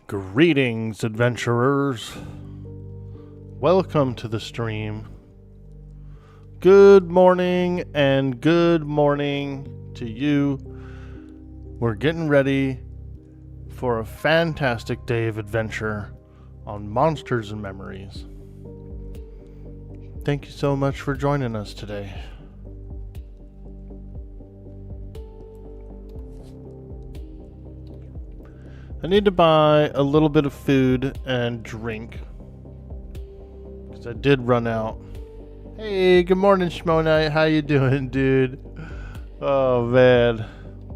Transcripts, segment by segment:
Greetings, adventurers. Welcome to the stream. Good morning and good morning to you. We're getting ready for a fantastic day of adventure on Monsters and Memories. Thank you so much for joining us today. I need to buy a little bit of food and drink because I did run out. Hey, good morning, Shmonite. How you doing, dude? Oh, man.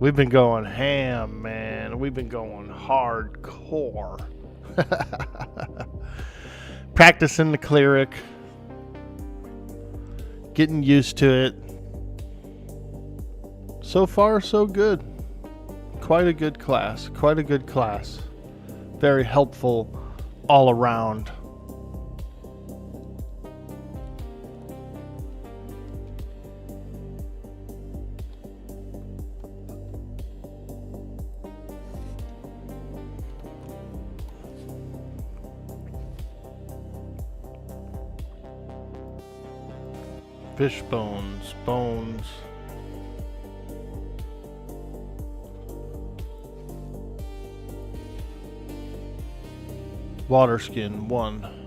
We've been going ham, man. We've been going hardcore. Practicing the Cleric. Getting used to it. So far, so good. Quite a good class. Quite a good class. Very helpful all around. Fish bones. Bones. Water skin 1.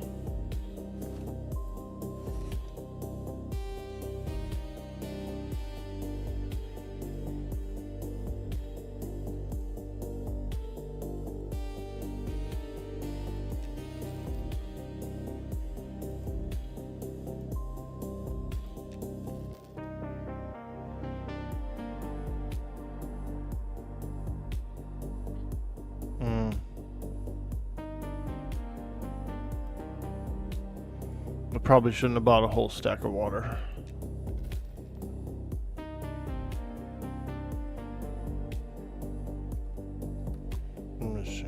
I probably shouldn't have bought a whole stack of water. Let me see.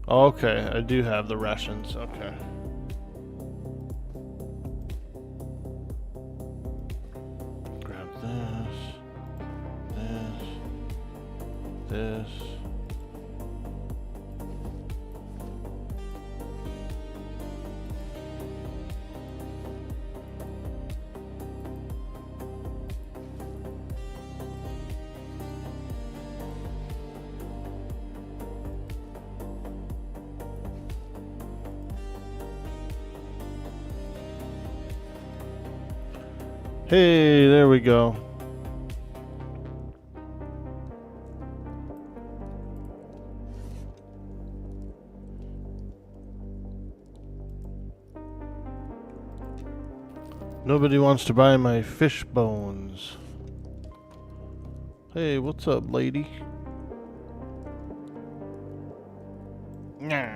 Okay, I do have the rations. Okay. Grab this. Hey, there we go. Nobody wants to buy my fish bones. Hey, what's up, lady? Nah.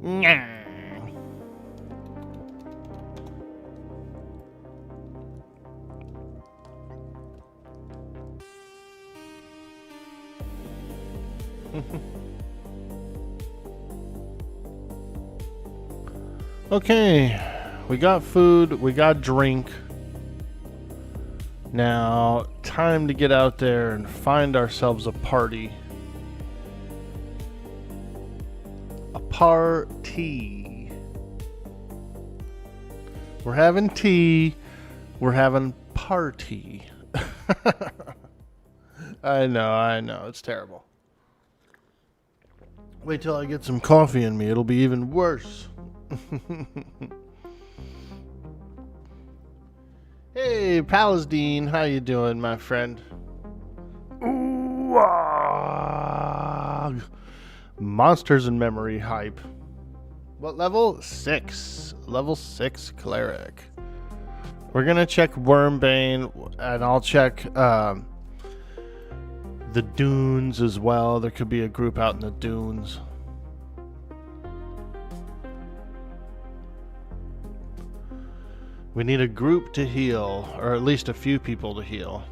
Nah. Okay, we got food, we got drink. Now, time to get out there and find ourselves a party. A party. We're having tea, we're having party. I know, it's terrible. Wait till I get some coffee in me, it'll be even worse. Hey, Palestine, how you doing, my friend? Ooh, Monsters and Memory hype. What level? 6. Level 6 Cleric. We're gonna check Wormbane, and I'll check the dunes as well. There could be a group out in the dunes. We need a group to heal, or at least a few people to heal.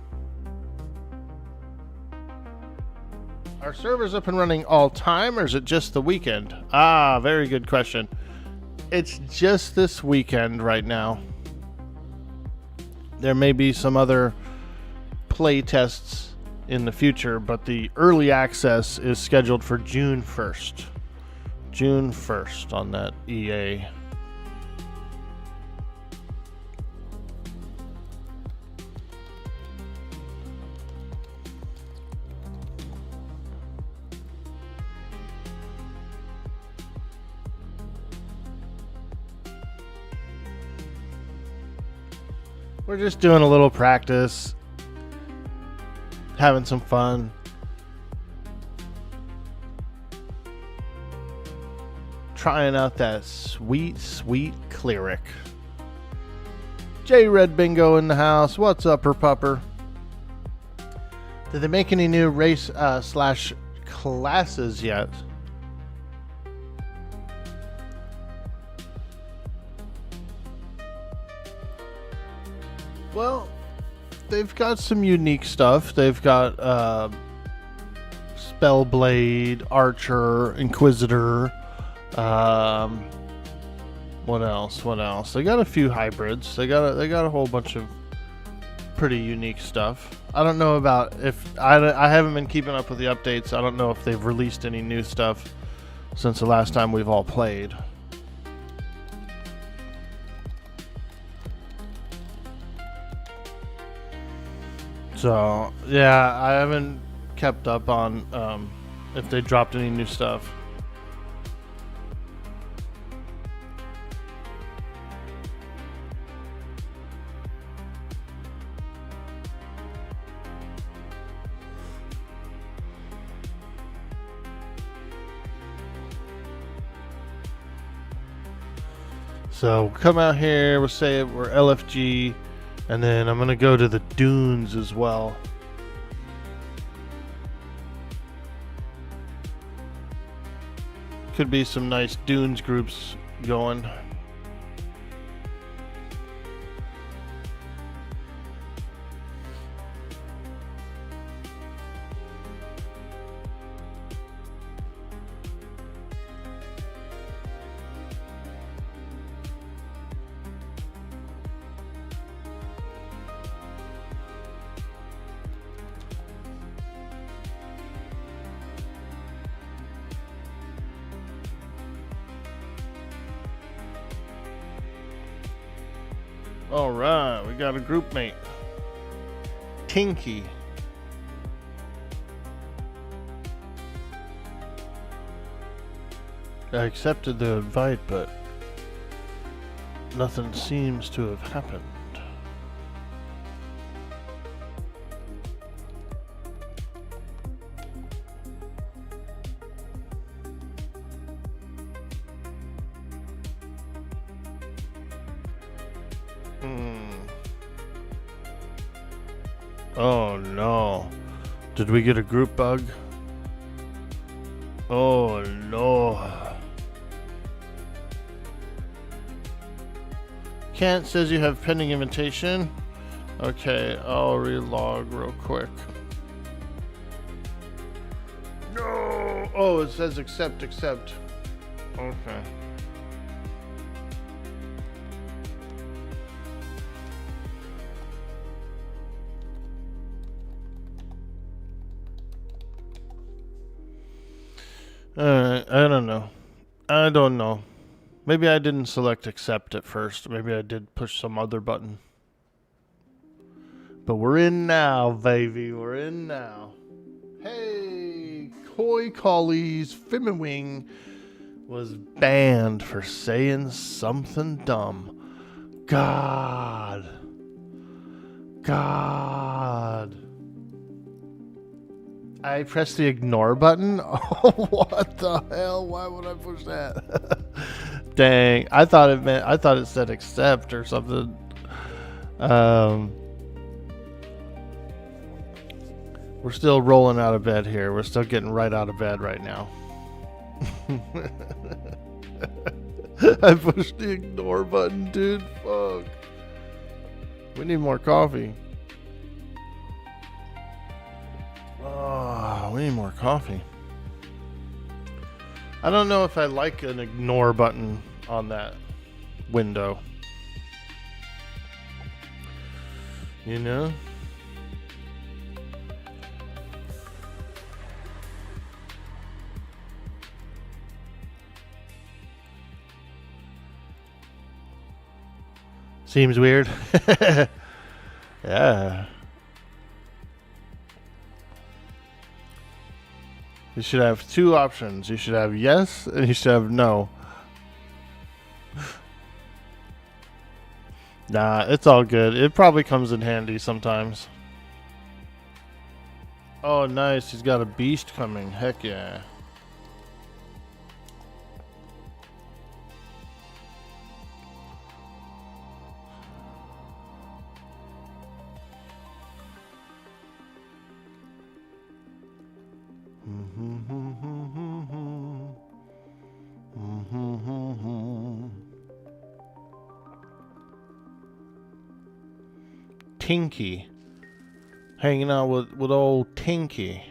Are servers up and running all time, or is it just the weekend? Ah, very good question. It's just this weekend right now. There may be some other play tests in the future, but the early access is scheduled for June 1st. June 1st on that EA. We're just doing a little practice, having some fun. Trying out that sweet, sweet Cleric. J Red Bingo in the house. What's up, her pupper? Did they make any new race slash classes yet? Well, they've got some unique stuff. They've got Spellblade, Archer, Inquisitor. What else? What else? They got a few hybrids. They got a whole bunch of pretty unique stuff. I don't know about if I haven't been keeping up with the updates. I don't know if they've released any new stuff since the last time we've all played. So, yeah, I haven't kept up on if they dropped any new stuff. So, we'll come out here, we'll say we're LFG. And then I'm going to go to the dunes as well. Could be some nice dunes groups going. Alright, we got a group mate. Tinky. I accepted the invite, but nothing seems to have happened. Oh no. Did we get a group bug? Oh no. Kent says you have pending invitation. Okay, I'll relog real quick. No! Oh, it says accept. Okay. Alright, I don't know. Maybe I didn't select accept at first. Maybe I did push some other button. But we're in now, baby. We're in now. Hey, Koi Collies Fimwing was banned for saying something dumb. God. I pressed the ignore button? Oh, what the hell? Why would I push that? Dang. I thought it said accept or something. We're still rolling out of bed here. We're still getting right out of bed right now. I pushed the ignore button, dude. Fuck. We need more coffee. Oh, we need more coffee. I don't know if I like an ignore button on that window. You know? Seems weird. Yeah. You should have two options. You should have yes, and you should have no. Nah, it's all good. It probably comes in handy sometimes. Oh, nice. He's got a beast coming. Heck yeah. Tinky. Hanging out with old Tinky.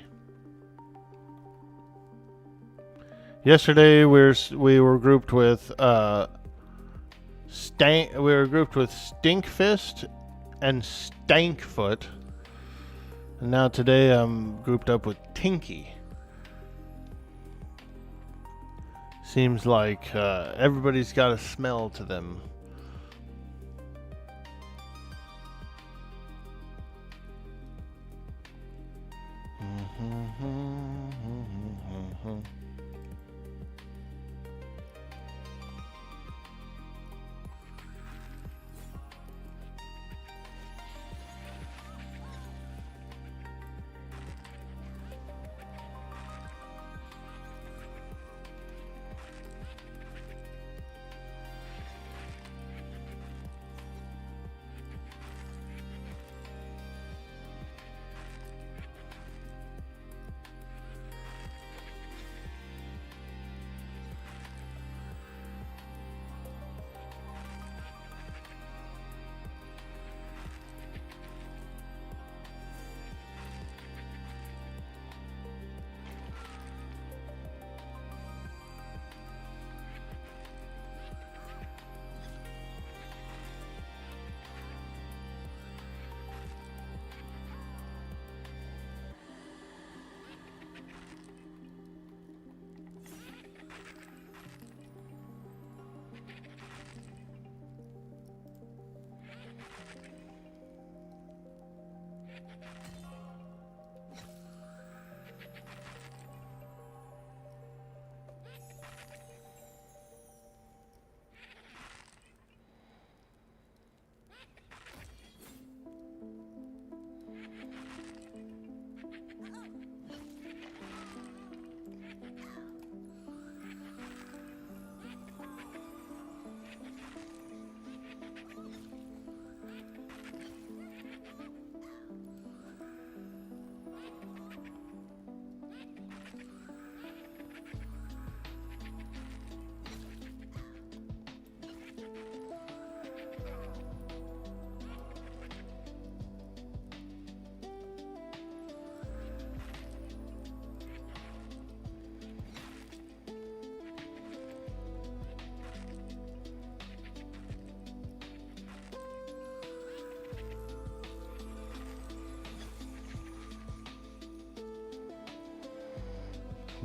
Yesterday we were grouped with Stinkfist and Stankfoot. And now today I'm grouped up with Tinky. Seems like everybody's got a smell to them.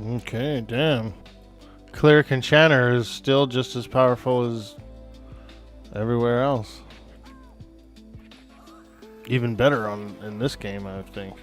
Okay, damn. Cleric Enchanter is still just as powerful as everywhere else. Even better in this game, I think.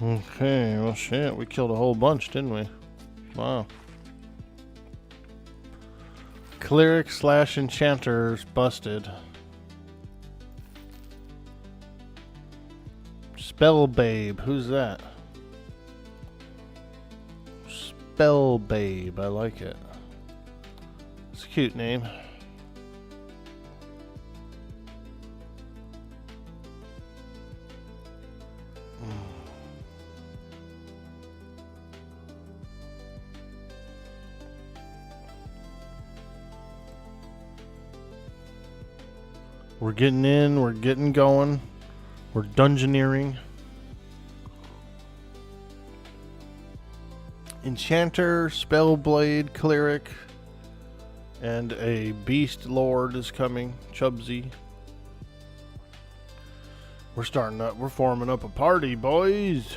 Okay, well shit, we killed a whole bunch, didn't we? Wow. Cleric / enchanters busted. Spell Babe, who's that? Spell Babe, I like it. It's a cute name. We're getting in, we're getting going. We're dungeoneering. Enchanter, Spellblade, Cleric, and a Beast Lord is coming. Chubsy. We're starting up. We're forming up a party, boys.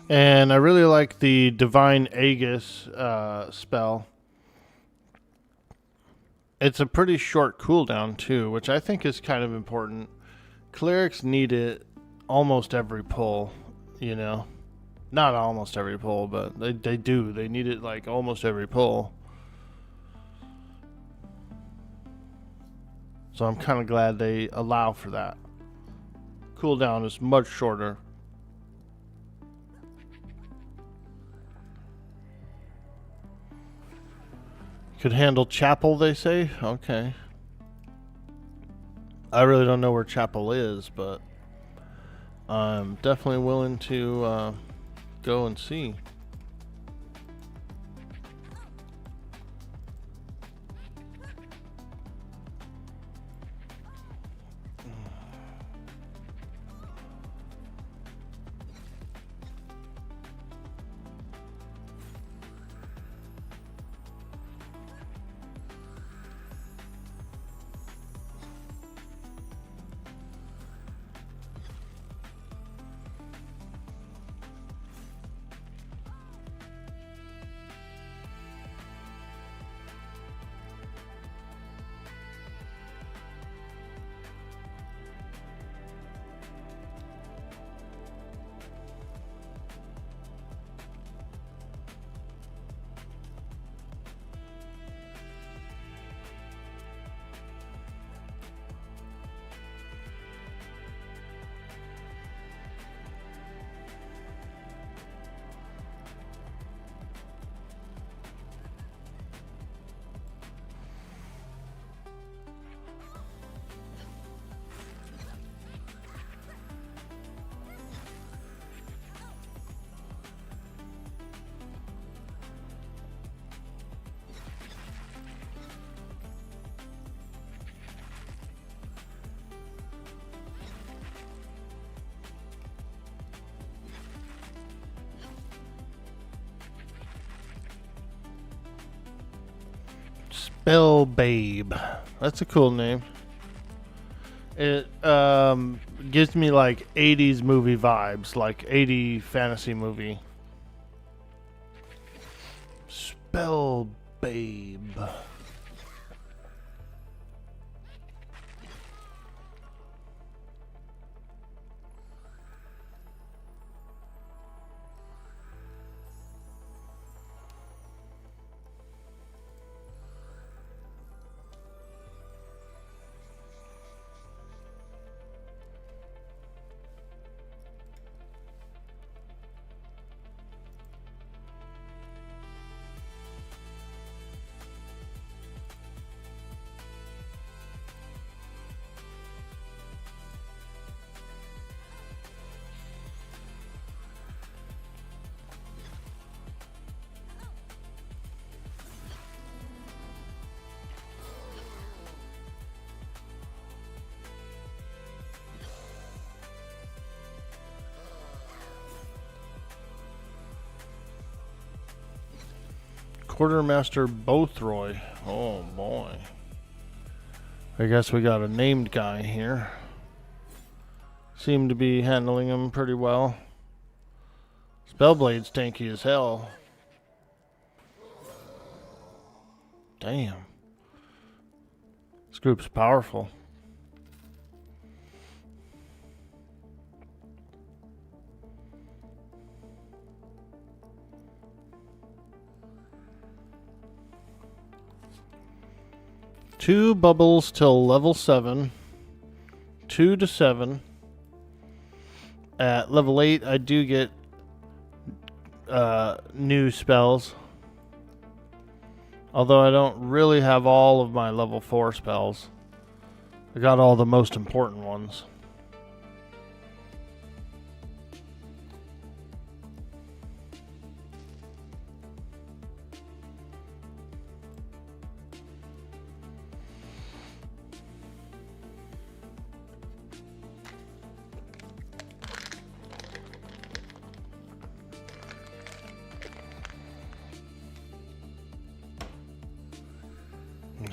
And I really like the Divine Aegis spell. It's a pretty short cooldown too, which I think is kind of important. Clerics need it almost every pull, you know. Not almost every pull, but they do. They need it like almost every pull. So I'm kind of glad they allow for that. Cooldown is much shorter. Could handle Chapel, they say? Okay. I really don't know where Chapel is, but I'm definitely willing to go and see. Spell Babe. That's a cool name. It gives me like 80s movie vibes, like 80 fantasy movie. Spell Babe. Quartermaster Bothroy. Oh boy. I guess we got a named guy here. Seem to be handling him pretty well. Spellblade's tanky as hell. Damn. This group's powerful. Two bubbles till level 7. 2 to 7. At level 8, I do get new spells. Although I don't really have all of my level 4 spells. I got all the most important ones.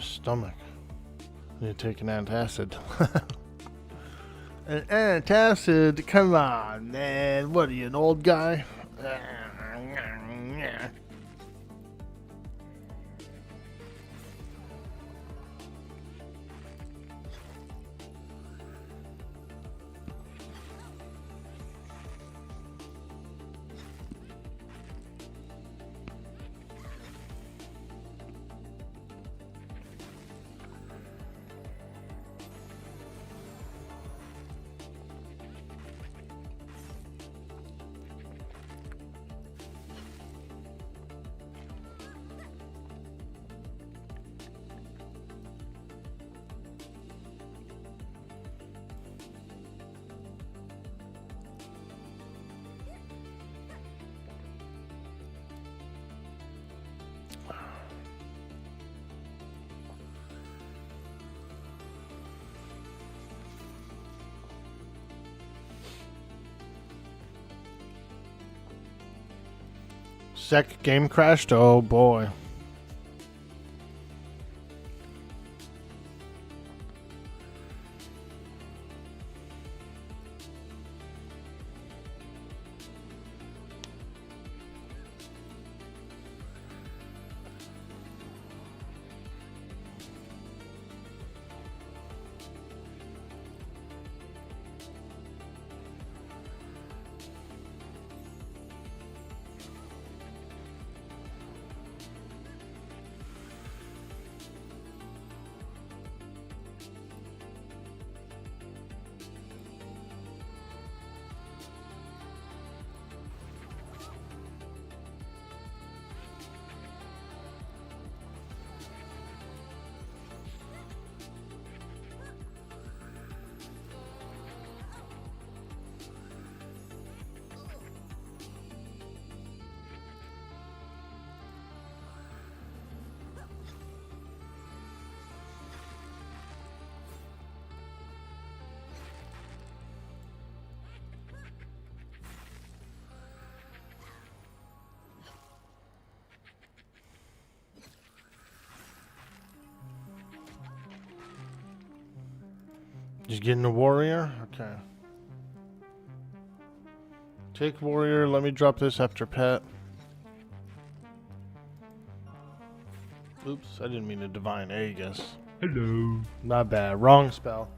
Stomach. I need to take an antacid. An antacid? Come on, man. What are you, an old guy? Sec game crashed? Oh boy. Just getting a warrior? Okay. Take warrior. Let me drop this after pet. Oops, I didn't mean to divine Aegis. Hello. Not bad. Wrong spell.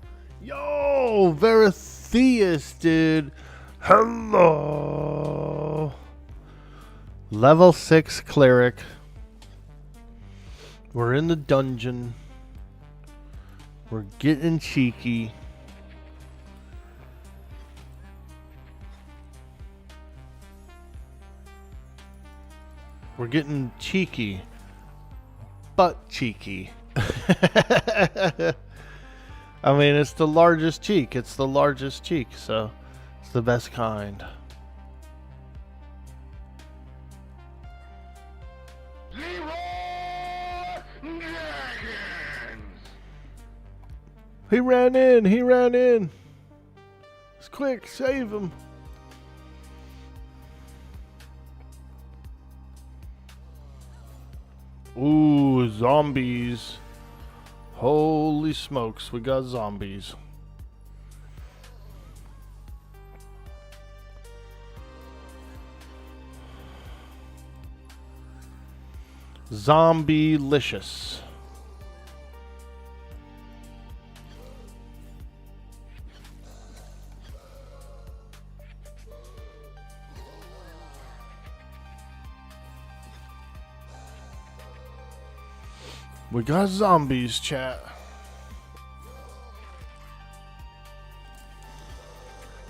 Yo, Veritheus, dude. Hello. Level 6 Cleric. We're in the dungeon. We're getting cheeky. We're getting cheeky. But cheeky. I mean, it's the largest cheek. It's the largest cheek, so it's the best kind. He ran in. He ran in. It's quick. Save him. Ooh, zombies. Holy smokes, we got zombies. Zombie-licious. We got zombies, chat.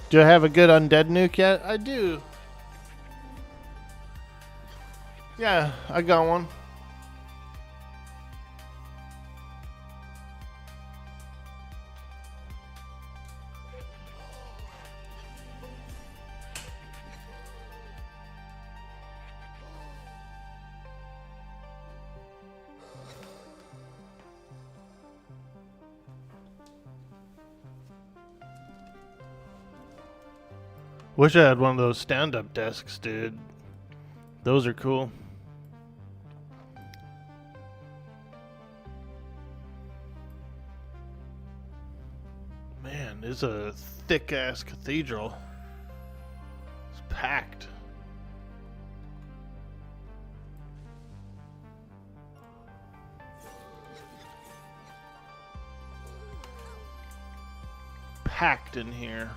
Do I have a good undead nuke yet? I do. Yeah, I got one. Wish I had one of those stand-up desks, dude. Those are cool. Man, it's a thick-ass cathedral. It's packed. Packed in here.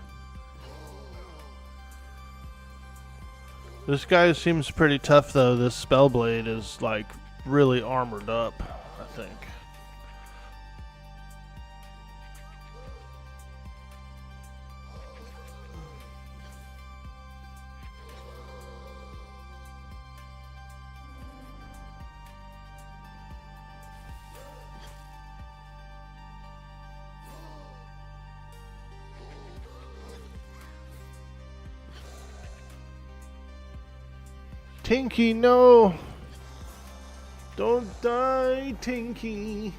This guy seems pretty tough, though. This Spellblade is, like, really armored up, I think. Tinky, no! Don't die, Tinky!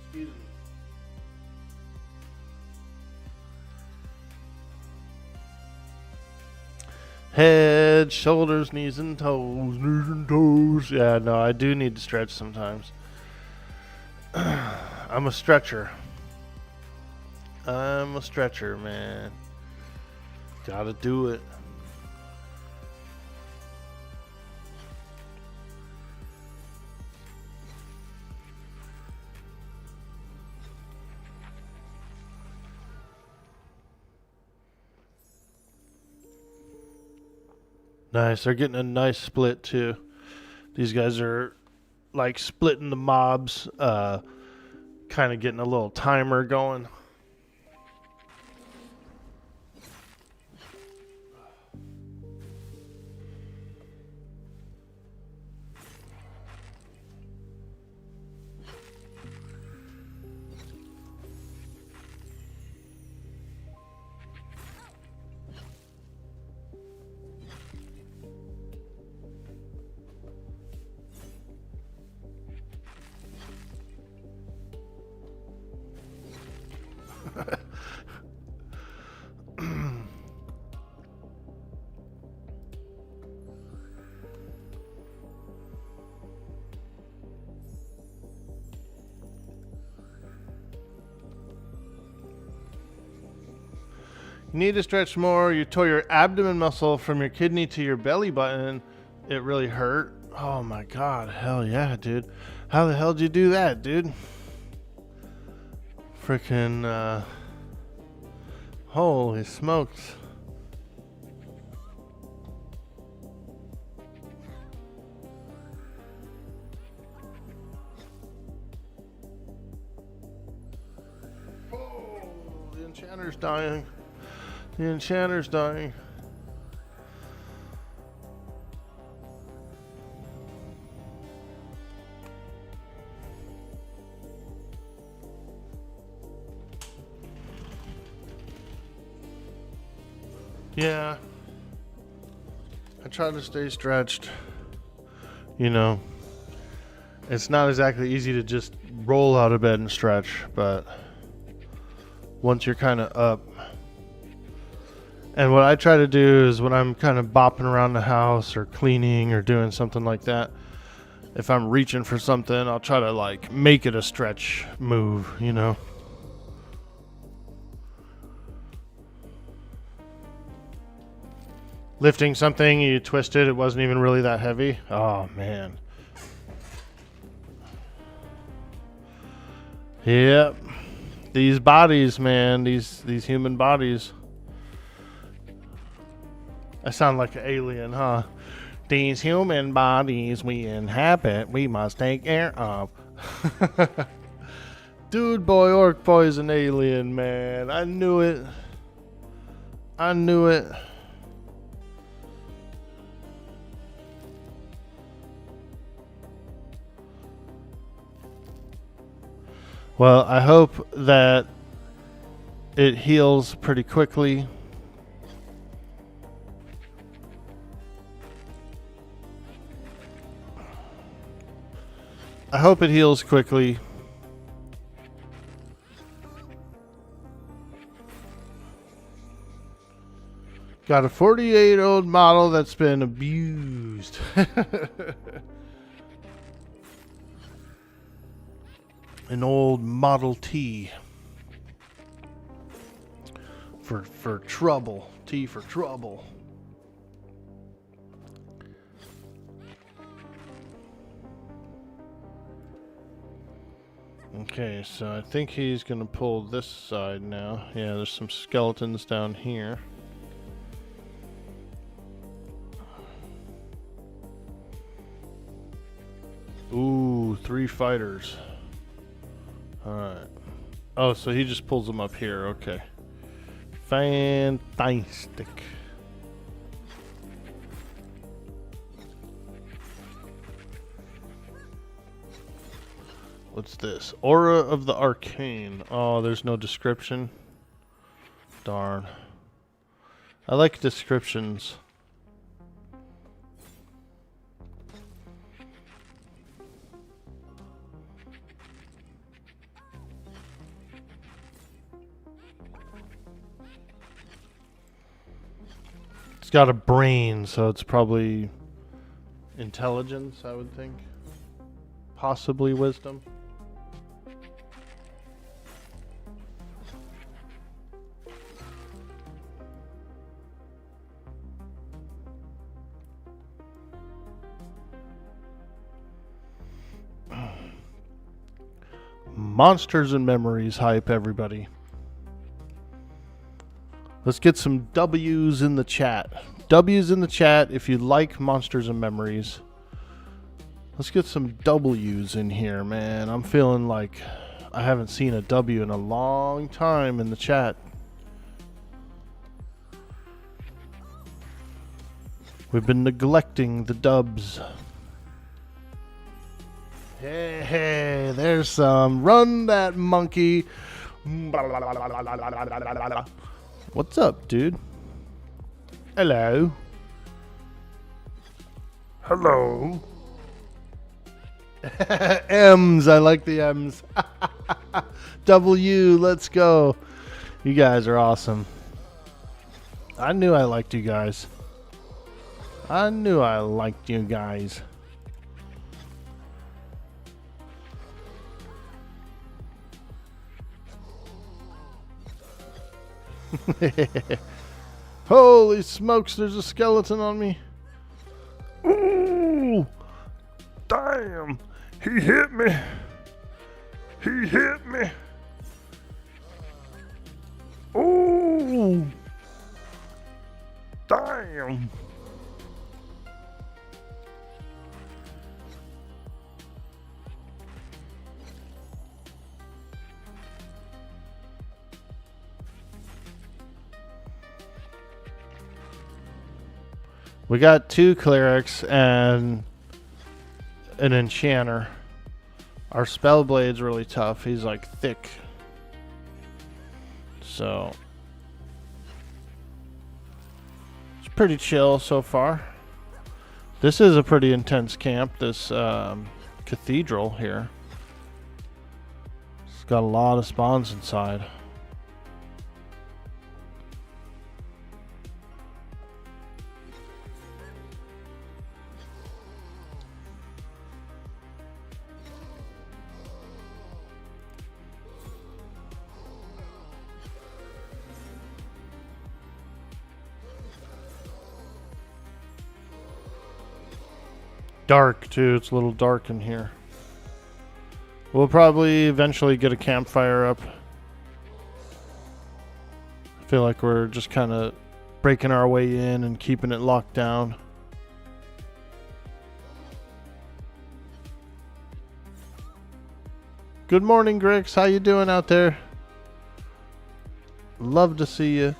Excuse me. Head, shoulders, knees and toes, knees and toes. Yeah, no, I do need to stretch sometimes. I'm a stretcher. I'm a stretcher, man. Gotta do it. Nice. They're getting a nice split too. These guys are like splitting the mobs, kind of getting a little timer going. You need to stretch more. You tore your abdomen muscle from your kidney to your belly button. It really hurt. Oh my god. Hell yeah, dude. How the hell did you do that, dude? Freaking, holy smokes. Oh, the enchanter's dying. The enchanter's dying. Yeah. I try to stay stretched. You know, it's not exactly easy to just roll out of bed and stretch, but once you're kind of up. And what I try to do is when I'm kind of bopping around the house or cleaning or doing something like that, if I'm reaching for something, I'll try to like make it a stretch move, you know. Lifting something, you twist it, it wasn't even really that heavy. Oh, man. Yep. These bodies, man, these human bodies. I sound like an alien, huh? These human bodies we inhabit, we must take care of. Dude boy, Orc boy is an alien, man. I knew it. I knew it. Well, I hope that it heals pretty quickly. I hope it heals quickly. Got a 48-year-old model that's been abused. An old Model T. For trouble. T for trouble. Okay, so I think he's gonna pull this side now. Yeah, there's some skeletons down here. Ooh, 3 fighters. Alright. Oh, so he just pulls them up here. Okay. Fantastic. What's this? Aura of the Arcane. Oh, there's no description. Darn. I like descriptions. It's got a brain, so it's probably intelligence, I would think. Possibly wisdom. Monsters and Memories hype, everybody. Let's get some W's in the chat. W's in the chat if you like Monsters and Memories. Let's get some W's in here, man. I'm feeling like I haven't seen a W in a long time in the chat. We've been neglecting the dubs. Hey, hey, there's some. Run that monkey. What's up, dude? Hello. Hello. M's. I like the M's. W. Let's go. You guys are awesome. I knew I liked you guys. I knew I liked you guys. Holy smokes, there's a skeleton on me. Ooh! Damn! He hit me! He hit me! Ooh! Damn! We got 2 clerics and an enchanter. Our spellblade's really tough. He's like thick. So pretty chill so far. This is a pretty intense camp, this cathedral here. It's got a lot of spawns inside. Dark too, it's a little dark in here. We'll probably eventually get a campfire up. I feel like we're just kind of breaking our way in and keeping it locked down. Good morning, Grix. How you doing out there? Love to see you.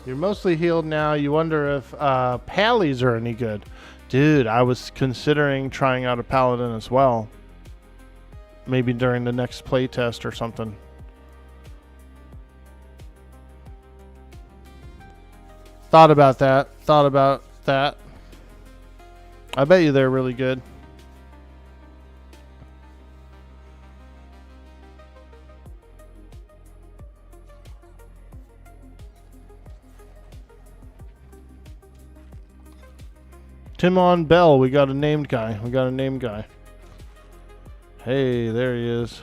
You're mostly healed now. You wonder if pallies are any good. Dude, I was considering trying out a paladin as well. Maybe during the next playtest or something. Thought about that. I bet you they're really good. Timon Bell, we got a named guy. Hey, there he is.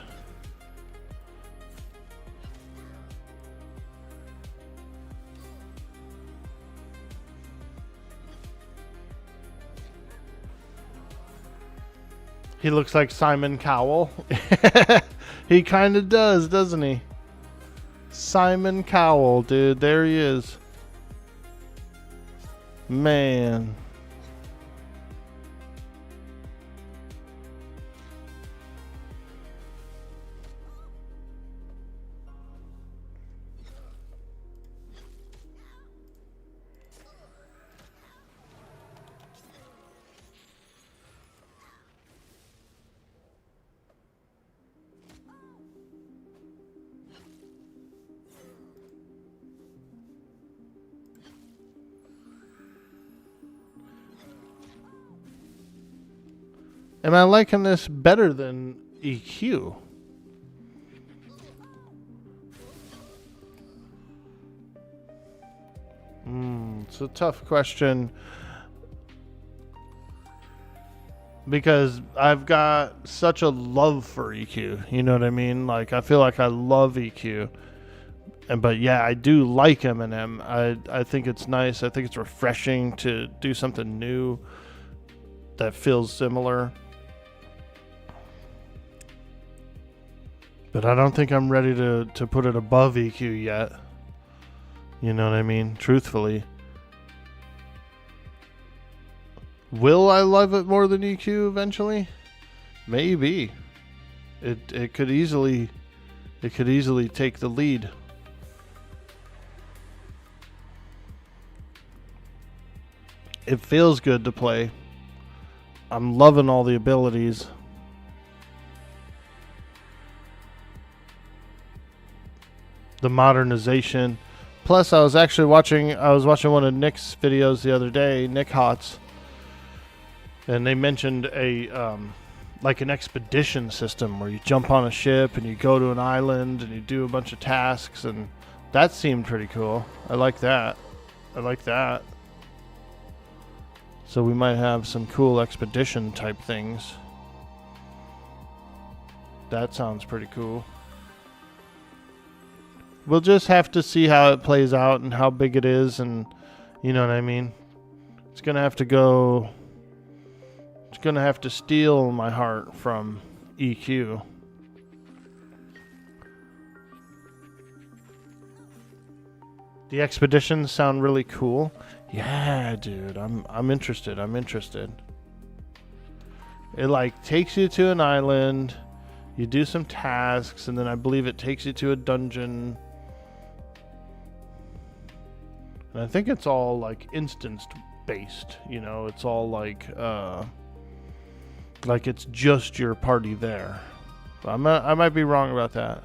He looks like Simon Cowell. He kind of does, doesn't he? Simon Cowell, dude. There he is. Man. Am I liking this better than EQ? It's a tough question. Because I've got such a love for EQ. You know what I mean? Like, I feel like I love EQ. But yeah, I do like Eminem. I think it's nice. I think it's refreshing to do something new that feels similar. But I don't think I'm ready to put it above EQ yet. You know what I mean? Truthfully. Will I love it more than EQ eventually? Maybe. It could easily take the lead. It feels good to play. I'm loving all the abilities. The modernization. Plus, I was watching one of Nick's videos the other day, Nick Hots, and they mentioned a like an expedition system where you jump on a ship and you go to an island and you do a bunch of tasks, and that seemed pretty cool. I like that. So we might have some cool expedition type things. That sounds pretty cool. We'll just have to see how it plays out and how big it is, and you know what I mean? It's gonna have to steal my heart from EQ. The expeditions sound really cool. Yeah, dude, I'm interested. It like takes you to an island, you do some tasks, and then I believe it takes you to a dungeon. And I think it's all like instanced based, you know, it's all like it's just your party there. But I might be wrong about that.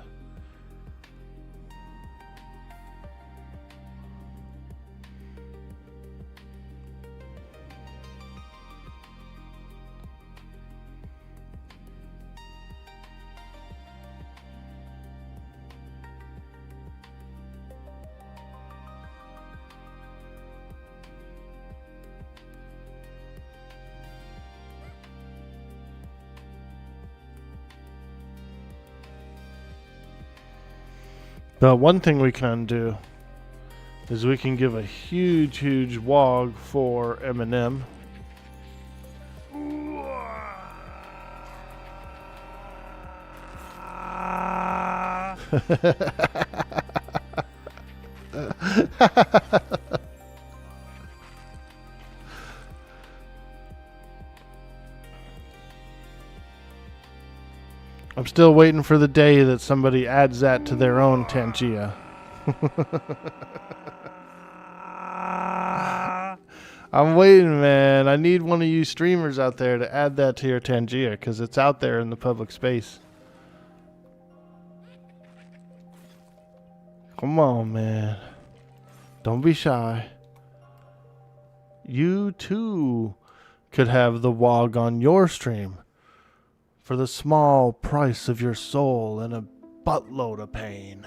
But one thing we can do is we can give a huge wog for Eminem. I'm still waiting for the day that somebody adds that to their own Tangia. I'm waiting, man. I need one of you streamers out there to add that to your Tangia because it's out there in the public space. Come on, man. Don't be shy. You too could have the WOG on your stream for the small price of your soul and a buttload of pain.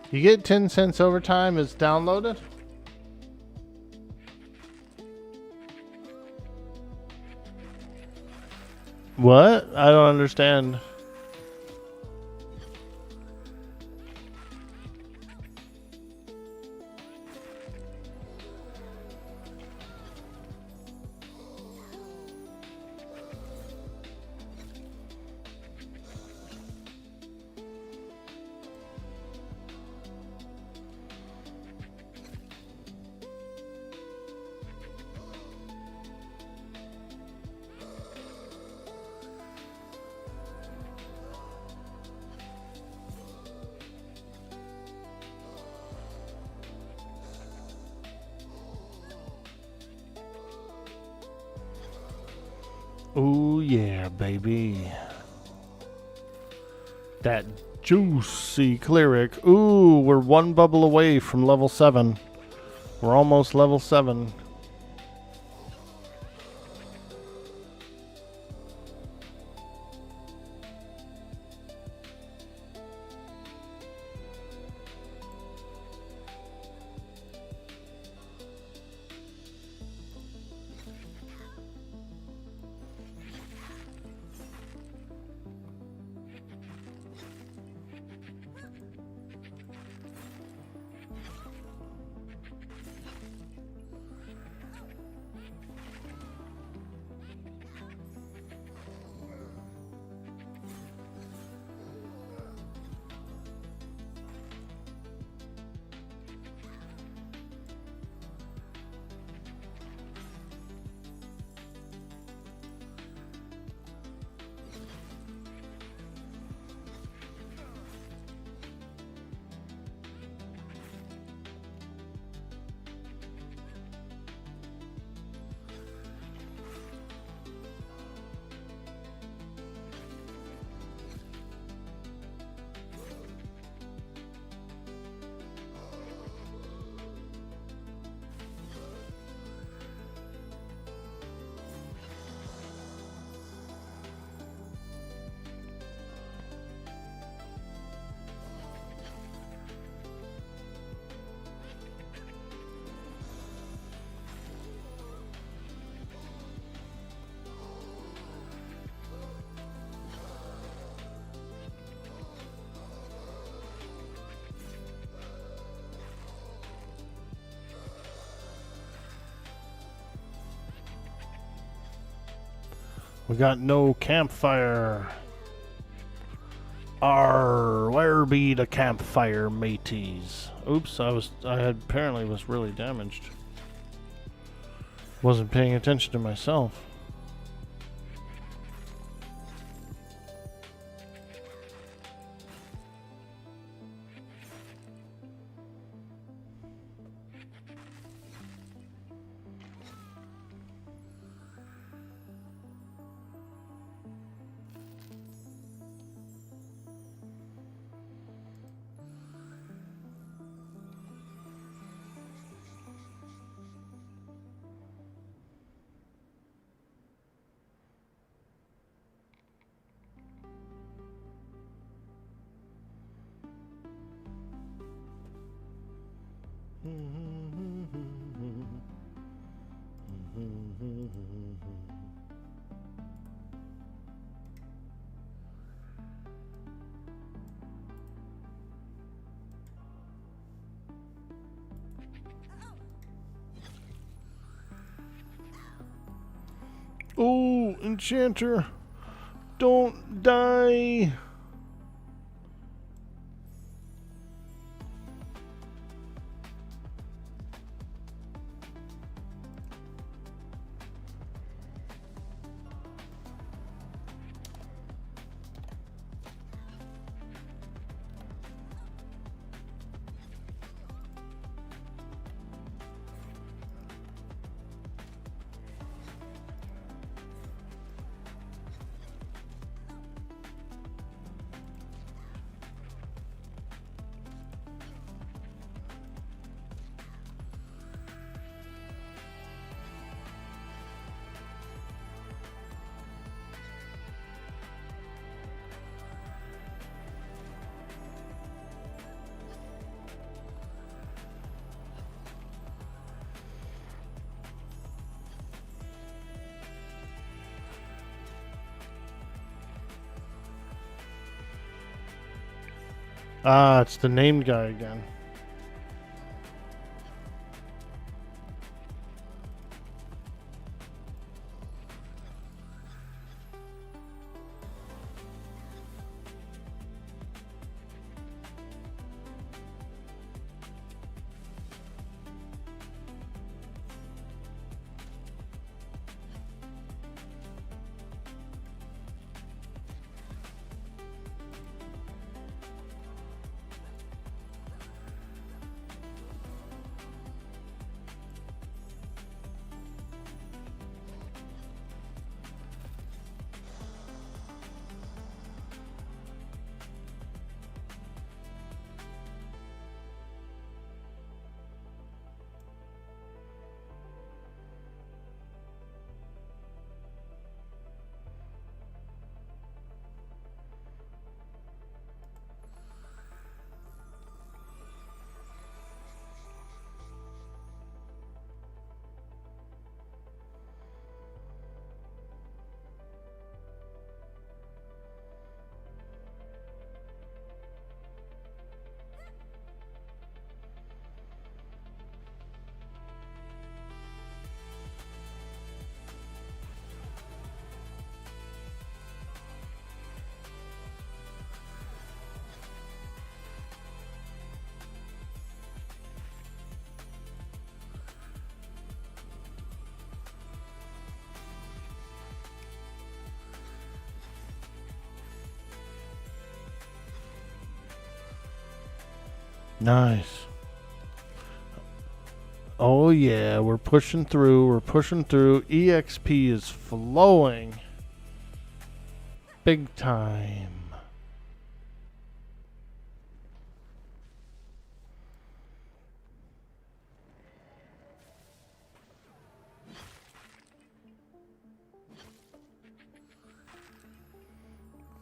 You get 10 cents overtime it's downloaded? What? I don't understand. Ooh, yeah, baby. That juicy Cleric. Ooh, we're one bubble away from level 7. We're almost level 7. We got no campfire. Arr, where be the campfire, mateys? Oops, I had apparently was really damaged. Wasn't paying attention to myself. Oh, Enchanter, don't die. Ah, it's the named guy again. Nice. Oh yeah, we're pushing through. We're pushing through. EXP is flowing. Big time.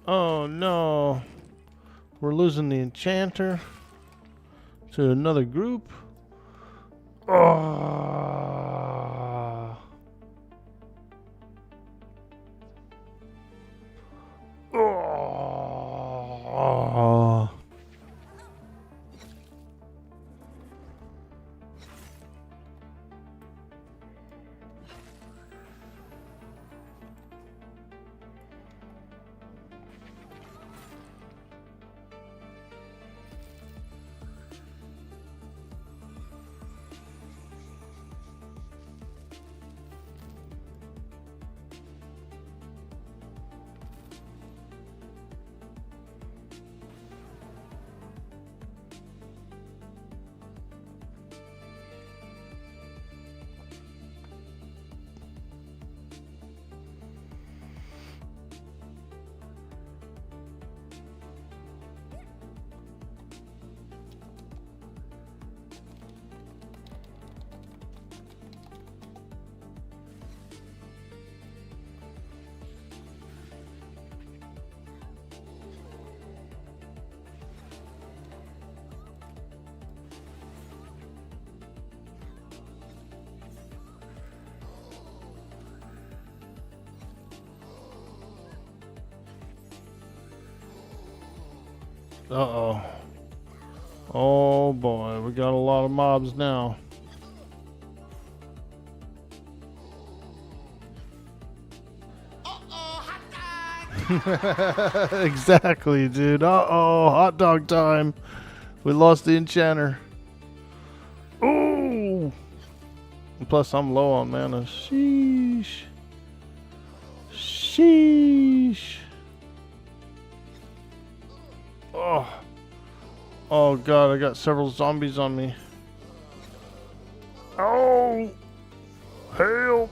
Oh no. We're losing the Enchanter to another group. Oh. Oh. Uh-oh. Oh boy, we got a lot of mobs now. Exactly, dude. Uh-oh, hot dog time. We lost the enchanter. Ooh. Plus, I'm low on mana. Sheesh. Sheesh. Oh. Oh, God, I got several zombies on me. Oh. Help.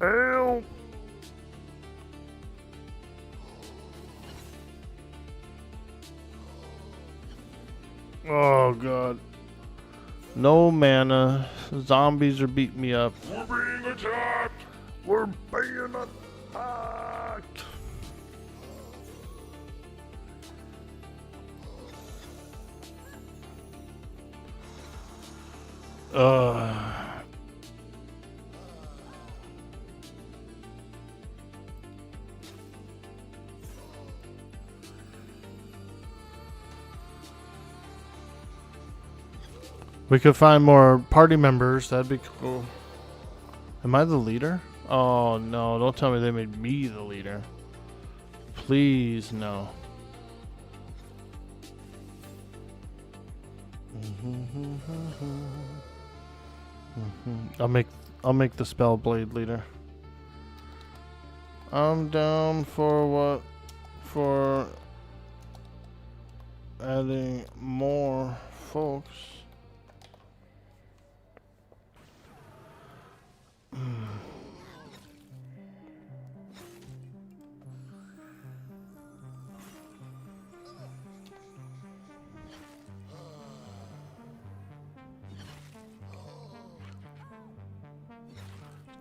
Help. Oh, God. No mana. Zombies are beating me up. We're being attacked. We're being attacked. We could find more party members. That'd be cool. Am I the leader? Oh, no. Don't tell me they made me the leader. Please, no. I'll make the spell blade leader. I'm down for what? For adding more folks.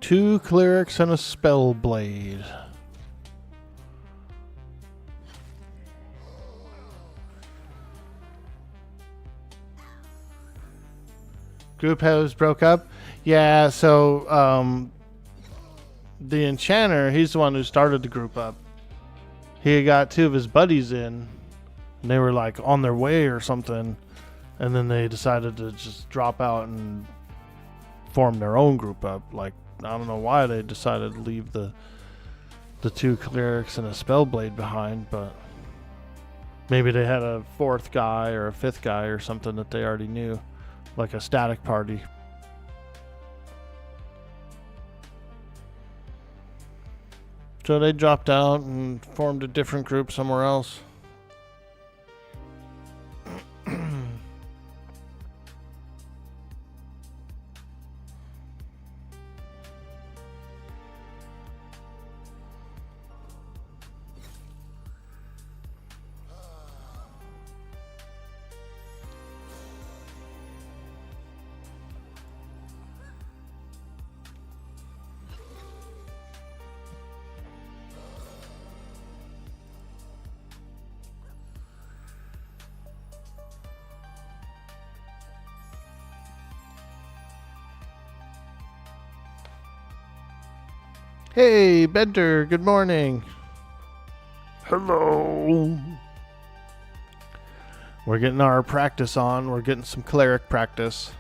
Two clerics and a spell blade. Group has broke up. Yeah, so the enchanter, he's the one who started the group up. He got two of his buddies in, and they were like on their way or something, and then they decided to just drop out and form their own group up. Like, I don't know why they decided to leave the two clerics and a spellblade behind, but maybe they had a fourth guy or a fifth guy or something that they already knew, like a static party. So they dropped out and formed a different group somewhere else. Hey, Bender, good morning. Hello. We're getting our practice on. We're getting some cleric practice.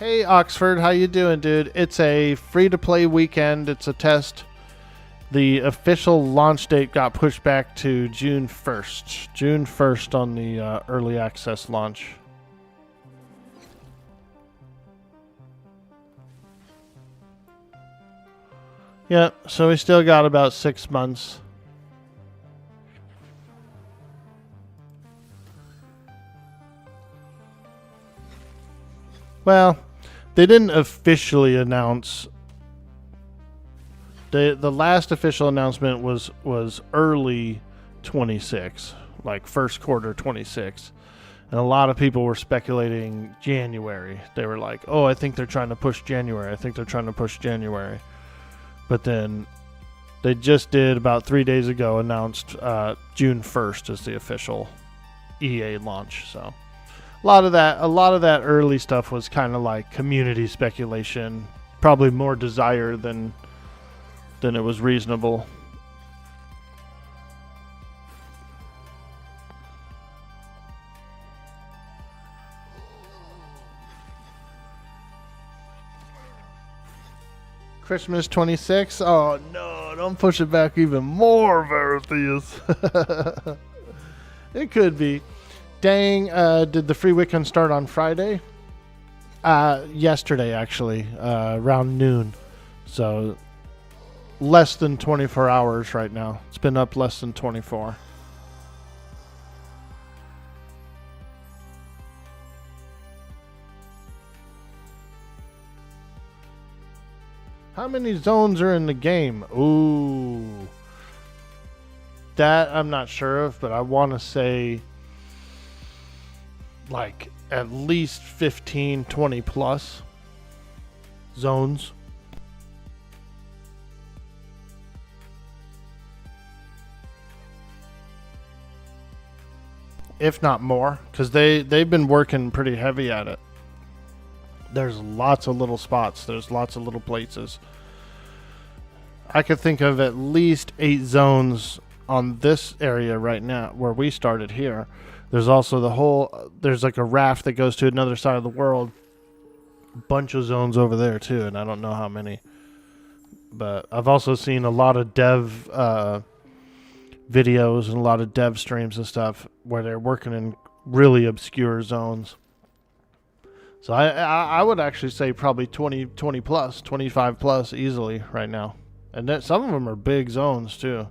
Hey, Oxford, how you doing, dude? It's a free-to-play weekend. It's a test. The official launch date got pushed back to June 1st. June 1st on the early access launch. Yeah, so we still got about 6 months. Well, they didn't officially announce. The last official announcement was early 26, like first quarter 26. And a lot of people were speculating January. They were like, oh, I think they're trying to push January. I think they're trying to push January. But then they just did about 3 days ago announced June 1st as the official EA launch. So a lot of that early stuff was kind of like community speculation, probably more desire than then it was reasonable. Christmas 26? Oh no, don't push it back even more, Veritheus. It could be. Dang, did the free weekend start on Friday? Yesterday, actually, around noon. So, less than 24 hours right now. It's been up less than 24. How many zones are in the game? Ooh. That I'm not sure of, but I want to say like at least 15, 20 plus zones. If not more, because they've been working pretty heavy at it. There's lots of little spots. There's lots of little places. I could think of at least 8 zones on this area right now where we started here. There's also there's like a raft that goes to another side of the world. Bunch of zones over there too, and I don't know how many. But I've also seen a lot of dev videos and a lot of dev streams and stuff where they're working in really obscure zones. So I would actually say probably 20 plus, 25 plus easily right now. And then some of them are big zones too.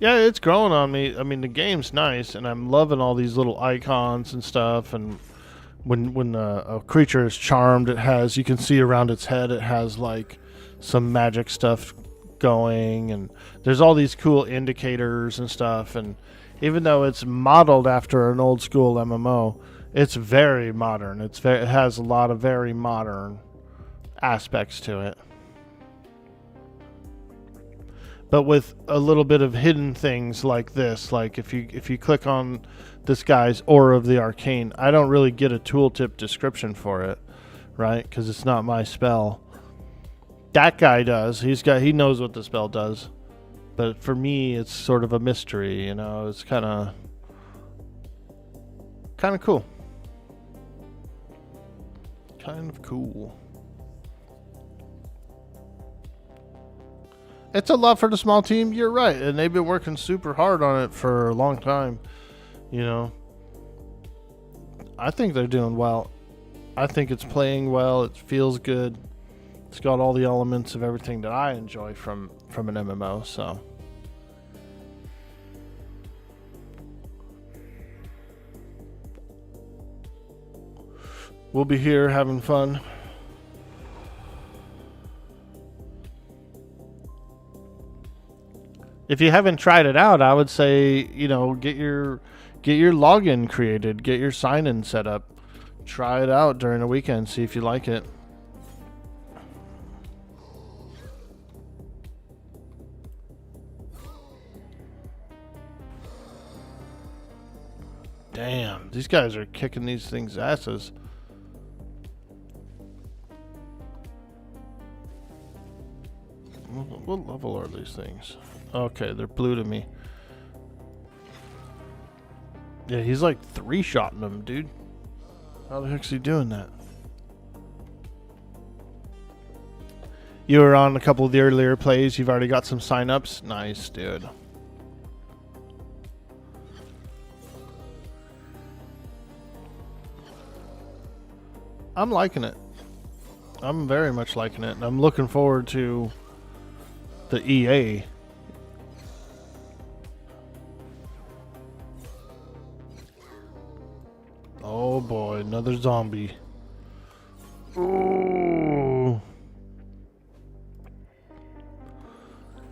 Yeah, it's growing on me. I mean, the game's nice, and I'm loving all these little icons and stuff. And when a creature is charmed, you can see around its head, it has like some magic stuff going, and there's all these cool indicators and stuff. And even though it's modeled after an old school MMO, it's very modern. It has a lot of very modern aspects to it, but with a little bit of hidden things like this. Like if you click on this guy's Aura of the Arcane, I don't really get a tooltip description for it, right? Because it's not my spell. That guy does. He knows what the spell does. But for me, it's sort of a mystery, you know. It's kind of cool. Kind of cool. It's a lot for the small team. You're right, and they've been working super hard on it for a long time. You know, I think they're doing well. I think it's playing well. It feels good. It's got all the elements of everything that I enjoy from an MMO. So we'll be here having fun. If you haven't tried it out, I would say, you know, get your login created, get your sign-in set up. Try it out during the weekend, see if you like it. Damn, these guys are kicking these things' asses. What level are these things? Okay, they're blue to me. Yeah, he's like 3-shotting them, dude. How the heck's he doing that? You were on a couple of the earlier plays. You've already got some sign-ups. Nice, dude. I'm liking it. I'm very much liking it. And I'm looking forward to the EA. Oh boy, another zombie. Ooh.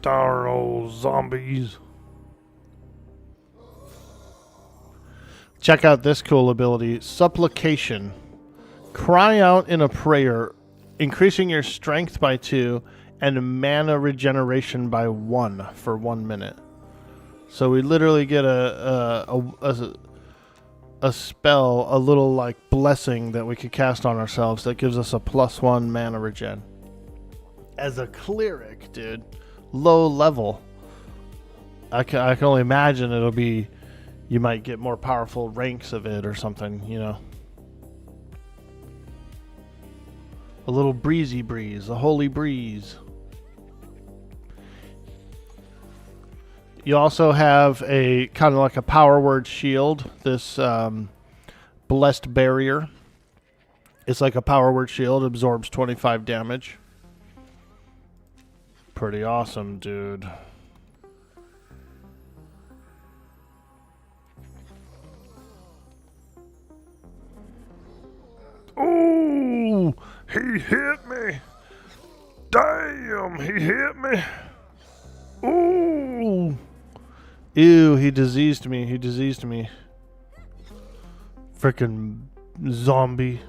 Darn old zombies. Check out this cool ability, Supplication. Cry out in a prayer, increasing your strength by 2 and mana regeneration by 1 for 1 minute. So we literally get a spell, a little like blessing that we could cast on ourselves that gives us a +1 mana regen. As a cleric, dude, low level. I can only imagine it'll be, you might get more powerful ranks of it or something, you know. A little breezy breeze, a holy breeze. You also have a kind of like a power word shield. This blessed barrier. It's like a power word shield, absorbs 25 damage. Pretty awesome, dude. Oh, he hit me. Damn, he hit me. Ooh. Ew, he diseased me. He diseased me. Frickin' zombie.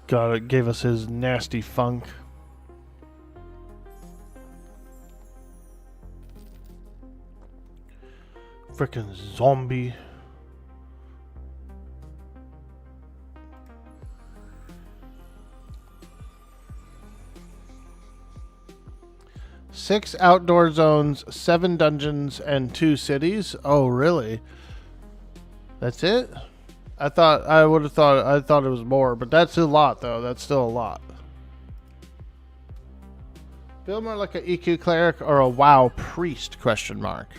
Got it. Gave us his nasty funk. Frickin' zombie. Six outdoor zones, 7 dungeons, and 2 cities. Oh, really? That's it? I thought it was more, but that's a lot, though. That's still a lot. Feel more like an EQ cleric or a WoW priest? Question mark.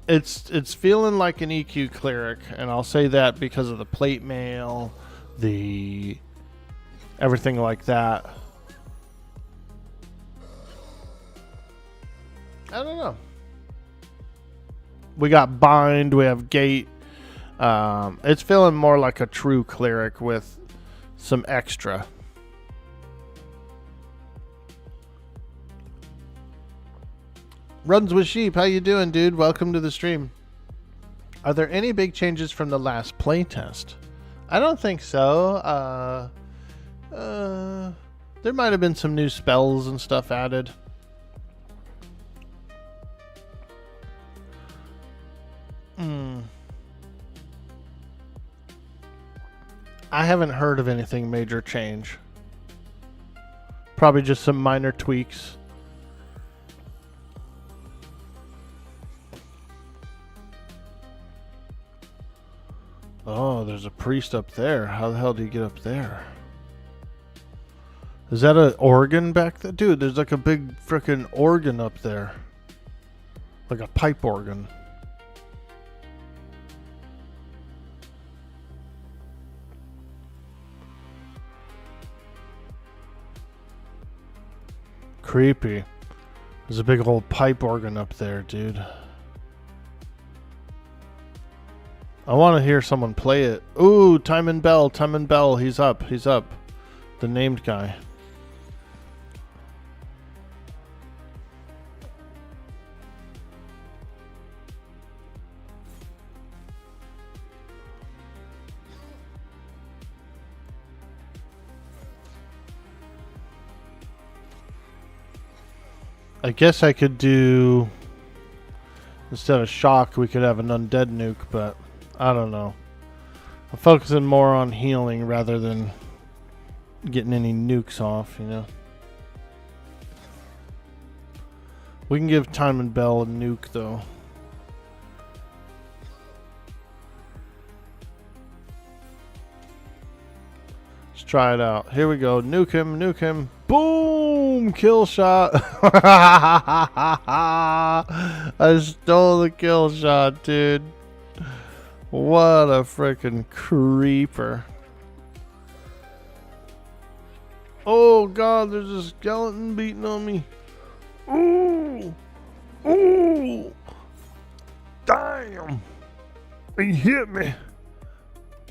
It's feeling like an EQ cleric, and I'll say that because of the plate mail, the everything like that. I don't know. We got bind, we have gate. It's feeling more like a true cleric with some extra. Runs with Sheep, how you doing, dude? Welcome to the stream. Are there any big changes from the last playtest? I don't think so. There might have been some new spells and stuff added. I haven't heard of anything major change. Probably just some minor tweaks. Oh, there's a priest up there. How the hell do you get up there? Is that an organ back there? Dude, there's like a big frickin' organ up there. Like a pipe organ. Creepy. There's a big old pipe organ up there, dude. I want to hear someone play it. Ooh, Timon Bell, Timon Bell. He's up, he's up. The named guy. I guess I could do, instead of shock, we could have an undead nuke, but I don't know. I'm focusing more on healing rather than getting any nukes off, you know. We can give Timon Bell a nuke, though. Let's try it out. Here we go. Nuke him, nuke him. Boom! Kill shot. I stole the kill shot, dude. What a freaking creeper. Oh god, there's a skeleton beating on me. Ooh! Ooh! Damn! He hit me.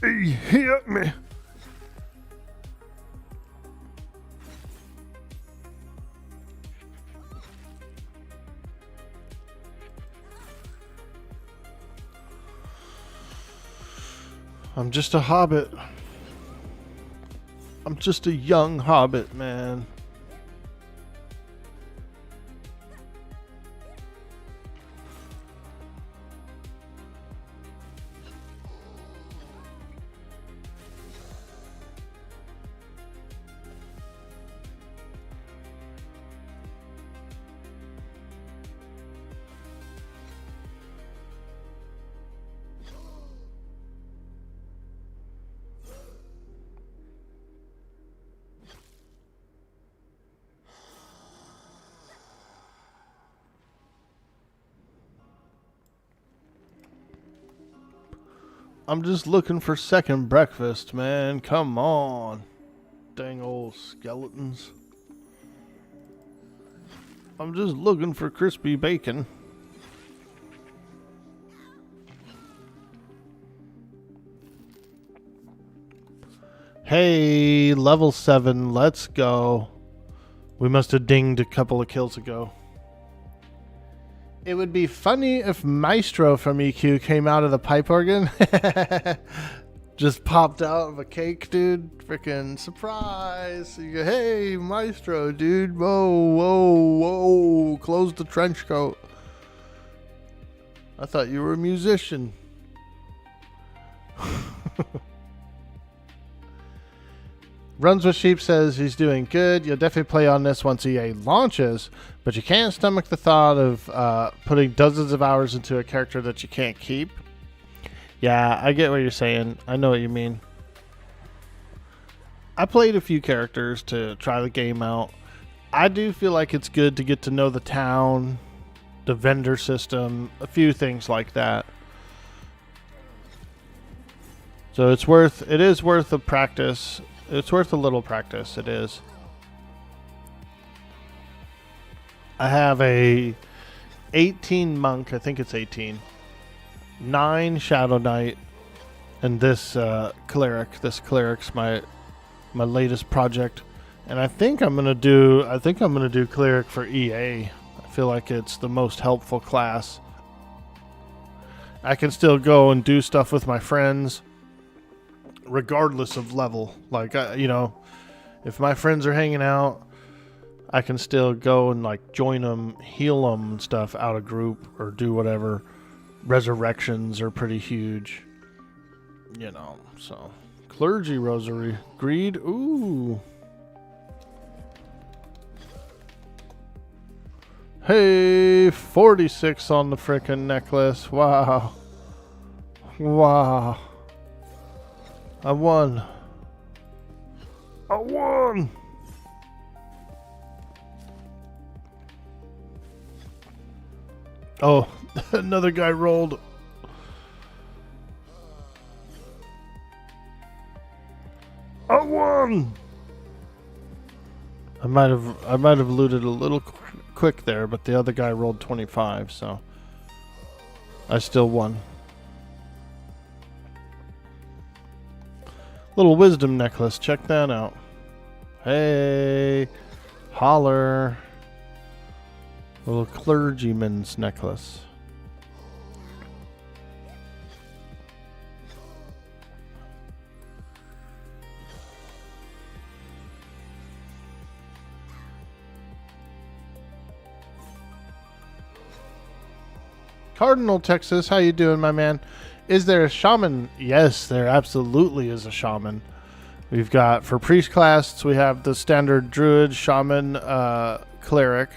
He hit me. I'm just a hobbit. I'm just a young hobbit, man. I'm just looking for second breakfast, man. Come on. Dang old skeletons. I'm just looking for crispy bacon. Hey, level 7, let's go. We must have dinged a couple of kills ago. It would be funny if Maestro from EQ came out of the pipe organ. Just popped out of a cake, dude. Freaking surprise. You go, hey, Maestro, dude. Whoa, whoa, whoa. Close the trench coat. I thought you were a musician. Runs with Sheep says he's doing good. You'll definitely play on this once EA launches, but you can't stomach the thought of putting dozens of hours into a character that you can't keep. Yeah, I get what you're saying. I know what you mean. I played a few characters to try the game out. I do feel like it's good to get to know the town, the vendor system, a few things like that. So it is worth a practice. It's worth a little practice. It is. I have a 18 monk. I think it's 18. 9 Shadow Knight, and this Cleric. This Cleric's my latest project, and I think I'm gonna do Cleric for EA. I feel like it's the most helpful class. I can still go and do stuff with my friends, regardless of level. Like if my friends are hanging out, I can still go and like join them, heal them and stuff out of group, or do whatever. Resurrections are pretty huge, so clergy rosary, greed. Ooh, hey, 46 on the frickin' necklace. Wow, I won. Oh, another guy rolled. I won. I might have looted a little quick there, but the other guy rolled 25, so I still won. Little wisdom necklace. Check that out. Hey, holler. Little clergyman's necklace. Cardinal, Texas, how you doing, my man? Is there a shaman? Yes, there absolutely is a shaman. We've got, for priest class, we have the standard druid, shaman, cleric.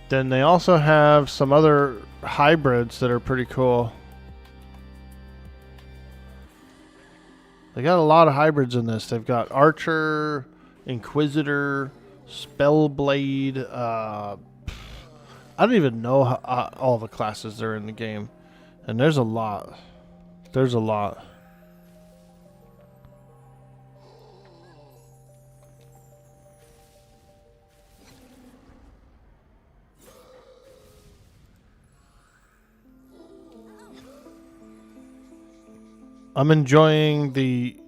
Then they also have some other hybrids that are pretty cool. They got a lot of hybrids in this. They've got archer, inquisitor, spellblade. I don't even know how, all the classes that are in the game. And there's a lot. There's a lot. I'm enjoying the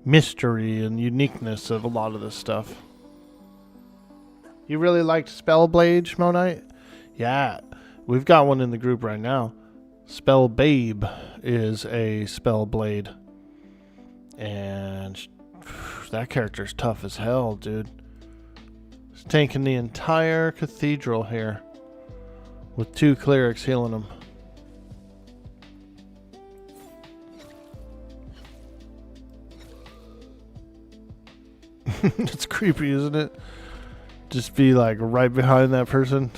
mystery and uniqueness of a lot of this stuff. You really liked Spellblade, Schmonite? Yeah, we've got one in the group right now. Spellbabe is a Spellblade. And that character's tough as hell, dude. It's tanking the entire cathedral here with 2 clerics healing them. It's creepy, isn't it? Just be like right behind that person.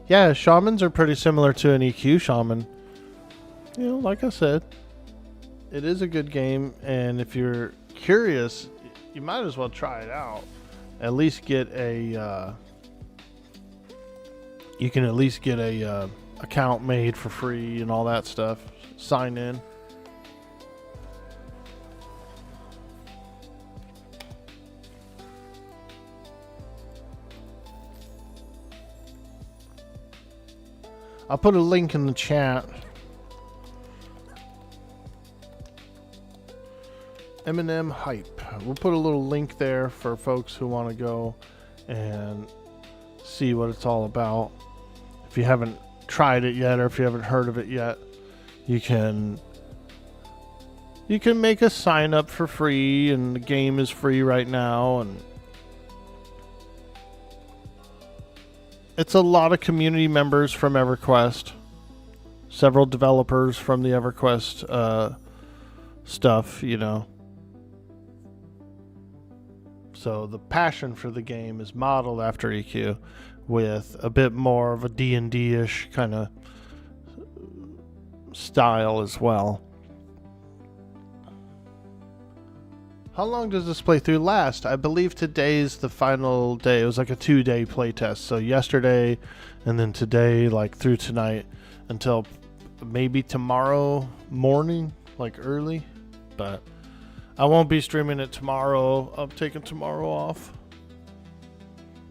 Yeah, shamans are pretty similar to an EQ shaman. You know, like I said, it is a good game, and if you're curious, you might as well try it out. at least get a you can at least get a account made for free and all that stuff. Sign in. I'll put a link in the chat. M&M Hype. We'll put a little link there for folks who want to go and see what it's all about. If you haven't tried it yet, or if you haven't heard of it yet, you can make a sign up for free, and the game is free right now, and it's a lot of community members from EverQuest, several developers from the EverQuest stuff, you know. So the passion for the game is modeled after EQ, with a bit more of a D&D-ish kind of style as well. How long does this playthrough last? I believe today's the final day. It was like a 2-day playtest. So yesterday and then today, like through tonight, until maybe tomorrow morning, like early. But I won't be streaming it tomorrow. I'm taking tomorrow off.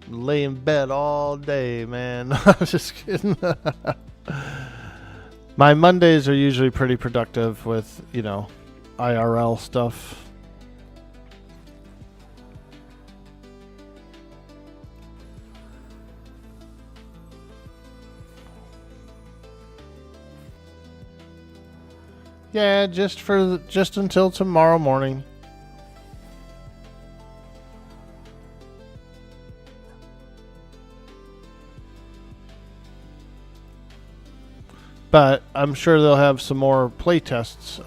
Lay in bed all day, man. I'm just kidding. My Mondays are usually pretty productive with, you know, IRL stuff. Yeah, just until tomorrow morning. But I'm sure they'll have some more playtests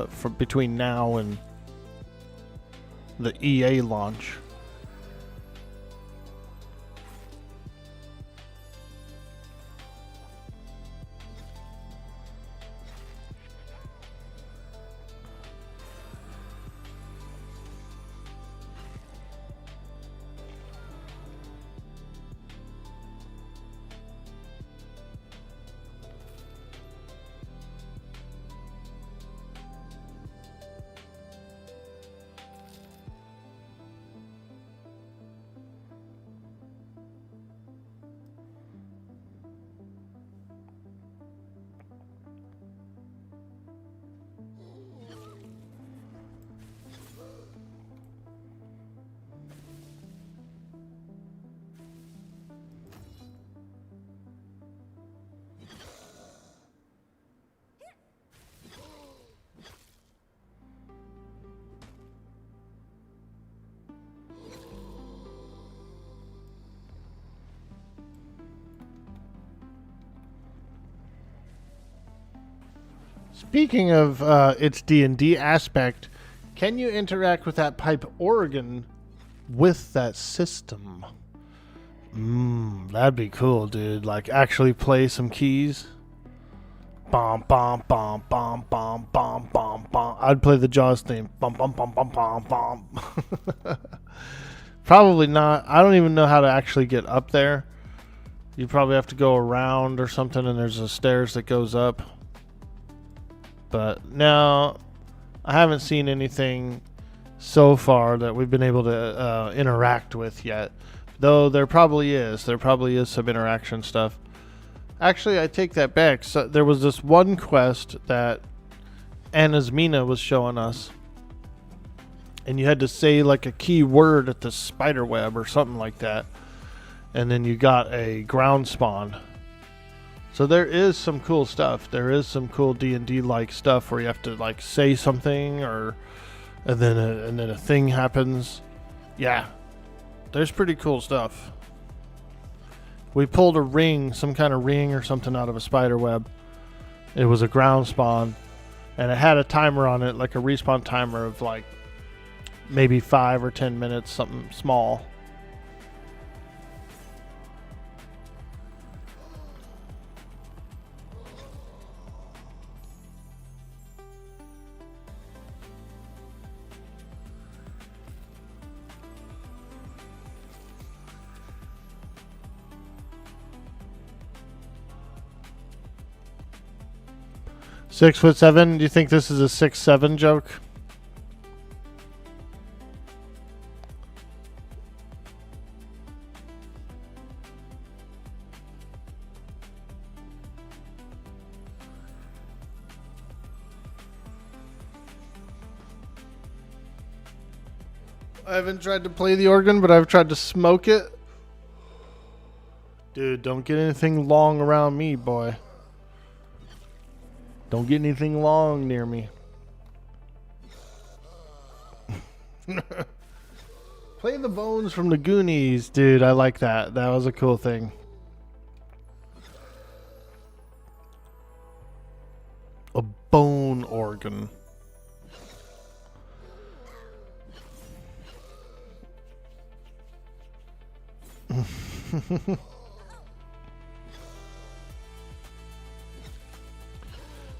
for between now and the EA launch. Speaking of its D&D aspect, can you interact with that pipe organ with that system? That'd be cool, dude. Like, actually play some keys. Bom, bom, bom, bom, bom, bom, bom, bom. I'd play the Jaws theme. Bom, bom, bom, bom, bom, bom. Probably not. I don't even know how to actually get up there. You probably have to go around or something, and there's a stairs that goes up. But no, I haven't seen anything so far that we've been able to interact with yet. Though there probably is. There probably is some interaction stuff. Actually, I take that back. So there was this one quest that Anna's Mina was showing us. And you had to say like a key word at the spider web or something like that. And then you got a ground spawn. So there is some cool stuff. There is some cool D&D like stuff where you have to like say something, and then a thing happens. Yeah, there's pretty cool stuff. We pulled a ring, some kind of ring or something out of a spider web. It was a ground spawn, and it had a timer on it, like a respawn timer of like maybe 5 or 10 minutes, something small. 6'7". Do you think this is a 6'7" joke? I haven't tried to play the organ, but I've tried to smoke it. Dude, don't get anything long around me, boy. Don't get anything long near me. Play the bones from the Goonies, dude. I like that. That was a cool thing. A bone organ.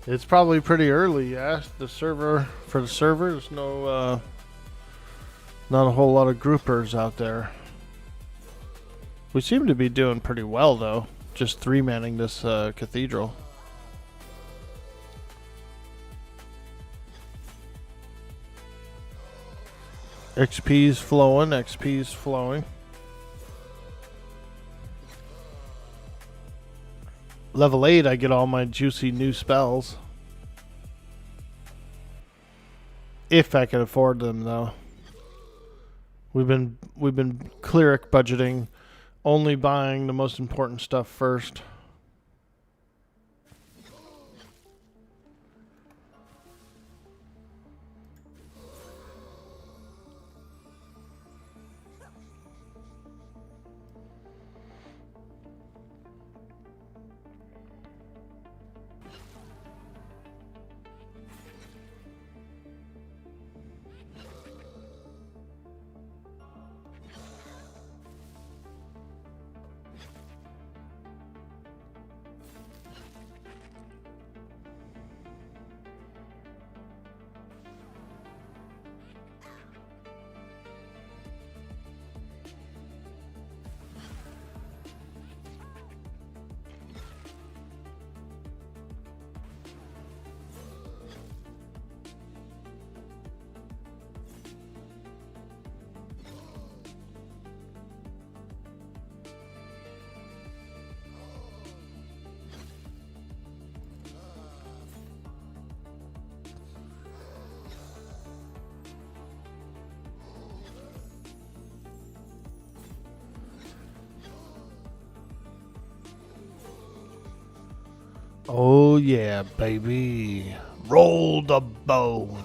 It's probably pretty early, yeah. The server there's no not a whole lot of groupers out there. We seem to be doing pretty well though, just 3-manning this cathedral. XP's flowing, XP's flowing. Level 8, I get all my juicy new spells. If I can afford them, though. We've been Cleric budgeting, only buying the most important stuff first. Oh yeah, baby. Roll the bones.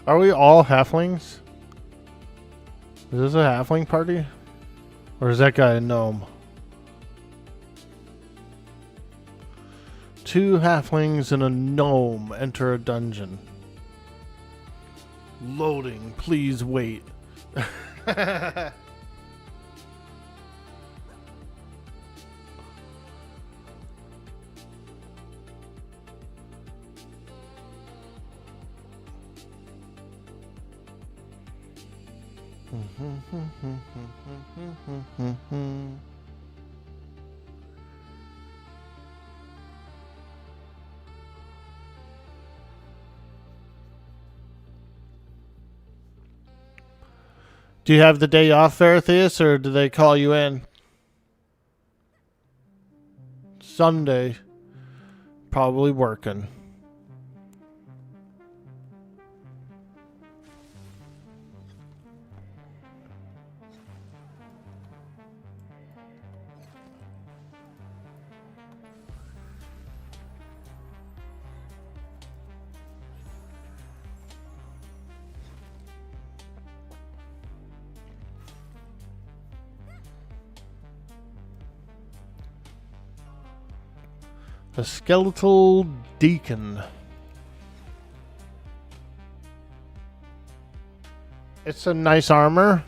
Are we all halflings? Is this a halfling party? Or is that guy a gnome? 2 halflings and a gnome enter a dungeon. Loading, please wait. Do you have the day off, Veritheus, or do they call you in? Sunday. Probably working. A skeletal deacon. It's a nice armor.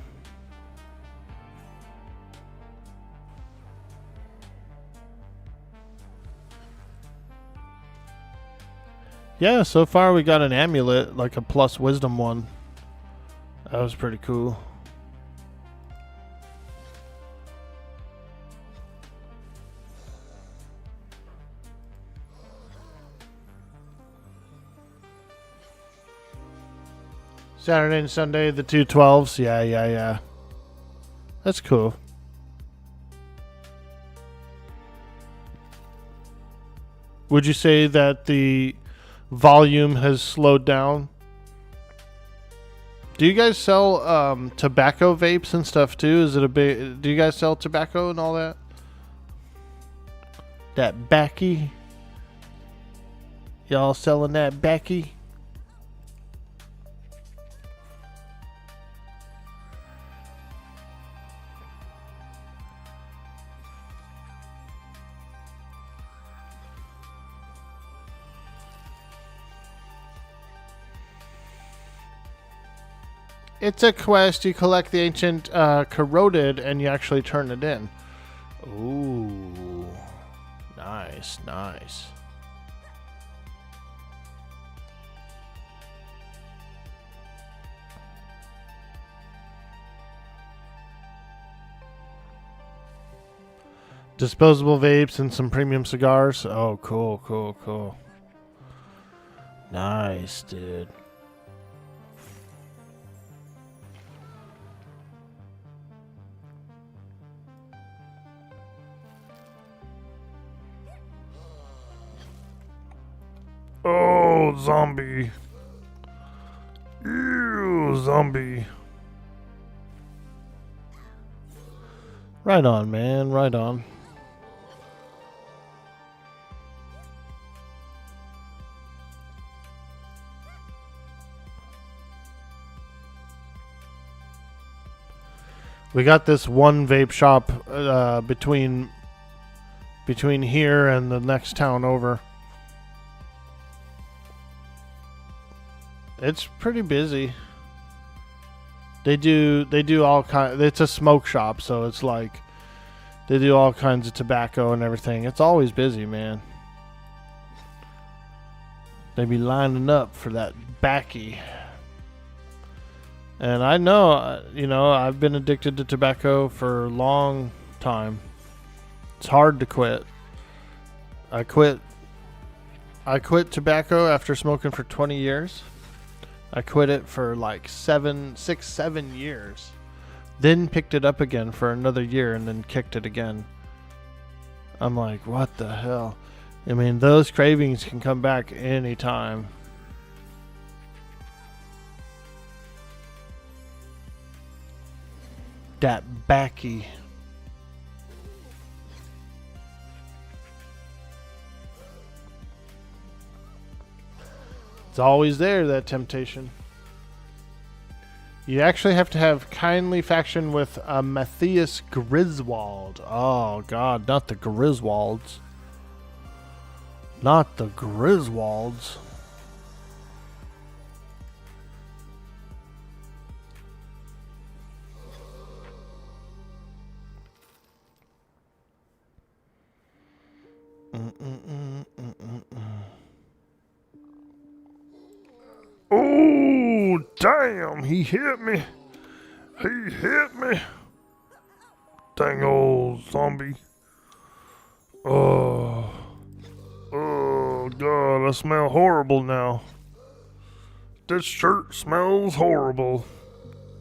Yeah, so far we got an amulet, like a plus wisdom one. That was pretty cool. Saturday and Sunday, the 212s. Yeah. That's cool. Would you say that the volume has slowed down? Do you guys sell tobacco vapes and stuff too? Is it a big? Do you guys sell tobacco and all that? That backy? Y'all selling that backy? It's a quest. You collect the ancient corroded and you actually turn it in. Ooh. Nice. Disposable vapes and some premium cigars. Oh, cool. Nice, dude. Oh, zombie. Ew, zombie. Right on, man. Right on. We got this one vape shop between here and the next town over. It's pretty busy. They do all kind. It's a smoke shop, so it's like they do all kinds of tobacco and everything. It's always busy, man. They be lining up for that backy. And I know, I've been addicted to tobacco for a long time. It's hard to quit. I quit tobacco after smoking for 20 years. I quit it for like 7 years. Then picked it up again for another year and then kicked it again. I'm like, what the hell? I mean, those cravings can come back anytime. That backy. It's always there, that temptation. You actually have to have kindly faction with Matthias Griswold. Oh, God, not the Griswolds. Not the Griswolds. Oh, damn, he hit me. Dang old zombie. Oh, God, I smell horrible now. This shirt smells horrible.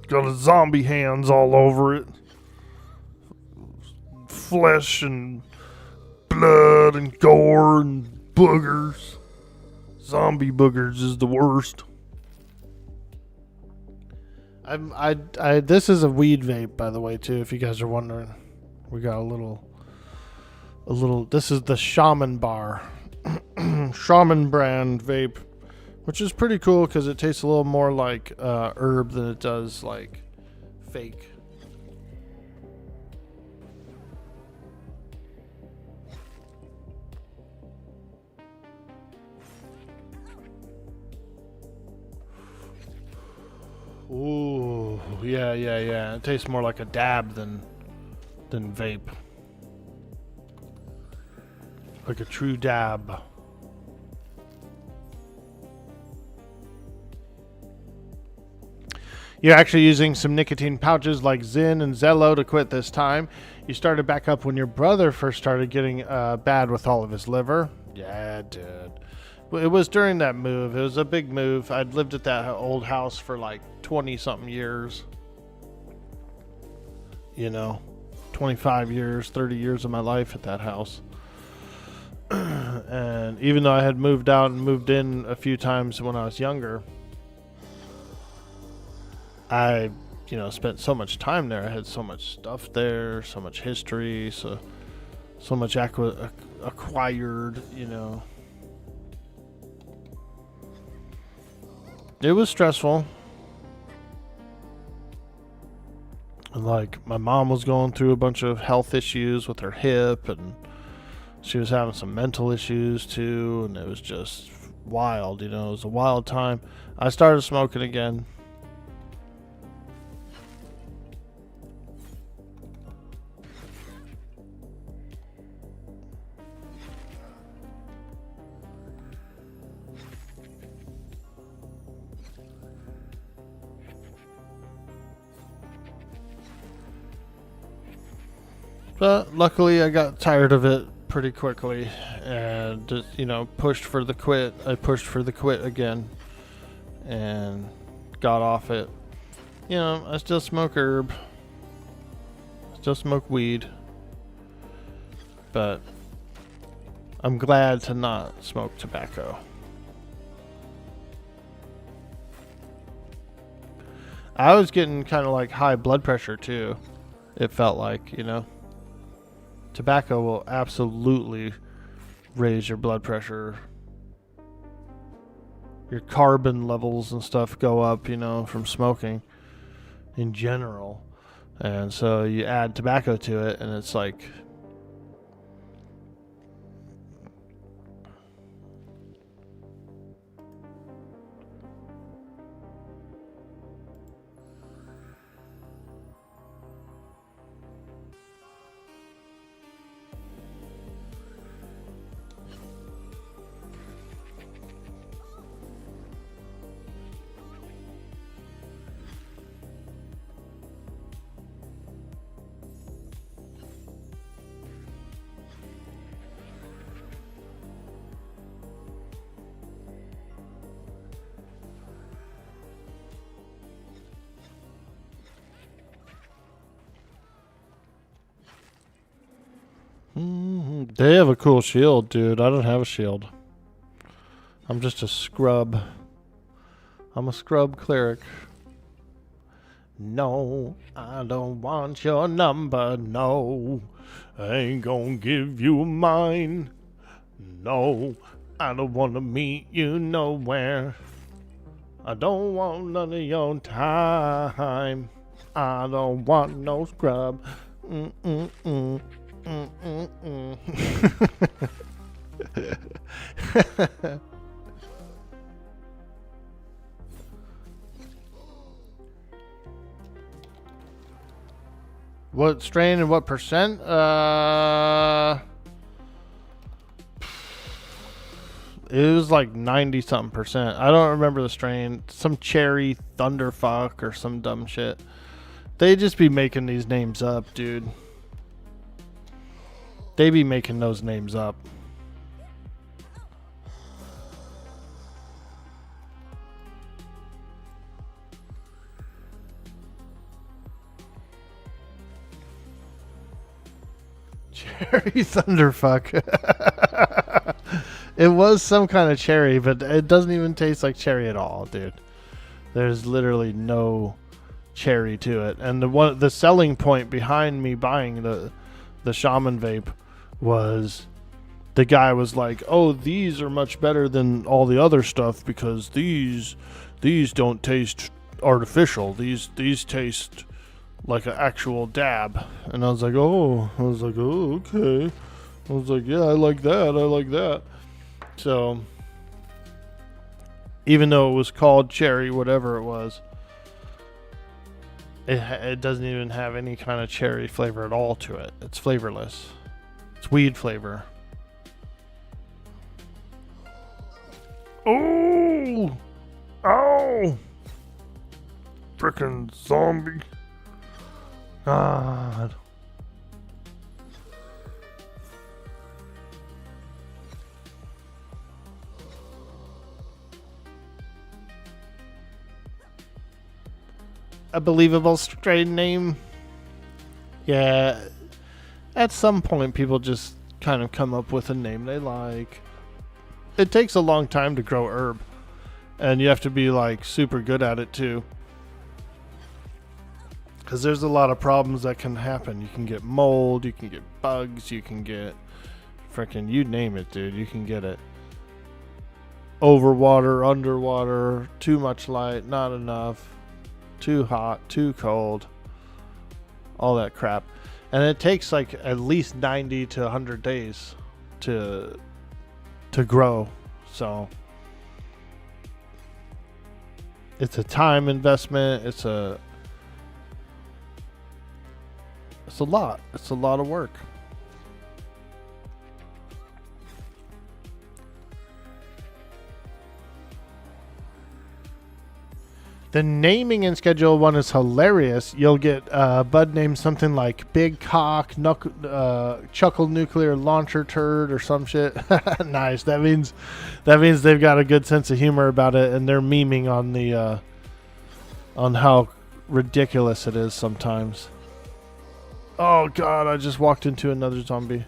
got a zombie hands all over it. Flesh and blood and gore and boogers. Zombie boogers is the worst. This is a weed vape, by the way, too, if you guys are wondering. We got a little, this is the Shaman Bar. Shaman brand vape, which is pretty cool because it tastes a little more like herb than it does like fake. Ooh, yeah. It tastes more like a dab than vape. Like a true dab. You're actually using some nicotine pouches like Zyn and Zello to quit this time. You started back up when your brother first started getting bad with all of his liver. Yeah, dude. It was during that move. It was a big move. I'd lived at that old house for like 20-something years. 25 years, 30 years of my life at that house. And even though I had moved out and moved in a few times when I was younger, I, spent so much time there. I had so much stuff there, so much history, so much acquired, It was stressful. Like, my mom was going through a bunch of health issues with her hip, and she was having some mental issues too, and it was just wild, It was a wild time. I started smoking again. But luckily I got tired of it pretty quickly and just, pushed for the quit. I pushed for the quit again and got off it. I still smoke herb. Still smoke weed. But I'm glad to not smoke tobacco. I was getting kind of like high blood pressure too. It felt like, Tobacco will absolutely raise your blood pressure. Your carbon levels and stuff go up, from smoking in general. And so you add tobacco to it, and it's like... They have a cool shield, dude. I don't have a shield. I'm just a scrub. I'm a scrub cleric. No, I don't want your number. No, I ain't gonna give you mine. No, I don't want to meet you nowhere. I don't want none of your time. I don't want no scrub. What strain and what percent? It was like 90 something percent. I don't remember the strain. Some cherry thunderfuck or some dumb shit. They just be making these names up, dude. They be making those names up. Cherry Thunderfuck. It was some kind of cherry, but it doesn't even taste like cherry at all, dude. There's literally no cherry to it. And the selling point behind me buying the shaman vape was the guy was like, "Oh, these are much better than all the other stuff because these don't taste artificial. These taste like an actual dab." And I was like, "Oh, okay." I was like, "Yeah, I like that." So even though it was called cherry, whatever it was, it doesn't even have any kind of cherry flavor at all to it. It's flavorless. It's weed flavor. Oh! Ow! Frickin' zombie. God. A believable strain name. Yeah. At some point, people just kind of come up with a name they like. It takes a long time to grow herb. And you have to be like super good at it too. Because there's a lot of problems that can happen. You can get mold, you can get bugs, you can get freaking, you name it, dude. You can get it. Overwater, underwater, too much light, not enough, too hot, too cold, all that crap. And it takes like at least 90 to 100 days to grow. So it's a time investment. It's a lot. It's a lot of work. The naming in Schedule 1 is hilarious. You'll get bud named something like Big Cock, Chuckle Nuclear Launcher Turd or some shit. Nice. That means they've got a good sense of humor about it, and they're memeing on the on how ridiculous it is sometimes. Oh god, I just walked into another zombie.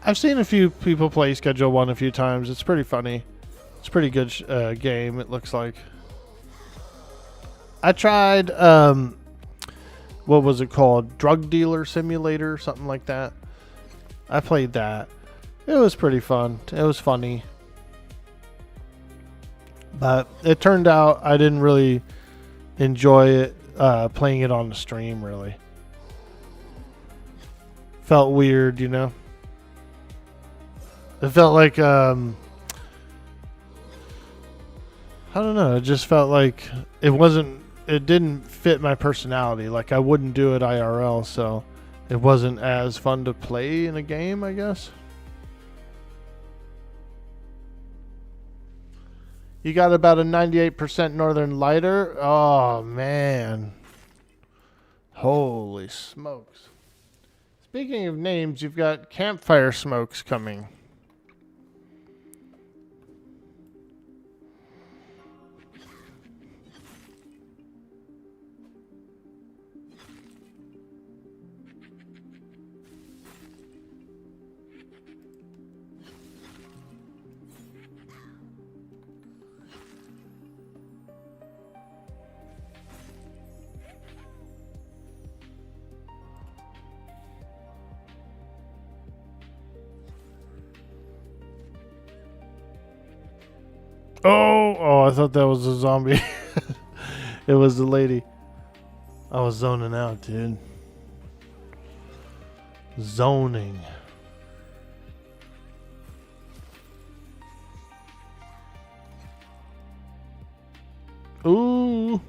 I've seen a few people play Schedule 1 a few times. It's pretty funny. It's a pretty good game, it looks like. I tried, what was it called? Drug Dealer Simulator, something like that. I played that. It was pretty fun. It was funny. But it turned out I didn't really enjoy it, playing it on the stream, really. Felt weird, you know? It felt like, I don't know. It just felt like it didn't fit my personality. Like I wouldn't do it IRL, so it wasn't as fun to play in a game, I guess. You got about a 98% Northern Lighter. Oh, man. Holy smokes. Speaking of names, you've got Campfire Smokes coming. Oh, I thought that was a zombie. It was the lady. I was zoning out, dude. Zoning. Ooh.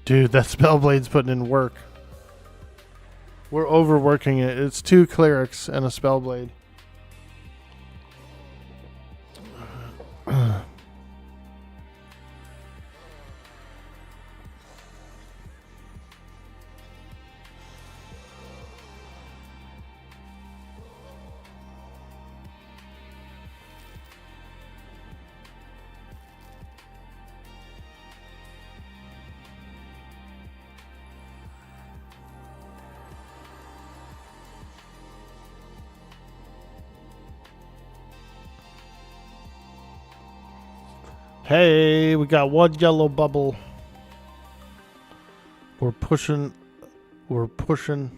Dude, that Spellblade's putting in work. We're overworking it. It's 2 Clerics and a Spellblade. Hey, we got one yellow bubble. We're pushing. We're pushing.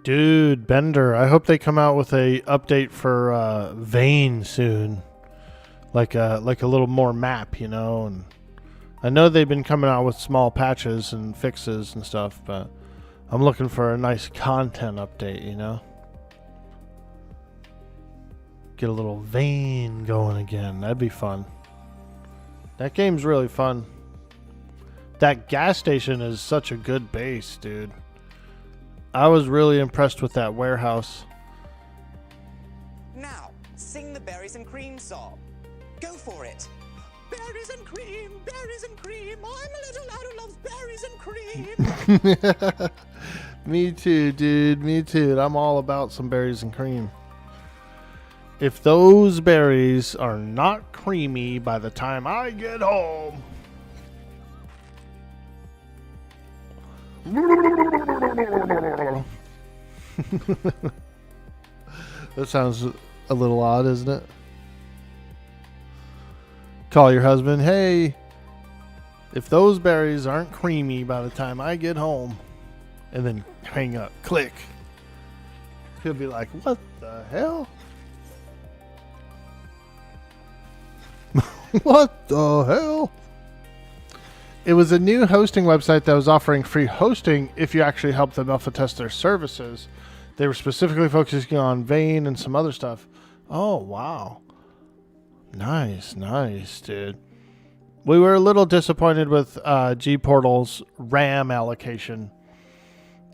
Dude, Bender, I hope they come out with a update for Vane soon. Like a little more map, you know, and I know they've been coming out with small patches and fixes and stuff, but I'm looking for a nice content update, you know. Get a little Vane going again. That'd be fun. That game's really fun. That gas station is such a good base, dude. I was really impressed with that warehouse. Now, sing the berries and cream song. Go for it. Berries and cream, berries and cream. I'm a little lad who loves berries and cream. Me too, dude. Me too. I'm all about some berries and cream. If those berries are not creamy by the time I get home. That sounds a little odd, isn't it? Call your husband, hey, if those berries aren't creamy by the time I get home, and then hang up, click. He'll be like, what the hell? What the hell? It was a new hosting website that was offering free hosting if you actually helped them alpha test their services. They were specifically focusing on Vane and some other stuff. Oh, wow. Nice, nice, dude. We were a little disappointed with G-Portal's RAM allocation.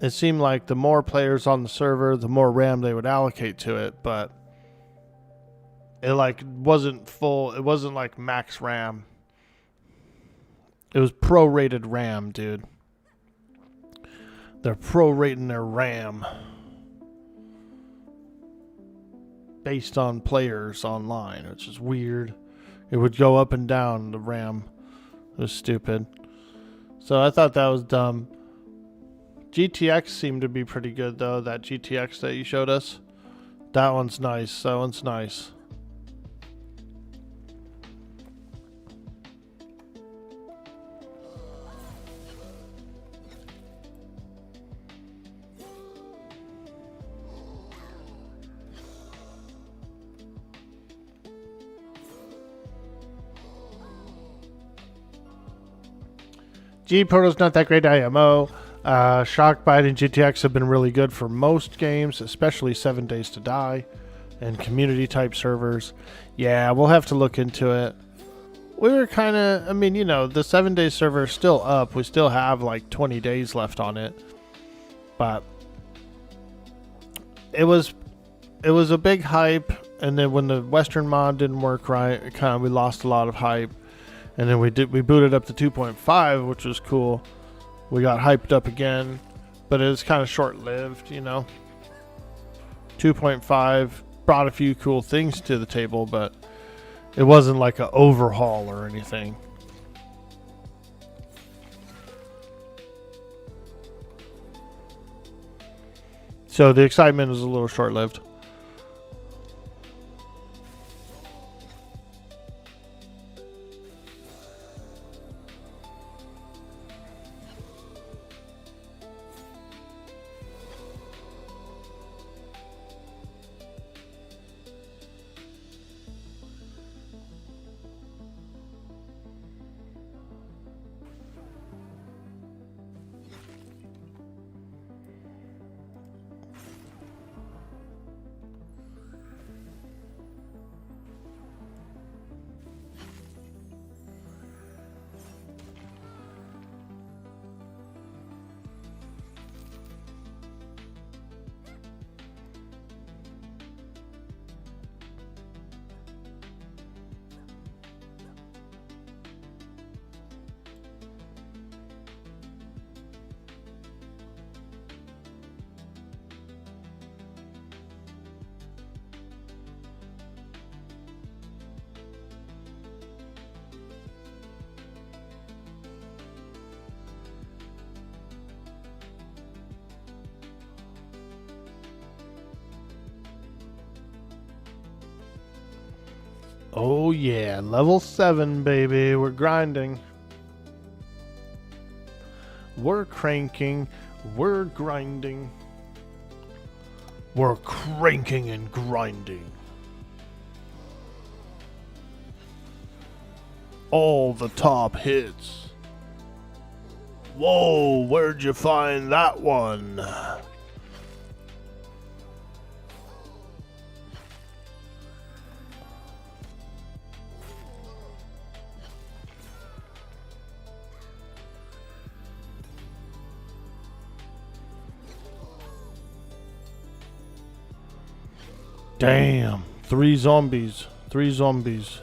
It seemed like the more players on the server, the more RAM they would allocate to it, but it like wasn't full. It wasn't like max RAM. It was prorated RAM, dude. They're prorating their RAM based on players online, which is weird. It would go up and down, the RAM. It was stupid. So I thought that was dumb. GTX seemed to be pretty good, though. That GTX that you showed us. That one's nice. That one's nice. G-Portal's not that great IMO. Shockbite and GTX have been really good for most games, especially 7 Days to Die and community type servers. Yeah, we'll have to look into it. We were kind of, I mean, you know, the 7 Days server is still up. We still have like 20 days left on it. But it was a big hype, and then when the Western mod didn't work right, we lost a lot of hype. And then we booted up to 2.5, which was cool. We got hyped up again, but it was kind of short-lived, you know. 2.5 brought a few cool things to the table, but it wasn't like an overhaul or anything. So the excitement was a little short-lived. Oh yeah, level 7, baby. We're grinding. We're cranking. We're grinding. We're cranking and grinding. All the top hits. Whoa, where'd you find that one? Damn, 3 zombies. 3 zombies.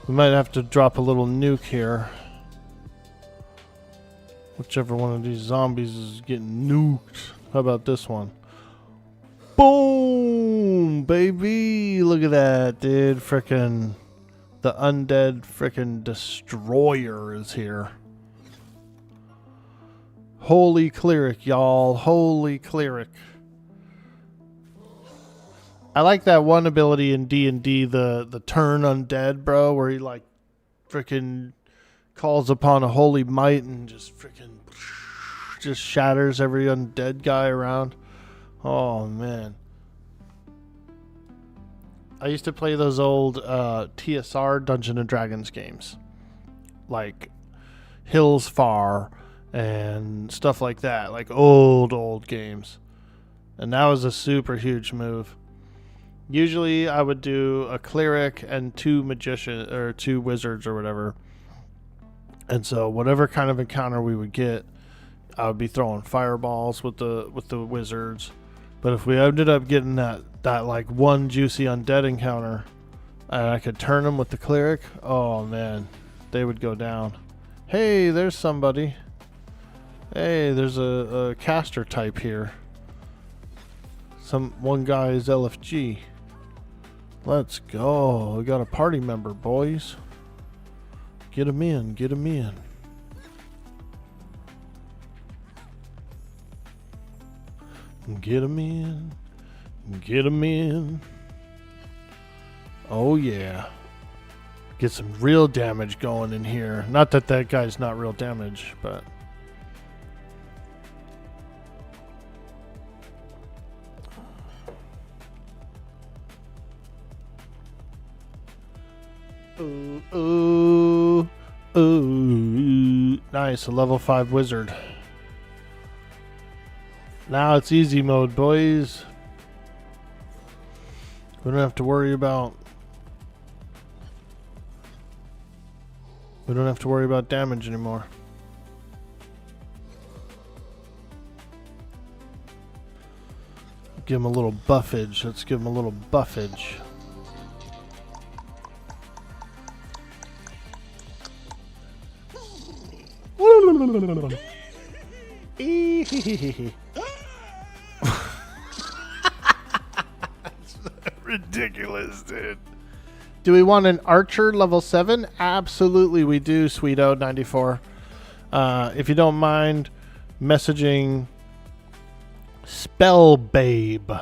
We might have to drop a little nuke here. Whichever one of these zombies is getting nuked. How about this one? Boom, baby. Look at that, dude. Frickin' the undead frickin' destroyer is here. Holy Cleric, y'all. Holy Cleric. I like that one ability in D&D, the turn undead, bro, where he like frickin' calls upon a holy might and just frickin' just shatters every undead guy around. Oh man. I used to play those old TSR Dungeons and Dragons games. Like Hills Far and stuff like that. Like old games. And that was a super huge move. Usually I would do a cleric and 2 magicians or 2 wizards or whatever. And so whatever kind of encounter we would get, I would be throwing fireballs with the wizards. But if we ended up getting that like one juicy undead encounter and I could turn them with the cleric, oh man, they would go down. Hey, there's somebody. Hey, there's a caster type here. One guy is LFG. Let's go. We got a party member, boys. Get him in. Get him in. Get him in. Get him in. Oh, yeah. Get some real damage going in here. Not that that guy's not real damage, but... Ooh, ooh, ooh. Nice, a level 5 wizard. Now it's easy mode, boys. We don't have to worry about... We don't have to worry about damage anymore. Give him a little buffage. Let's give him a little buffage. Ridiculous, dude. Do we want an archer level 7? Absolutely we do, Sweeto94. If you don't mind messaging Spell Babe.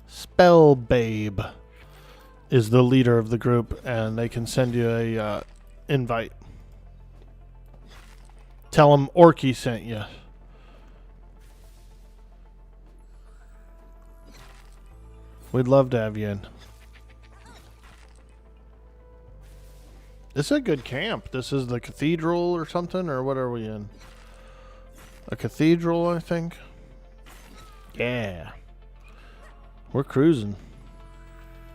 Spell Babe is the leader of the group, and they can send you a invite. Tell them Orky sent you. We'd love to have you in. This is a good camp. This is the cathedral or something, or what are we in? A cathedral, I think. Yeah. We're cruising.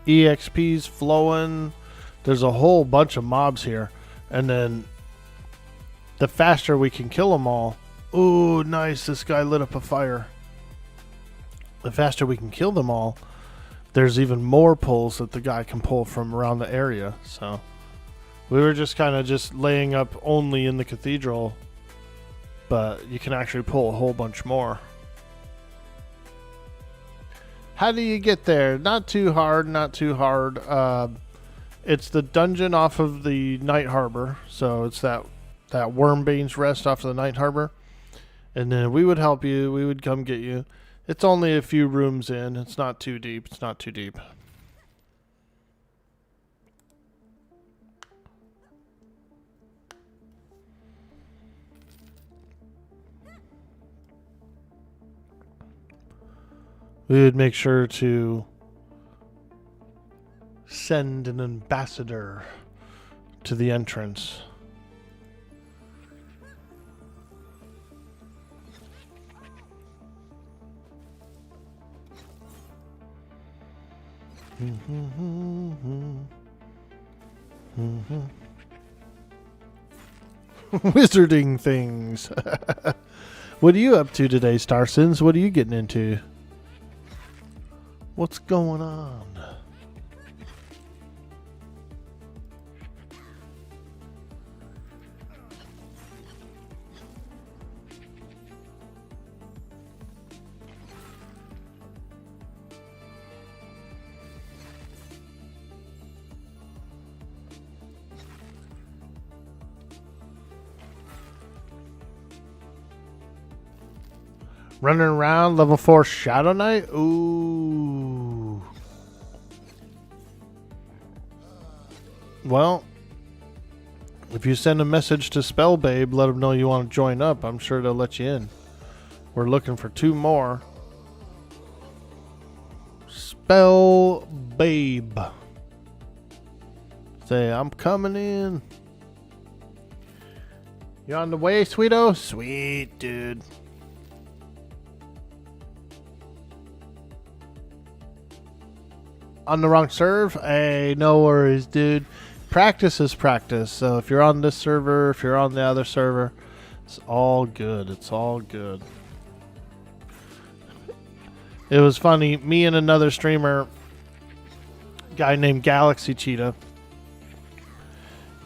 EXP's flowing. There's a whole bunch of mobs here. And then the faster we can kill them all. Ooh, nice. This guy lit up a fire. The faster we can kill them all, there's even more pulls that the guy can pull from around the area. So we were just kind of just laying up only in the cathedral, but you can actually pull a whole bunch more. How do you get there? Not too hard, not too hard. It's the dungeon off of the Night Harbor. So it's that Wormbane's Rest off of the Night Harbor. And then we would help you. We would come get you. It's only a few rooms in. It's not too deep. It's not too deep. we would make sure to send an ambassador to the entrance. Wizarding things. What are you up to today, Starsons? What are you getting into? What's going on? Running around level 4 Shadow Knight? Ooh. Well, if you send a message to Spell Babe, let them know you want to join up. I'm sure they'll let you in. We're looking for 2 more. Spell Babe. Say, I'm coming in. You on the way, sweeto? Sweet, dude. On the wrong serve? Hey, no worries, dude. Practice is practice. So if you're on this server, if you're on the other server, it's all good. It's all good. It was funny. Me and another streamer, guy named Galaxy Cheetah,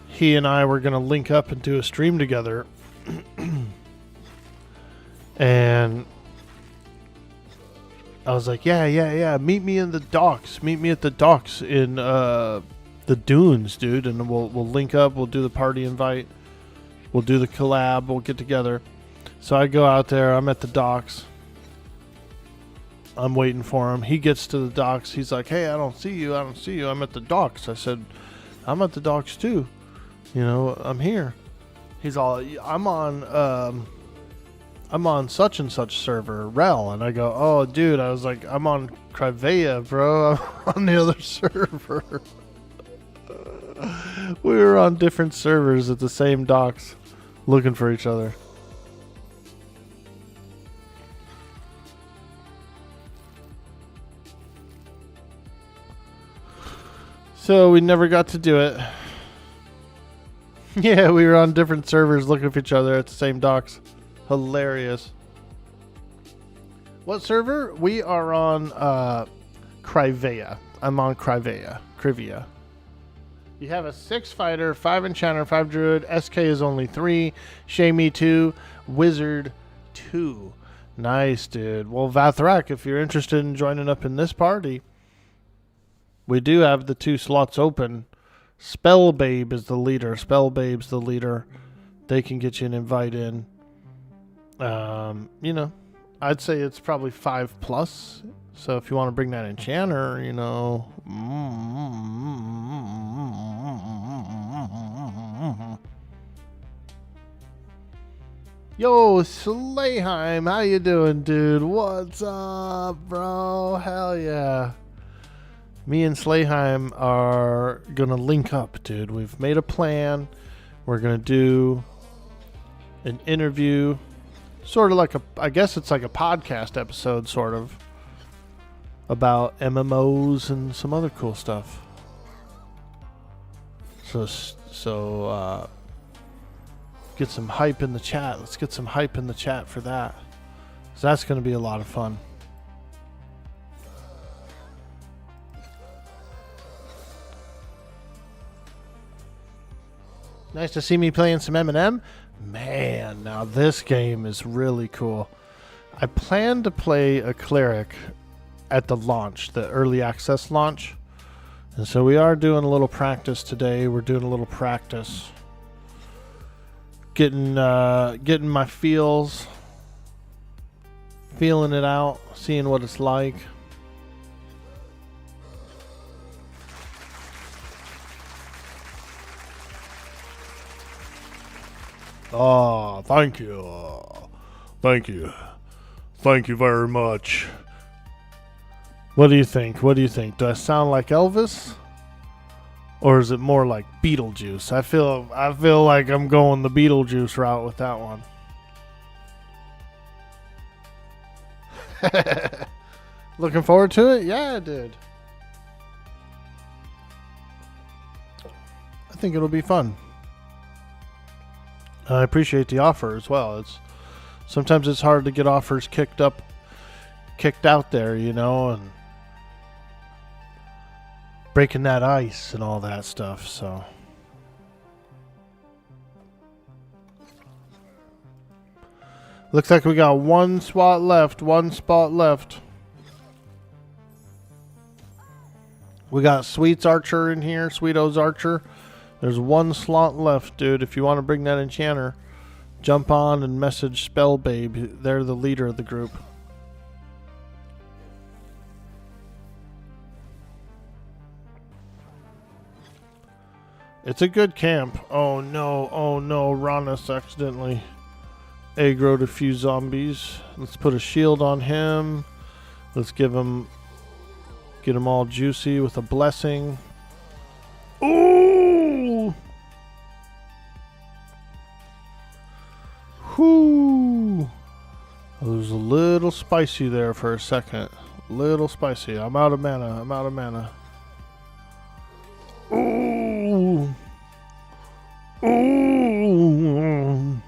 he and I were going to link up and do a stream together. And I was like, yeah. Meet me in the docks. Meet me at the docks in the dunes, dude. And we'll link up. We'll do the party invite. We'll do the collab. We'll get together. So I go out there. I'm at the docks. I'm waiting for him. He gets to the docks. He's like, hey, I don't see you. I'm at the docks. I said, I'm at the docks too. You know, I'm here. He's all, I'm on such and such server, Rel. And I go, oh, dude, I was like, I'm on Krivea, bro. I'm on the other server. We were on different servers at the same docks looking for each other. So we never got to do it. Yeah, we were on different servers looking for each other at the same docks. Hilarious. What server? We are on Krivea. I'm on Krivea. You have a 6 fighter, 5 enchanter, 5 druid. SK is only 3. Shamey 2. Wizard 2. Nice, dude. Well, Vathrak, if you're interested in joining up in this party, we do have the 2 slots open. Spell Babe is the leader. They can get you an invite in. You know, I'd say it's probably 5+. So if you want to bring that enchanter, you know. Yo, Slayheim, how you doing, dude? What's up, bro? Hell yeah. Me and Slayheim are gonna link up, dude. We've made a plan. We're gonna do an interview, sort of like I guess it's like a podcast episode, sort of, about MMOs and some other cool stuff. So get some hype in the chat. Let's get some hype in the chat for that. So that's gonna be a lot of fun. Nice to see me playing some M&M. Man, now this game is really cool. I plan to play a Cleric at the launch, the early access launch. And so we are doing a little practice today. We're doing a little practice. Getting my feels. Feeling it out. Seeing what it's like. Oh, thank you. Thank you. Thank you very much. What do you think? What do you think? Do I sound like Elvis? Or is it more like Beetlejuice? I feel like I'm going the Beetlejuice route with that one. Looking forward to it? Yeah, dude. I think it'll be fun. I appreciate the offer as well. Sometimes it's hard to get offers kicked out there, you know, and breaking that ice and all that stuff. So looks like we got one spot left. We got Sweet's Archer in here, Sweeto's Archer. There's one slot left, dude. If you want to bring that enchanter, jump on and message Spell Babe. They're the leader of the group. It's a good camp. Oh no, Ranus accidentally aggroed a few zombies. Let's put a shield on him. Let's get him all juicy with a blessing. Ooh! Whoo! It was a little spicy there for a second. Little spicy. I'm out of mana. Ooh! Ooh!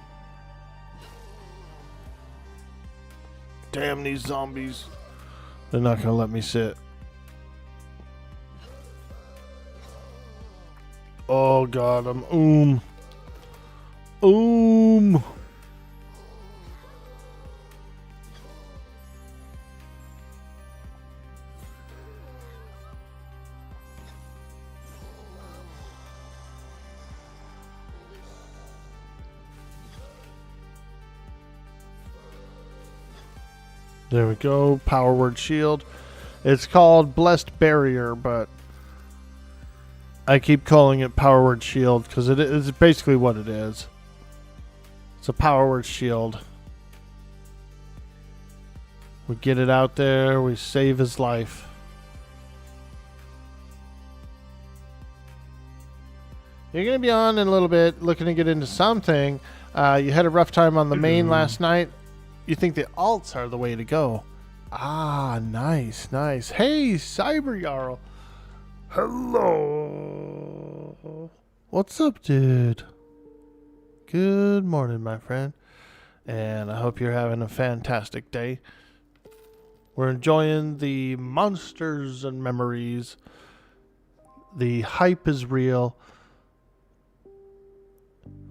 Damn these zombies. They're not gonna let me sit. Oh god, I'm There we go. Power word shield. It's called Blessed Barrier, but I keep calling it Power word shield because it is basically what it is. It's a power word shield. We get it out there. We save his life. You're going to be on in a little bit, looking to get into something. You had a rough time on the main last night. You think the alts are the way to go. Ah, nice. Hey, Cyber Jarl. Hello. What's up, dude? Good morning, my friend. And I hope you're having a fantastic day. We're enjoying the Monsters and Memories. The hype is real.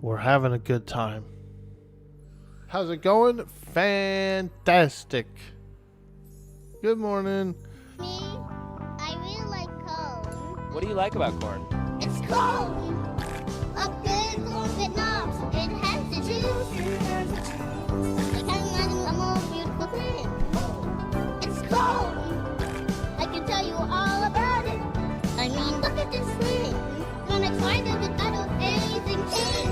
We're having a good time. How's it going? Fantastic. Good morning. Me, I really like corn. What do you like about corn? It's corn! A good corn that knobs. It has the juice. I can't imagine a more beautiful thing. It's corn! I can tell you all about it. I mean, look at this thing. When I tried it, it got amazing thing.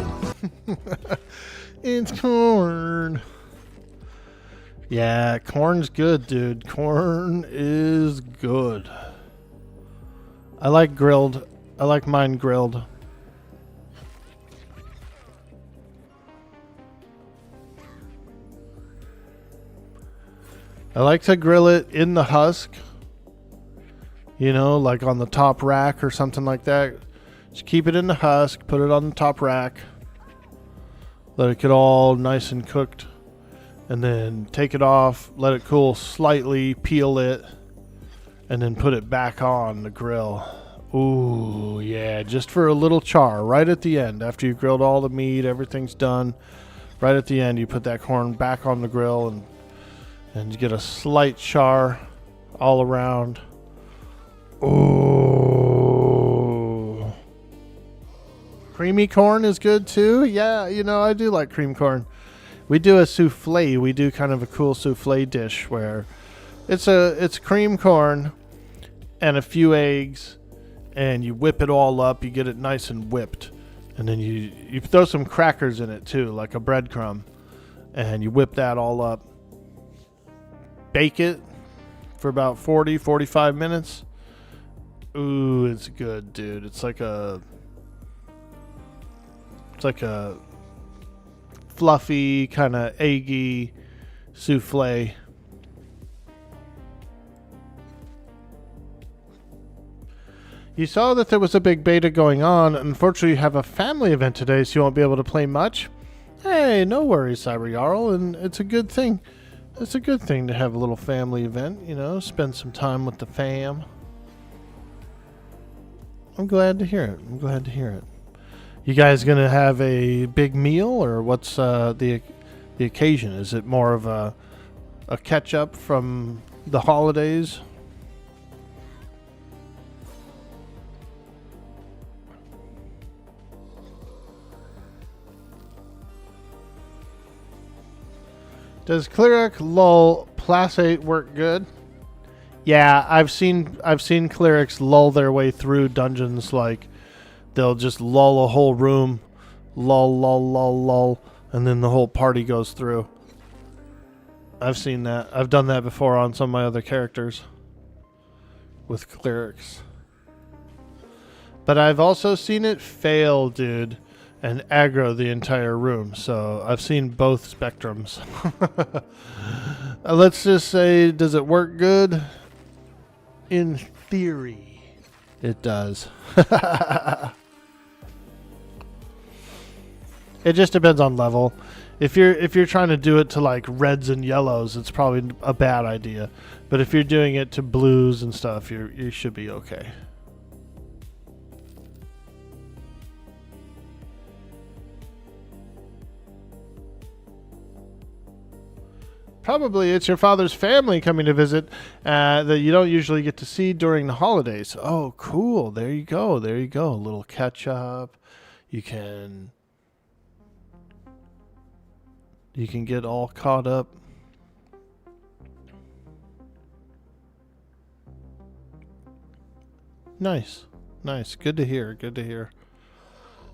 It's corn. Yeah, corn's good, dude. Corn is good. I like grilled. I like mine grilled. I like to grill it in the husk. You know, like on the top rack or something like that. Just keep it in the husk, put it on the top rack. Let it get all nice and cooked. And then take it off, let it cool slightly, peel it, and then put it back on the grill. Ooh, yeah, just for a little char right at the end. After you've grilled all the meat, everything's done. Right at the end, you put that corn back on the grill and you get a slight char all around. Ooh. Creamy corn is good too. Yeah, you know, I do like cream corn. We do a souffle. We do kind of a cool souffle dish where it's cream corn and a few eggs, and you whip it all up. You get it nice and whipped, and then you throw some crackers in it too, like a breadcrumb, and you whip that all up. Bake it. for about 40, 45 minutes. Ooh, it's good, dude. It's like a fluffy, kind of eggy souffle. You saw that there was a big beta going on. Unfortunately, you have a family event today, so you won't be able to play much. Hey, no worries, Cyber Jarl, and it's a good thing. It's a good thing to have a little family event, you know, spend some time with the fam. I'm glad to hear it. I'm glad to hear it. You guys gonna have a big meal, or what's the occasion? Is it more of a catch up from the holidays? Does Cleric lull placate work good? Yeah, I've seen clerics lull their way through dungeons. Like they'll just lull a whole room, lull, and then the whole party goes through. I've seen that. I've done that before on some of my other characters with clerics. But I've also seen it fail, dude, and aggro the entire room. So I've seen both spectrums. Let's just say, does it work good? In theory, it does. It just depends on level. If you're trying to do it to like reds and yellows, it's probably a bad idea. But if you're doing it to blues and stuff, you should be okay. Probably it's your father's family coming to visit that you don't usually get to see during the holidays. Oh, cool. There you go. There you go. A little catch up. You can get all caught up. Nice. Nice. Good to hear. Good to hear.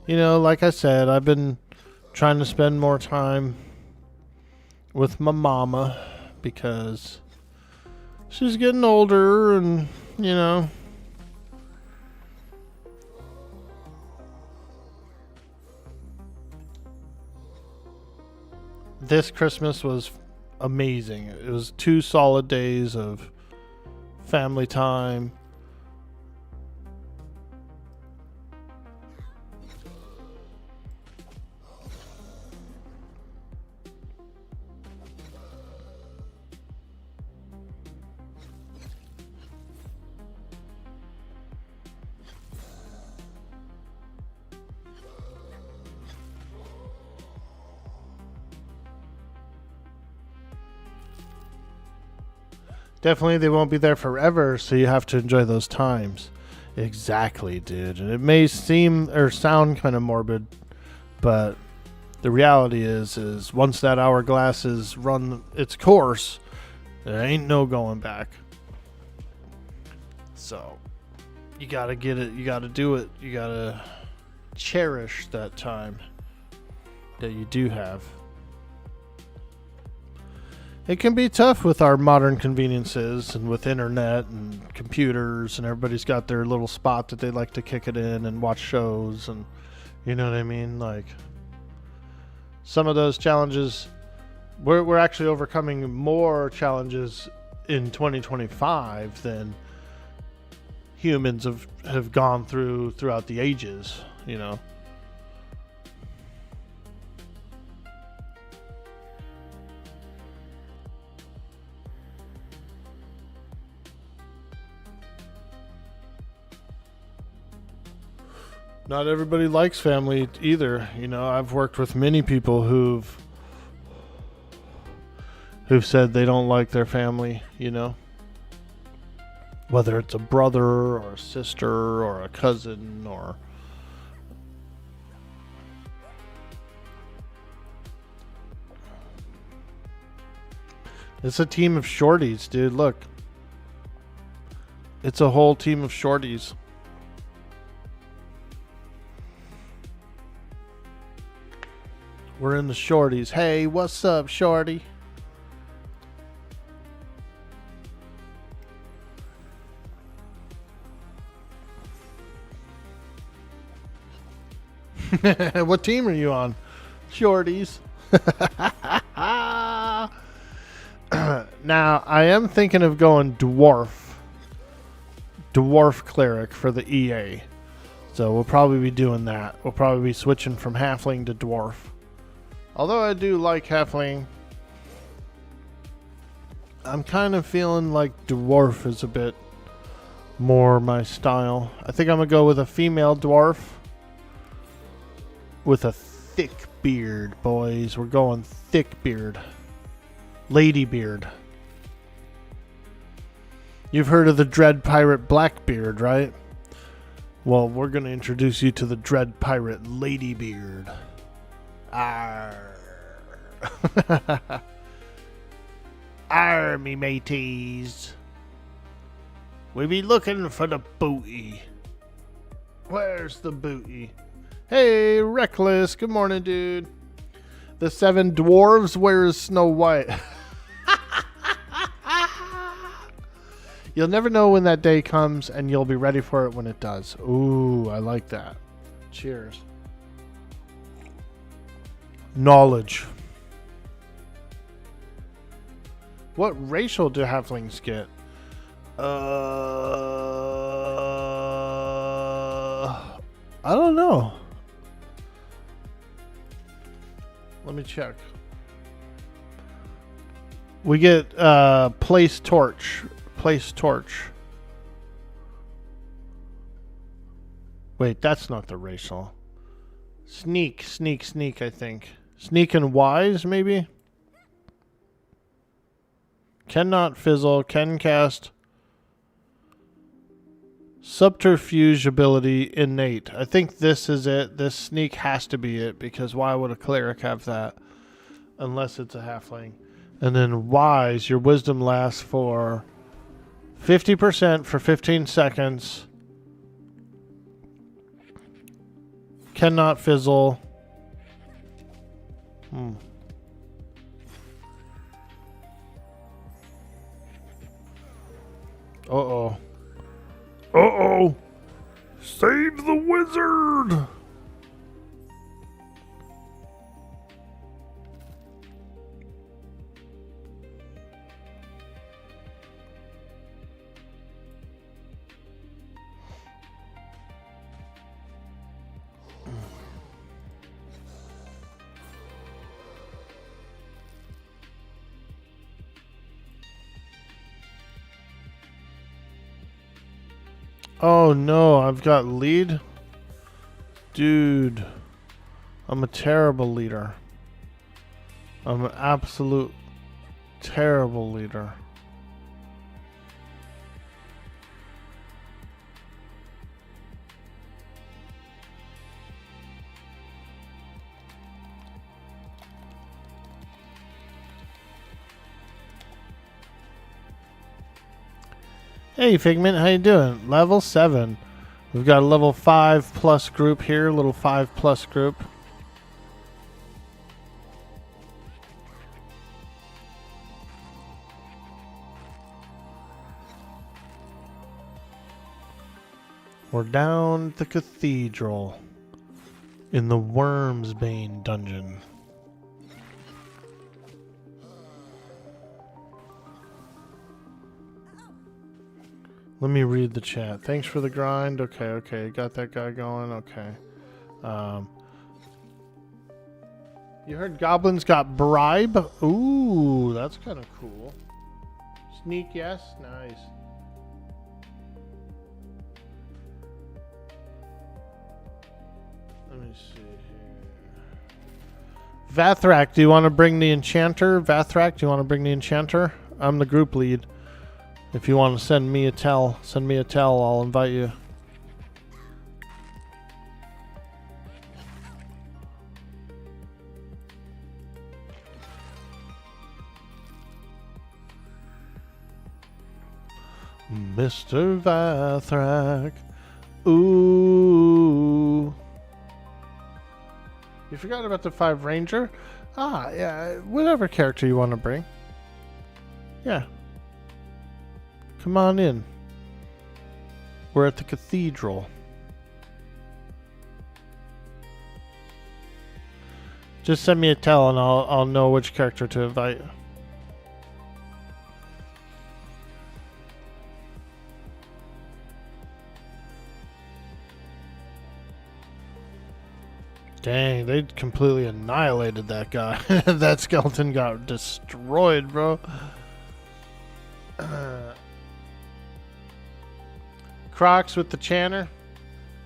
You know, like I said, I've been trying to spend more time with my mama because she's getting older, and you know, this Christmas was amazing. It was 2 solid days of family time. Definitely, they won't be there forever, so you have to enjoy those times. Exactly, dude. And it may seem or sound kind of morbid, but the reality is once that hourglass is run its course, there ain't no going back. So, you gotta get it. You gotta do it. You gotta cherish that time that you do have. It can be tough with our modern conveniences and with internet and computers, and everybody's got their little spot that they like to kick it in and watch shows, and you know what I mean? Like, some of those challenges, we're actually overcoming more challenges in 2025 than humans have gone throughout the ages, you know. Not everybody likes family either. You know, I've worked with many people who've said they don't like their family, you know. Whether it's a brother or a sister or a cousin or it's a team of shorties, dude. Look. It's a whole team of shorties. We're in the shorties. Hey, what's up, shorty? What team are you on? Shorties. Now, I am thinking of going Dwarf Cleric for the EA. So we'll probably be doing that. We'll probably be switching from Halfling to Dwarf. Although I do like Halfling, I'm kind of feeling like Dwarf is a bit more my style. I think I'm going to go with a female Dwarf with a thick beard, boys. We're going thick beard. Lady beard. You've heard of the Dread Pirate Blackbeard, right? Well, we're going to introduce you to the Dread Pirate Ladybeard. Arr. Arr, me mateys. We be looking for the booty. Where's the booty? Hey, Reckless. Good morning, dude. The 7 dwarves, where's Snow White? You'll never know when that day comes, and you'll be ready for it when it does. Ooh, I like that. Cheers. Knowledge. What racial do halflings get? I don't know. Let me check. We get place torch. Place torch. Wait, that's not the racial. Sneak, I think. Sneak and wise, maybe? Cannot fizzle, can cast. Subterfuge ability innate. I think this is it. This sneak has to be it, because why would a cleric have that? Unless it's a halfling. And then wise, your wisdom lasts for 50% for 15 seconds. Cannot fizzle. Uh-oh. Uh-oh. Save the wizard. Oh no, I've got lead? Dude, I'm a terrible leader. I'm an absolute terrible leader. Hey Figment, how you doing? Level 7. We've got a level 5 plus group here, little 5 plus group. We're down at the cathedral in the Wormsbane dungeon. Let me read the chat. Thanks for the grind. Okay. Got that guy going. Okay. You heard goblins got bribe? Ooh, that's kind of cool. Sneak, yes? Nice. Let me see here. Vathrak, do you want to bring the enchanter? Vathrak, do you want to bring the enchanter? I'm the group lead. If you want to send me a tell, I'll invite you. Mr. Vathrak. Ooh. You forgot about the 5 ranger? Ah, yeah, whatever character you want to bring. Yeah. Come on in. We're at the cathedral. Just send me a tell and I'll know which character to invite. Dang, they completely annihilated that guy. That skeleton got destroyed, bro. Crocs with the Channer.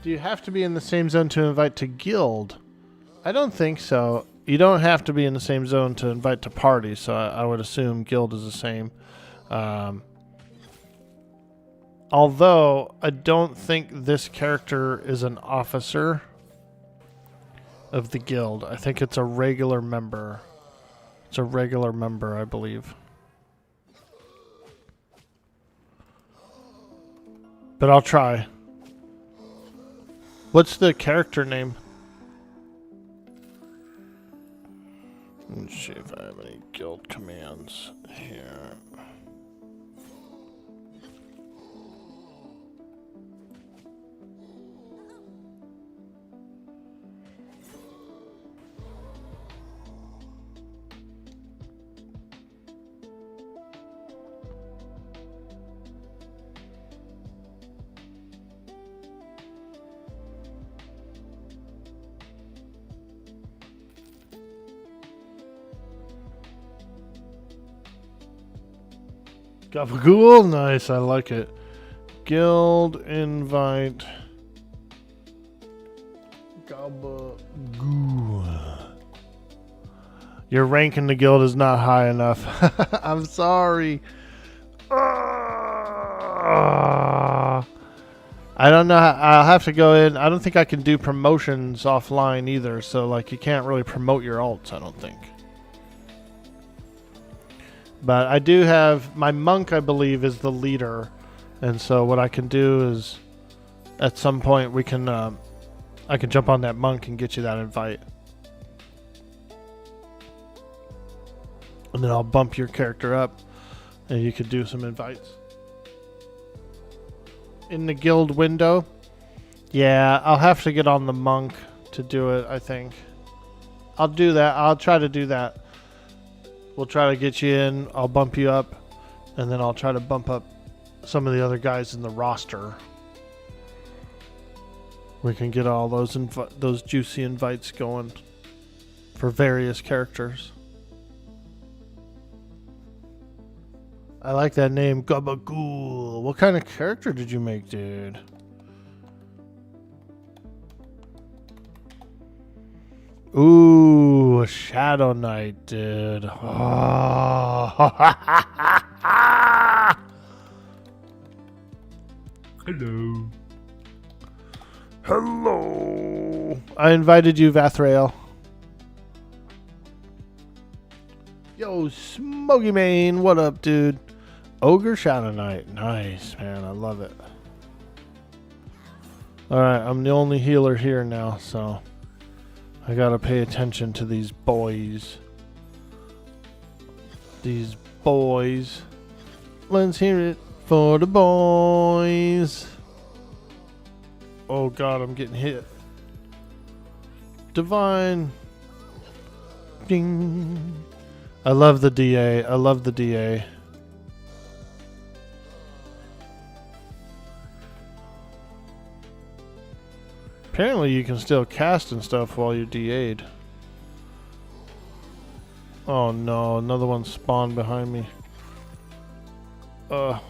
Do you have to be in the same zone to invite to guild? I don't think so. You don't have to be in the same zone to invite to party, so I would assume guild is the same. Although, I don't think this character is an officer of the guild. I think it's a regular member. It's a regular member, I believe. But I'll try. What's the character name? Let's see if I have any guild commands here. Gabagool? Nice, I like it. Guild invite. Gabagool. Your rank in the guild is not high enough. I'm sorry. I don't know. I'll have to go in. I don't think I can do promotions offline either. So, like, you can't really promote your alts, I don't think. But I do have my monk, I believe, is the leader, and so what I can do is, at some point, we can, I can jump on that monk and get you that invite, and then I'll bump your character up, and you could do some invites in the guild window. Yeah, I'll have to get on the monk to do it. I think I'll do that. I'll try to do that. We'll try to get you in. I'll bump you up, and then I'll try to bump up some of the other guys in the roster. We can get all those juicy invites going for various characters. I like that name, Gabagool. What kind of character did you make, dude? Ooh, a Shadow Knight, dude. Oh. Hello. Hello. I invited you, Vathrael. Yo, Smoky Mane, what up, dude? Ogre Shadow Knight. Nice, man. I love it. Alright, I'm the only healer here now, so I gotta pay attention to these boys. These boys. Let's hear it for the boys. Oh god, I'm getting hit. Divine. Ding. I love the DA. I love the DA. Apparently you can still cast and stuff while you're DA'd. Oh no, another one spawned behind me. Ugh.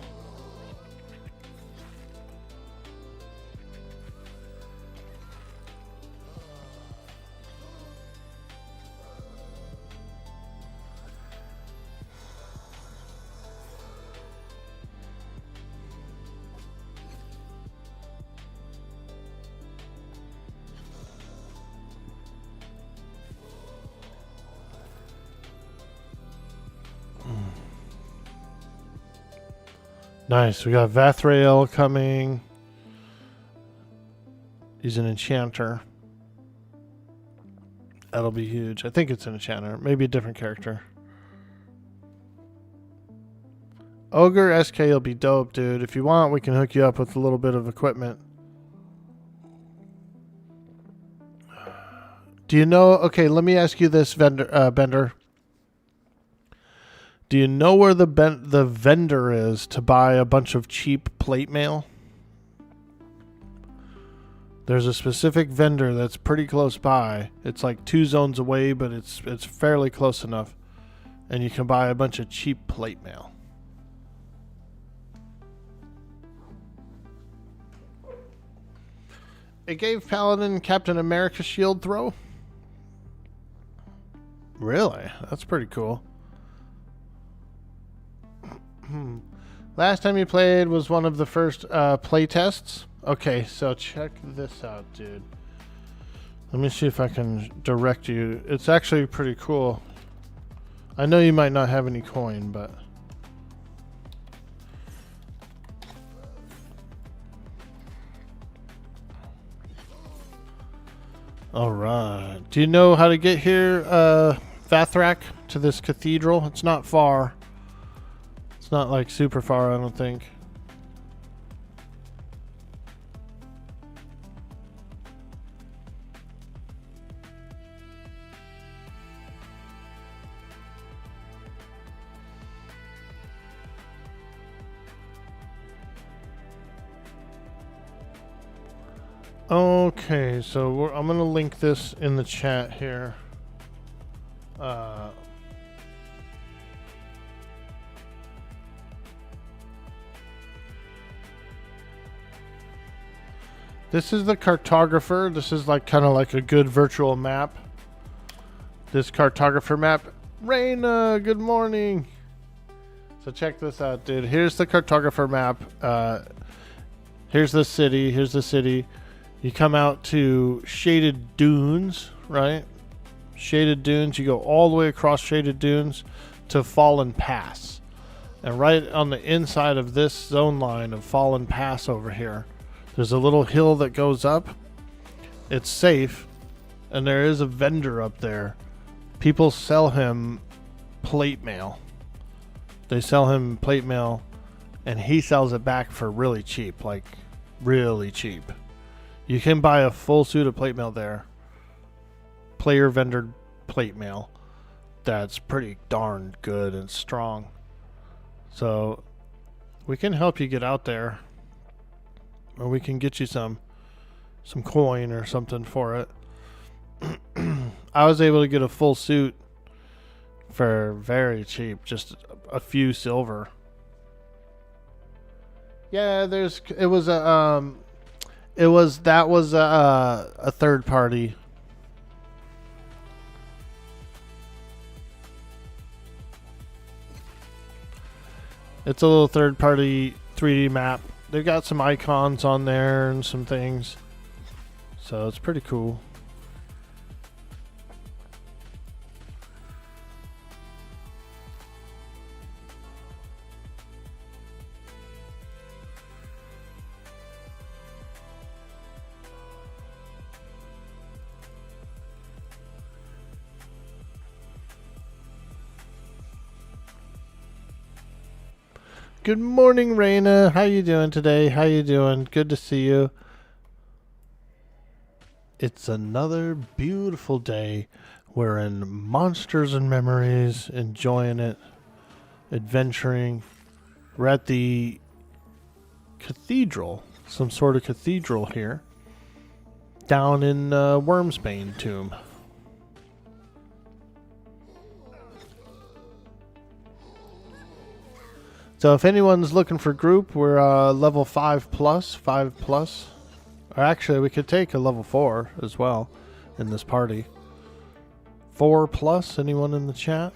Nice, we got Vathrael coming. He's an enchanter. That'll be huge. I think it's an enchanter. Maybe a different character. Ogre SK will be dope, dude. If you want, we can hook you up with a little bit of equipment. Do you know? Okay, let me ask you this, Bender. Do you know where the vendor is to buy a bunch of cheap plate mail? There's a specific vendor that's pretty close by. It's like 2 zones away, but it's fairly close enough. And you can buy a bunch of cheap plate mail. It gave Paladin Captain America shield throw? Really? That's pretty cool. Last time you played was one of the first play tests. Okay, so check this out, dude. Let me see if I can direct you. It's actually pretty cool. I know you might not have any coin, but... Alright. Do you know how to get here, Vathrak, to this cathedral? It's not far. It's not like super far, I don't think. Okay, so I'm going to link this in the chat here. This is the cartographer. This is like kind of like a good virtual map. This cartographer map. Raina, good morning. So check this out, dude. Here's the cartographer map. Here's the city. Here's the city. You come out to Shaded Dunes, right? Shaded Dunes. You go all the way across Shaded Dunes to Fallen Pass. And right on the inside of this zone line of Fallen Pass over here, there's a little hill that goes up. It's safe. And there is a vendor up there. People sell him plate mail. They sell him plate mail, and he sells it back for really cheap. Like, really cheap. You can buy a full suit of plate mail there. Player vendor plate mail. That's pretty darn good and strong. So we can help you get out there. Or we can get you some coin or something for it. I was able to get a full suit for very cheap. Just a few silver. Yeah, it was a third party. It's a little third party 3D map. They've got some icons on there and some things. So it's pretty cool. Good morning, Raina. How you doing today? How you doing? Good to see you. It's another beautiful day. We're in Monsters and Memories, enjoying it, adventuring. We're at the cathedral, some sort of cathedral here, down in Wormsbane Tomb. So if anyone's looking for group, we're level 5 plus. Or actually, we could take a level 4 as well in this party. 4 plus, anyone in the chat?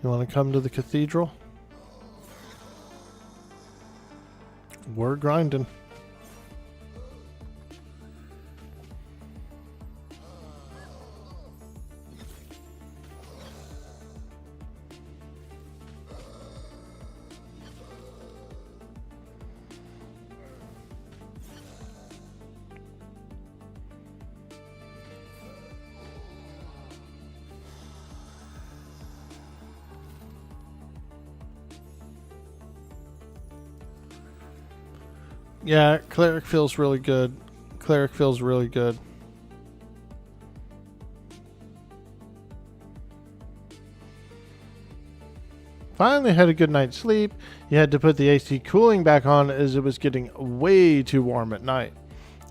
You want to come to the cathedral? We're grinding. Yeah, Cleric feels really good. Cleric feels really good. Finally had a good night's sleep. You had to put the AC cooling back on as it was getting way too warm at night.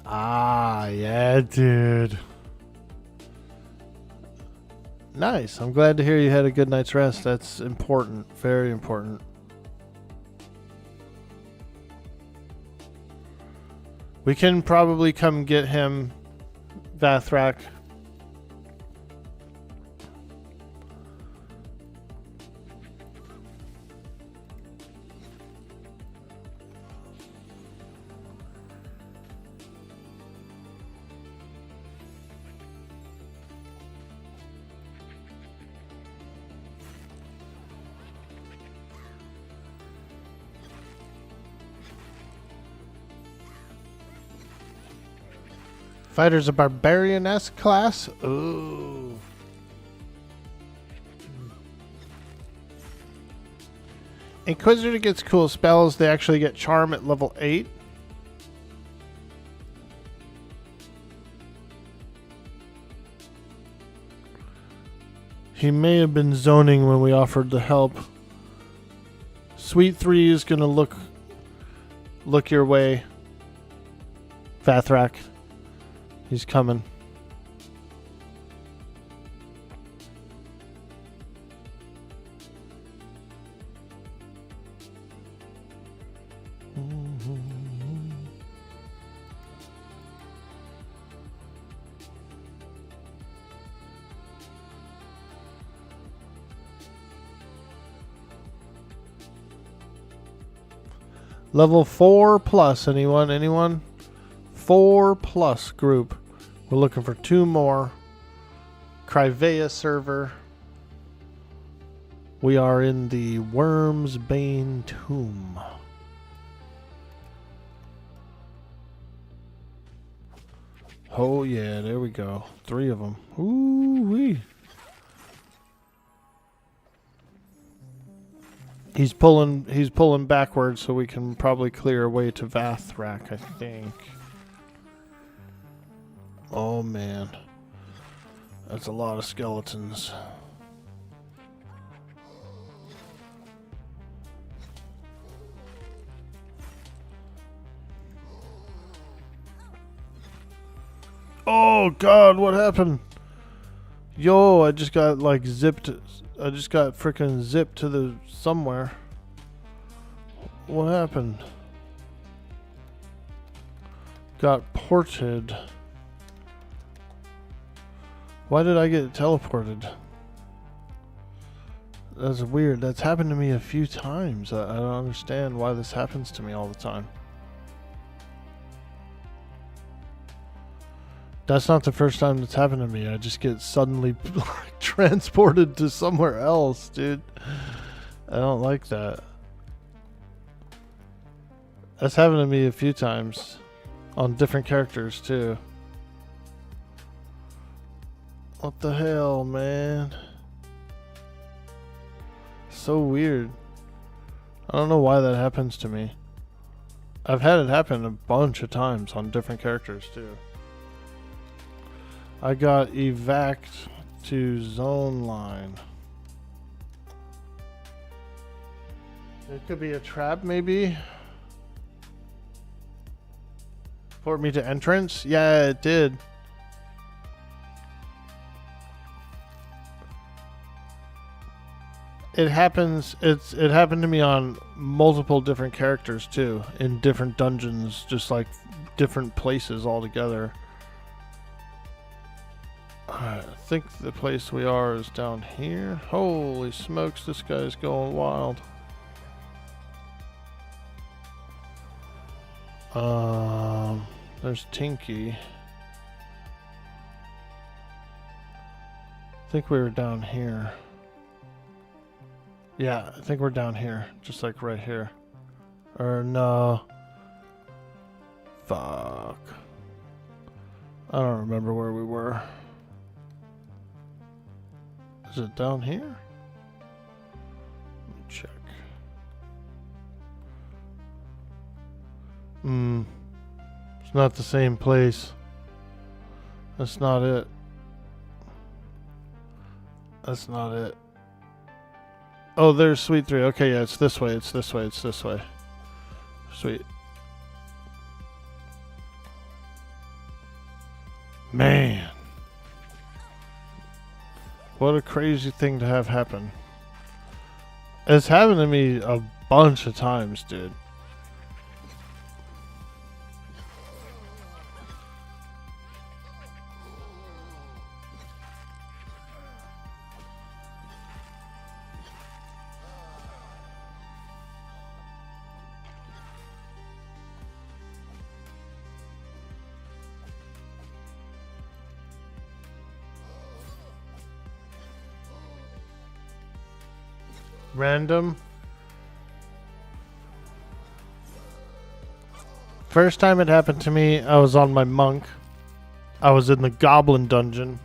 Ah, yeah, dude. Nice. I'm glad to hear you had a good night's rest. That's important. Very important. We can probably come get him, Vathrak. Fighter's a barbarian-esque class. Ooh. Inquisitor gets cool spells. They actually get charm at level 8. He may have been zoning when we offered the help. Sweet 3 is gonna look your way. Vathrak. He's coming. Level 4 plus. Anyone? Anyone? 4 plus group. We're looking for 2 more. Krivea server. We are in the Worm's Bane Tomb. Oh yeah, there we go. 3 of them. Ooh-wee. He's pulling backwards, so we can probably clear a way to Vathrak, I think. Oh man. That's a lot of skeletons. Oh god, what happened? Yo, I just got like zipped. I just got freaking zipped to the somewhere. What happened? Got ported. Why did I get teleported? That's weird. That's happened to me a few times. I don't understand why this happens to me all the time. That's not the first time that's happened to me. I just get suddenly transported to somewhere else, dude. I don't like that. That's happened to me a few times. On different characters, too. What the hell, man? So weird. I don't know why that happens to me. I've had it happen a bunch of times on different characters, too. I got evac'd to zone line. It could be a trap, maybe? Port me to entrance? Yeah, it did. It happens. It happened to me on multiple different characters too, in different dungeons, just like different places altogether. I think the place we are is down here. Holy smokes, this guy's going wild. There's Tinky. I think we were down here. Yeah, I think we're down here. Just like right here. Or no. Fuck. I don't remember where we were. Is it down here? Let me check. It's not the same place. That's not it. That's not it. Oh, there's Suite 3. Okay, yeah, it's this way, it's this way, it's this way. Sweet. Man. What a crazy thing to have happen. It's happened to me a bunch of times, dude. Random. First time it happened to me, I was on my monk. I was in the goblin dungeon.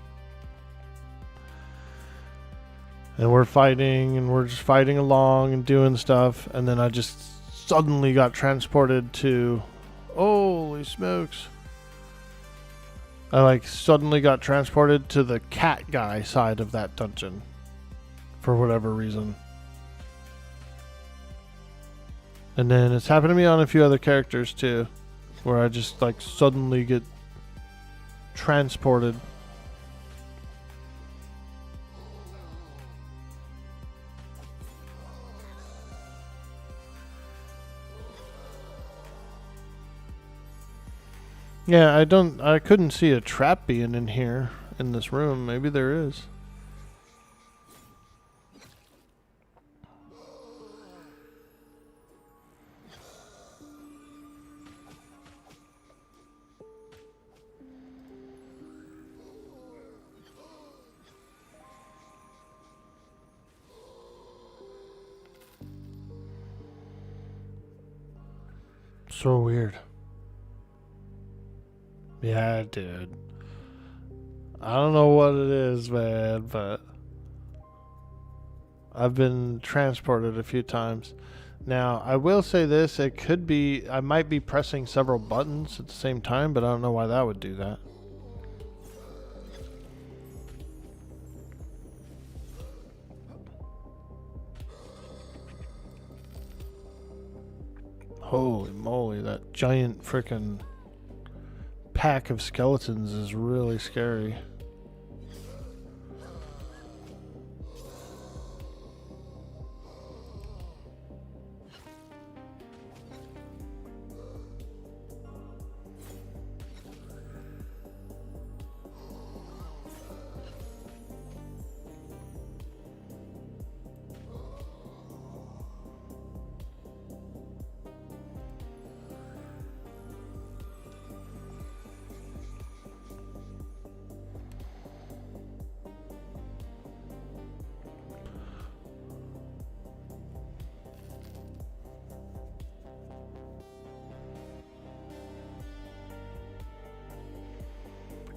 And we're fighting, and we're just fighting along and doing stuff. And then I just suddenly got transported to... Holy smokes. I like suddenly got transported to the cat guy side of that dungeon. For whatever reason. And then it's happened to me on a few other characters too, where I just like suddenly get transported. Yeah, I couldn't see a trap being in here in this room. Maybe there is. So weird. Yeah, dude. I don't know what it is, man, but I've been transported a few times. Now, I will say this, it could be, I might be pressing several buttons at the same time, but I don't know why that would do that. Holy moly, that giant frickin' pack of skeletons is really scary.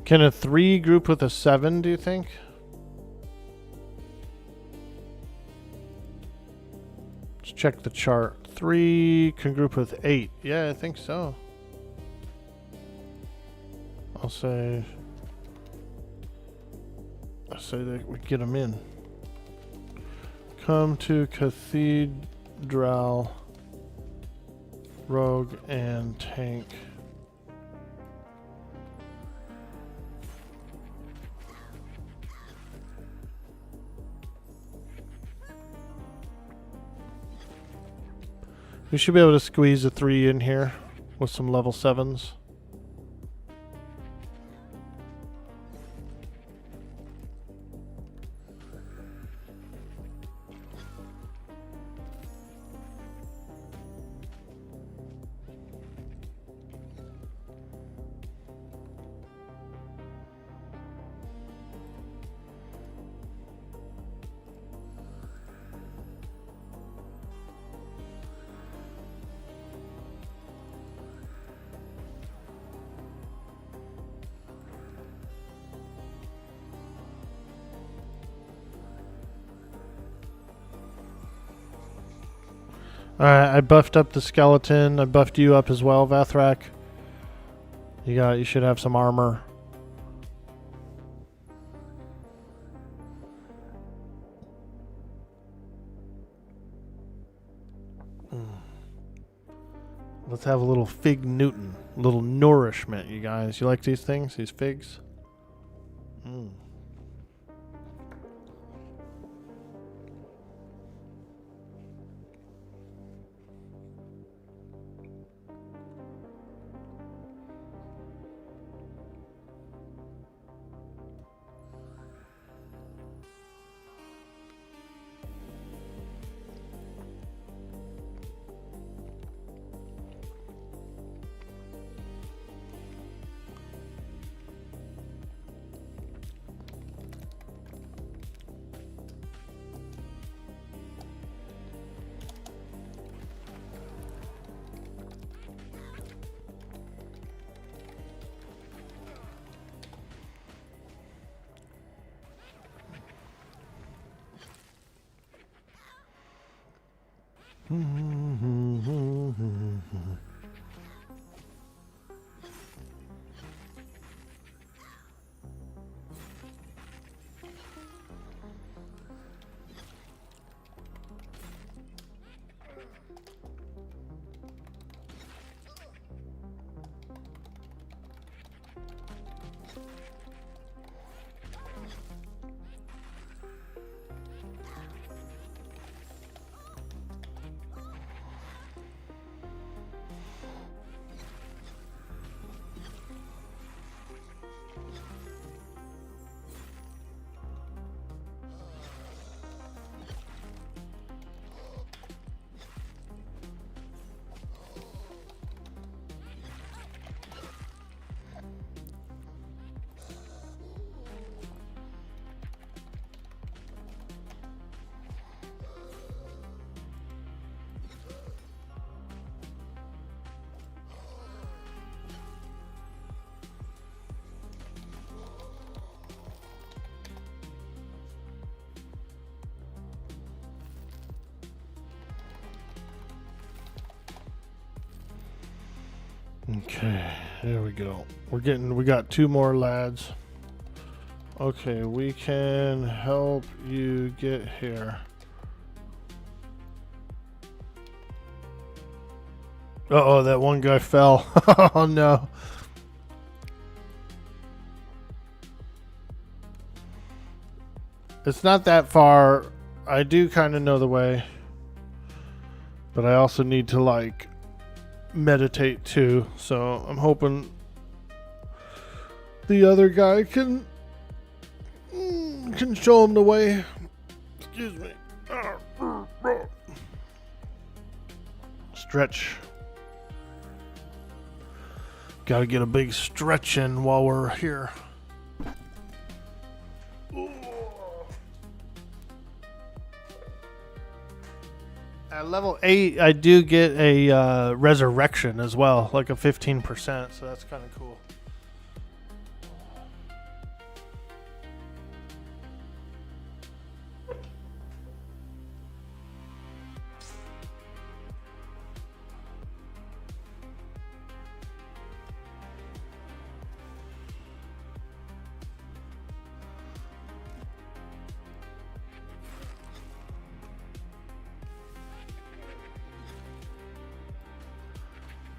Can a 3 group with a 7, do you think? Let's check the chart. 3 can group with 8. Yeah, I think so. I'll say that we get them in. Come to Cathedral, Rogue, and Tank. We should be able to squeeze a 3 in here with some level 7s. Alright, I buffed up the skeleton. I buffed you up as well, Vathrak. You should have some armor. Let's have a little fig Newton, a little nourishment, you guys. You like these things, these figs? Okay, there we go. We got 2 more lads. Okay, we can help you get here. Uh-oh, that one guy fell. Oh no. It's not that far. I do kind of know the way. But I also need to like meditate too, so I'm hoping the other guy can show him the way. Excuse me. Stretch. Gotta get a big stretch in while we're here. At level 8, I do get a resurrection as well, like a 15%, so that's kind of cool.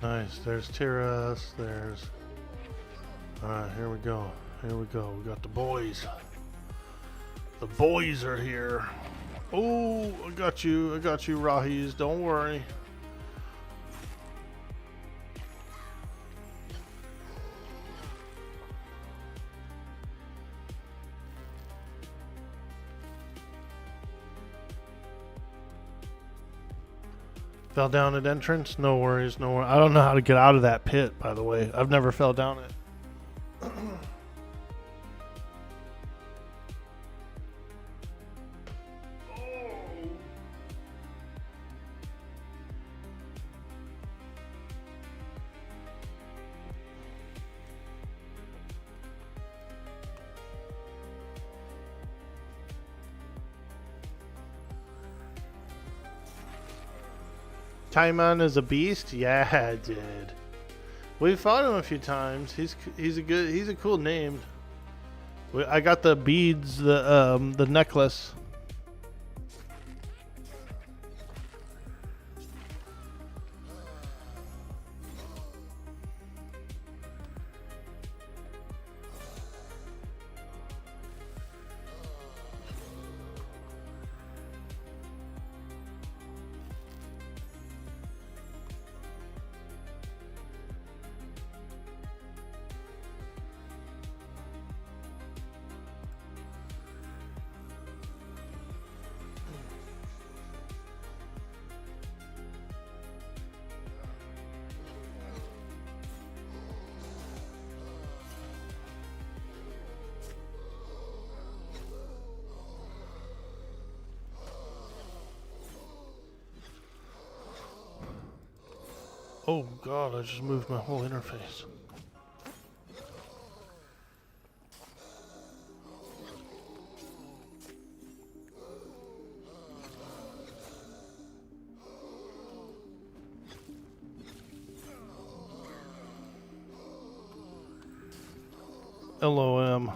Nice, there's Tiras, there's... Alright, here we go. Here we go. We got the boys. The boys are here. Oh, I got you, Rahis. Don't worry. Fell down at entrance? No worries, no worries. I don't know how to get out of that pit, by the way. I've never fell down it. Taimon is a beast? Yeah, dude. We fought him a few times. He's a cool name. I got the beads, the necklace. Oh god, I just moved my whole interface. LOM.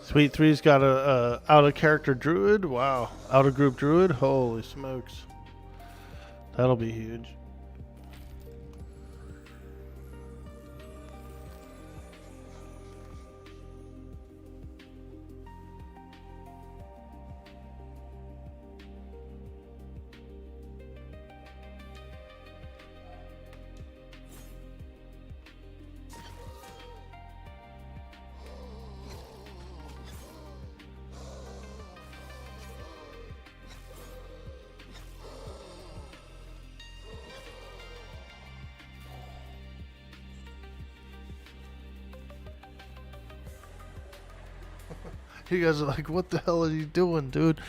Sweet Three's got a out of character druid. Wow, out of group druid. Holy smokes, that'll be huge. You guys are like, what the hell are you doing, dude?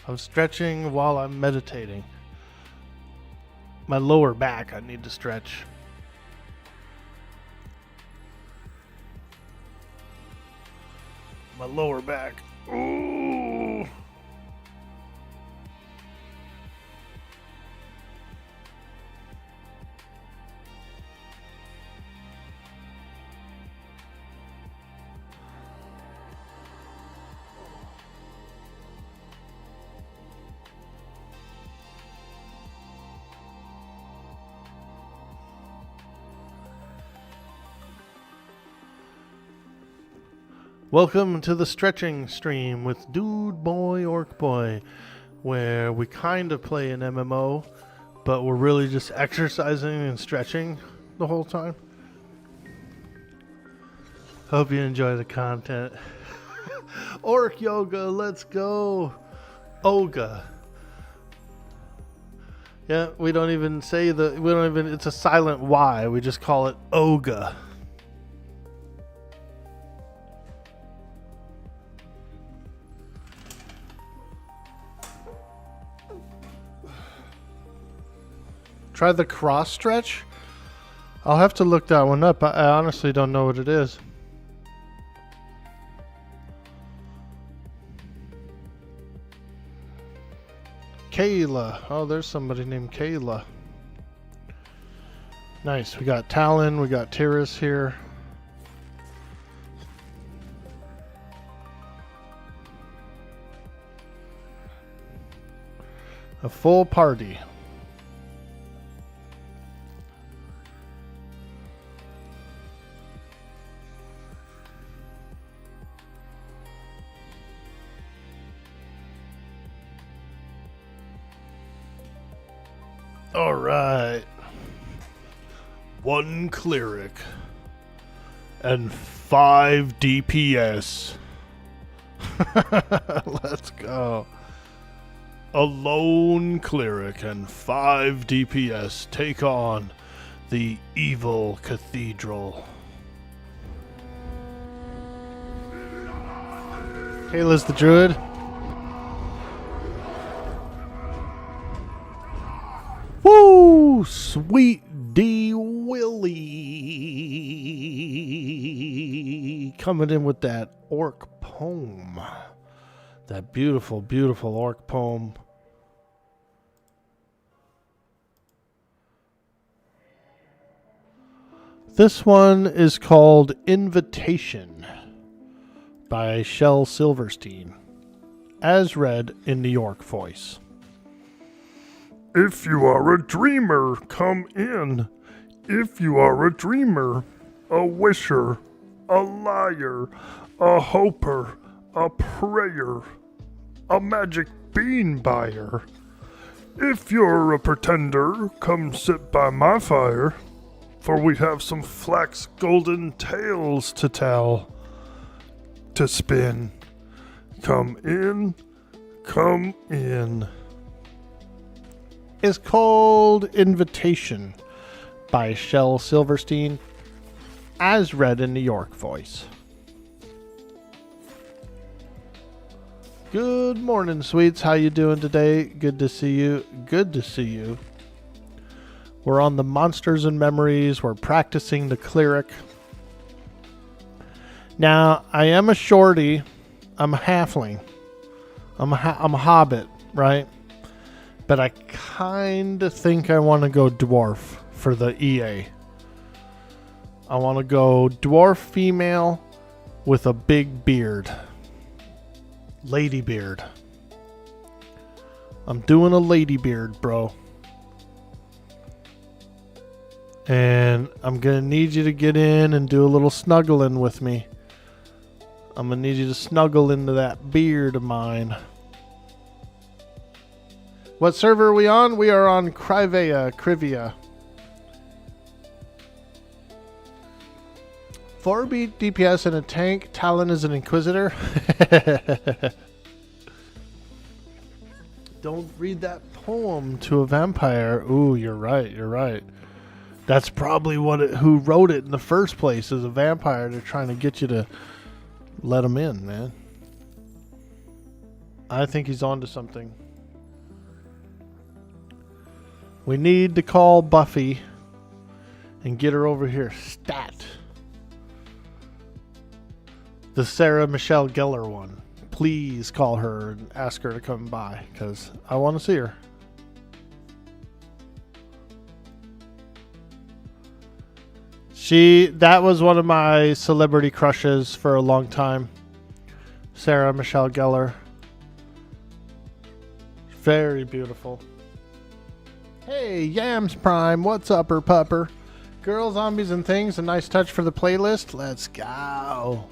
I'm stretching while I'm meditating. My lower back, I need to stretch. My lower back. Ooh. Welcome to the stretching stream with Dude Boy Orc Boy, where we kind of play an MMO, but we're really just exercising and stretching the whole time. Hope you enjoy the content. Orc yoga, let's go. Oga. Yeah, we don't even say it's a silent Y, we just call it Oga. Try the cross stretch? I'll have to look that one up. I honestly don't know what it is. Kayla. Oh, there's somebody named Kayla. Nice. We got Talon. We got Tiris here. A full party. All right. 1 cleric and 5 DPS. Let's go. A lone cleric and 5 DPS take on the evil cathedral. Kayla's the druid. Woo! Sweet D Willie coming in with that orc poem. That beautiful, beautiful orc poem. This one is called Invitation by Shel Silverstein, as read in New York voice. If you are a dreamer, come in. If you are a dreamer, a wisher, a liar, a hoper, a prayer, a magic bean buyer. If you're a pretender, come sit by my fire, for we have some flax golden tales to tell, to spin. Come in, come in. Is called Invitation by Shel Silverstein, as read in New York voice. Good morning, sweets. How you doing today? Good to see you. Good to see you. We're on the Monsters and Memories. We're practicing the Cleric. Now, I am a shorty. I'm a halfling. I'm a hobbit, right? But I kind of think I want to go dwarf for the EA. I want to go dwarf female with a big beard. Lady beard. I'm doing a lady beard, bro. And I'm going to need you to get in and do a little snuggling with me. I'm going to need you to snuggle into that beard of mine. What server are we on? We are on Krivea. 4-beat DPS and a tank. Talon is an inquisitor. Don't read that poem to a vampire. Ooh, you're right. You're right. That's probably who wrote it in the first place, is a vampire. They're trying to get you to let him in, man. I think he's onto something. We need to call Buffy and get her over here. Stat. The Sarah Michelle Gellar one. Please call her and ask her to come by, because I want to see her. That was one of my celebrity crushes for a long time. Sarah Michelle Gellar. Very beautiful. Hey, Yams Prime, what's upper pupper? Girl, zombies, and things. A nice touch for the playlist. Let's go.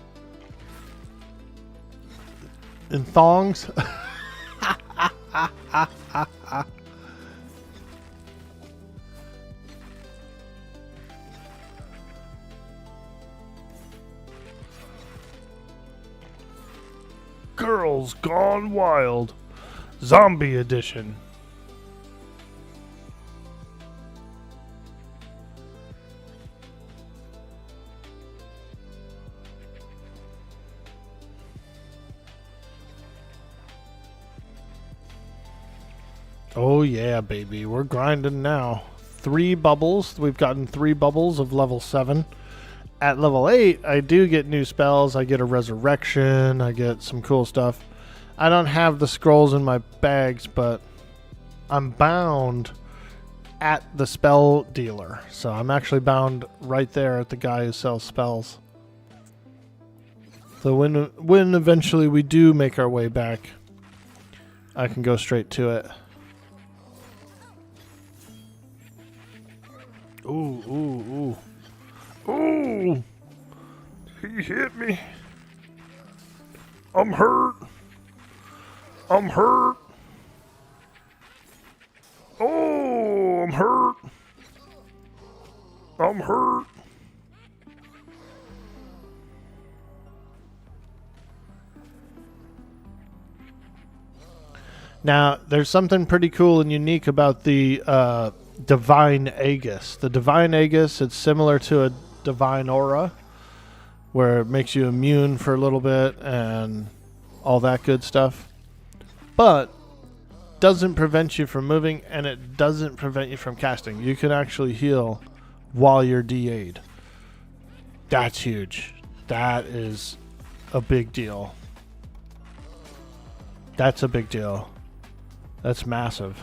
And thongs. Girls Gone Wild. Zombie Edition. Oh yeah, baby. We're grinding now. 3 bubbles. We've gotten 3 bubbles of level 7. At level 8, I do get new spells. I get a resurrection. I get some cool stuff. I don't have the scrolls in my bags, but I'm bound at the spell dealer. So I'm actually bound right there at the guy who sells spells. So when eventually we do make our way back, I can go straight to it. Ooh, ooh, ooh. Ooh! He hit me. I'm hurt. I'm hurt. Oh, I'm hurt. I'm hurt. Now, there's something pretty cool and unique about the Divine Aegis. The Divine Aegis, it's similar to a Divine Aura, where it makes you immune for a little bit and all that good stuff. But doesn't prevent you from moving, and it doesn't prevent you from casting. You can actually heal while you're DA'd. That's huge. That is a big deal. That's a big deal. That's massive.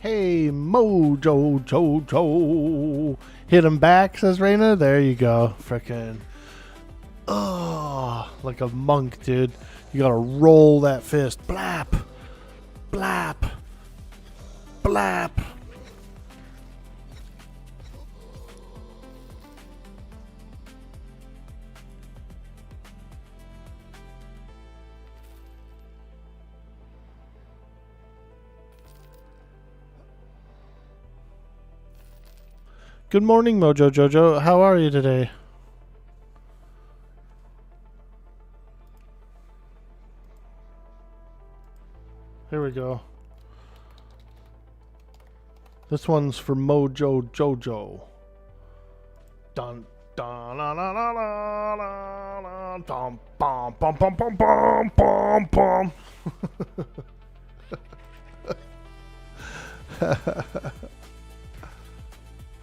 Hey, Mojo Jojo. Hit him back, says Raina. There you go. Frickin'. Oh, like a monk, dude. You gotta roll that fist. Blap. Blap. Blap. Good morning, Mojo Jojo. How are you today? Here we go. This one's for Mojo Jojo. Dun dun la la la la la la dum bum bum bum bum bum bum bum.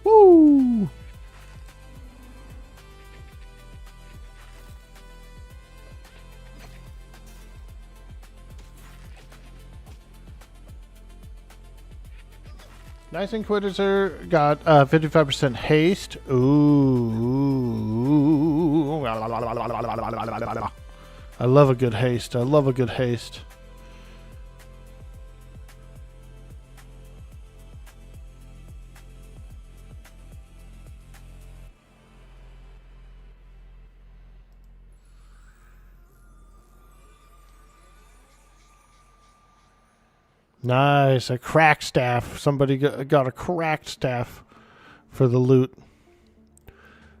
Woo! Nice Inquisitor got 55% haste. Ooh. I love a good haste. I love a good haste. Nice, a crack staff. Somebody got a cracked staff for the loot.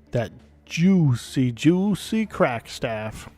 That juicy, juicy crack staff.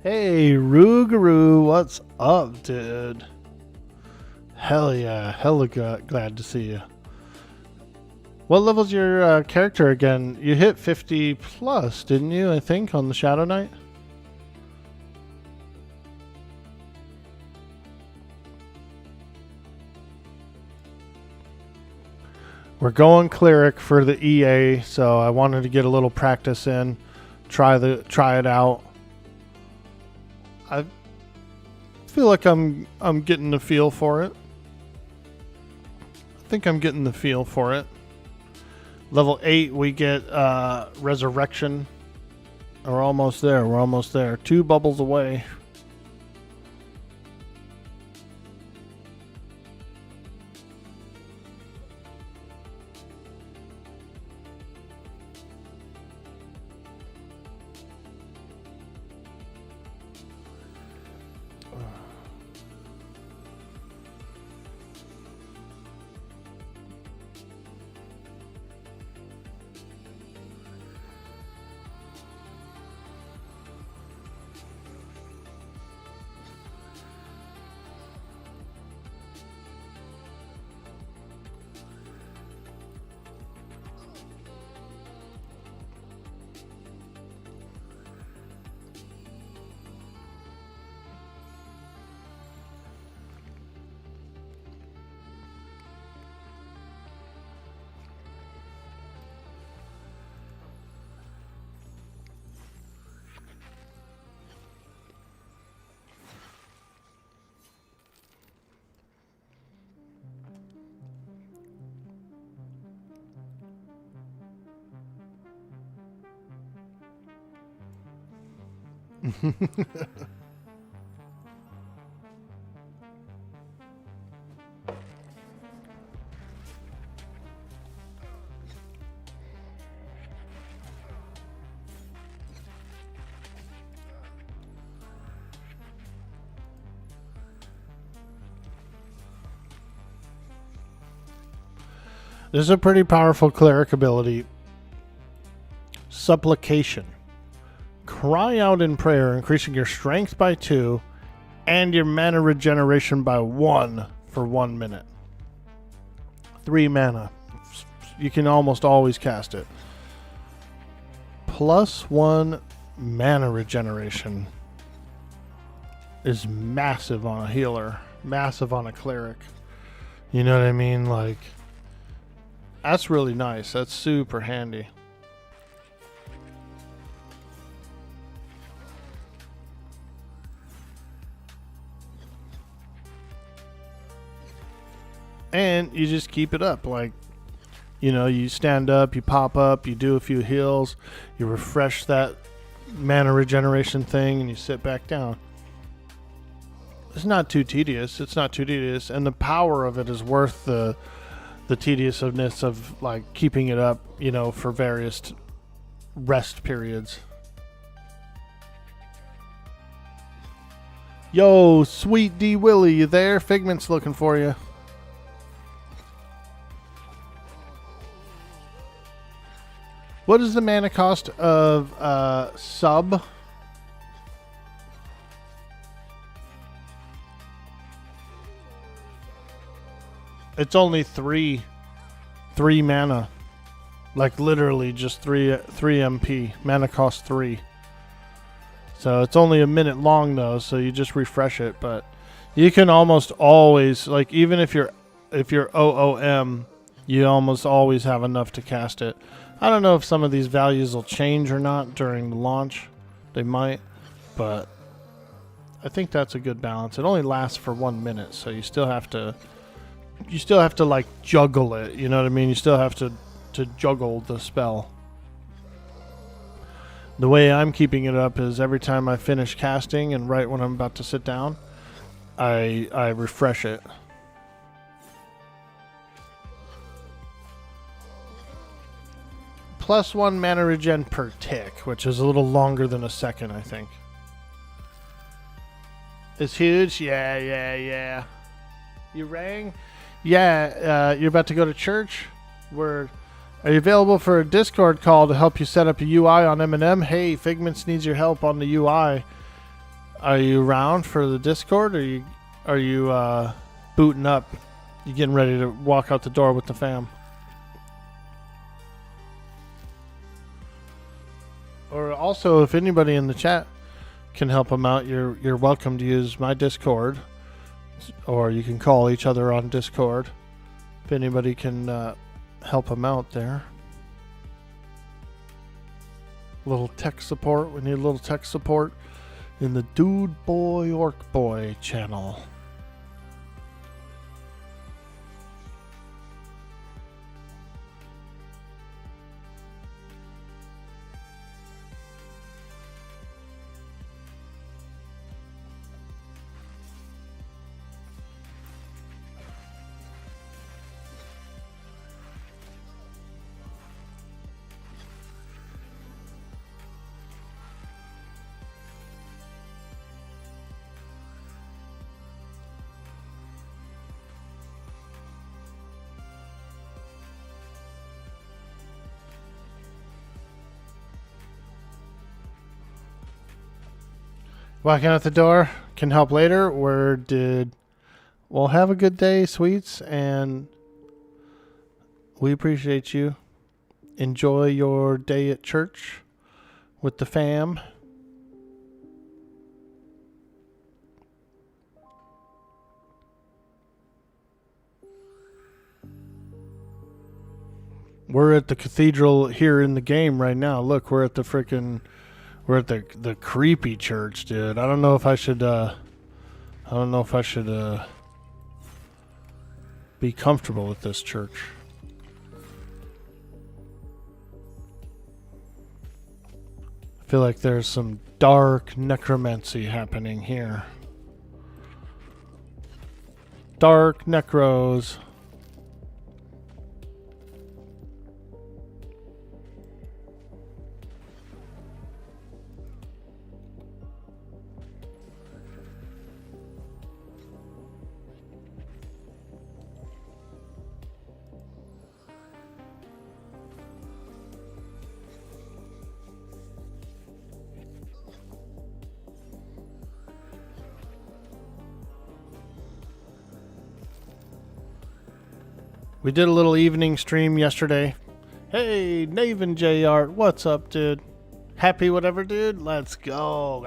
Hey, Rougarou, what's up, dude? Hell yeah, hella glad to see you. What level's your character again? You hit 50 plus, didn't you, I think, on the Shadow Knight? We're going Cleric for the EA, so I wanted to get a little practice in, try it out. I feel like I'm getting the feel for it. I think I'm getting the feel for it. Level 8, we get Resurrection. We're almost there. We're almost there. 2 bubbles away. This is a pretty powerful cleric ability. Supplication. Cry out in prayer, increasing your strength by 2 and your mana regeneration by 1 for 1 minute. 3 mana. You can almost always cast it. +1 mana regeneration is massive on a healer. Massive on a cleric. You know what I mean? Like, that's really nice. That's super handy. And you just keep it up. Like, you know, you stand up, you pop up, you do a few heals, you refresh that mana regeneration thing, and you sit back down. It's not too tedious. It's not too tedious. And the power of it is worth the tediousness of, like, keeping it up, you know, for various rest periods. Yo, Sweet D Willie, you there? Figment's looking for you. What is the mana cost of sub? It's only 3 mana. Like literally just 3 MP. Mana cost 3. So it's only a minute long though, so you just refresh it, but you can almost always, like, even if you're OOM, you almost always have enough to cast it. I don't know if some of these values will change or not during the launch. They might, but I think that's a good balance. It only lasts for 1 minute, so you still have to like juggle it, you know what I mean? You still have to juggle the spell. The way I'm keeping it up is every time I finish casting and right when I'm about to sit down, I refresh it. +1 mana regen per tick, which is a little longer than a second, I think. It's huge? Yeah. You rang? Yeah, you're about to go to church? Are you available for a Discord call to help you set up a UI on M&M? Hey, Figments needs your help on the UI. Are you around for the Discord? Are you booting up? You getting ready to walk out the door with the fam? Or also, if anybody in the chat can help them out, you're welcome to use my Discord, or you can call each other on Discord. If anybody can help them out there. Little tech support. We need a little tech support in the Dude Boy Orc Boy channel. Walking out the door, can help later. Well, have a good day, sweets, and we appreciate you. Enjoy your day at church with the fam. We're at the cathedral here in the game right now. Look, we're at the creepy church, dude. I don't know if I should be comfortable with this church. I feel like there's some dark necromancy happening here. Dark necros. We did a little evening stream yesterday. Hey, Naven J Art, what's up, dude? Happy whatever, dude? Let's go.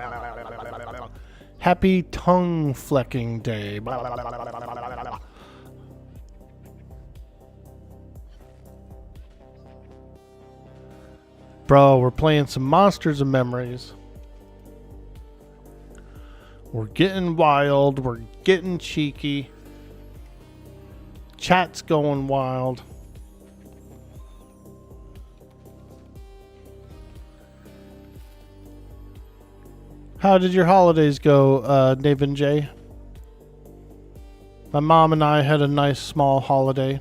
Happy tongue flecking day. Bro, we're playing some Monsters&Memories. We're getting wild. We're getting cheeky. Chat's going wild. How did your holidays go, Naven J? My mom and I had a nice small holiday.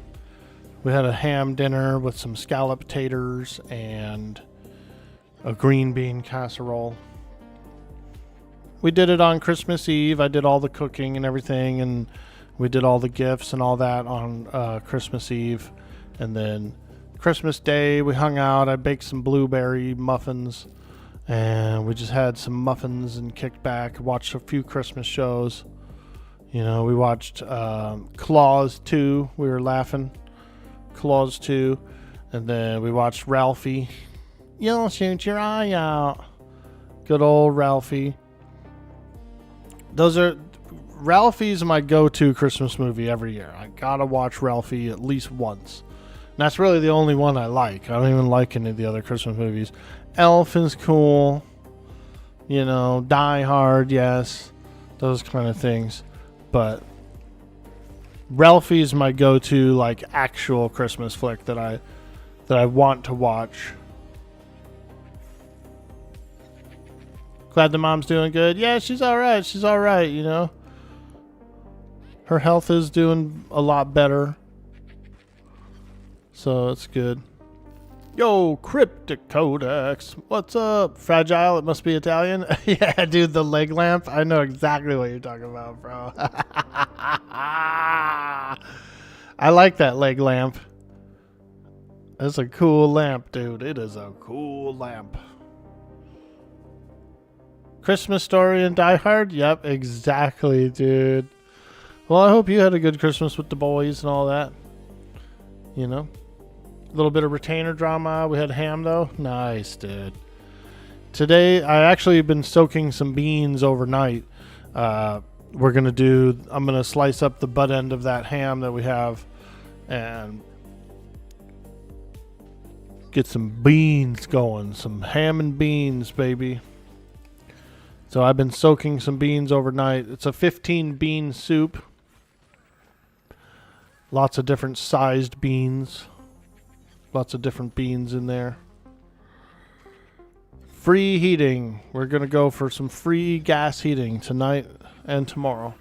We had a ham dinner with some scallop taters and a green bean casserole. We did it on Christmas Eve. I did all the cooking and everything, and we did all the gifts and all that on Christmas Eve. And then Christmas Day, we hung out. I baked some blueberry muffins. And we just had some muffins and kicked back, watched a few Christmas shows. You know, we watched Claws 2. We were laughing. Claws 2. And then we watched Ralphie. You'll shoot your eye out. Good old Ralphie. Ralphie's my go-to Christmas movie every year. I gotta watch Ralphie at least once. And that's really the only one I like. I don't even like any of the other Christmas movies. Elf is cool. You know, Die Hard, yes. Those kind of things. But Ralphie's my go-to, like, actual Christmas flick that I want to watch. Glad the mom's doing good. Yeah, she's alright. She's alright, you know. Her health is doing a lot better. So it's good. Yo, Cryptic Codex. What's up? Fragile, it must be Italian. Yeah, dude, the leg lamp. I know exactly what you're talking about, bro. I like that leg lamp. It's a cool lamp, dude. It is a cool lamp. Christmas Story and Die Hard? Yep, exactly, dude. Well, I hope you had a good Christmas with the boys and all that. You know? A little bit of retainer drama. We had ham, though. Nice, dude. Today, I actually have been soaking some beans overnight. I'm going to slice up the butt end of that ham that we have and get some beans going. Some ham and beans, baby. So I've been soaking some beans overnight. It's a 15-bean soup. Lots of different sized beans. Lots of different beans in there. Free heating. We're going to go for some free gas heating tonight and tomorrow.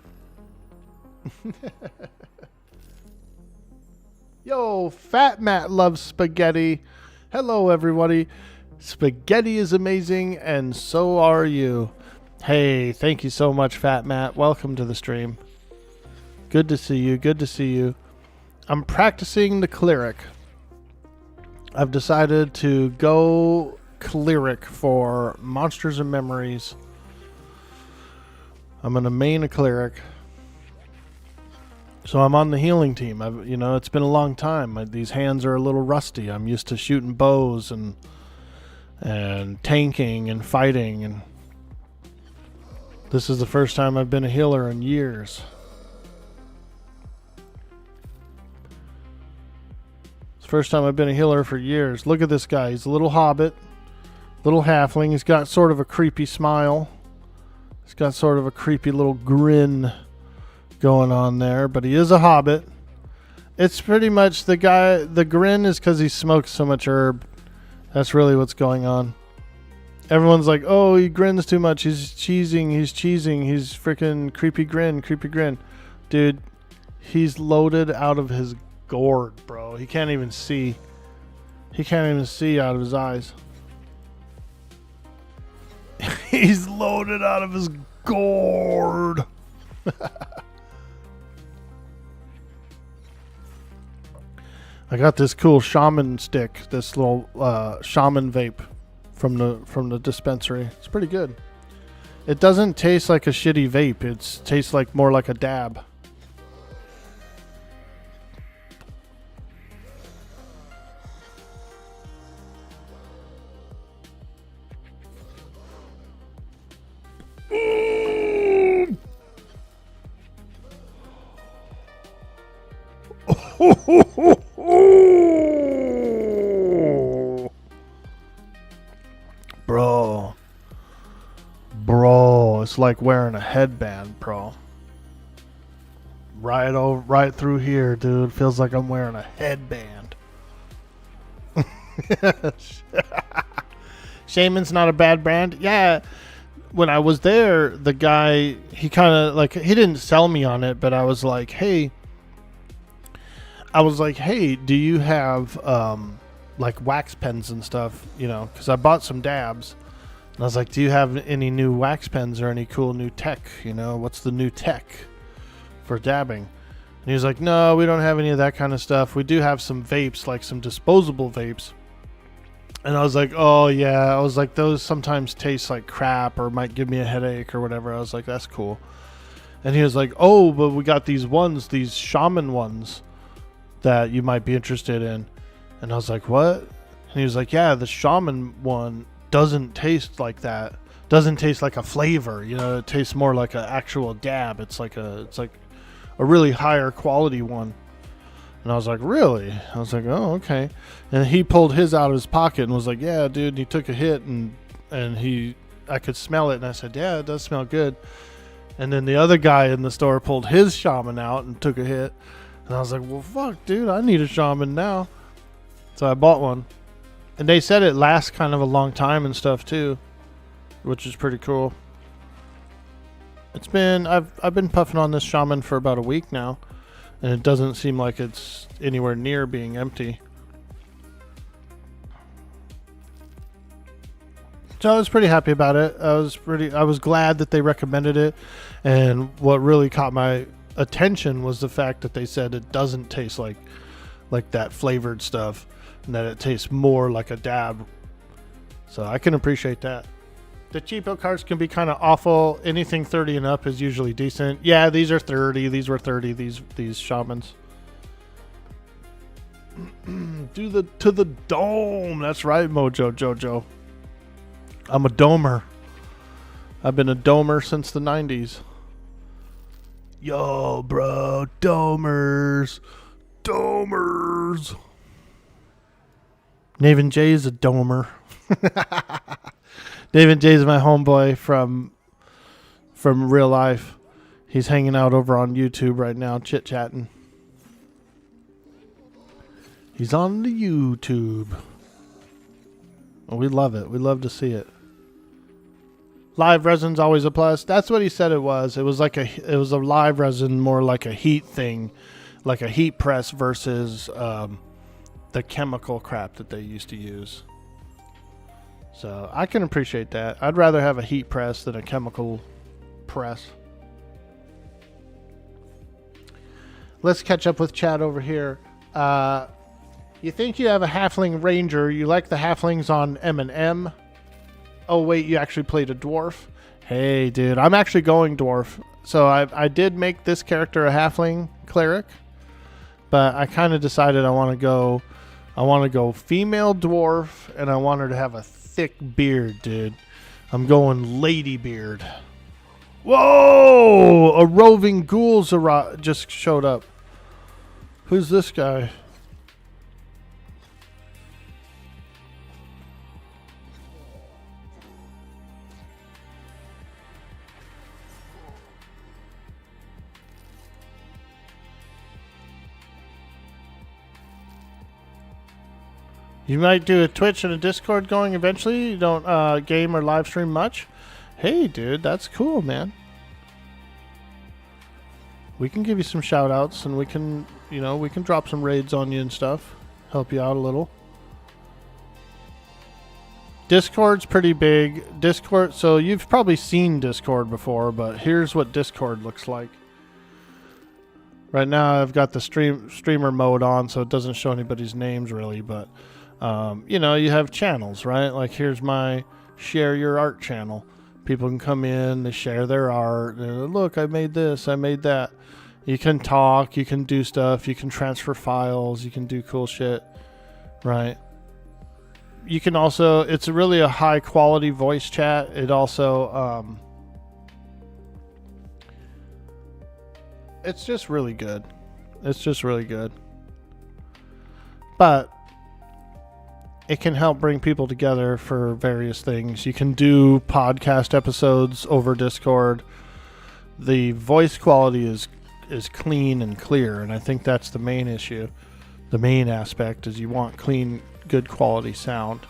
Yo, Fat Matt loves spaghetti. Hello, everybody. Spaghetti is amazing, and so are you. Hey, thank you so much, Fat Matt. Welcome to the stream. Good to see you. Good to see you. I'm practicing the Cleric. I've decided to go Cleric for Monsters&Memories. I'm going to main a Cleric. So I'm on the healing team. It's been a long time. These hands are a little rusty. I'm used to shooting bows and tanking and fighting, and this is the first time I've been a healer in years. First time I've been a healer for years. Look at this guy. He's a little hobbit. Little halfling. He's got sort of a creepy smile. He's got sort of a creepy little grin going on there. But he is a hobbit. It's pretty much the guy. The grin is because he smokes so much herb. That's really what's going on. Everyone's like, oh, he grins too much. He's cheesing. He's freaking creepy grin. Dude, he's loaded out of his gourd, bro. He can't even see. He can't even see out of his eyes. He's loaded out of his gourd. I got this cool shaman stick, this little shaman vape from the dispensary. It's pretty good. It doesn't taste like a shitty vape. It tastes like more like a dab. Bro, it's like wearing a headband, bro. Right through here, dude. Feels like I'm wearing a headband. Shaman's not a bad brand. Yeah, when I was there, the guy, he kind of like, he didn't sell me on it, but I was like, hey, do you have like wax pens and stuff, you know, because I bought some dabs. And I was like, do you have any new wax pens or any cool new tech, you know, what's the new tech for dabbing? And he was like, no, we don't have any of that kind of stuff. We do have some vapes, like some disposable vapes. And I was like, oh yeah, I was like, those sometimes taste like crap or might give me a headache or whatever. I was like, that's cool. And he was like, oh, but we got these ones, these shaman ones that you might be interested in. And I was like, what? And he was like, yeah, the shaman one doesn't taste like that. Doesn't taste like a flavor, you know. It tastes more like an actual dab. It's like a really higher quality one. And I was like, really? I was like, oh, okay. And he pulled his out of his pocket and was like, yeah, dude. And he took a hit and I could smell it. And I said, yeah, it does smell good. And then the other guy in the store pulled his shaman out and took a hit. And I was like, well, fuck, dude, I need a shaman now. So I bought one. And they said it lasts kind of a long time and stuff too, which is pretty cool. It's been, I've been puffing on this shaman for about a week now, and it doesn't seem like it's anywhere near being empty. So I was pretty happy about it. I was glad that they recommended it, and what really caught my attention was the fact that they said it doesn't taste like that flavored stuff, and that it tastes more like a dab. So I can appreciate that. The cheapo carts can be kind of awful. Anything 30 and up is usually decent. Yeah, these are 30. These were 30. These shamans. To the dome. That's right, Mojo Jojo. I'm a domer. I've been a domer since the 90s. Yo, bro, domers. Navin J is a domer. Navin J is my homeboy from real life. He's hanging out over on YouTube right now, chit-chatting. He's on the YouTube. Oh, we love it. We love to see it. Live resin's always a plus. That's what he said it was. It was a live resin, more like a heat thing, like a heat press versus the chemical crap that they used to use. So I can appreciate that. I'd rather have a heat press than a chemical press. Let's catch up with chat over here. You think you have a halfling ranger? You like the halflings on M&M? Oh wait, you actually played a dwarf? Hey dude, I'm actually going dwarf. So I did make this character a halfling cleric, but I kind of decided I want to go female dwarf, and I want her to have a thick beard, dude. I'm going lady beard. Whoa! A roving ghoul just showed up. Who's this guy? You might do a Twitch and a Discord going eventually. You don't game or live stream much. Hey, dude, that's cool, man. We can give you some shout outs and we can, we can drop some raids on you and stuff. Help you out a little. Discord's pretty big. Discord, so you've probably seen Discord before, but here's what Discord looks like. Right now I've got the streamer mode on, so it doesn't show anybody's names really, but you have channels, right? Like here's my share your art channel. People can come in, they share their art. Look, I made this, I made that. You can talk, you can do stuff, you can transfer files, you can do cool shit, right? You can also, it's really a high quality voice chat. It also, it's just really good. It's just really good. But it can help bring people together for various things. You can do podcast episodes over Discord. The voice quality is clean and clear, and I think that's the main issue. The main aspect is you want clean, good quality sound.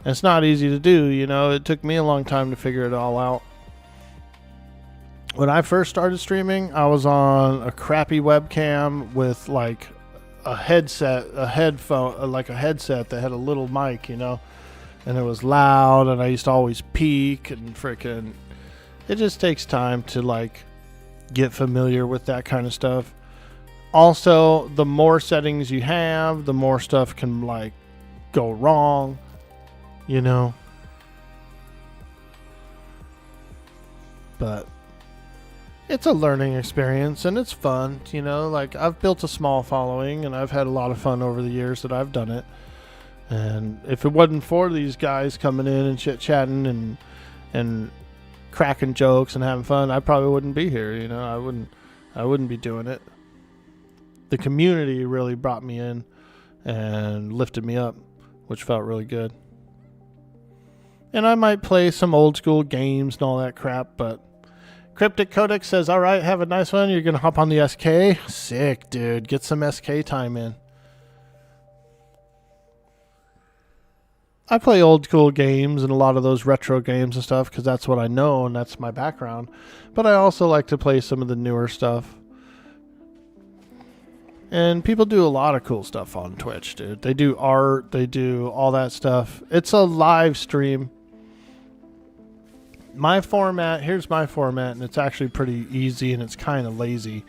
And it's not easy to do, it took me a long time to figure it all out. When I first started streaming, I was on a crappy webcam with like a headset that had a little mic, and it was loud, and I used to always peak and freaking. It just takes time to like get familiar with that kind of stuff. Also, the more settings you have, the more stuff can like go wrong, But it's a learning experience and it's fun, like I've built a small following and I've had a lot of fun over the years that I've done it. And if it wasn't for these guys coming in and chit-chatting and cracking jokes and having fun, I probably wouldn't be here, I wouldn't be doing it. The community really brought me in and lifted me up, which felt really good. And I might play some old school games and all that crap, but Cryptic Codex says, all right, have a nice one. You're going to hop on the SK? Sick, dude. Get some SK time in. I play old school games and a lot of those retro games and stuff because that's what I know and that's my background. But I also like to play some of the newer stuff. And people do a lot of cool stuff on Twitch, dude. They do art. They do all that stuff. It's a live stream. Here's my format, and it's actually pretty easy and it's kind of lazy,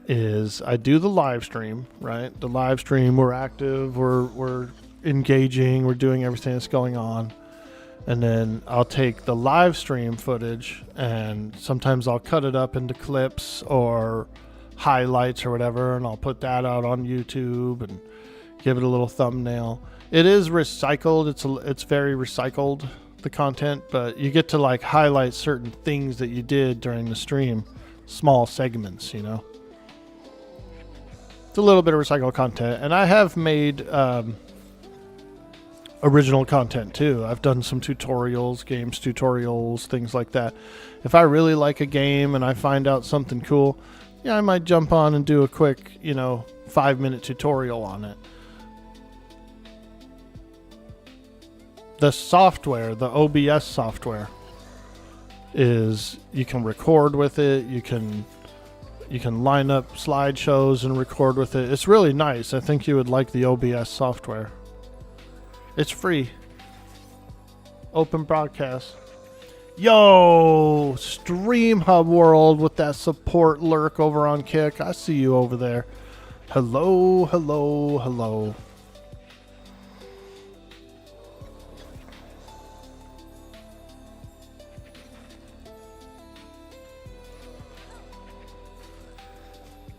is I do the live stream, right? The live stream, we're active, we're engaging, we're doing everything that's going on. And then I'll take the live stream footage and sometimes I'll cut it up into clips or highlights or whatever, and I'll put that out on YouTube and give it a little thumbnail. It is recycled. It's very recycled, the content, but you get to like highlight certain things that you did during the stream, small segments, It's a little bit of recycled content, and I have made original content too. I've done some tutorials, games tutorials, things like that. If I really like a game and I find out something cool, yeah, I might jump on and do a quick, 5-minute tutorial on it. The software, the OBS software, is you can record with it. You can line up slideshows and record with it. It's really nice. I think you would like the OBS software. It's free. Open broadcast. Yo, Stream Hub World with that support lurk over on Kick. I see you over there. Hello, hello, hello.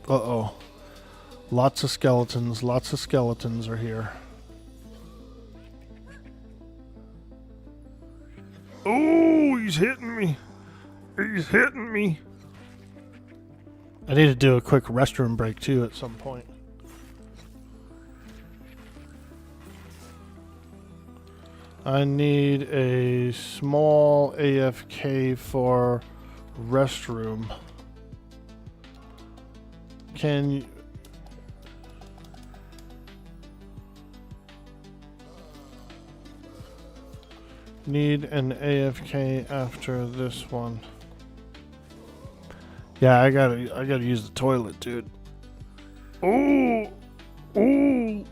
Uh-oh. Lots of skeletons are here. Oh, he's hitting me. He's hitting me. I need to do a quick restroom break too at some point. I need a small AFK for restroom. Can you... Need an AFK after this one. Yeah, I gotta use the toilet, dude. Ooh, ooh.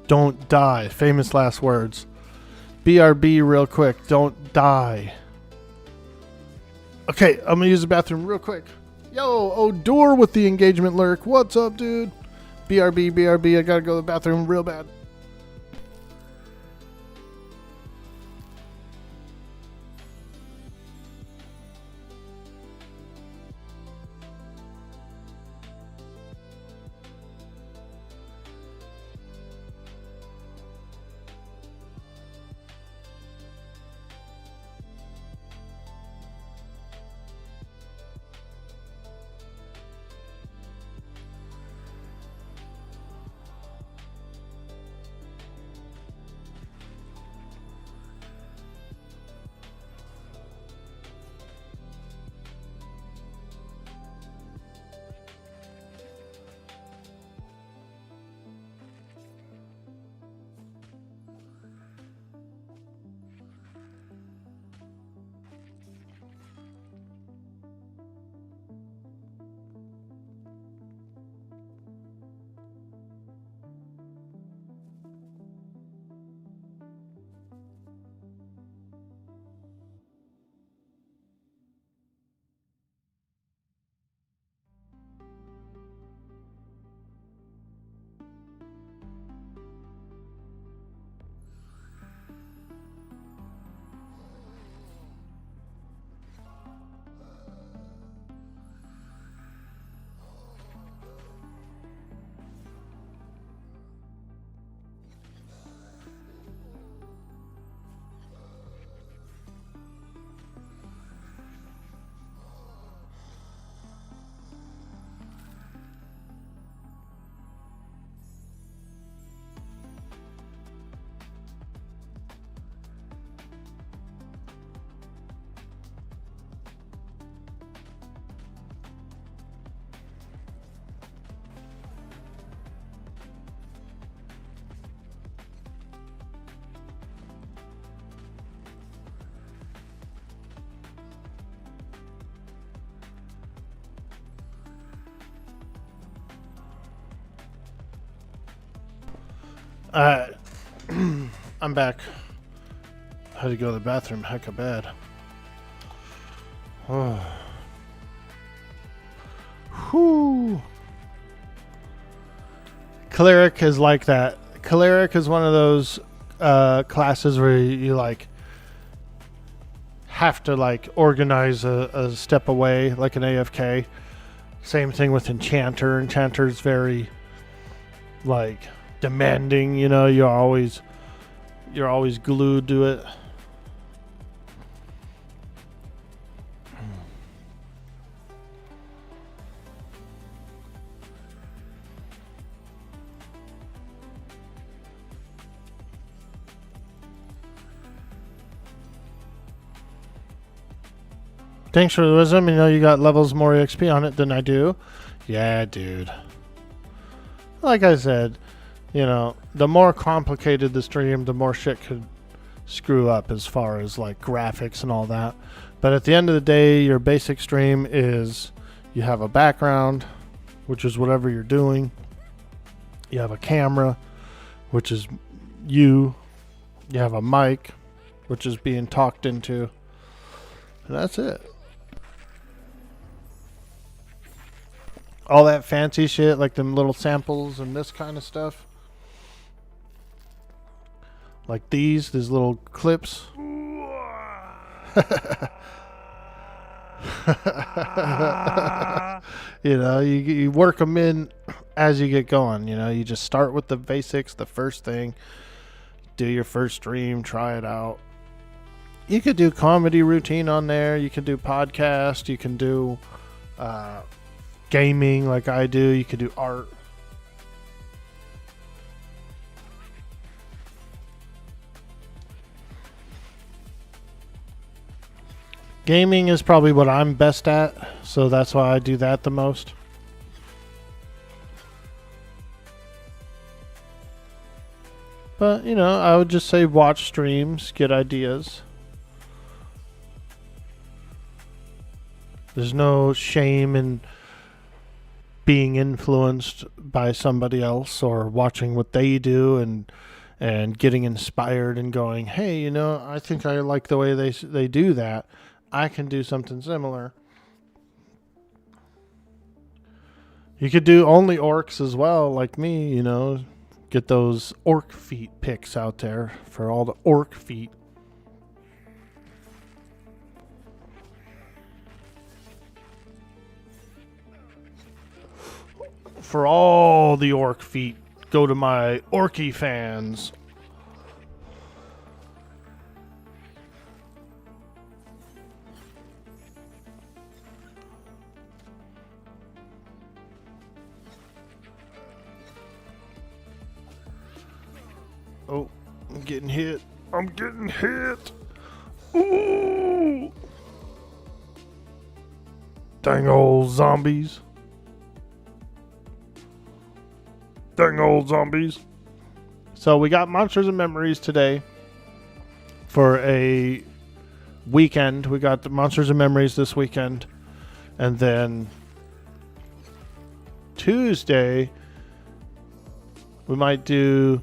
Don't die. Famous last words. BRB real quick. Don't die. Okay, I'm gonna use the bathroom real quick. Yo, Odor with the engagement lurk. What's up, dude? BRB, BRB. I gotta go to the bathroom real bad. I'm back. Had to go to the bathroom. Heck of bad. Oh. Whew. Cleric is like that. Cleric is one of those classes where you like have to like organize a step away, like an AFK. Same thing with Enchanter. Enchanter's very like demanding, you know, you're always glued to it. Thanks for the wisdom. You know, you got levels more XP on it than I do. Yeah, dude. Like I said, you know, the more complicated the stream, the more shit could screw up as far as like graphics and all that. But at the end of the day, your basic stream is you have a background, which is whatever you're doing. You have a camera, which is you. You have a mic, which is being talked into. And that's it. All that fancy shit, like them little samples and this kind of stuff. Like these little clips. You know, you work them in as you get going. You know, you just start with the basics, the first thing. Do your first stream, try it out. You could do comedy routine on there. You can do podcast. You can do gaming like I do. You could do art. Gaming is probably what I'm best at, so that's why I do that the most. But, you know, I would just say watch streams, get ideas. There's no shame in being influenced by somebody else or watching what they do and getting inspired and going, hey, you know, I think I like the way they do that. I can do something similar. You could do only orcs as well, like me, you know. Get those orc feet pics out there for all the orc feet. For all the orc feet, go to my orky fans. Oh, I'm getting hit. I'm getting hit. Ooh. Dang old zombies. Dang old zombies. So we got Monsters and Memories today for a weekend. We got the Monsters and Memories this weekend. And then Tuesday, we might do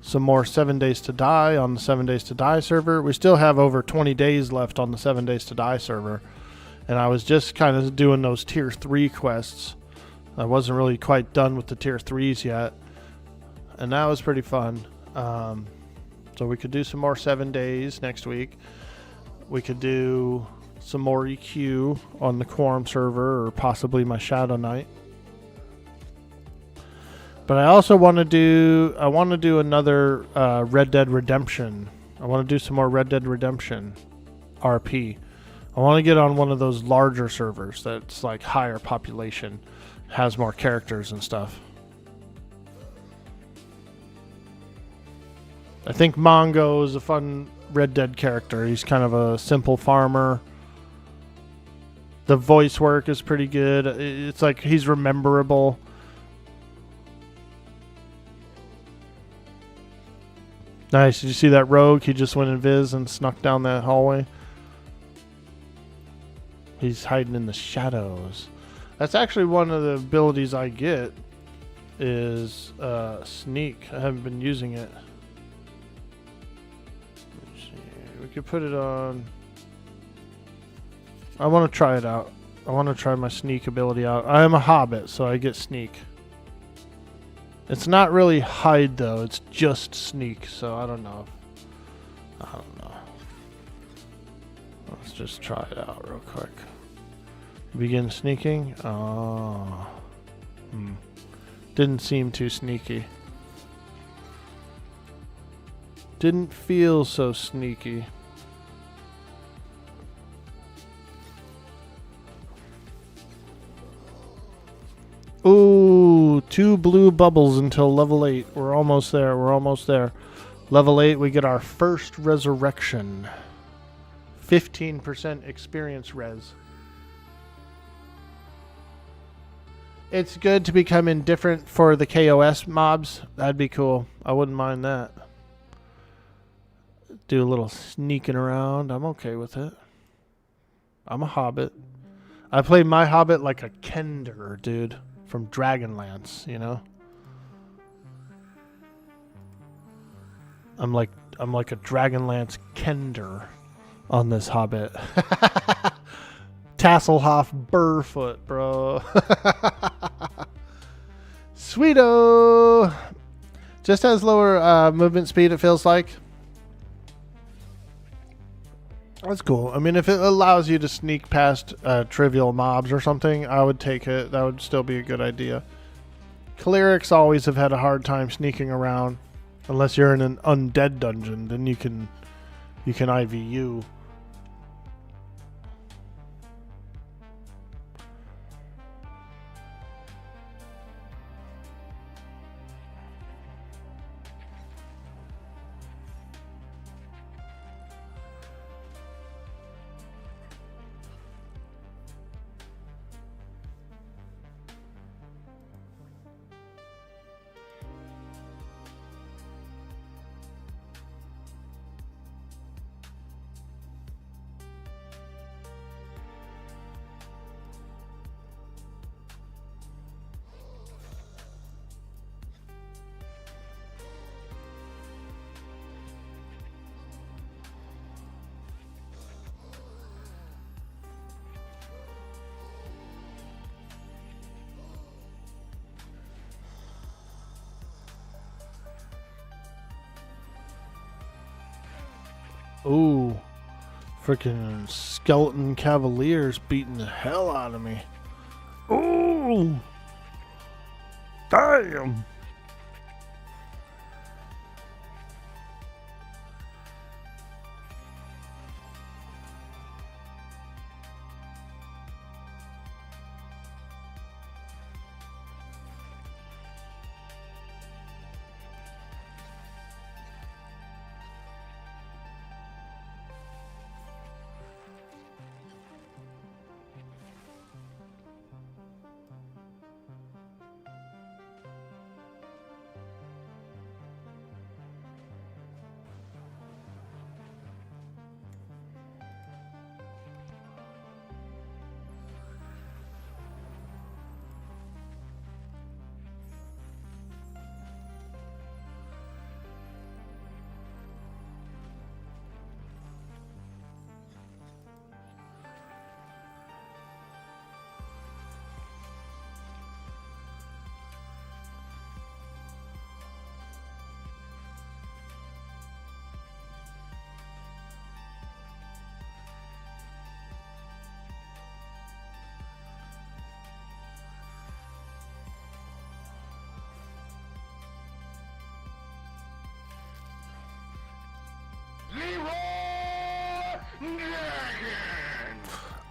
some more 7 Days to Die on the 7 Days to Die server. We still have over 20 days left on the 7 Days to Die server. And I was just kind of doing those tier 3 quests. I wasn't really quite done with the tier 3s yet. And that was pretty fun. So we could do some more 7 days next week. We could do some more EQ on the Quorum server or possibly my Shadow Knight. But I also want to do another Red Dead Redemption. I want to do some more Red Dead Redemption RP. I want to get on one of those larger servers that's like higher population, has more characters and stuff. I think Mongo is a fun Red Dead character. He's kind of a simple farmer. The voice work is pretty good. It's like he's rememberable. Nice. Did you see that rogue? He just went invis and snuck down that hallway. He's hiding in the shadows. That's actually one of the abilities I get is sneak. I haven't been using it. Let's see. We could put it on. I want to try it out. I want to try my sneak ability out. I am a hobbit, so I get sneak. It's not really hide though, it's just sneak, so I don't know. Let's just try it out real quick. Begin sneaking. Oh. Didn't seem too sneaky. Didn't feel so sneaky. Ooh, 2 blue bubbles until level 8. We're almost there. We're almost there. Level 8, we get our first resurrection. 15% experience res. It's good to become indifferent for the KOS mobs. That'd be cool. I wouldn't mind that. Do a little sneaking around. I'm okay with it. I'm a hobbit. I play my hobbit like a Kender, dude. From Dragonlance, you know. I'm like a Dragonlance Kender on this hobbit. Tasselhoff Burrfoot, bro. Sweeto. Just has lower movement speed, it feels like. That's cool. I mean, if it allows you to sneak past trivial mobs or something, I would take it. That would still be a good idea. Clerics always have had a hard time sneaking around. Unless you're in an undead dungeon, then you can IVU. Ooh. Freaking skeleton cavaliers beating the hell out of me. Ooh. Damn.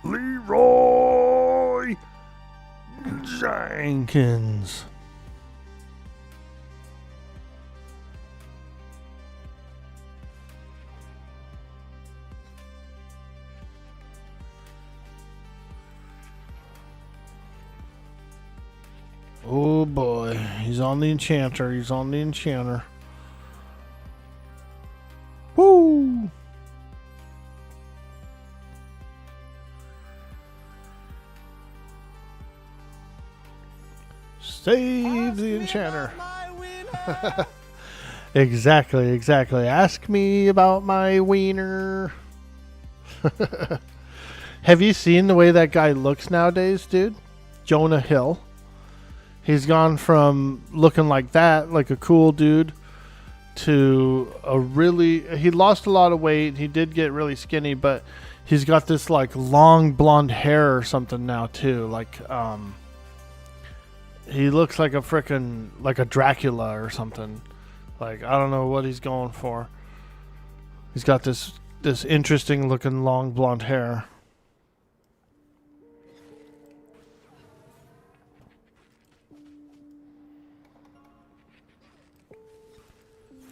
Leroy Jenkins. Oh boy, he's on the enchanter. He's on the enchanter. Woo! Save the enchanter. Exactly. Ask me about my wiener. Have you seen the way that guy looks nowadays, dude? Jonah Hill. He's gone from looking like that, like a cool dude, to a really... He lost a lot of weight. He did get really skinny, but he's got this, like, long blonde hair or something now, too. Like, he looks like a frickin'... like a Dracula or something. Like, I don't know what he's going for. He's got this interesting looking long blonde hair.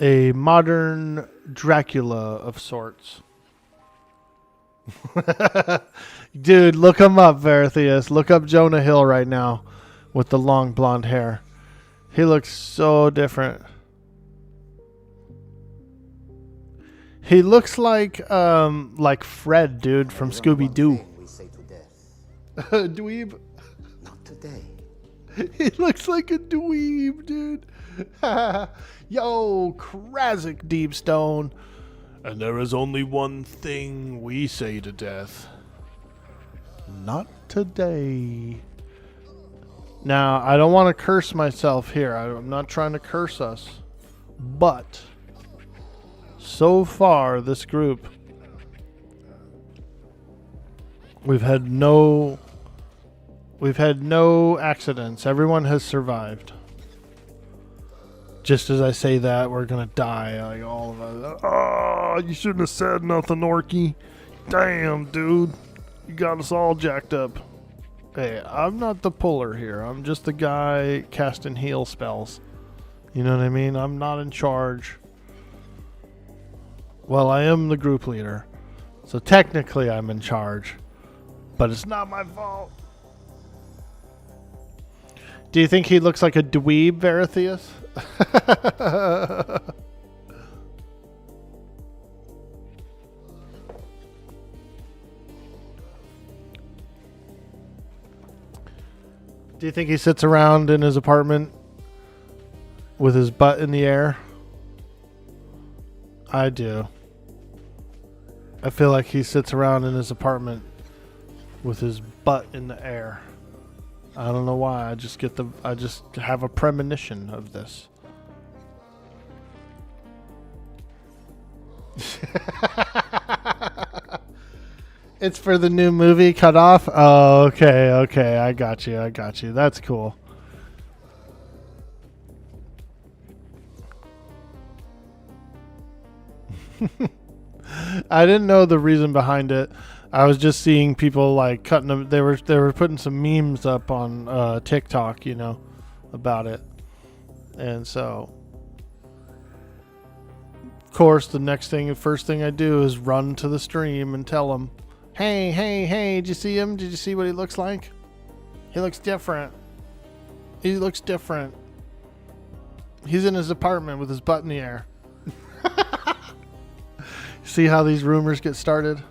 A modern Dracula of sorts. Dude, look him up, Verithius. Look up Jonah Hill right now with the long blonde hair. He looks so different. He looks like Fred, dude, from Scooby-Doo. Dweeb. Not today. He looks like a dweeb, dude. Yo, Krasic Deepstone. And there is only one thing we say to death. Not today. Now, I don't want to curse myself here. I'm not trying to curse us. But, so far, this group, we've had no accidents. Everyone has survived. Just as I say that, we're gonna die, like all of us. Oh, you shouldn't have said nothing, Orky. Damn, dude. You got us all jacked up. Hey, I'm not the puller here. I'm just the guy casting heal spells. You know what I mean? I'm not in charge. Well, I am the group leader. So technically I'm in charge. But it's not my fault. Do you think he looks like a dweeb, Verithius? Do you think he sits around in his apartment with his butt in the air? I do. I feel like he sits around in his apartment with his butt in the air. I don't know why. I just have a premonition of this. It's for the new movie Cut Off? Oh, okay, okay. I got you. I got you. That's cool. I didn't know the reason behind it. I was just seeing people like cutting them. They were putting some memes up on TikTok, you know, about it. And so, of course, the first thing I do is run to the stream and tell them, "Hey, hey, hey! Did you see him? Did you see what he looks like? He looks different. He looks different. He's in his apartment with his butt in the air." See how these rumors get started?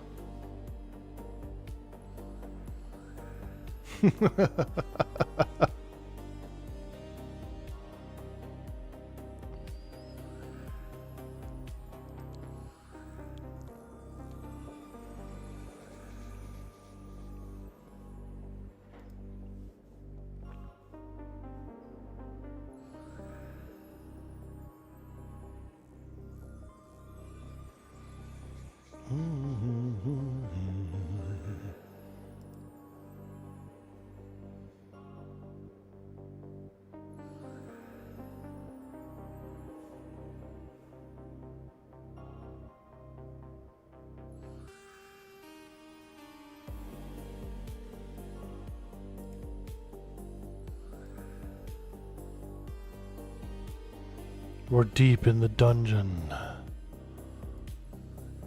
We're deep in the dungeon.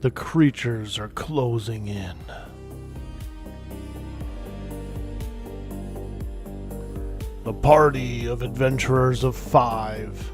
The creatures are closing in. The party of adventurers of 5.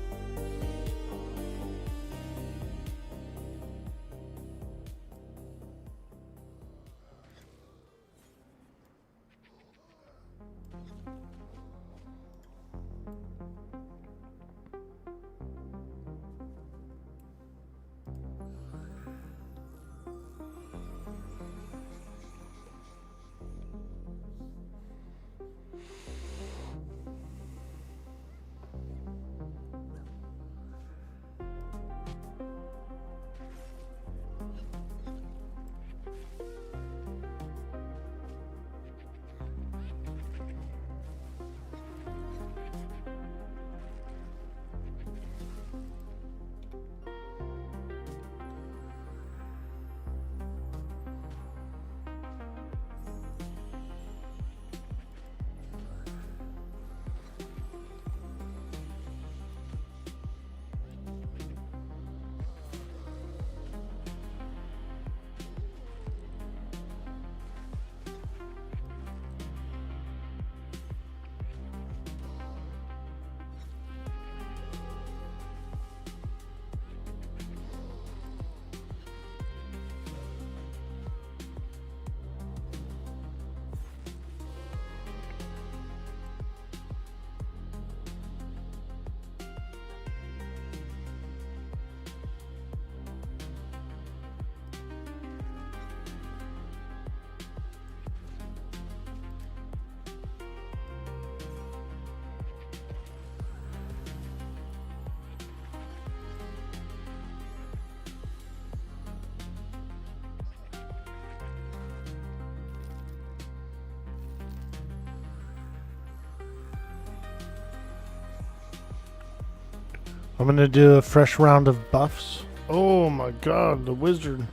I'm gonna do a fresh round of buffs. Oh my god, the wizard.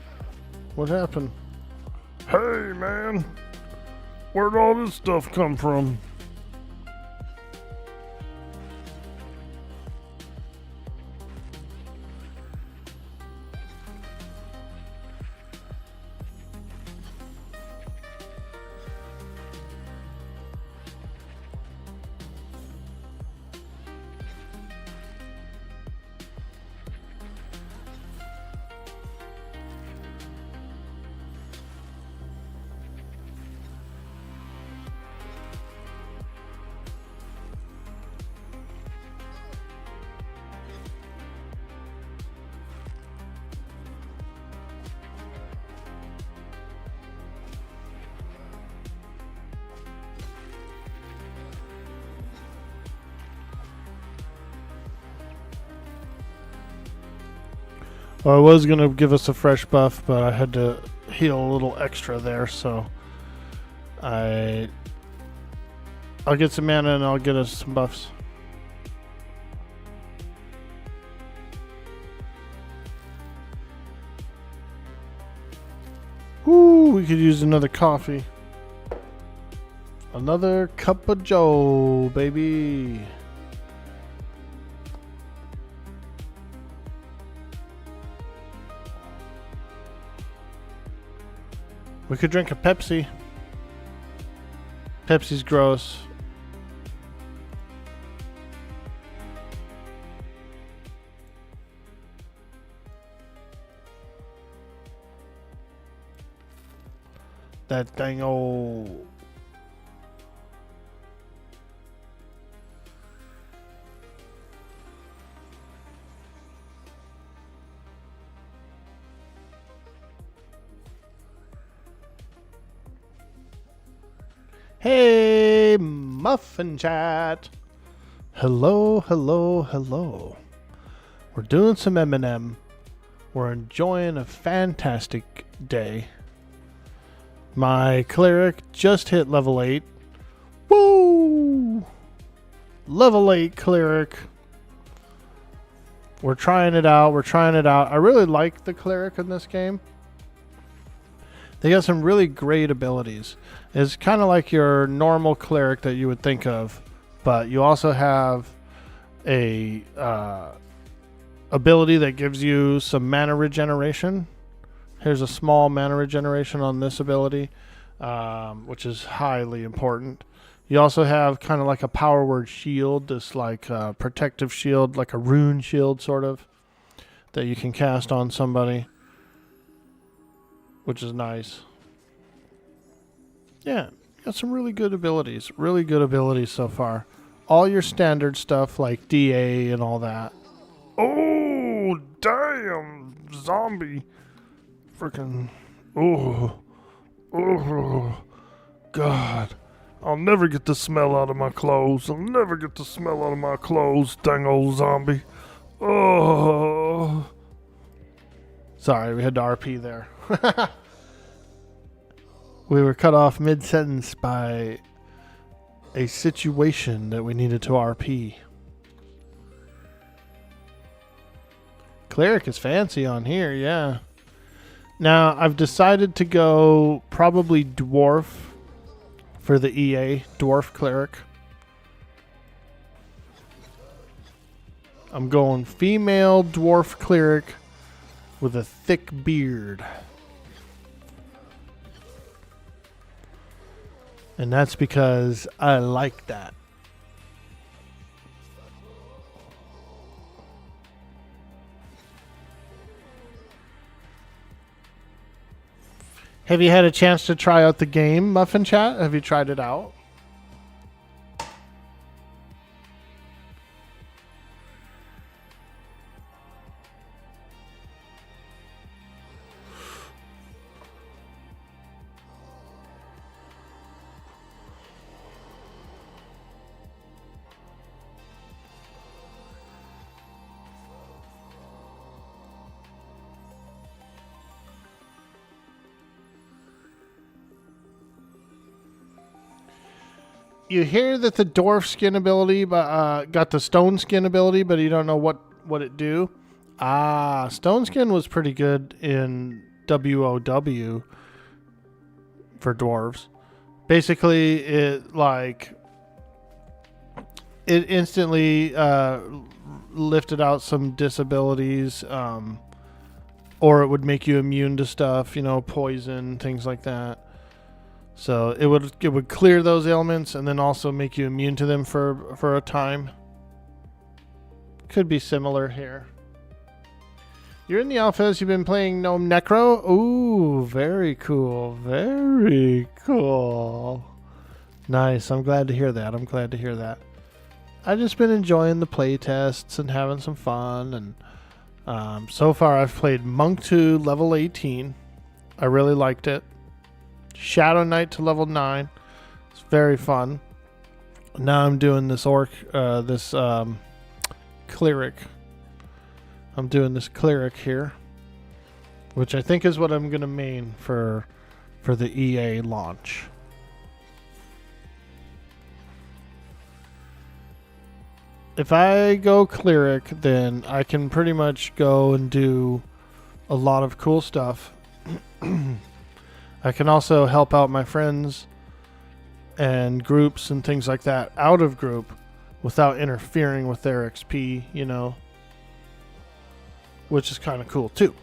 What happened? Hey man, where'd all this stuff come from? Well, I was going to give us a fresh buff, but I had to heal a little extra there, so I'll get some mana and I'll get us some buffs. Ooh, we could use another coffee. Another cup of joe, baby. We could drink a Pepsi. Pepsi's gross. That dang old. Hey, Muffin Chat. Hello, hello, hello. We're doing some M&M. We're enjoying a fantastic day. My Cleric just hit level 8. Woo! Level 8 Cleric. We're trying it out. We're trying it out. I really like the Cleric in this game. They got some really great abilities. It's kind of like your normal Cleric that you would think of, but you also have a ability that gives you some mana regeneration. Here's a small mana regeneration on this ability, which is highly important. You also have kind of like a power word shield, this like protective shield, like a rune shield sort of, that you can cast on somebody, which is nice. Yeah, got some really good abilities so far. All your standard stuff like DA and all that. Oh, damn, zombie. Freaking, oh, God. I'll never get the smell out of my clothes. I'll never get the smell out of my clothes, dang old zombie. Oh. Sorry, we had to RP there. We were cut off mid-sentence by a situation that we needed to RP. Cleric is fancy on here, yeah. Now, I've decided to go probably Dwarf for the EA, Dwarf Cleric. I'm going female Dwarf Cleric with a thick beard. And that's because I like that. Have you had a chance to try out the game, Muffin Chat? Have you tried it out? You hear that the dwarf skin ability got the stone skin ability, but you don't know what it do. Stone skin was pretty good in WOW for dwarves. Basically, it instantly lifted out some disabilities, or it would make you immune to stuff, poison, things like that. So it would clear those ailments and then also make you immune to them for a time. Could be similar here. You're in the alphas. You've been playing Gnome Necro. Ooh, very cool. Very cool. Nice. I'm glad to hear that. I've just been enjoying the play tests and having some fun. And so far I've played Monk 2 level 18. I really liked it. Shadow Knight to level 9. It's very fun. Now I'm doing this Cleric. I'm doing this Cleric here. which I think is what I'm gonna main for the EA launch. If I go Cleric, then I can pretty much go and do a lot of cool stuff. I can also help out my friends and groups and things like that out of group without interfering with their XP, you know, which is kind of cool too.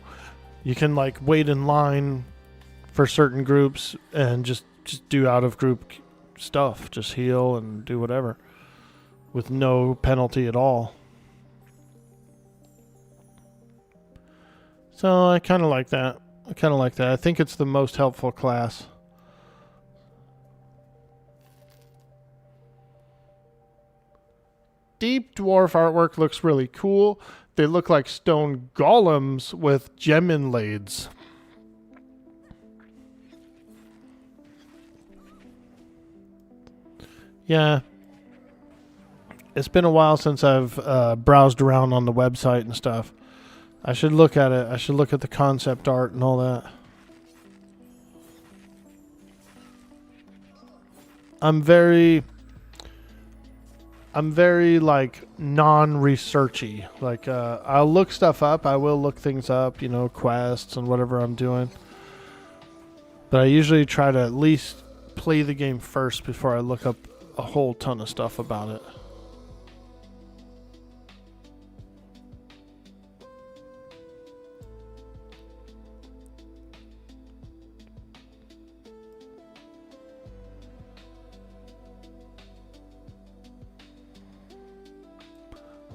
You can like wait in line for certain groups and just do out of group stuff, just heal and do whatever with no penalty at all. So I kind of like that. I think it's the most helpful class. Deep Dwarf artwork looks really cool. They look like stone golems with gem inlays. Yeah. It's been a while since I've browsed around on the website and stuff. I should look at it. I should look at the concept art and all that. I'm very like non-researchy. Like I'll look stuff up. I will look things up, you know, quests and whatever I'm doing. But I usually try to at least play the game first before I look up a whole ton of stuff about it.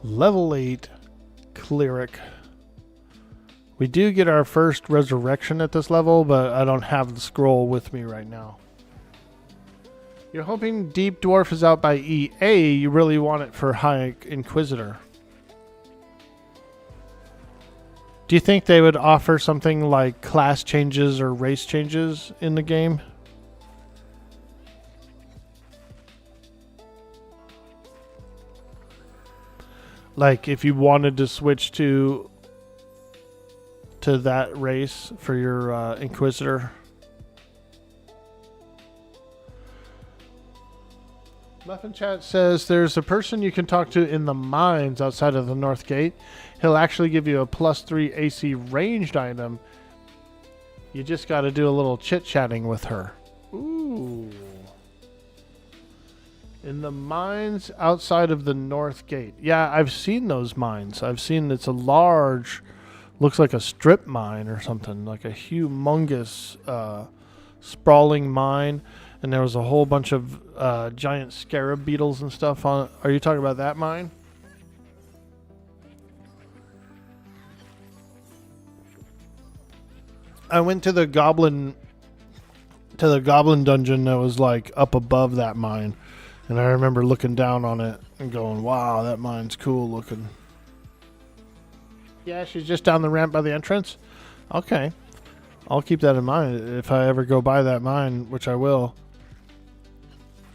Level 8 Cleric. We do get our first resurrection at this level, but I don't have the scroll with me right now. You're hoping Deep Dwarf is out by EA. You really want it for High Inquisitor. Do you think they would offer something like class changes or race changes in the game? Like if you wanted to switch to that race for your Inquisitor. Muffin Chat says there's a person you can talk to in the mines outside of the North Gate. He'll actually give you a +3 AC ranged item. You just got to do a little chit-chatting with her. Ooh. In the mines outside of the North Gate. Yeah, I've seen those mines. I've seen it's a large, looks like a strip mine or something, like a humongous sprawling mine. And there was a whole bunch of giant scarab beetles and stuff on it. Are you talking about that mine? I went to the goblin dungeon that was like up above that mine. And I remember looking down on it and going, wow, that mine's cool looking. Yeah, she's just down the ramp by the entrance? Okay. I'll keep that in mind. If I ever go by that mine, which I will,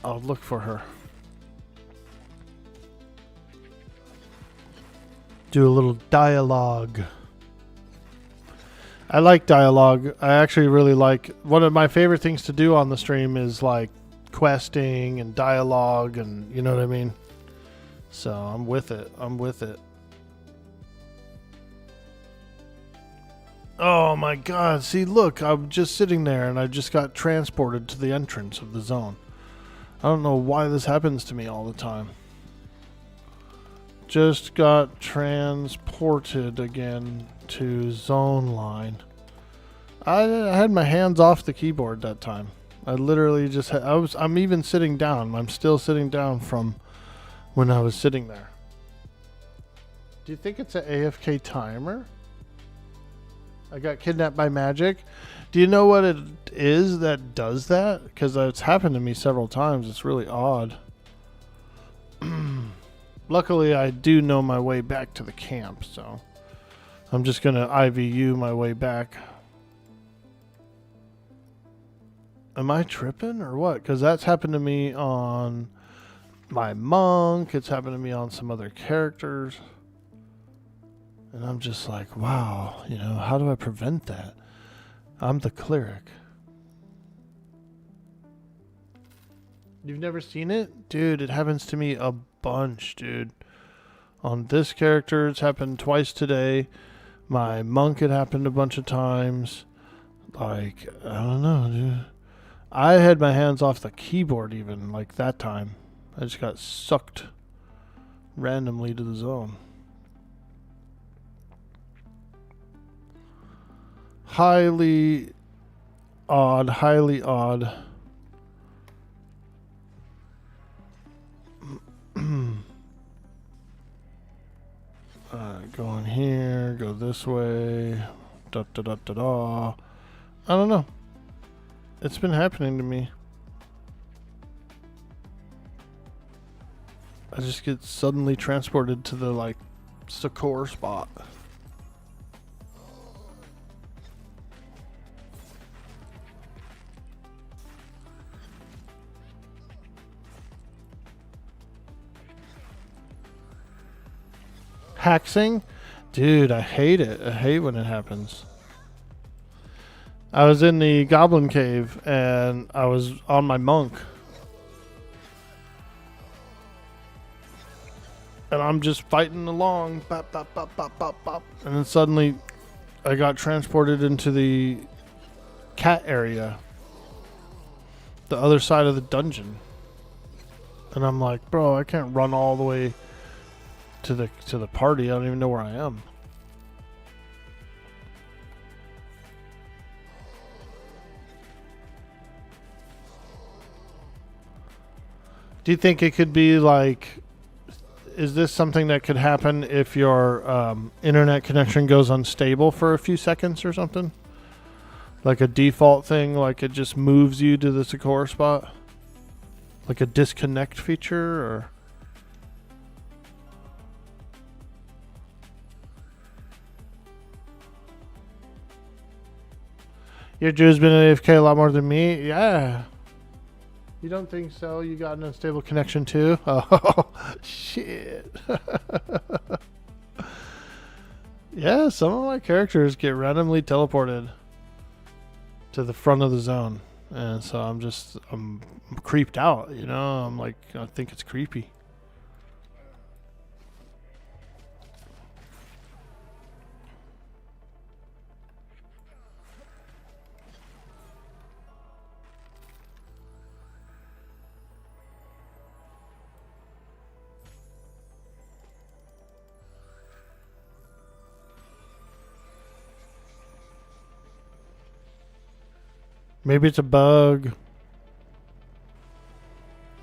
I'll look for her. Do a little dialogue. I like dialogue. I actually really like... One of my favorite things to do on the stream is like questing and dialogue and you know what I mean? So I'm with it. Oh my god, see look, I'm just sitting there and I just got transported to the entrance of the zone. I don't know why this happens to me all the time. Just got transported again to zone line. I had my hands off the keyboard that time. I literally just had, I'm even sitting down. I'm still sitting down from when I was sitting there. Do you think it's an AFK timer? I got kidnapped by magic. Do you know what it is that does that? Because it's happened to me several times. It's really odd. Luckily, I do know my way back to the camp, so I'm just going to IVU my way back. Am I tripping or what? Because that's happened to me on my monk. It's happened to me on some other characters. And I'm just like, wow, you know, how do I prevent that? I'm the cleric. You've never seen it? Dude, it happens to me a bunch, dude. On this character, it's happened twice today. My monk, it happened a bunch of times. Like, I don't know, dude. I had my hands off the keyboard even, like that time. I just got sucked randomly to the zone. Highly odd, highly odd. Go in here, go this way. Da da da da da. I don't know. It's been happening to me. I just get suddenly transported to the like Sakor spot. Haxing? Dude, I hate it. I hate when it happens. I was in the goblin cave and I was on my monk. And I'm just fighting along. Bop, bop, bop, bop, bop, bop. And then suddenly I got transported into the cat area. The other side of the dungeon. And I'm like, bro, I can't run all the way to the party. I don't even know where I am. Do you think it could be like, is this something that could happen if your internet connection goes unstable for a few seconds or something? Like a default thing, like it just moves you to the Sakura spot? Like a disconnect feature, or? Your Drew's been at AFK a lot more than me? Yeah. You don't think so? You got an unstable connection too? Oh, shit. Yeah, some of my characters get randomly teleported to the front of the zone. And so I'm creeped out, you know? I'm like, I think it's creepy. Maybe it's a bug.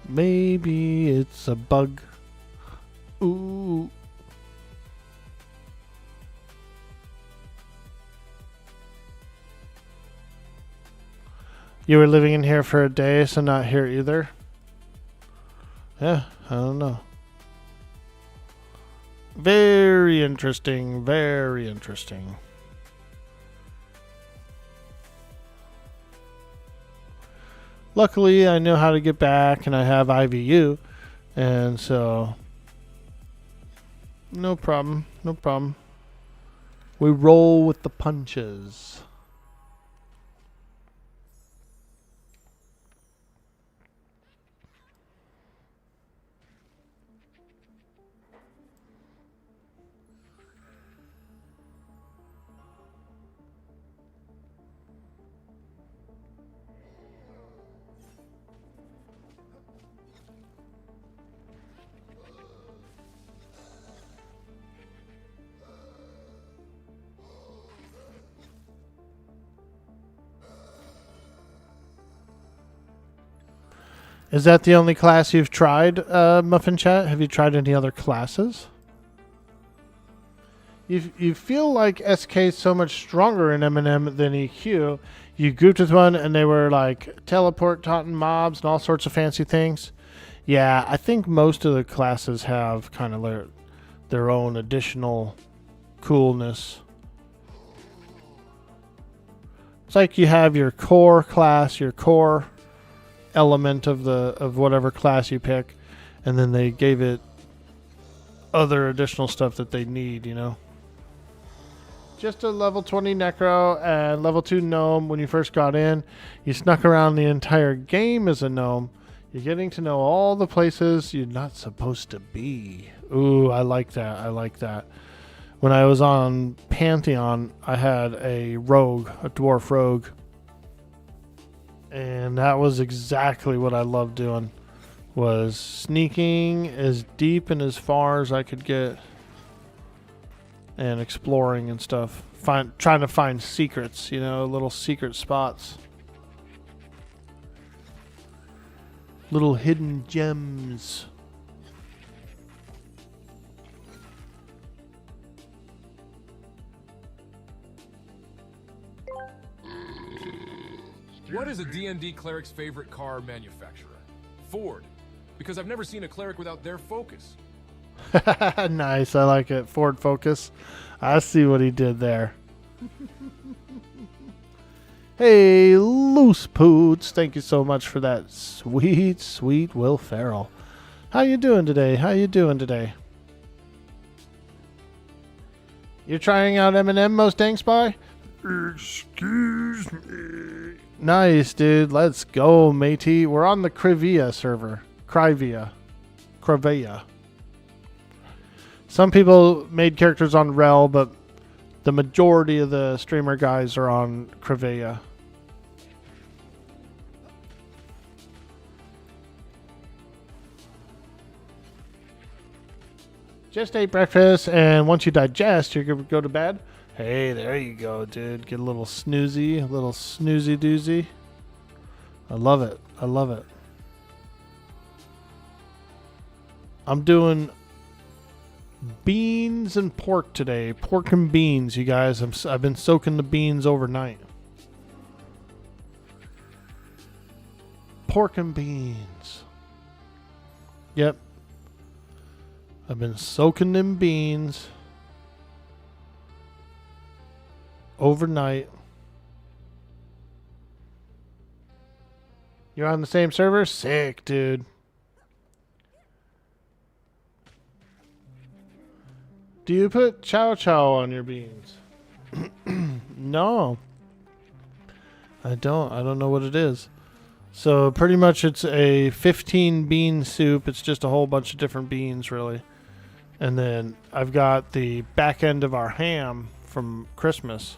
Maybe it's a bug. Ooh. You were living in here for a day, so not here either? Yeah, I don't know. Very interesting, very interesting. Luckily, I know how to get back, and I have IVU, and so no problem, no problem. We roll with the punches. Is that the only class you've tried, Muffin Chat? Have you tried any other classes? You feel like SK is so much stronger in M&M than EQ. You grouped with one and they were like teleport, taunting mobs, and all sorts of fancy things. Yeah, I think most of the classes have kind of their own additional coolness. It's like you have your core class, your core element of whatever class you pick, and then they gave it other additional stuff that they need, you know. just a level 20 Necro and level 2 Gnome when you first got in. You snuck around the entire game as a Gnome. You're getting to know all the places you're not supposed to be. Ooh, I like that. I like that. When I was on Pantheon, I had a rogue, a dwarf rogue. And that was exactly what I loved doing. Was sneaking as deep and as far as I could get. And exploring and stuff. Trying to find secrets, you know, little secret spots. Little hidden gems. What is a D&D cleric's favorite car manufacturer? Ford. Because I've never seen a cleric without their Focus. Nice, I like it. Ford Focus. I see what he did there. Hey, Loose Poots. Thank you so much for that sweet, sweet Will Ferrell. How you doing today? How you doing today? You're trying out Eminem, Mustang Spy? Excuse me. Nice, dude. Let's go, matey. We're on the Krivea server. Krivea. Some people made characters on Rel, but the majority of the streamer guys are on Krivea. Just ate breakfast, and once you digest, you're going to go to bed. Hey, there you go, dude. Get a little snoozy doozy. I love it. I love it. I'm doing beans and pork today. Pork and beans, you guys. I've been soaking the beans overnight. Pork and beans. Yep. I've been soaking them beans overnight. You're on the same server? Sick, dude. Do you put chow chow on your beans? No. I don't. I don't know what it is. So pretty much it's a 15 bean soup. It's just a whole bunch of different beans, really. And then I've got the back end of our ham from Christmas.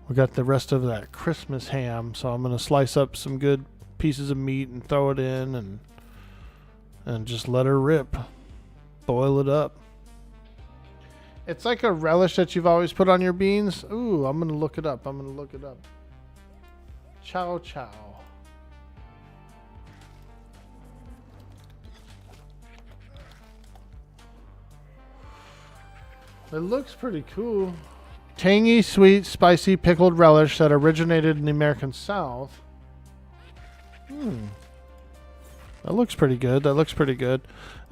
We got the rest of that Christmas ham, so I'm going to slice up some good pieces of meat and throw it in and just let her rip. Boil it up. It's like a relish that you've always put on your beans. Ooh, I'm going to look it up. Chow chow. It looks pretty cool. Tangy, sweet, spicy, pickled relish that originated in the American South. That looks pretty good.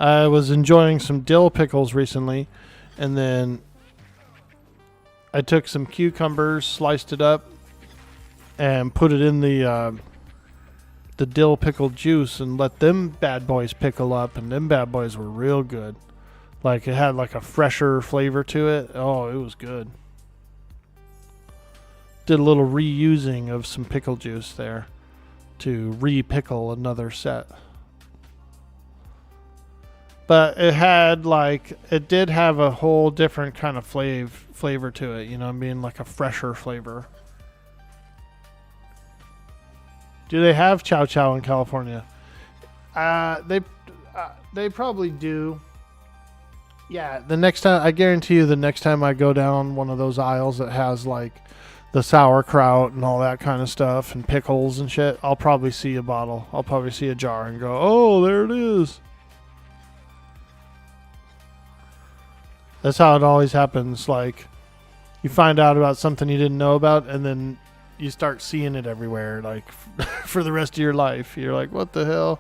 I was enjoying some dill pickles recently, and then I took some cucumbers, sliced it up, and put it in the dill pickle juice and let them bad boys pickle up, and them bad boys were real good. Like, it had like a fresher flavor to it. Oh, it was good. Did a little reusing of some pickle juice there to re-pickle another set. But it did have a whole different kind of flavor to it, you know what I mean? Like a fresher flavor. Do they have chow chow in California? They probably do. Yeah, the next time, I guarantee you, the next time I go down one of those aisles that has like the sauerkraut and all that kind of stuff and pickles and shit, I'll probably see a bottle. I'll probably see a jar and go, oh, there it is. That's how it always happens. Like, you find out about something you didn't know about, and then you start seeing it everywhere, like, for the rest of your life. You're like, what the hell?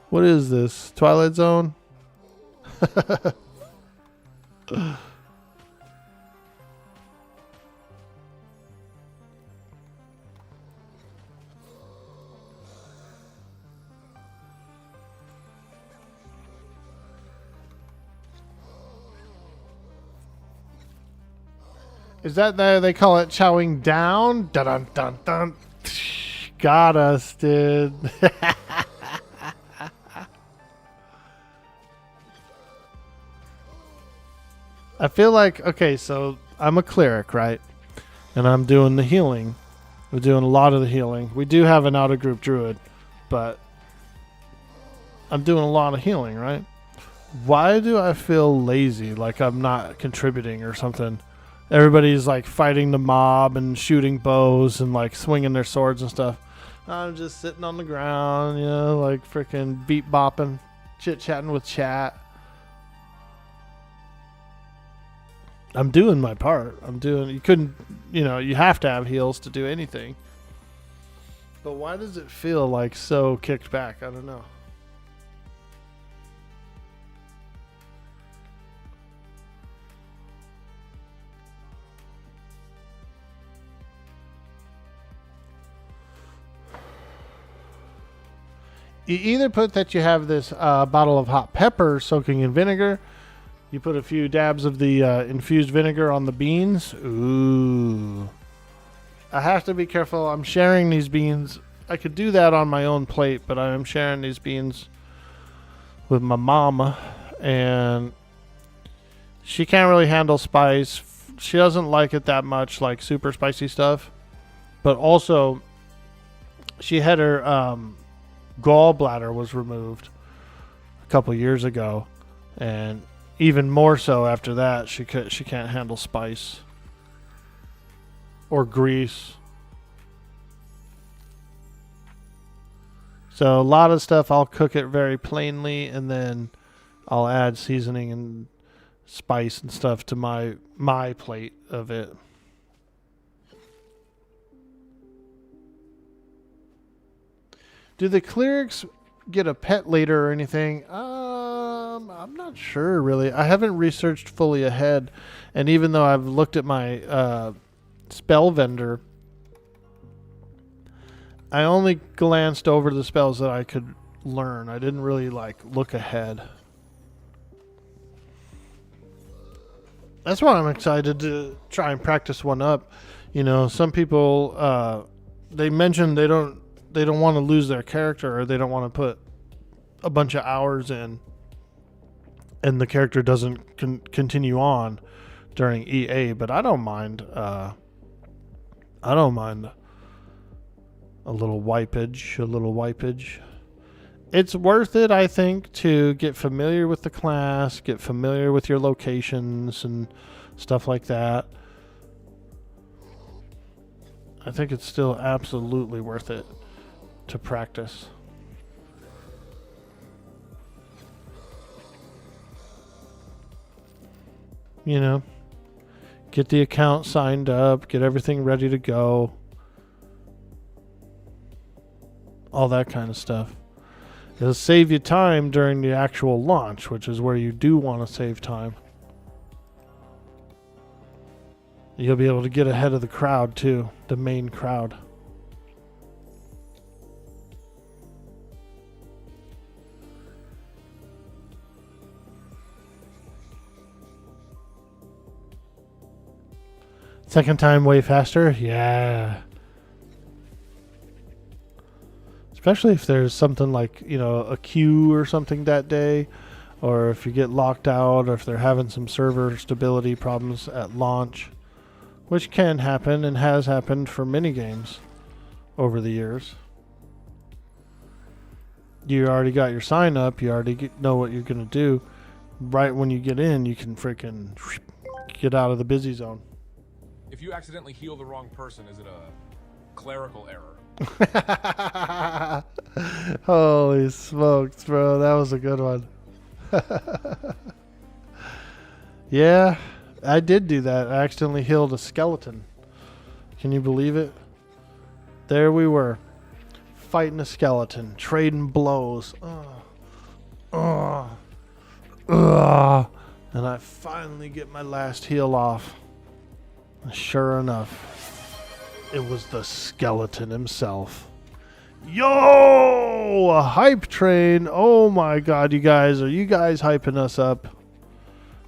What is this? Twilight Zone? Is that they call it chowing down? Dun dun dun dun. Got us, dude. I feel like, okay, so I'm a cleric, right? And I'm doing the healing. We're doing a lot of the healing. We do have an out-of-group druid, but I'm doing a lot of healing, right? Why do I feel lazy, like I'm not contributing or something? Everybody's like fighting the mob and shooting bows and like swinging their swords and stuff. I'm just sitting on the ground, you know, like freaking beat bopping, chit-chatting with chat. I'm doing my part. You couldn't, you know, you have to have heals to do anything. But why does it feel like so kicked back? I don't know. You either put that you have this bottle of hot pepper soaking in vinegar. You put a few dabs of the infused vinegar on the beans. Ooh. I have to be careful. I'm sharing these beans. I could do that on my own plate, but I am sharing these beans with my mama. And she can't really handle spice. She doesn't like it that much, like super spicy stuff. But also, she had her gallbladder was removed a couple years ago. And even more so after that, she can't handle spice or grease. So a lot of stuff I'll cook it very plainly, and then I'll add seasoning and spice and stuff to my plate of it. Do the clerics get a pet later or anything? I'm not sure really. I haven't researched fully ahead, and even though I've looked at my spell vendor, I only glanced over the spells that I could learn. I didn't really like look ahead. That's why I'm excited to try and practice one up. You know, some people they mention they don't want to lose their character, or they don't want to put a bunch of hours in and the character doesn't continue on during EA, but I don't mind a little wipeage. It's worth it, I think, to get familiar with the class, get familiar with your locations and stuff like that. I think it's still absolutely worth it to practice. You know, get the account signed up, get everything ready to go. All that kind of stuff. It'll save you time during the actual launch, which is where you do want to save time. You'll be able to get ahead of the crowd too, the main crowd. Second time way faster? Yeah. Especially if there's something like, you know, a queue or something that day, or if you get locked out, or if they're having some server stability problems at launch, which can happen and has happened for many games over the years. You already got your sign up, you already know what you're going to do. Right when you get in, you can freaking get out of the busy zone. If you accidentally heal the wrong person, is it a clerical error? Holy smokes, bro. That was a good one. Yeah, I did do that. I accidentally healed a skeleton. Can you believe it? There we were, fighting a skeleton, trading blows. And I finally get my last heal off. Sure enough, it was the skeleton himself. Yo! A hype train. Oh my god, you guys. Are you guys hyping us up?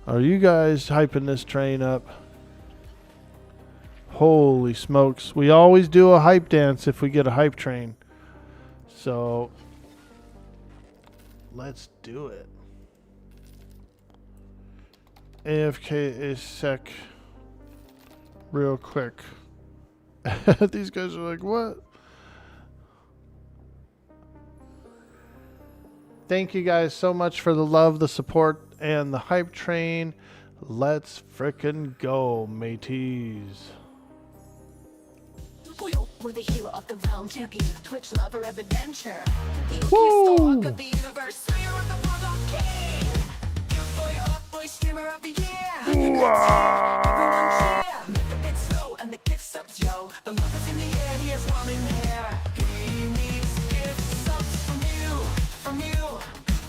Are you guys hyping this train up? Holy smokes. We always do a hype dance if we get a hype train. So let's do it. AFK a sec real quick. These guys are like, what? Thank you guys so much for the love, the support, and the hype train. Let's frickin' go, mateys. We're the hero of the realm, champion, Twitch lover of adventure. Woo! The universe, slayer of the world, king. Boy, streamer of the year. Everyone cheer. Make the bit slow and the gifts up, Joe. The love is in the air, he has warming hair. He needs gifts up from you,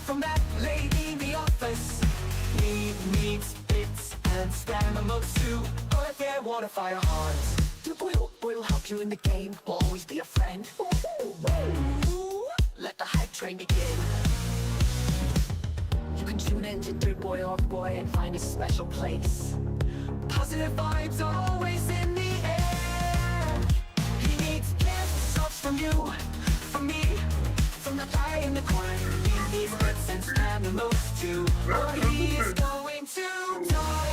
from that lady in the office. He needs bits and spam emotes too. Or if you want to fire hearts. Boy'll help you in the game, will always be a friend. Let the hype train begin. You can tune in to Dude Boy Orc Boy and find a special place. Positive vibes are always in the air. He needs gifts from you, from me, from the guy in the corner. He needs bits and spam the most too, or he is going to die.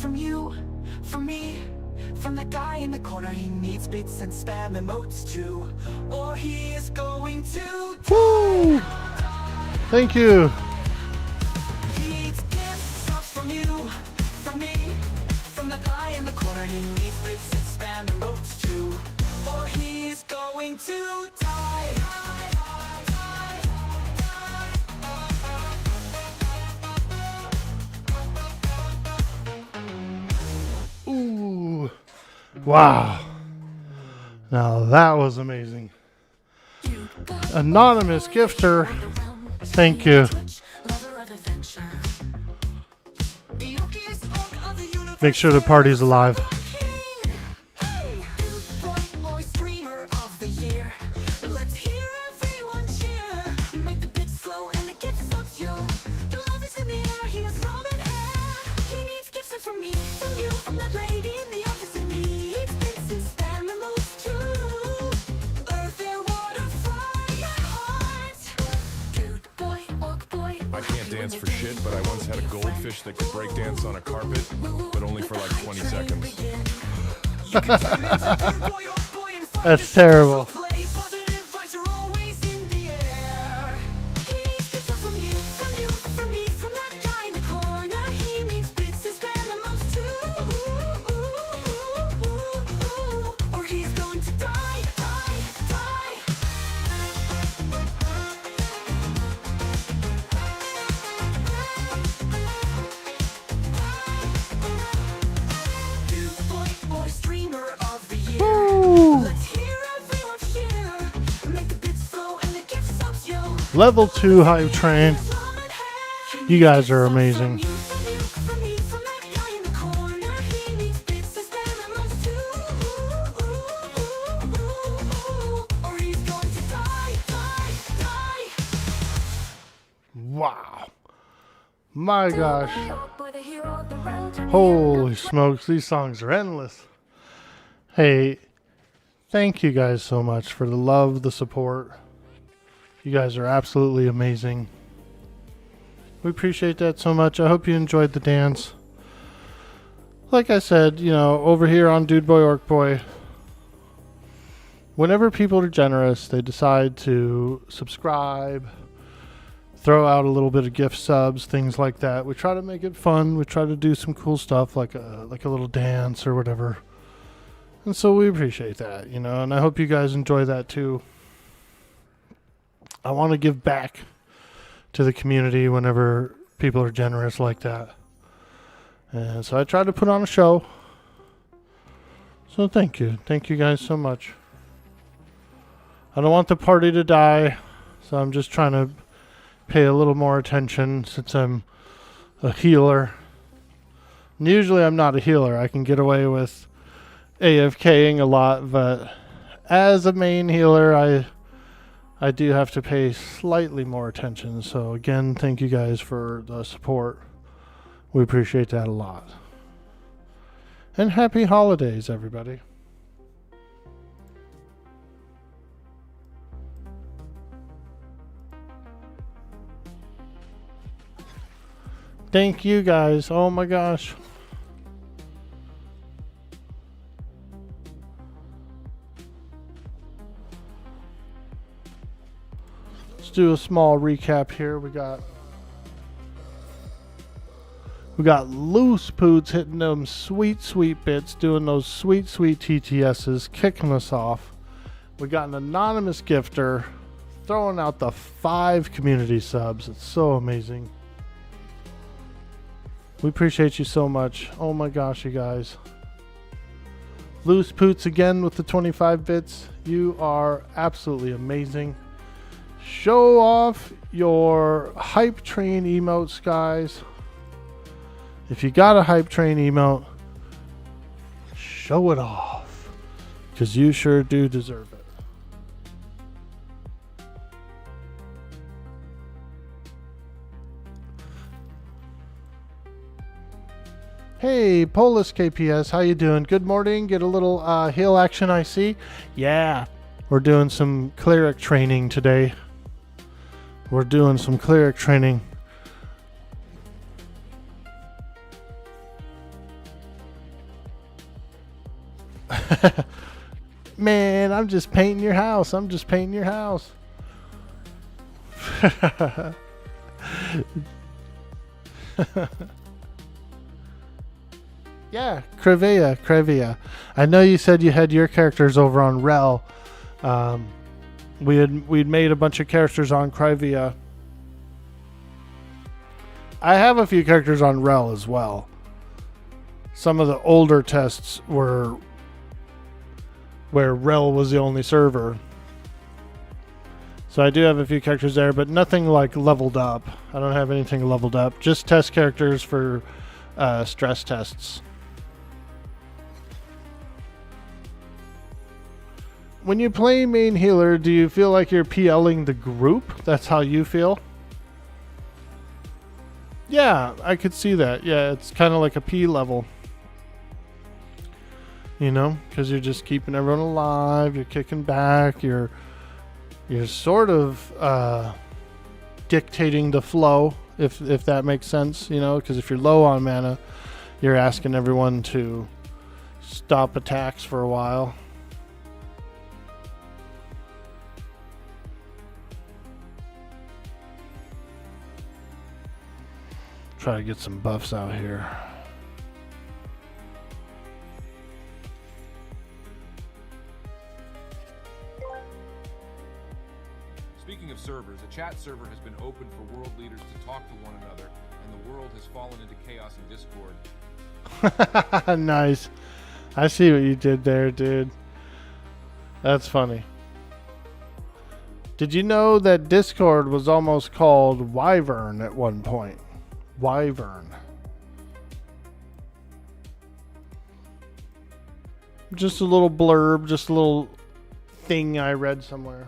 From you, from me, from that guy in the corner. He needs bits and spam emotes too, or he is going to Woo! Thank you. He needs gifts from you, from me, from that guy in the corner. He needs bits and spam emotes too, or he is going to die. Ooh. Wow. Now that was amazing. Anonymous gifter. Thank you. Make sure the party's alive. Dance for shit, but I once had a goldfish that could break dance on a carpet, but only for like 20 seconds. That's terrible. Level 2 hype train. You guys are amazing. Wow. My gosh. Holy smokes, these songs are endless. Hey, thank you guys so much for the love, the support. You guys are absolutely amazing. We appreciate that so much. I hope you enjoyed the dance. Like I said, you know, over here on Dude Boy Orc Boy, whenever people are generous, they decide to subscribe, throw out a little bit of gift subs, things like that. We try to make it fun. We try to do some cool stuff like a little dance or whatever. And so we appreciate that, you know, and I hope you guys enjoy that too. I want to give back to the community whenever people are generous like that. And so I try to put on a show. So thank you. Thank you guys so much. I don't want the party to die, so I'm just trying to pay a little more attention since I'm a healer. And usually I'm not a healer. I can get away with AFKing a lot, but as a main healer, I do have to pay slightly more attention. So again, thank you guys for the support. We appreciate that a lot. And happy holidays, everybody. Thank you guys. Oh my gosh. Let's do a small recap here. We got Loose Poots hitting them sweet bits, doing those sweet TTSs, kicking us off. We got an anonymous gifter throwing out the 5 community subs. It's so amazing. We appreciate you so much. Oh my gosh, you guys. Loose Poots again with the 25 bits. You are absolutely amazing. Show off your hype train emotes, guys. If you got a hype train emote, show it off. Because you sure do deserve it. Hey, Polis KPS, how you doing? Good morning. Get a little heal action, I see. Yeah, we're doing some Cleric training today. We're doing some Cleric training. Man, I'm just painting your house. I'm just painting your house. Yeah, Krivea. I know you said you had your characters over on Rel. We'd made a bunch of characters on Krivea. I have a few characters on Rel as well. Some of the older tests were where Rel was the only server. So I do have a few characters there, but nothing like leveled up. I don't have anything leveled up. Just test characters for stress tests. When you play main healer, do you feel like you're PLing the group? That's how you feel? Yeah, I could see that. Yeah, it's kind of like a P level. You know, because you're just keeping everyone alive. You're kicking back. You're sort of dictating the flow, if that makes sense. You know, because if you're low on mana, you're asking everyone to stop attacks for a while. Try to get some buffs out here. Speaking of servers, a chat server has been opened for world leaders to talk to one another, and the world has fallen into chaos and discord. Nice. I see what you did there, dude. That's funny. Did you know that Discord was almost called Wyvern at one point? Wyvern. Just a little blurb, just a little thing I read somewhere.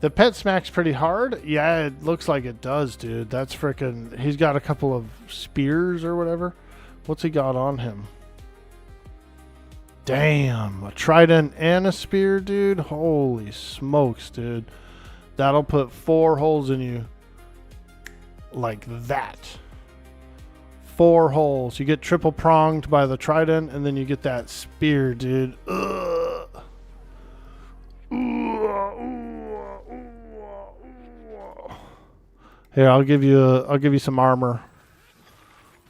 The pet smacks pretty hard. Yeah, it looks like it does, dude. That's frickin'... He's got a couple of spears or whatever. What's he got on him? Damn, a trident and a spear, dude. Holy smokes, dude. That'll put 4 holes in you. Like that. 4 holes. You get triple pronged by the trident, and then you get that spear, dude. Ugh. Here, I'll give you some armor.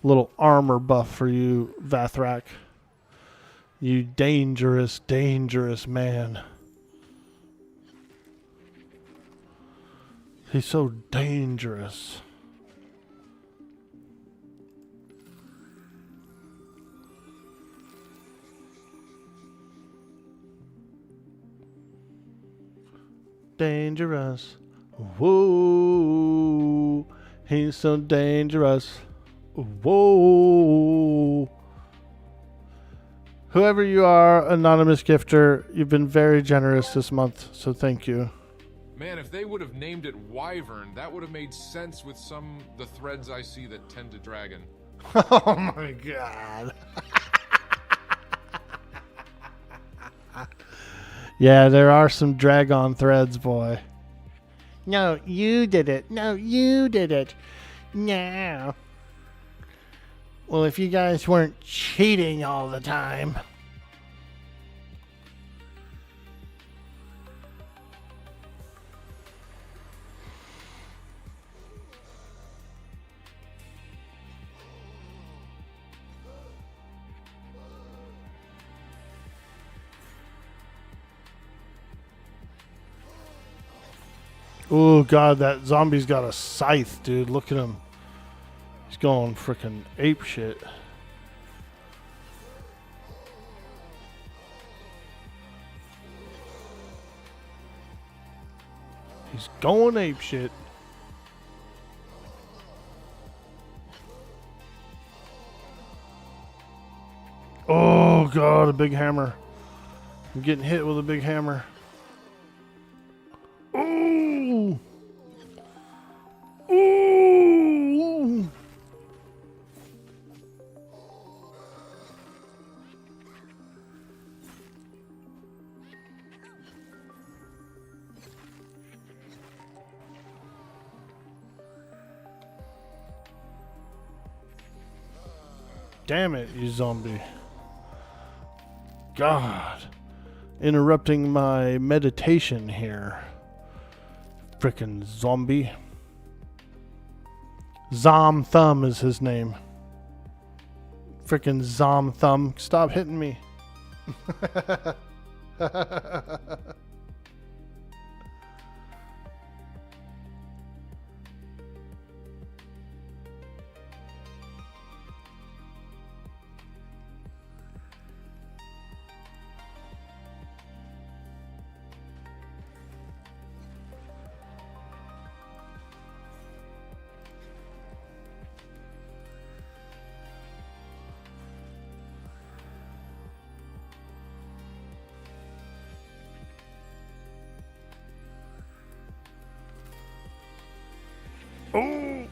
A little armor buff for you, Vathrak. You dangerous, dangerous man. He's so dangerous. Dangerous. Whoa. He's so dangerous. Whoa. Whoever you are, anonymous gifter, you've been very generous this month, so thank you. Man, if they would have named it Wyvern, that would have made sense with the threads I see that tend to dragon. Oh my god. Yeah, there are some dragon threads, boy. No, you did it. No, you did it. No. Well, if you guys weren't cheating all the time. Oh god, that zombie's got a scythe, dude. Look at him. He's going freaking ape shit. He's going ape shit. Oh god, a big hammer. I'm getting hit with a big hammer. Ooh. Ooh. Damn it, you zombie. God. Interrupting my meditation here. Frickin' zombie. Zom Thumb is his name. Frickin' Zom Thumb. Stop hitting me. Oh!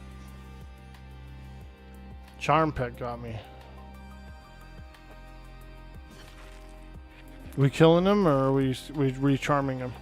Charm Pet got me. We killing him or are we recharming him?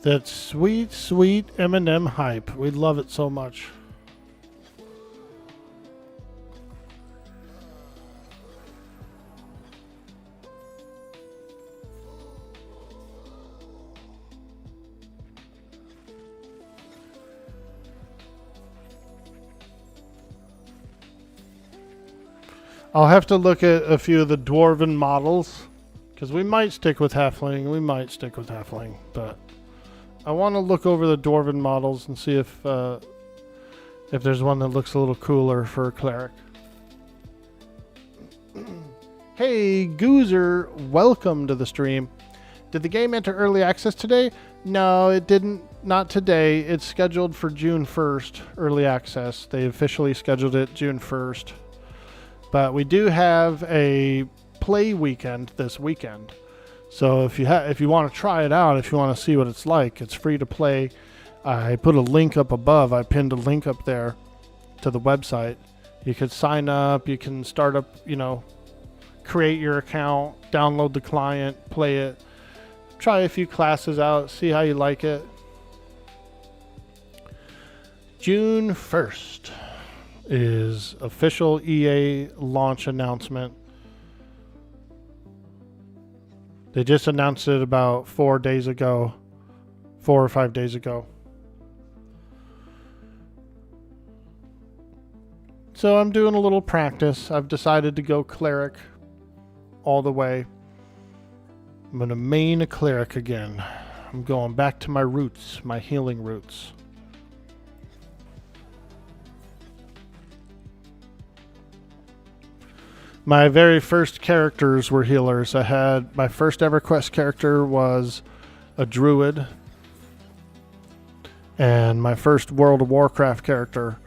That sweet, sweet M&M hype. We love it so much. I'll have to look at a few of the dwarven models, because we might stick with halfling, but I want to look over the dwarven models and see if if there's one that looks a little cooler for a cleric. Hey, Goozer, welcome to the stream. Did the game enter early access today? No, it didn't. Not today. It's scheduled for June 1st, early access. They officially scheduled it June 1st. But we do have a play weekend this weekend. So if you want to try it out, if you want to see what it's like, it's free to play. I put a link up above. I pinned a link up there to the website. You could sign up. You can start up, create your account, download the client, play it. Try a few classes out, see how you like it. June 1st is official EA launch announcement. They just announced it about 4 or 5 days ago. So I'm doing a little practice. I've decided to go Cleric all the way. I'm going to main a Cleric again. I'm going back to my roots, my healing roots. My very first characters were healers. I had my first ever quest character was a druid. And my first World of Warcraft character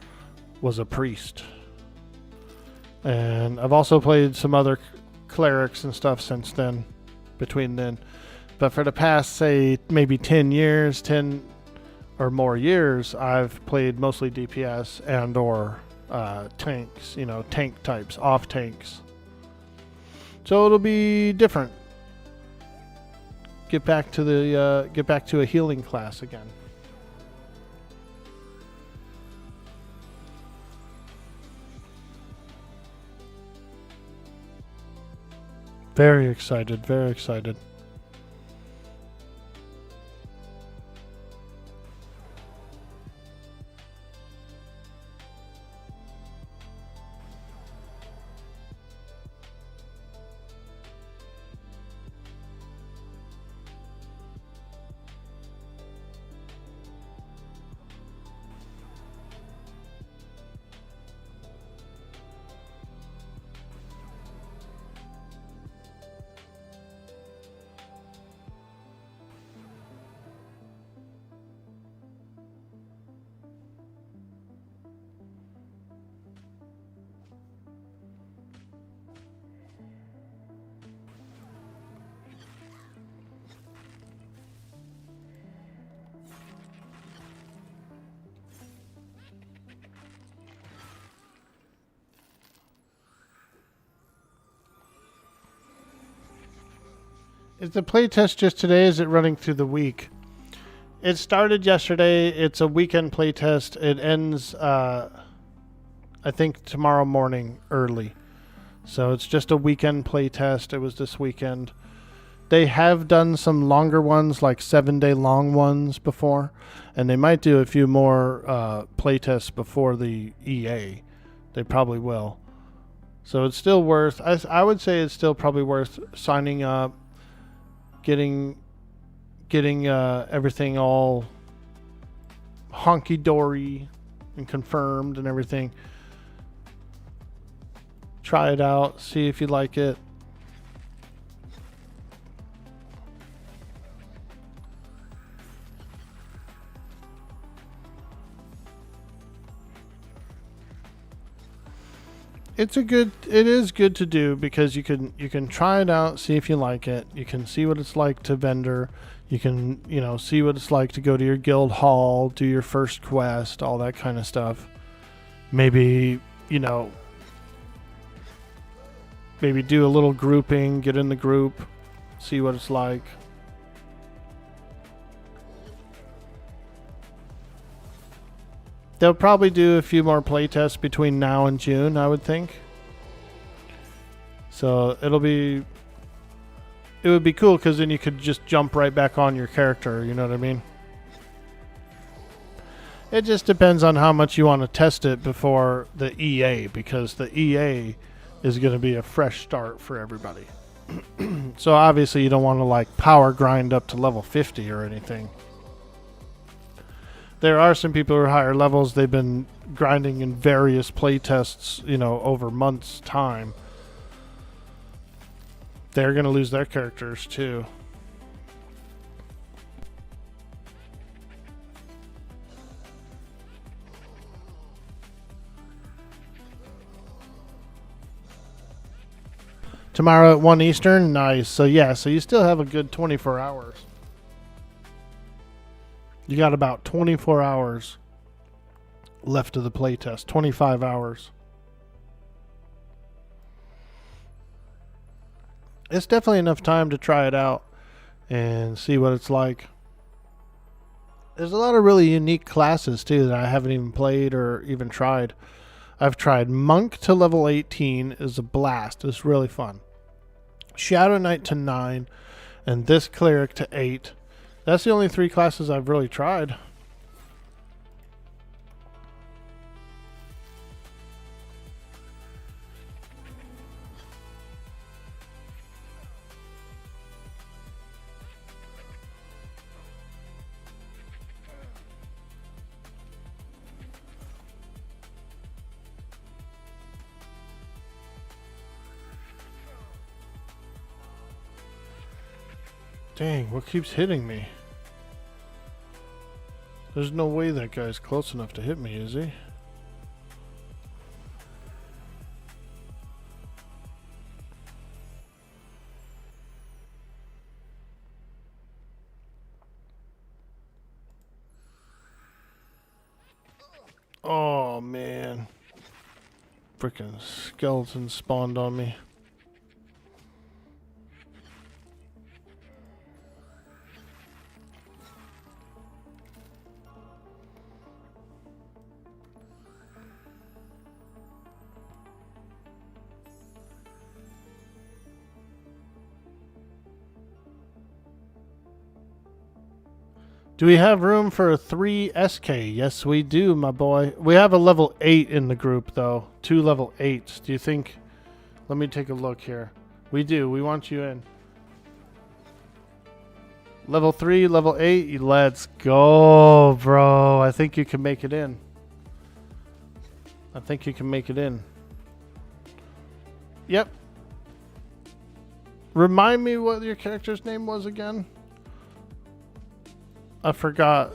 was a priest. And I've also played some other clerics and stuff since then, between then. But for the past, say, maybe 10 or more years, I've played mostly DPS and or tanks, tank types, off tanks. So it'll be different. Get back to a healing class again. Very excited, very excited. Is the playtest just today? Is it running through the week? It started yesterday. It's a weekend playtest. It ends, I think, tomorrow morning early. So it's just a weekend playtest. It was this weekend. They have done some longer ones, like 7-day long ones before. And they might do a few more playtests before the EA. They probably will. So it's still worth, I would say it's still probably worth signing up. Getting everything all honky-dory and confirmed and everything. Try it out. See if you like it. It is good to do because you can try it out, see if you like it. You can see what it's like to vendor. You can, see what it's like to go to your guild hall, do your first quest, all that kind of stuff. Maybe, maybe do a little grouping, get in the group, see what it's like. They'll probably do a few more playtests between now and June, I would think. So it would be cool because then you could just jump right back on your character, you know what I mean? It just depends on how much you want to test it before the EA, because the EA is going to be a fresh start for everybody. So obviously you don't want to power grind up to level 50 or anything. There are some people who are higher levels. They've been grinding in various playtests, you know, over months' time, they're going to lose their characters too. Tomorrow at 1 Eastern? Nice. So yeah, so you still have a good 24 hours. You got about 24 hours left of the playtest. 25 hours. It's definitely enough time to try it out and see what it's like. There's a lot of really unique classes too that I haven't even played or even tried. I've tried Monk to level 18 is a blast. It's really fun. Shadow Knight to 9 and this Cleric to 8. That's the only 3 classes I've really tried. Dang, what keeps hitting me? There's no way that guy's close enough to hit me, is he? Oh, man. Freaking skeleton spawned on me. Do we have room for a 3 SK? Yes, we do, my boy. We have a level 8 in the group, though. 2 level 8s. Do you think... Let me take a look here. We do. We want you in. Level 3, level 8. Let's go, bro. I think you can make it in. I think you can make it in. Yep. Remind me what your character's name was again? I forgot.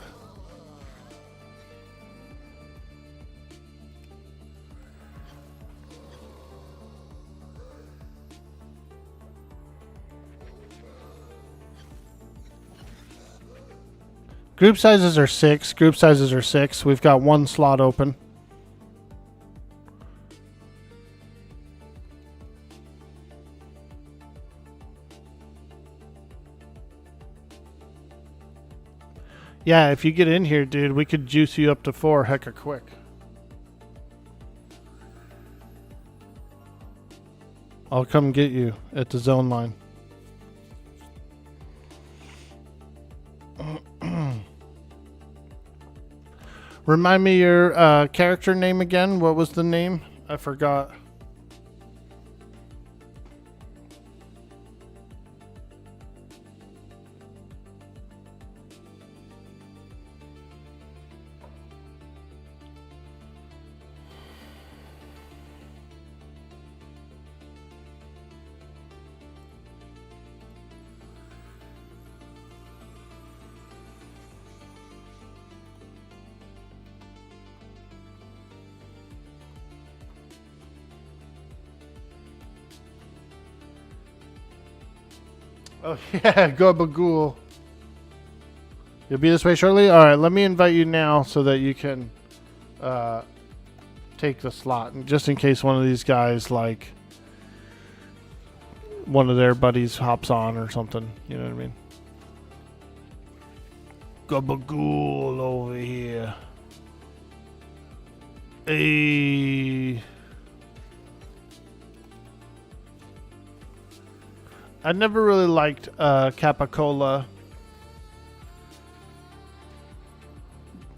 Group sizes are 6. Group sizes are 6. We've got 1 slot open. Yeah, if you get in here, dude, we could juice you up to 4 hecka quick. I'll come get you at the zone line. Remind me your character name again. What was the name? I forgot. Oh yeah, Gabagool. You'll be this way shortly? Alright, let me invite you now so that you can take the slot. And just in case one of these guys, like, one of their buddies hops on or something. You know what I mean? Gabagool over here. Hey. I never really liked Capicola.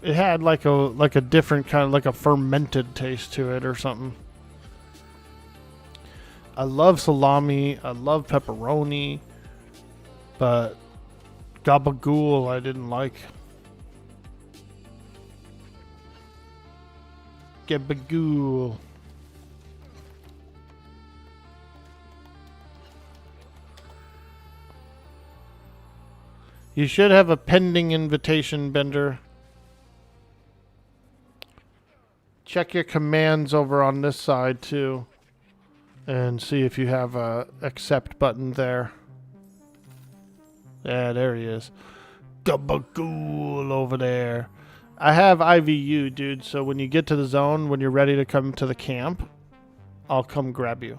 It had like a different kind of like a fermented taste to it or something. I love salami. I love pepperoni, but Gabagool I didn't like. Gabagool. You should have a pending invitation, Bender. Check your commands over on this side too, and see if you have a accept button there. Yeah, there he is. Gabagool over there. I have IVU, dude, so when you get to the zone, when you're ready to come to the camp, I'll come grab you.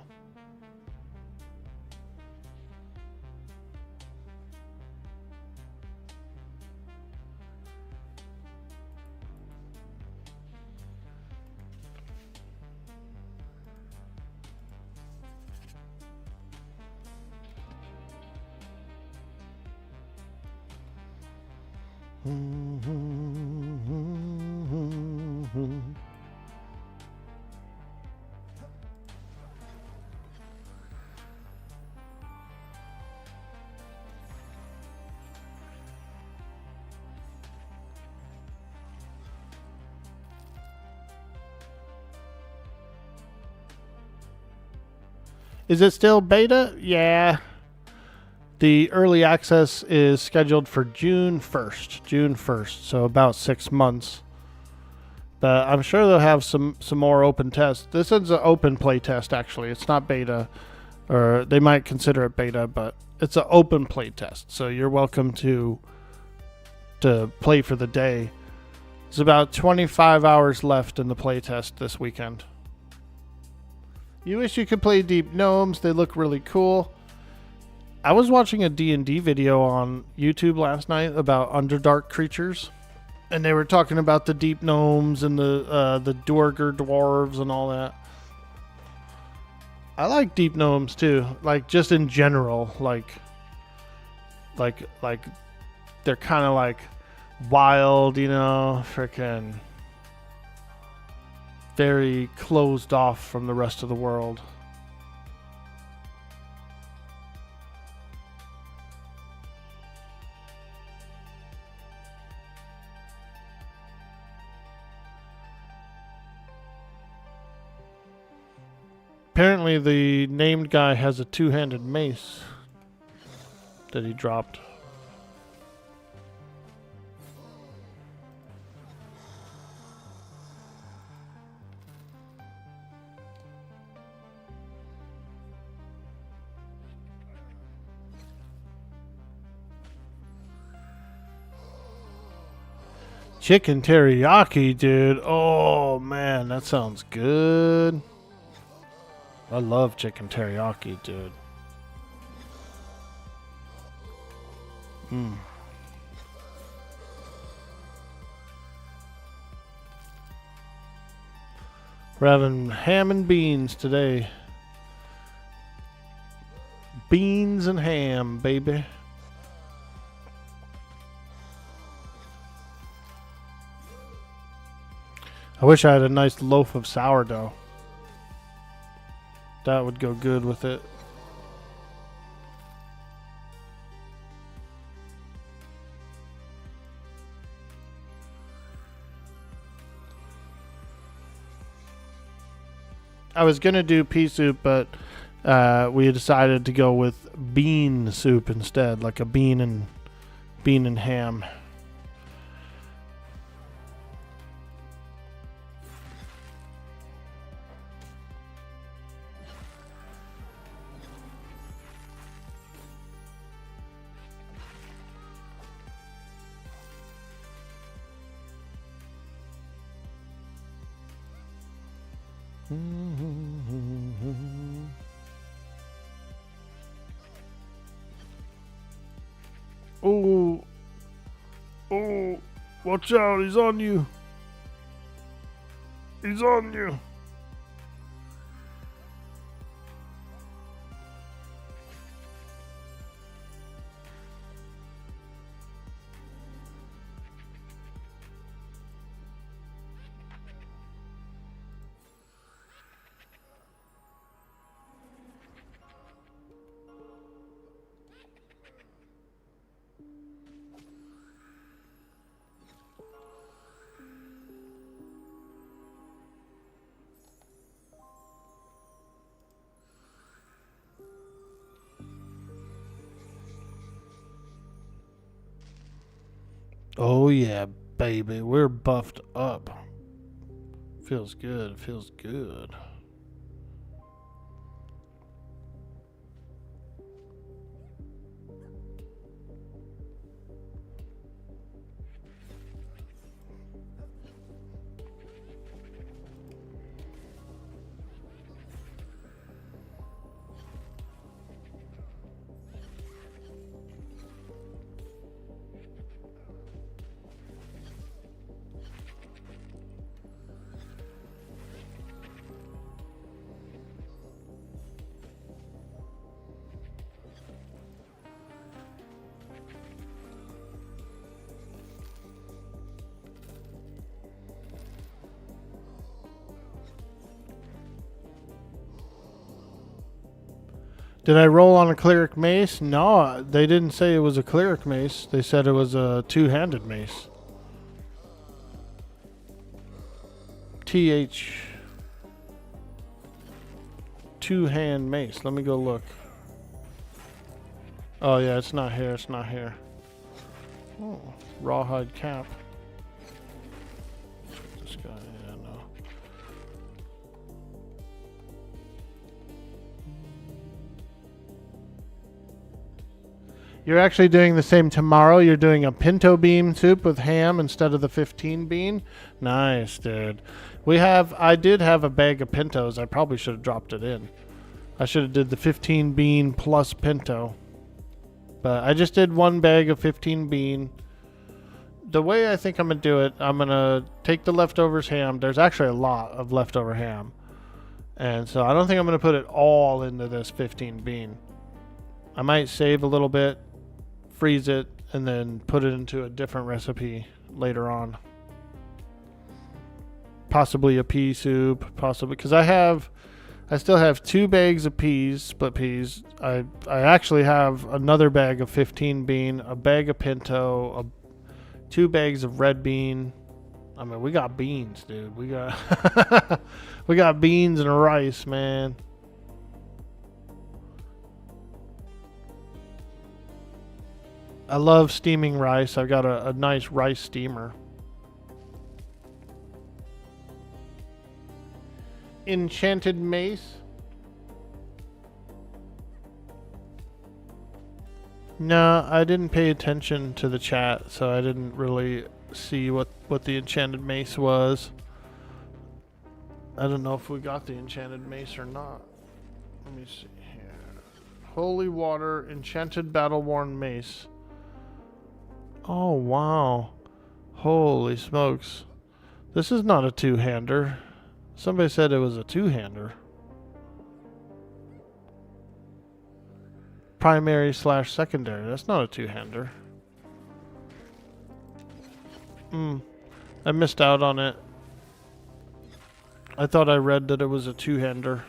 Is it still beta? Yeah. The early access is scheduled for June 1st. June 1st, so about 6 months. But I'm sure they'll have some more open tests. This is an open play test, actually. It's not beta, or they might consider it beta, but it's an open play test. So you're welcome to play for the day. There's about 25 hours left in the play test this weekend. You wish you could play Deep Gnomes. They look really cool. I was watching a D&D video on YouTube last night about Underdark creatures, and they were talking about the Deep Gnomes and the Duergar dwarves and all that. I like Deep Gnomes too, like just in general, like they're kind of like wild, you know, freaking very closed off from the rest of the world. Apparently the named guy has a two-handed mace that he dropped. Chicken teriyaki, dude. Oh man, that sounds good. I love chicken teriyaki, dude. We're having ham and beans today. Beans and ham, baby. I wish I had a nice loaf of sourdough. That would go good with it. I was gonna do pea soup, but we decided to go with bean soup instead, like a bean and ham. Oh, oh, watch out, he's on you. He's on you. Oh yeah, baby. We're buffed up. Feels good. Feels good. Did I roll on a cleric mace? No, they didn't say it was a cleric mace. They said it was a two-handed mace. TH. Two-hand mace. Let me go look. Oh yeah, it's not here. It's not here. Oh, rawhide cap. This guy, yeah, no. You're actually doing the same tomorrow. You're doing a pinto bean soup with ham instead of the 15 bean. Nice, dude. I did have a bag of pintos. I probably should have dropped it in. I should have did the 15 bean plus pinto. But I just did one bag of 15 bean. The way I think I'm going to do it, I'm going to take the leftovers ham. There's actually a lot of leftover ham. And so I don't think I'm going to put it all into this 15 bean. I might save a little bit, freeze it, and then put it into a different recipe later on. Possibly a pea soup, possibly, because I still have 2 bags of peas, split peas. I actually have another bag of 15 bean, a bag of pinto, 2 bags of red bean. I mean, we got beans, dude. We got we got beans and rice, man. I love steaming rice. I've got a nice rice steamer. Enchanted mace. No, I didn't pay attention to the chat, so I didn't really see what the enchanted mace was. I don't know if we got the enchanted mace or not. Let me see here. Holy water, enchanted battle-worn mace. Oh, wow. Holy smokes. This is not a two-hander. Somebody said it was a two-hander. Primary / secondary. That's not a two-hander. I missed out on it. I thought I read that it was a two-hander.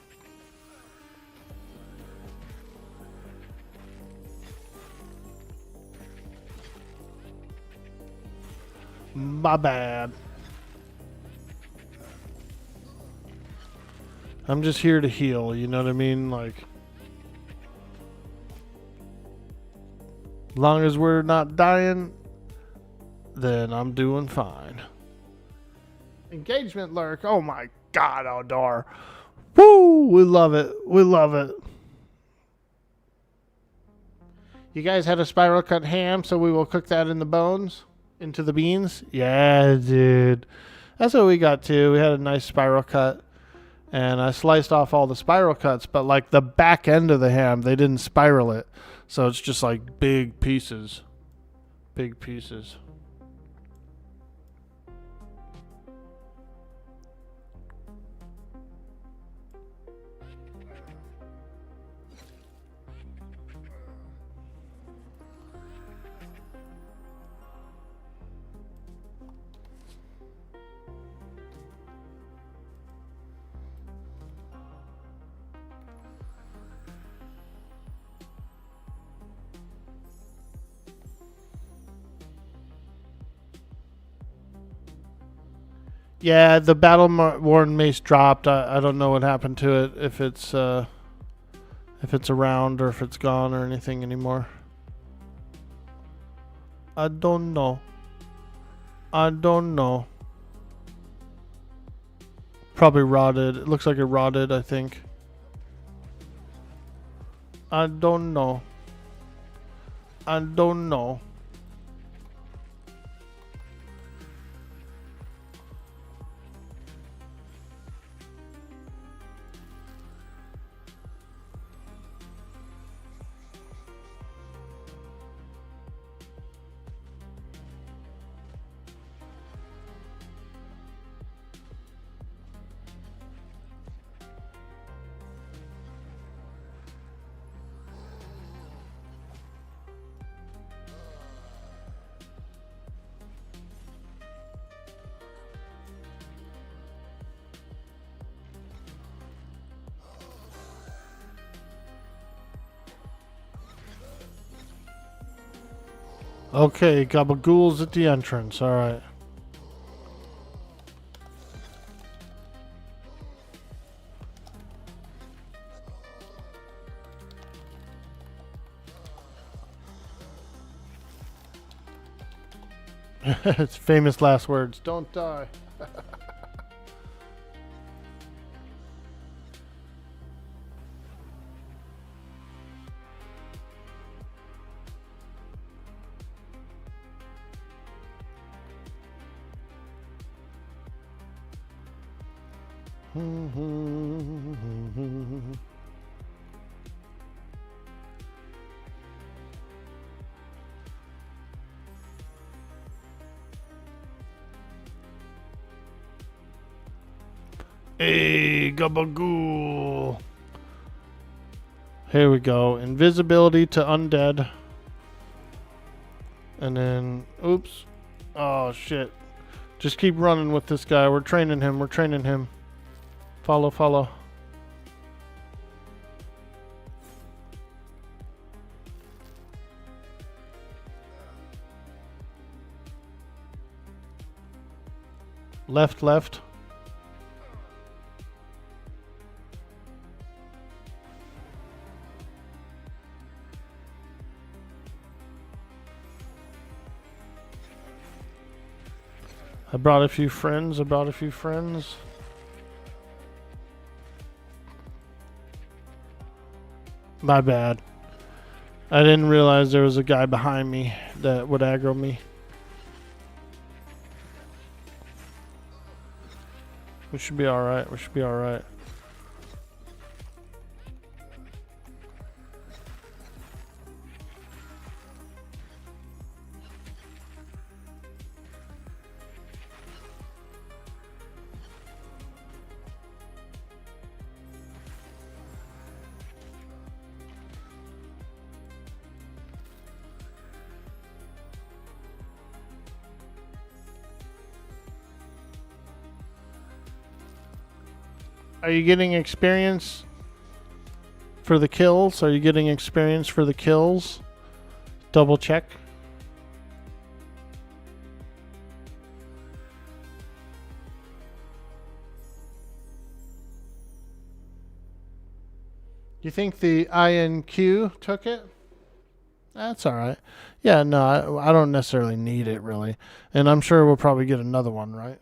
My bad. I'm just here to heal, you know what I mean? Like, as long as we're not dying, then I'm doing fine. Engagement lurk. Oh my god, Aldar. Woo! We love it. We love it. You guys had a spiral cut ham, so we will cook that in the bones. Into the beans? Yeah, dude. That's what we got too. We had a nice spiral cut. And I sliced off all the spiral cuts, but like the back end of the ham, they didn't spiral it. So it's just like big pieces. Big pieces. Yeah, the battle-worn mace dropped. I don't know what happened to it. If it's around or if it's gone or anything anymore. I don't know. I don't know. Probably rotted. It looks like it rotted, I think. I don't know. I don't know. Okay, Gabagool's at the entrance. Alright. It's famous last words. Don't die. Hey, Gabagool. Here we go. Invisibility to undead. And then, oops. Oh, shit. Just keep running with this guy. We're training him. We're training him. Follow, follow. Left, left. I brought a few friends. I brought a few friends. My bad. I didn't realize there was a guy behind me that would aggro me. We should be alright. We should be alright. Are you getting experience for the kills? Are you getting experience for the kills? Double check. You think the INQ took it? That's alright. Yeah, no, I don't necessarily need it really. And I'm sure we'll probably get another one, right?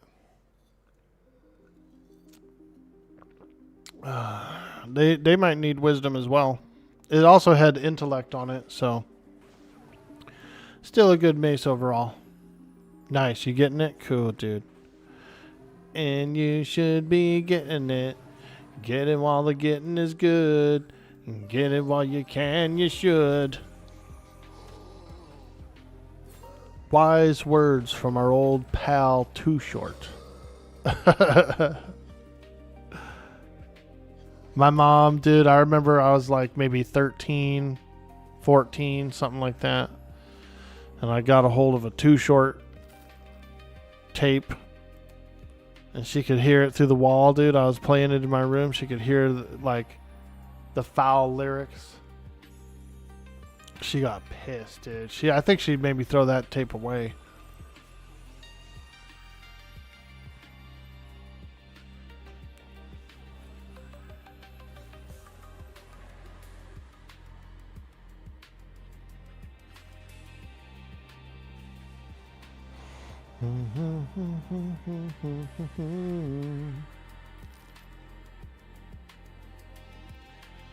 They might need wisdom as well. It also had intellect on it, so still a good mace overall. Nice, you getting it? Cool, dude. And you should be getting it. Get it while the getting is good. Get it while you can, you should. Wise words from our old pal Too Short. My mom, dude, I remember I was like maybe 13, 14, something like that. And I got a hold of a Too Short tape. And she could hear it through the wall, dude. I was playing it in my room. She could hear like the foul lyrics. She got pissed, dude. I think she'd maybe throw that tape away.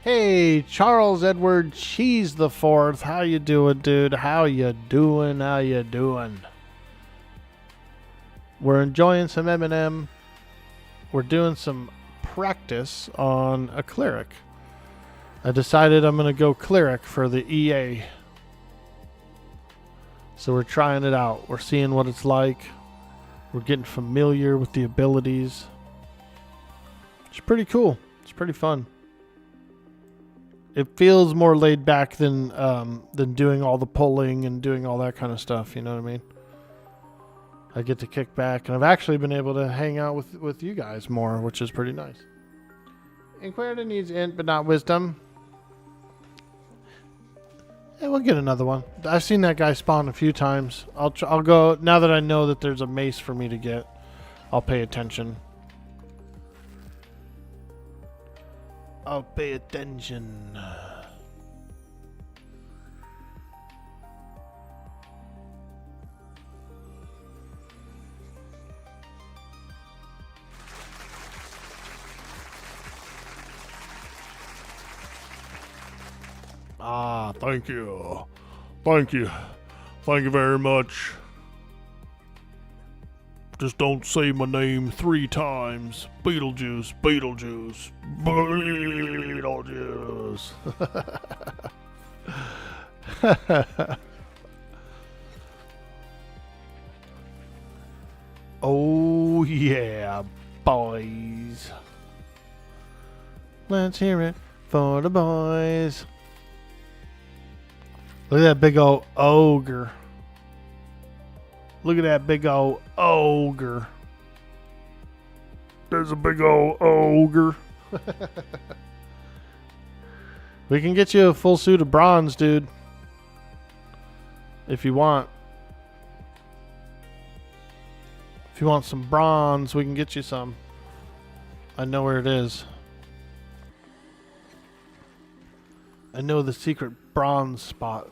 Hey, Charles Edward Cheese the Fourth. How you doing, dude? How you doing? How you doing? We're enjoying some M&M. We're doing some practice on a Cleric. I decided I'm going to go Cleric for the EA. So we're trying it out. We're seeing what it's like. We're getting familiar with the abilities. It's pretty cool. It's pretty fun. It feels more laid back than doing all the pulling and doing all that kind of stuff. You know what I mean? I get to kick back, and I've actually been able to hang out with you guys more, which is pretty nice. Inquisitor needs int, but not wisdom. Yeah, we'll get another one. I've seen that guy spawn a few times. I'll go now that I know that there's a mace for me to get. I'll pay attention. I'll pay attention. Ah, thank you. Thank you. Thank you very much. Just don't say my name 3 times. Beetlejuice, Beetlejuice, Beetlejuice. Oh yeah, boys. Let's hear it for the boys. Look at that big old ogre. Look at that big old ogre. There's a big old ogre. We can get you a full suit of bronze, dude. If you want. If you want some bronze, we can get you some. I know where it is. I know the secret bronze spot.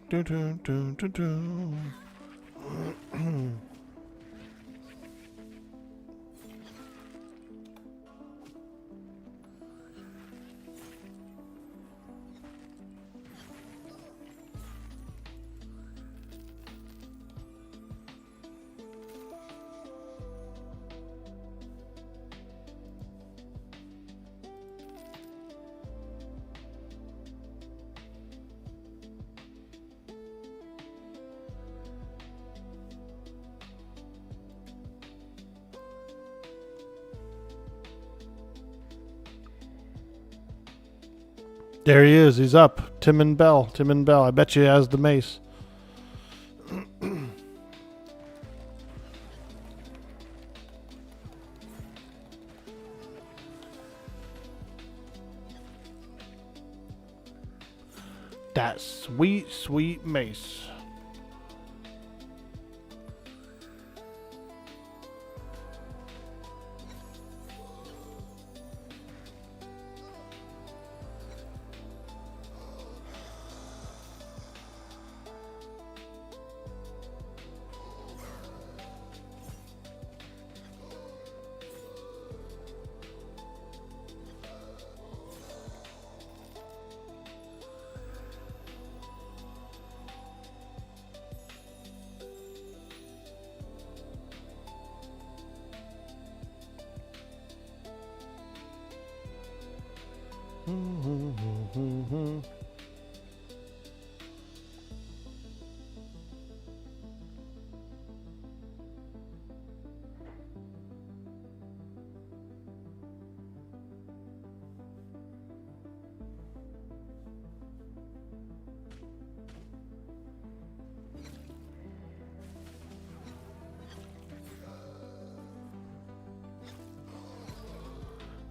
Dun, dun, dun, dun, dun. There he is. He's up. Tim and Bell. Tim and Bell. I bet you he has the mace. That sweet, sweet mace.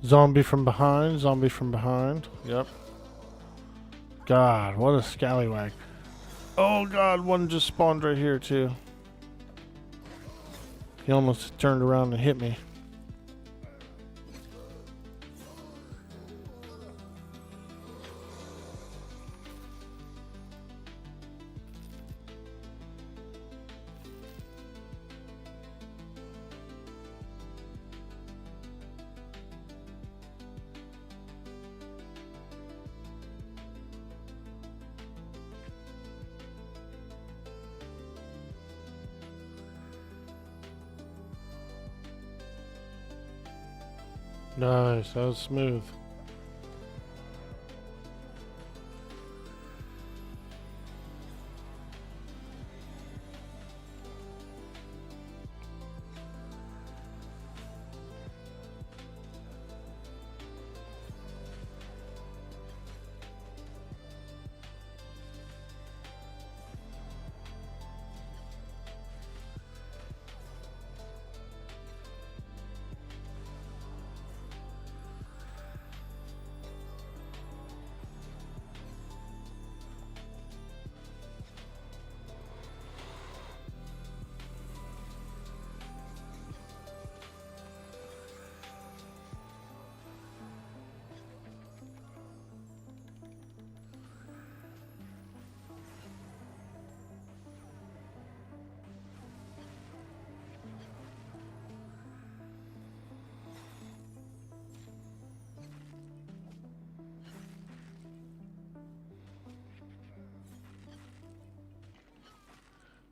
Zombie from behind. Zombie from behind. Yep. God, what a scallywag. Oh god, one just spawned right here too. He almost turned around and hit me. Nice, that was smooth.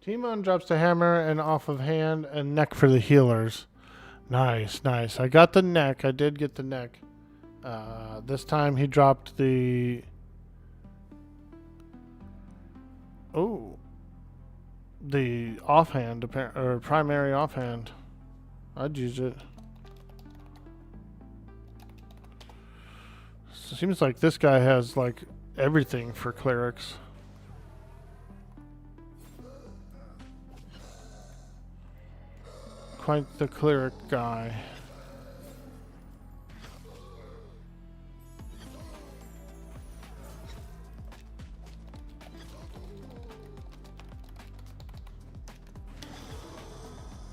Timon drops the hammer and off of hand and neck for the healers. Nice, nice. I got the neck. I did get the neck. This time he dropped the... Oh. The offhand, or primary offhand. I'd use it. Seems like this guy has like everything for clerics. Quite the cleric guy.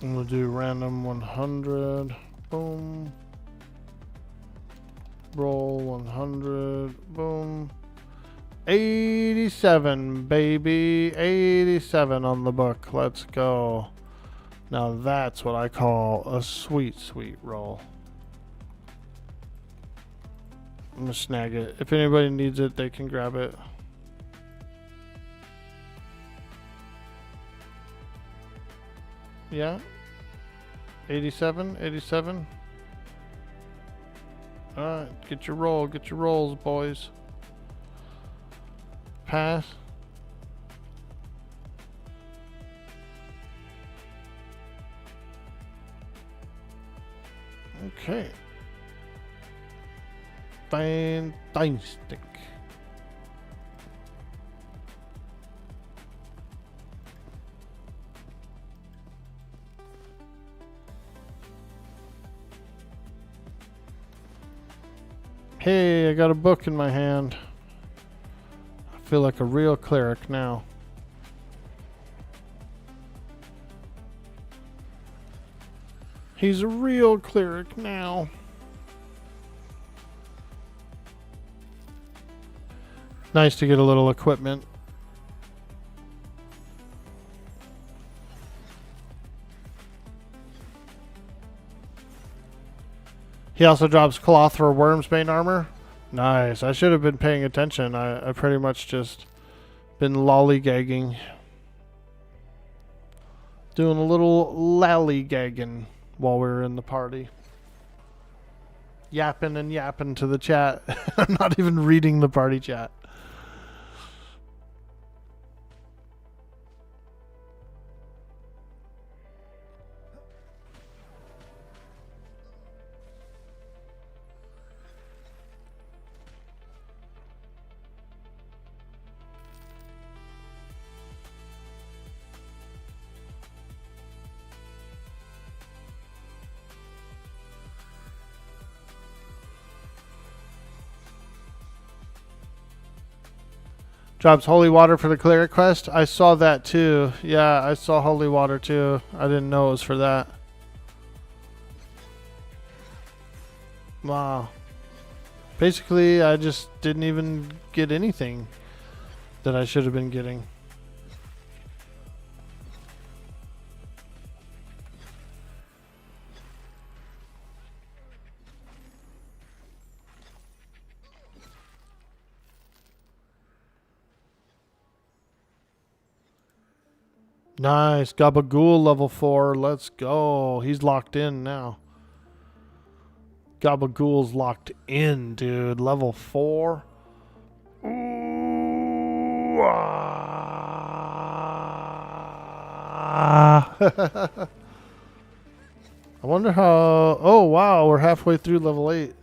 And we'll do random 100. Boom. Roll 100. Boom. 87, baby. 87 on the book. Let's go. Now that's what I call a sweet, sweet roll. I'm gonna snag it. If anybody needs it, they can grab it. Yeah? 87? 87? Alright, get your roll. Get your rolls, boys. Pass. Okay. Fantastic. Hey, I got a book in my hand. I feel like a real cleric now. He's a real cleric now. Nice to get a little equipment. He also drops cloth for Wormsbane armor. Nice. I should have been paying attention. I pretty much just been lollygagging. Doing a little lollygagging while we were in the party. Yapping and yapping to the chat. I'm not even reading the party chat. Drops holy water for the cleric quest. I saw that too. Yeah, I saw holy water too. I didn't know it was for that. Wow. Basically, I just didn't even get anything that I should have been getting. Nice. Gabagool level 4. Let's go. He's locked in now. Gabagool's locked in, dude. Level 4. Ooh, ah. I wonder how... Oh, wow. We're halfway through level 8.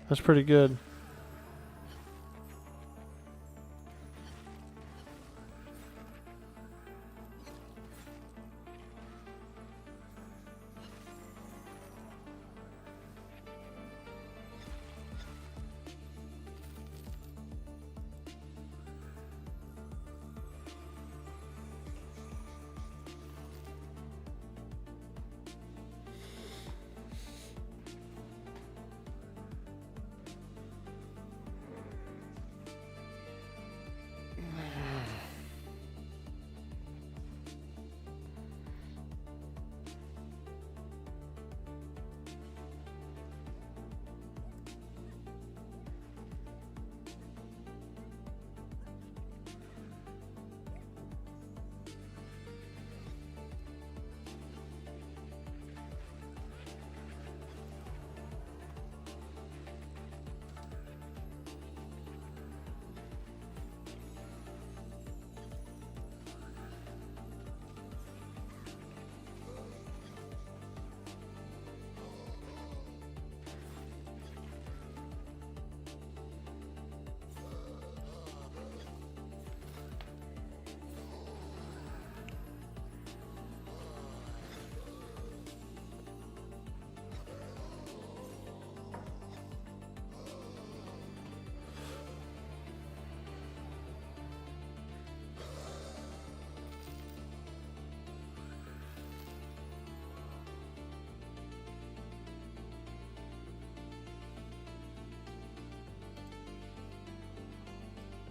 That's pretty good.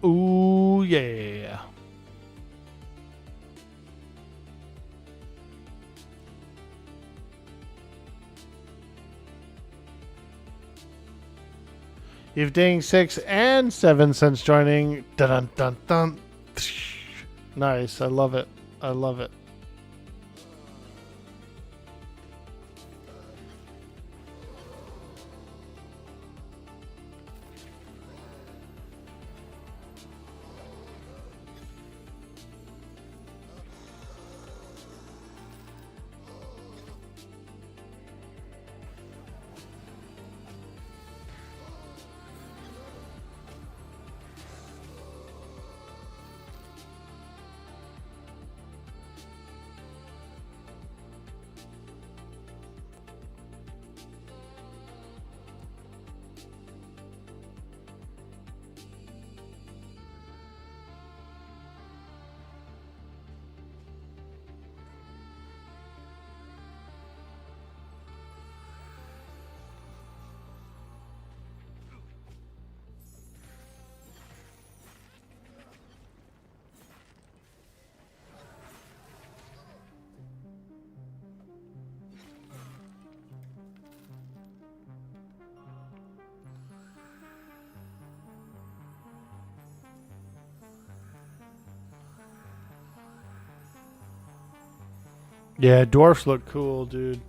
Ooh, yeah. You've dinged 6 and 7 since joining. Dun dun dun. Nice. I love it. I love it. Yeah, dwarfs look cool, dude.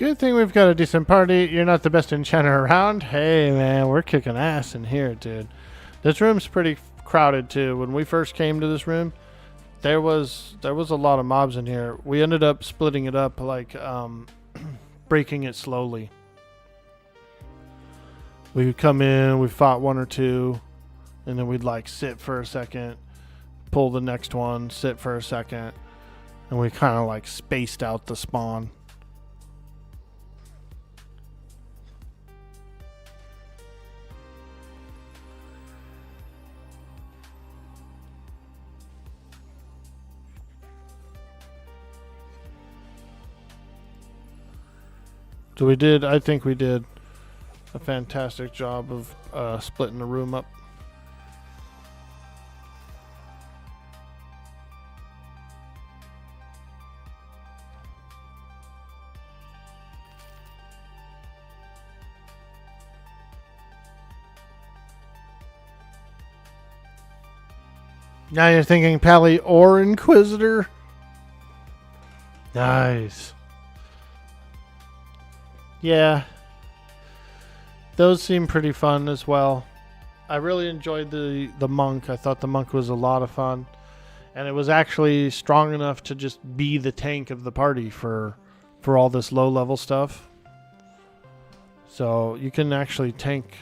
Good thing we've got a decent party. You're not the best enchanter around. Hey, man, we're kicking ass in here, dude. This room's pretty crowded too. When we first came to this room, there was a lot of mobs in here. We ended up splitting it up, like breaking it slowly. We would come in, we fought one or two, and then we'd like sit for a second, pull the next one, sit for a second, and we kind of like spaced out the spawn. So I think we did a fantastic job of splitting the room up. Now you're thinking Pally or Inquisitor? Nice. Yeah. Those seem pretty fun as well. I really enjoyed the monk. I thought the monk was a lot of fun. And it was actually strong enough to just be the tank of the party for all this low level stuff. So you can actually tank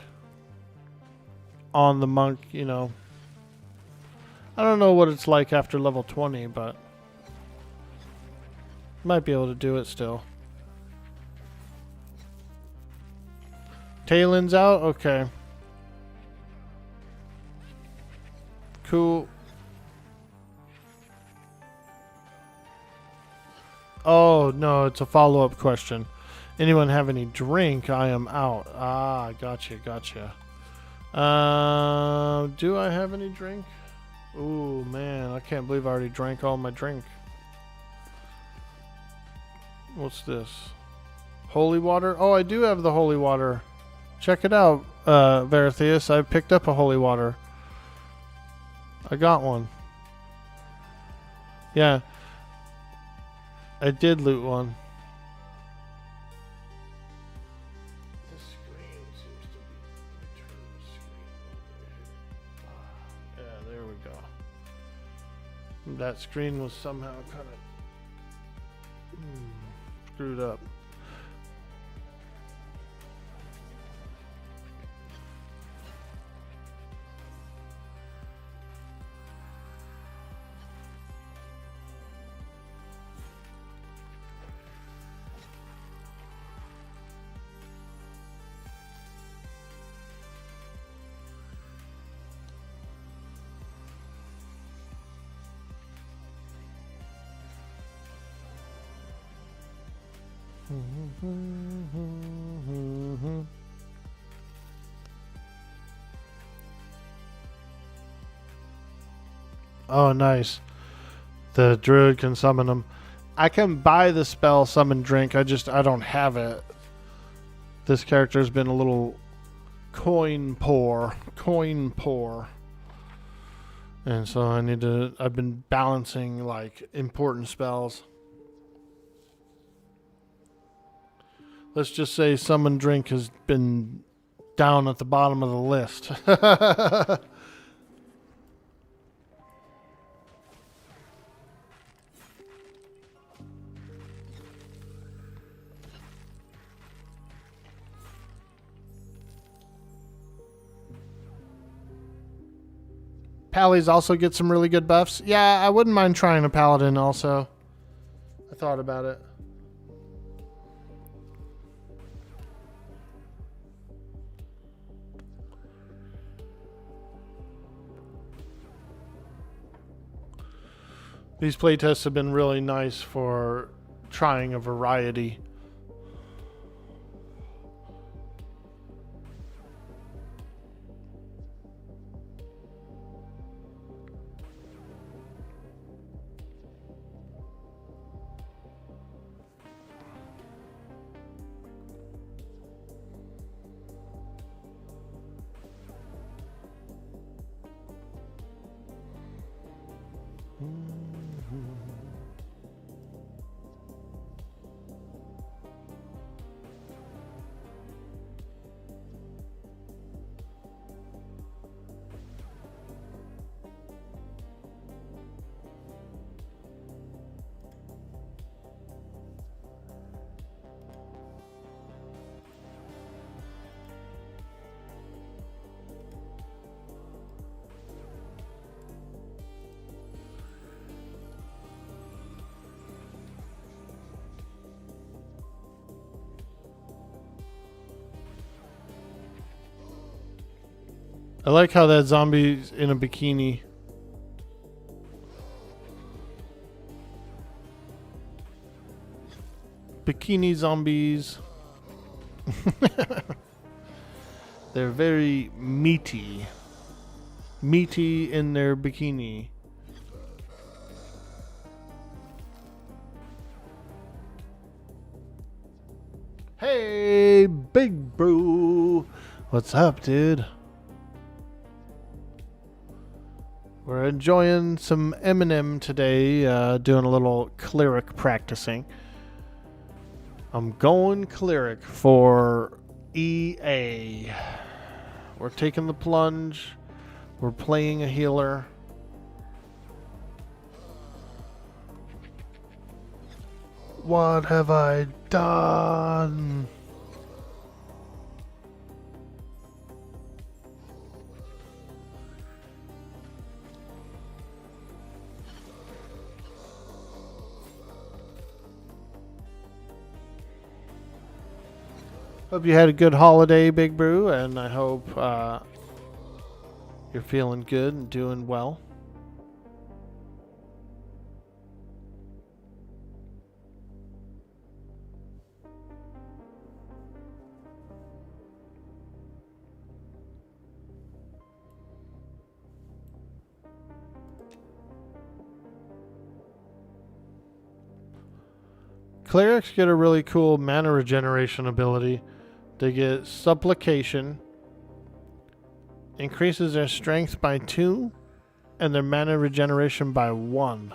on the monk, you know. I don't know what it's like after level 20, but might be able to do it still. Tailend's out? Okay. Cool. Oh, no, it's a follow-up question. Anyone have any drink? I am out. Ah, gotcha. Do I have any drink? Ooh, man, I can't believe I already drank all my drink. What's this? Holy water? Oh, I do have the holy water. Check it out, Veratheus. I picked up a holy water. I got one. Yeah. I did loot one. This screen seems to be turn the screen over here. Yeah, there we go. That screen was somehow kind of screwed up. Oh, nice. The druid can summon them. I can buy the spell summon drink. I don't have it. This character's been a little coin poor. And so I've been balancing like important spells. Let's just say summon drink has been down at the bottom of the list. Pallies also get some really good buffs. Yeah, I wouldn't mind trying a paladin also. I thought about it. These playtests have been really nice for trying a variety. I like how that zombie's in a bikini. Bikini zombies. They're very meaty. Meaty in their bikini. Hey, big bro. What's up, dude? We're enjoying some Eminem today, doing a little Cleric practicing. I'm going Cleric for EA. We're taking the plunge. We're playing a healer. What have I done? Hope you had a good holiday, Big Brew, and I hope you're feeling good and doing well. Clerics get a really cool mana regeneration ability. They get Supplication, increases their strength by 2, and their mana regeneration by 1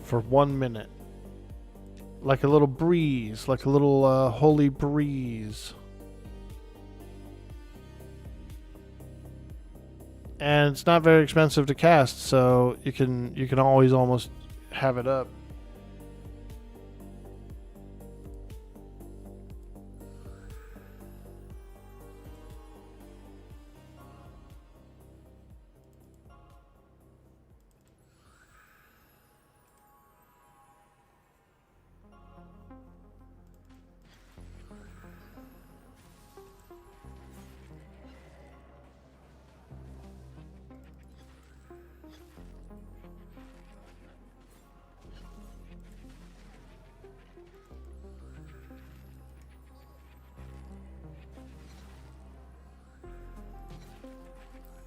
for 1 minute. Like a little breeze, like a little holy breeze. And it's not very expensive to cast, so you can always almost have it up.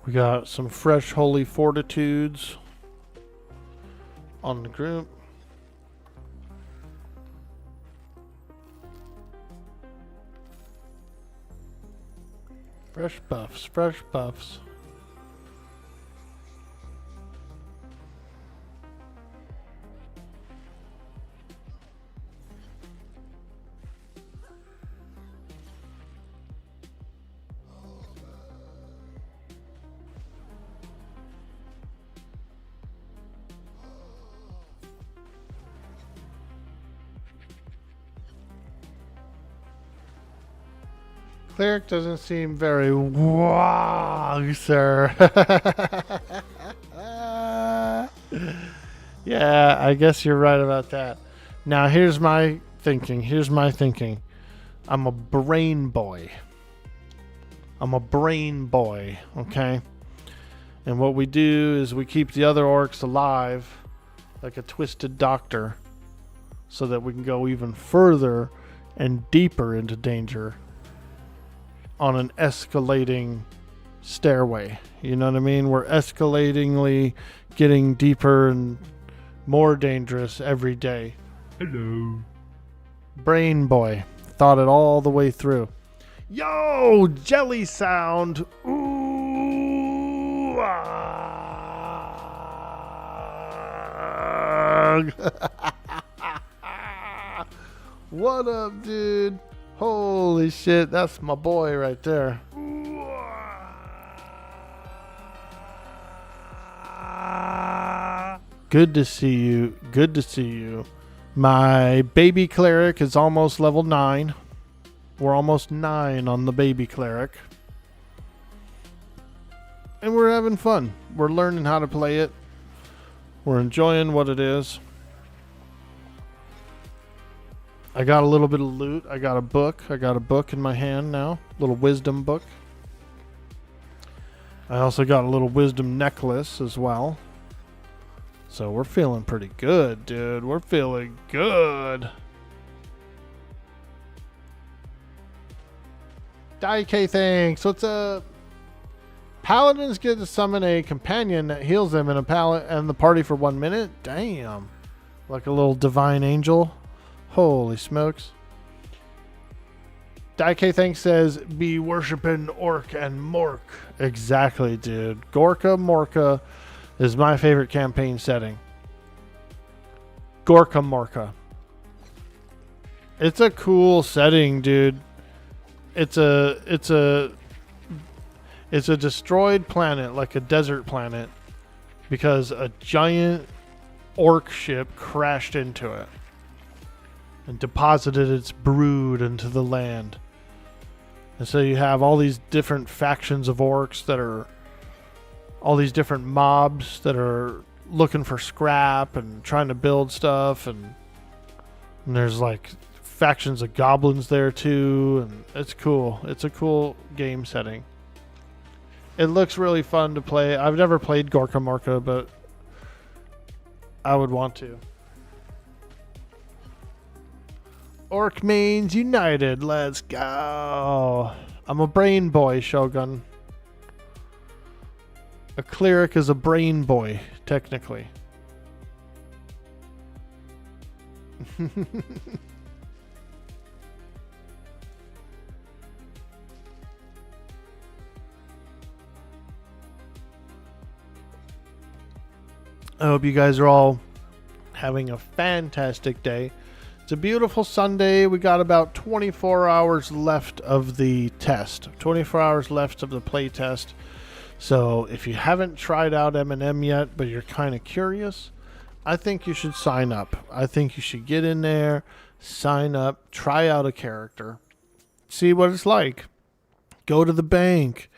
We got some fresh holy fortitudes on the group. Fresh buffs, fresh buffs. Cleric doesn't seem very wow, sir. Yeah, I guess you're right about that. Now, here's my thinking. I'm a brain boy. Okay? And what we do is we keep the other orcs alive like a twisted doctor so that we can go even further and deeper into danger on an escalating stairway. You know what I mean? We're escalatingly getting deeper and more dangerous every day. Hello. Brain boy. Thought it all the way through. Yo, jelly sound. Ooh. What up, dude? Holy shit, that's my boy right there. Good to see you. Good to see you. My baby cleric is almost level 9. We're almost 9 on the baby cleric. And we're having fun. We're learning how to play it. We're enjoying what it is. I got a little bit of loot. I got a book. I got a book in my hand now. Little wisdom book. I also got a little wisdom necklace as well. So we're feeling pretty good, dude. We're feeling good. Daike, thanks. What's up? Paladins get to summon a companion that heals them in the party for 1 minute. Damn. Like a little divine angel. Holy smokes. Daike Thanks says, be worshiping Orc and Mork. Exactly, dude. Gorka Morka is my favorite campaign setting. Gorka Morka. It's a cool setting, dude. It's a destroyed planet, like a desert planet, because a giant orc ship crashed into it and deposited its brood into the land. And so you have all these different factions of orcs that are all these different mobs that are looking for scrap and trying to build stuff, and there's like factions of goblins there too, and it's cool. It's a cool game setting. It looks really fun to play. I've never played Gorka Morka, but I would want to. Orc Mains United, let's go. I'm a brain boy, Shogun. A cleric is a brain boy, technically. I hope you guys are all having a fantastic day. It's a beautiful Sunday. We got about 24 hours left of the test. 24 hours left of the play test. So if you haven't tried out M&M yet, but you're kind of curious, I think you should sign up. I think you should get in there, sign up, try out a character, see what it's like. Go to the bank,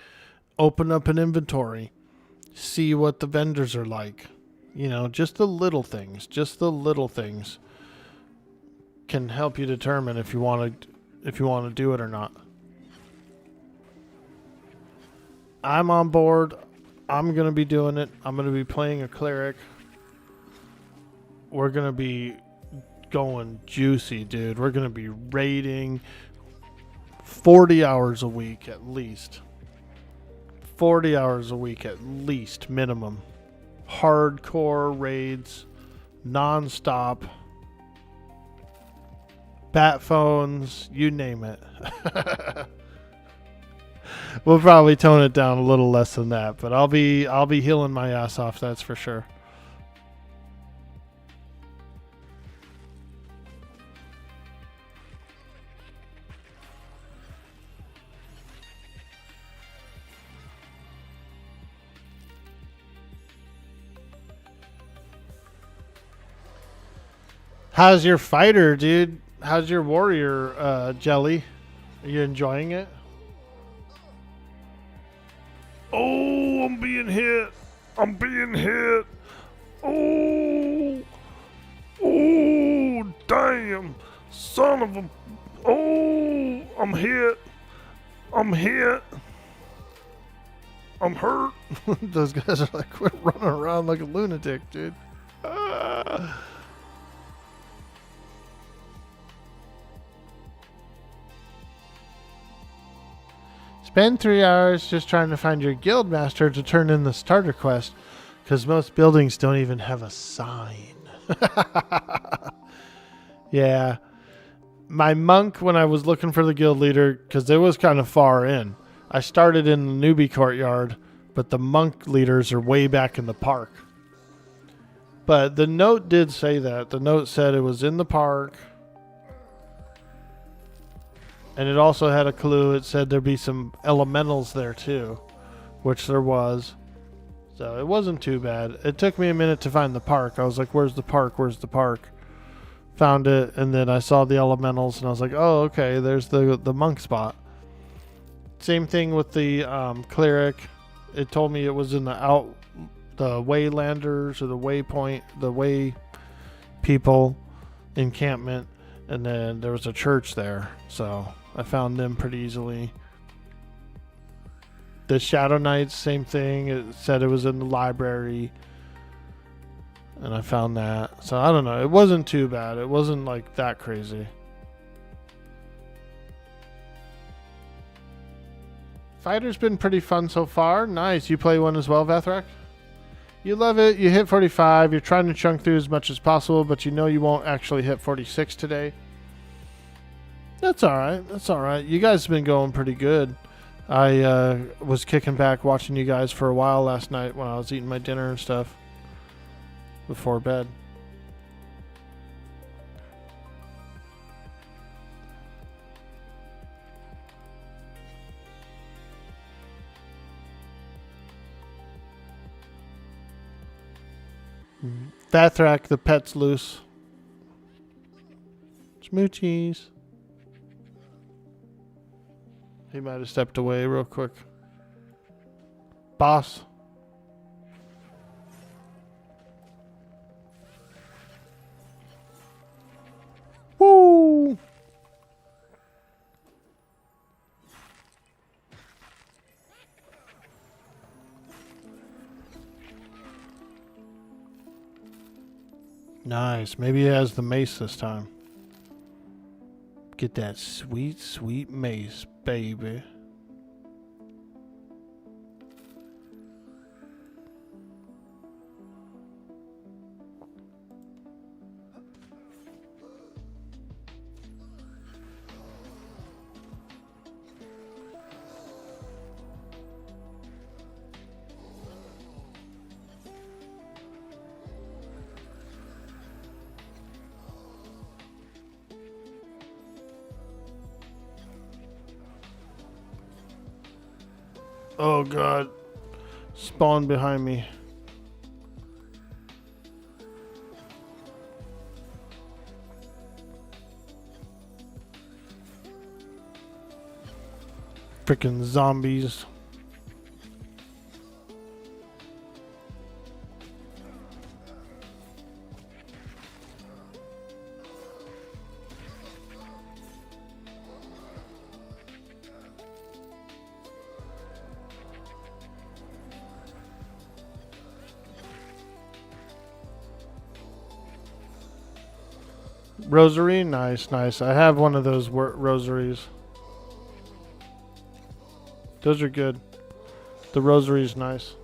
open up an inventory, see what the vendors are like. You know, just the little things. Just the little things can help you determine if you want to do it or not. I'm on board. I'm going to be doing it. I'm going to be playing a cleric. We're going to be going juicy, dude. We're going to be raiding 40 hours a week at least. 40 hours a week at least, minimum. Hardcore raids, non-stop. Bat phones, you name it. We'll probably tone it down a little less than that, but I'll be healing my ass off, that's for sure. How's your fighter, dude? How's your warrior, Jelly? Are you enjoying it? Oh, I'm being hit. I'm being hit. Oh. Oh, damn. Son of a... Oh, I'm hit. I'm hit. I'm hurt. Those guys are like, quit running around like a lunatic, dude. Ah. Spend 3 hours just trying to find your guild master to turn in the starter quest, because most buildings don't even have a sign. Yeah. My monk, when I was looking for the guild leader, because it was kind of far in, I started in the newbie courtyard, but the monk leaders are way back in the park. But the note did say that. The note said it was in the park. And it also had a clue. It said there'd be some elementals there too, which there was. So it wasn't too bad. It took me a minute to find the park. I was like, where's the park? Where's the park? Found it, and then I saw the elementals, and I was like, oh, okay, there's the monk spot. Same thing with the cleric. It told me it was in the waylanders, or the waypoint, the way people encampment, and then there was a church there, so I found them pretty easily. The Shadow Knights, same thing. It said it was in the library. And I found that. So I don't know. It wasn't too bad. It wasn't like that crazy. Fighter's been pretty fun so far. Nice. You play one as well, Vathrak? You love it. You hit 45. You're trying to chunk through as much as possible, but you know you won't actually hit 46 today. That's alright. That's alright. You guys have been going pretty good. I was kicking back watching you guys for a while last night when I was eating my dinner and stuff before bed. Vathrak, the pet's loose. Smoochies. He might have stepped away real quick. Boss. Woo! Nice. Maybe he has the mace this time. Get that sweet, sweet mace, baby. Oh god. Spawn behind me. Freaking zombies. Rosary, nice, nice. I have one of those rosaries. Those are good. The rosary's nice.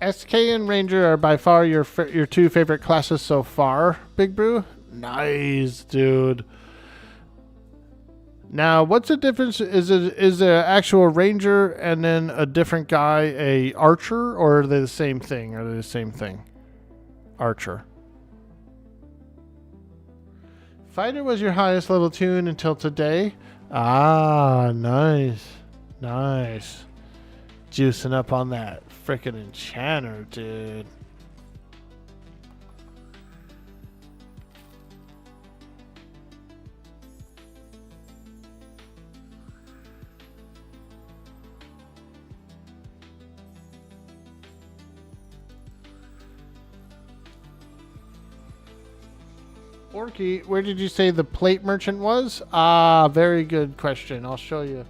SK and Ranger are by far your two favorite classes so far, Big Brew. Nice, dude. Now, what's the difference? Is an actual Ranger and then a different guy a Archer, or are they the same thing? Are they the same thing? Archer. Fighter was your highest level tune until today. Ah, nice. Nice. Juicing up on that frickin' enchanter, dude. Orky, where did you say the plate merchant was? Ah, very good question. I'll show you.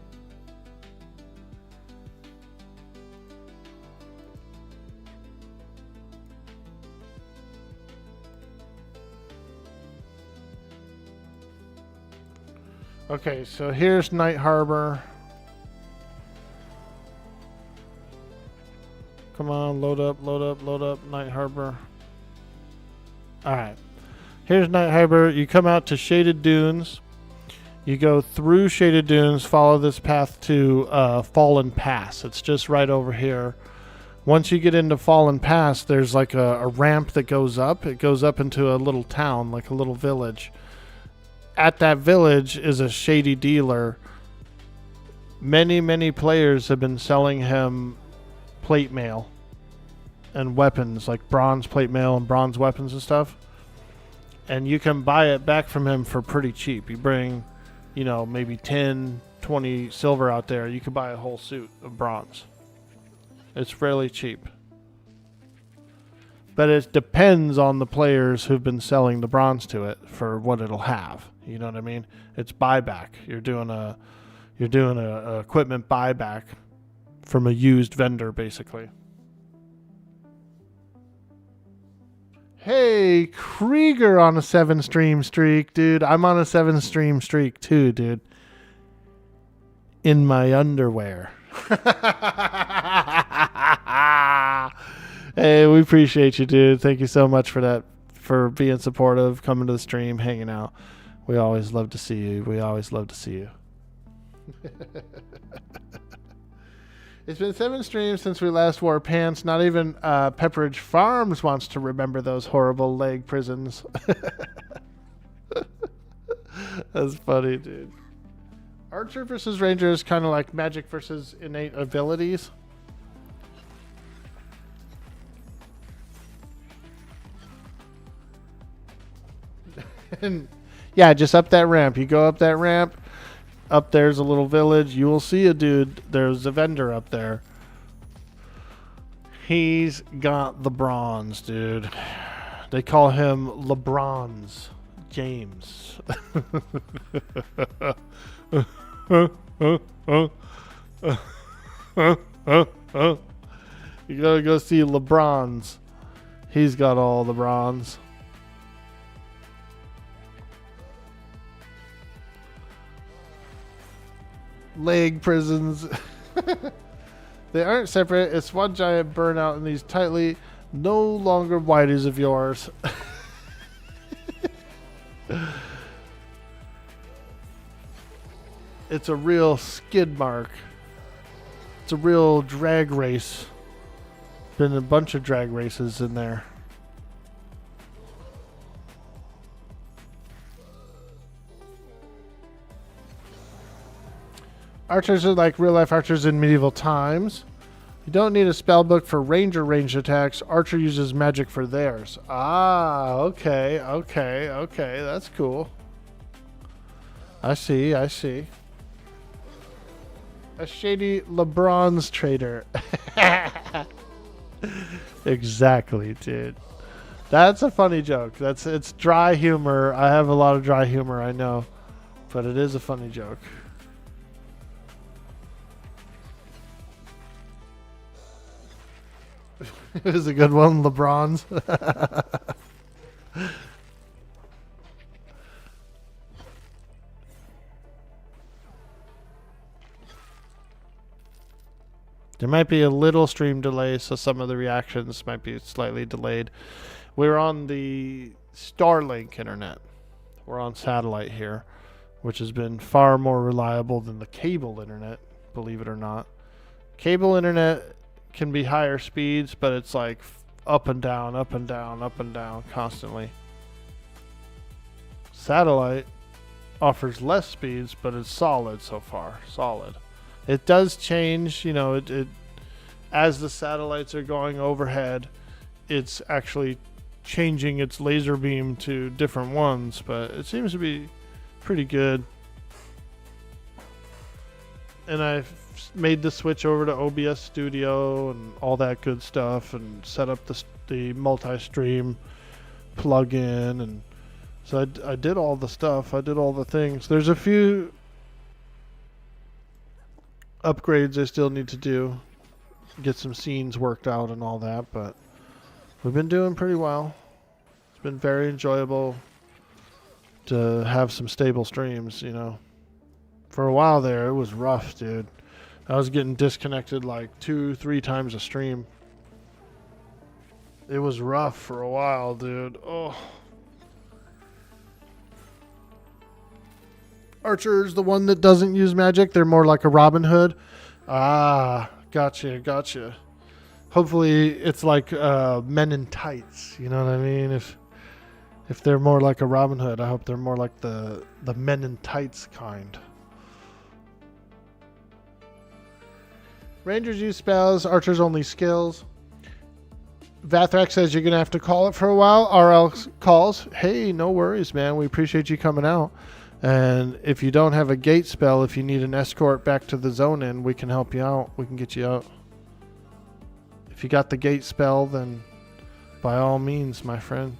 Okay, so here's Night Harbor. Come on, load up, load up, load up, Night Harbor. Alright. Here's Night Harbor. You come out to Shaded Dunes. You go through Shaded Dunes, follow this path to Fallen Pass. It's just right over here. Once you get into Fallen Pass, there's like a ramp that goes up. It goes up into a little town, like a little village. At that village is a shady dealer. Many, many players have been selling him plate mail and weapons, like bronze plate mail and bronze weapons and stuff. And you can buy it back from him for pretty cheap. You you know, maybe 10, 20 silver out there, you could buy a whole suit of bronze. It's fairly cheap. But it depends on the players who've been selling the bronze to it for what it'll have. You know what I mean? It's buyback. You're doing a equipment buyback from a used vendor, basically. Hey, Krieger on a 7-stream streak, dude. I'm on a 7-stream streak too, dude. In my underwear. Hey, we appreciate you, dude. Thank you so much for that, for being supportive, coming to the stream, hanging out. We always love to see you. We always love to see you. It's been 7 streams since we last wore pants. Not even Pepperidge Farms wants to remember those horrible leg prisons. That's funny, dude. Archer versus Ranger is kind of like magic versus innate abilities. And yeah, just up that ramp. You go up that ramp. Up there's a little village. You will see a dude. There's a vendor up there. He's got the bronze, dude. They call him LeBron's James. You gotta go see LeBron's. He's got all the bronze. Leg prisons. They aren't separate. It's one giant burnout in these tightly no longer whiteys of yours. It's a real skid mark. It's a real drag race. Been a bunch of drag races in there. Archers are like real life archers in medieval times. You don't need a spell book for ranger ranged attacks. Archer uses magic for theirs. Ah, okay. That's cool. I see. A shady LeBron's trader. Exactly, dude. That's a funny joke. It's dry humor. I have a lot of dry humor, I know. But it is a funny joke. It was a good one, LeBron's. There might be a little stream delay, so some of the reactions might be slightly delayed. We're on the Starlink internet. We're on satellite here, which has been far more reliable than the cable internet, believe it or not. Cable internet can be higher speeds, but it's like up and down constantly. Satellite offers less speeds, but it's solid so far. Solid. It does change, you know, it as the satellites are going overhead, it's actually changing its laser beam to different ones, but it seems to be pretty good. And I've made the switch over to OBS Studio and all that good stuff, and set up the multi-stream plugin, and so I did all the stuff. I did all the things. There's a few upgrades I still need to do, get some scenes worked out and all that, but we've been doing pretty well. It's been very enjoyable to have some stable streams, you know. For a while there, it was rough, dude. I was getting disconnected like 2-3 times a stream. It was rough for a while, dude. Oh. Archer's the one that doesn't use magic. They're more like a Robin Hood. Ah, gotcha. Hopefully it's like Men in Tights. You know what I mean? If they're more like a Robin Hood, I hope they're more like the Men in Tights kind. Rangers use spells, archers only skills. Vathrak says you're going to have to call it for a while. RL calls. Hey, no worries, man. We appreciate you coming out. And if you don't have a gate spell, if you need an escort back to the zone in, we can help you out. We can get you out. If you got the gate spell, then by all means, my friend.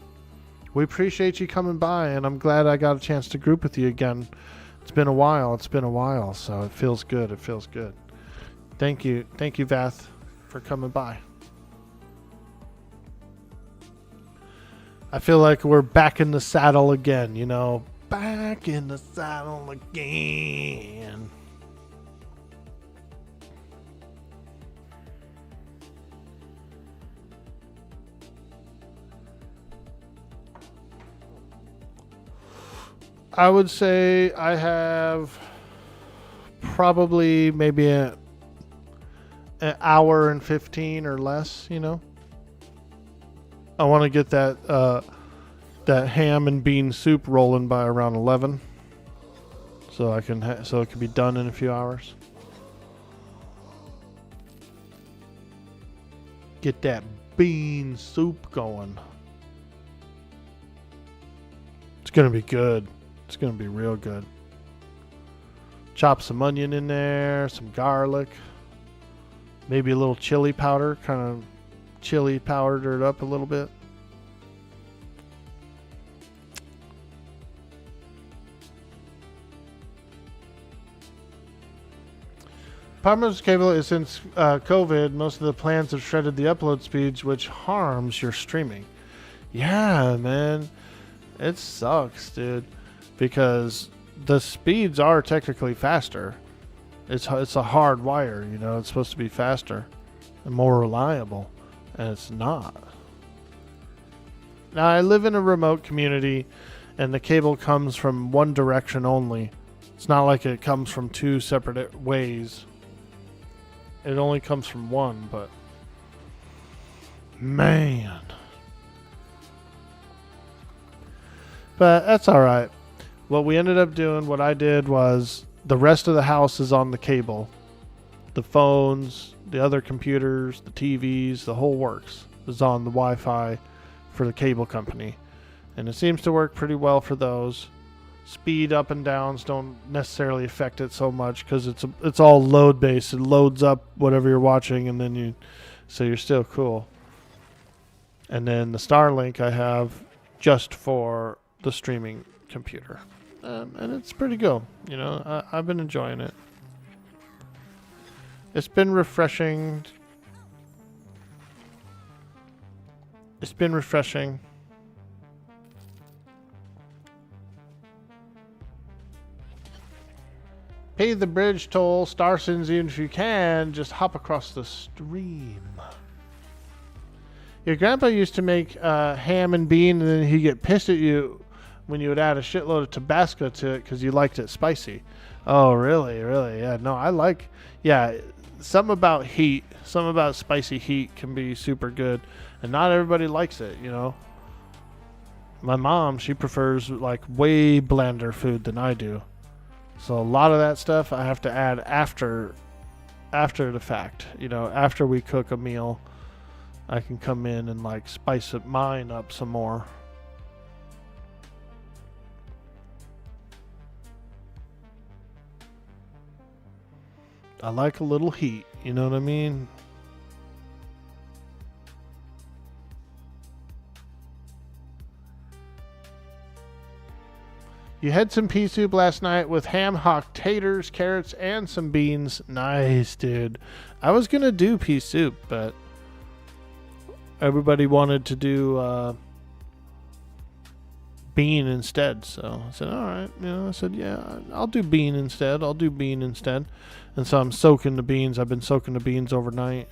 We appreciate you coming by, and I'm glad I got a chance to group with you again. It's been a while. It's been a while, so it feels good. It feels good. Thank you. Thank you, Vath, for coming by. I feel like we're back in the saddle again, you know. Back in the saddle again. I would say I have probably maybe an hour and 15 or less, you know. I want to get that ham and bean soup rolling by around 11, so I can so it can be done in a few hours. Get that bean soup going. It's gonna be good. It's gonna be real good. Chop some onion in there, some garlic, maybe a little chili powder, kind of chili powdered it up a little bit. Problem with cable is since COVID, most of the plans have shredded the upload speeds, which harms your streaming. Yeah, man. It sucks, dude. Because the speeds are technically faster. It's a hard wire, you know. It's supposed to be faster and more reliable. And it's not. Now, I live in a remote community, and the cable comes from one direction only. It's not like it comes from two separate ways. It only comes from one, but man. But that's all right. What we ended up doing, what I did was the rest of the house is on the cable. The phones, the other computers, the TVs, the whole works is on the Wi-Fi for the cable company. And it seems to work pretty well for those. Speed up and downs don't necessarily affect it so much because it's all load based. It loads up whatever you're watching, and then so you're still cool. And then the Starlink I have just for the streaming computer, and it's pretty good. You know, I've been enjoying it. It's been refreshing. It's been refreshing. Pay the bridge toll, Starsons, even if you can, just hop across the stream. Your grandpa used to make ham and bean, and then he'd get pissed at you when you would add a shitload of Tabasco to it because you liked it spicy. Oh, really? Really? Yeah, no, I like... Yeah, something about heat, something about spicy heat can be super good, and not everybody likes it, you know? My mom, she prefers, like, way blander food than I do. So a lot of that stuff I have to add after the fact. You know, after we cook a meal, I can come in and like spice mine up some more. I like a little heat, you know what I mean? You had some pea soup last night with ham, hock, taters, carrots, and some beans. Nice, dude. I was going to do pea soup, but everybody wanted to do bean instead. So I said, all right. You know, I said, yeah, I'll do bean instead. I'll do bean instead. And so I'm soaking the beans. I've been soaking the beans overnight.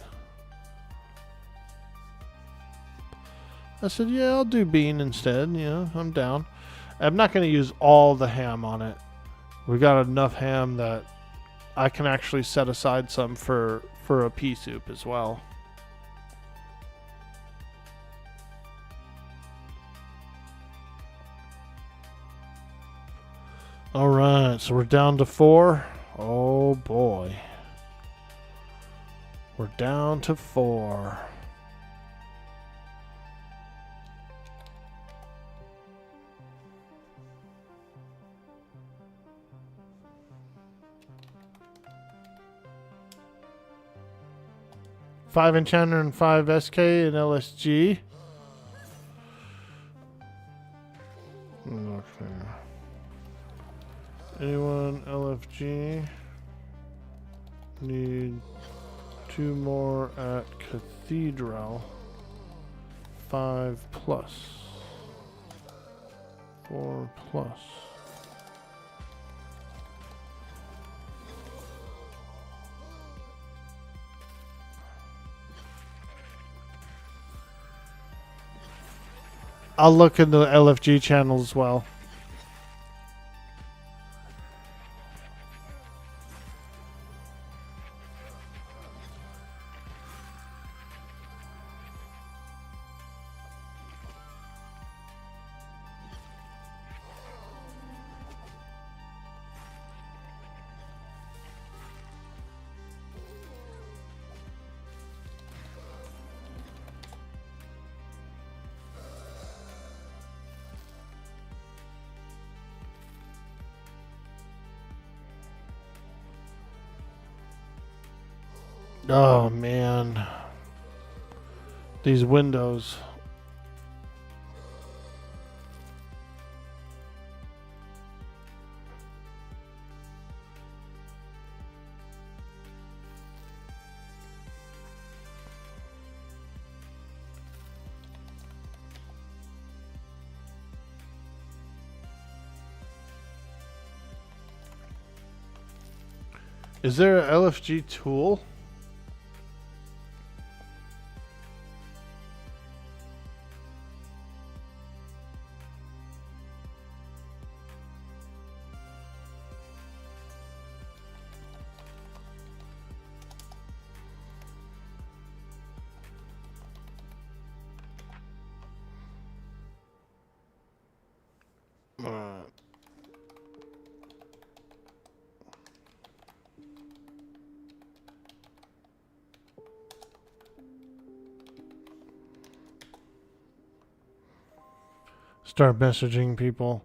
I said, yeah, I'll do bean instead. You know, I'm down. I'm not going to use all the ham on it. We got enough ham that I can actually set aside some for a pea soup as well. All right, so we're down to 4. Oh boy. We're down to 4. 5 Enchanter and 5 SK and LSG. Okay. Anyone LFG? Need 2 more at Cathedral. 5 plus. 4 plus. I'll look in the LFG channel as well. Oh man, these windows. Is there an LFG tool? Start messaging people.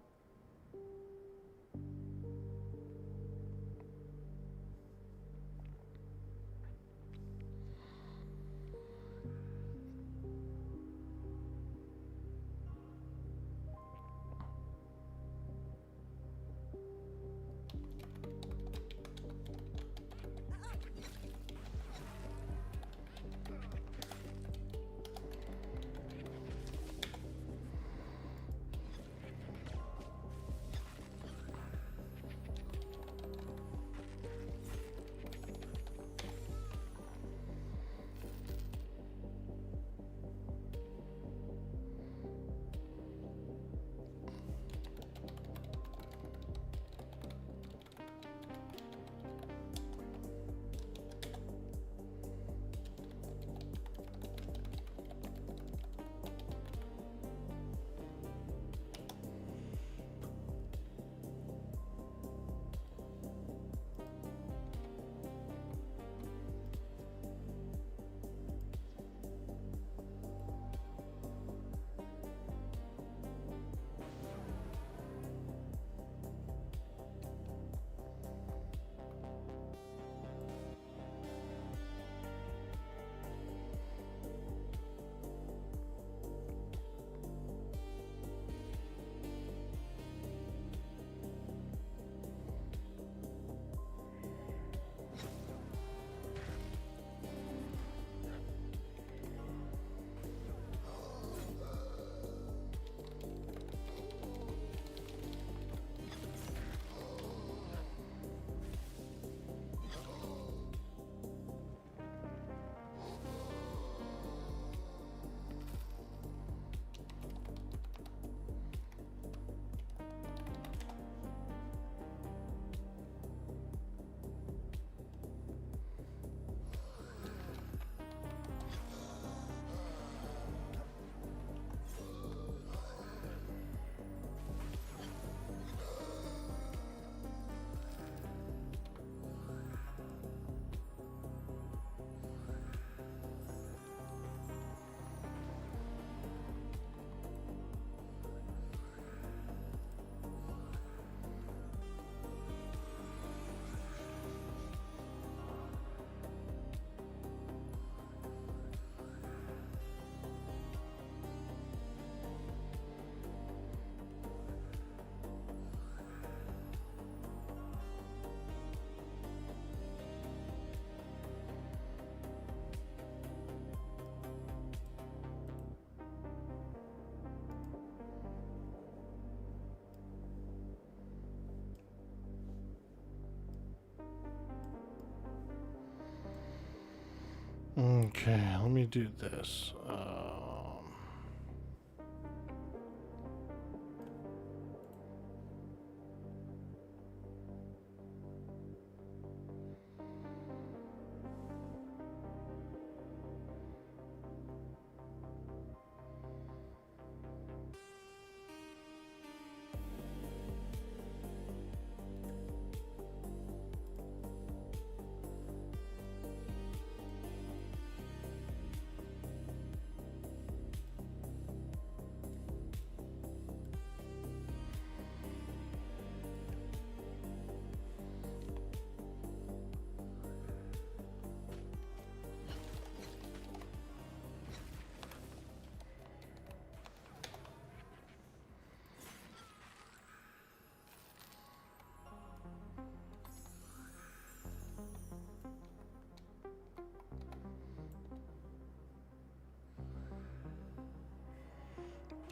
Okay, let me do this.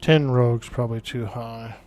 10 rogues probably too high.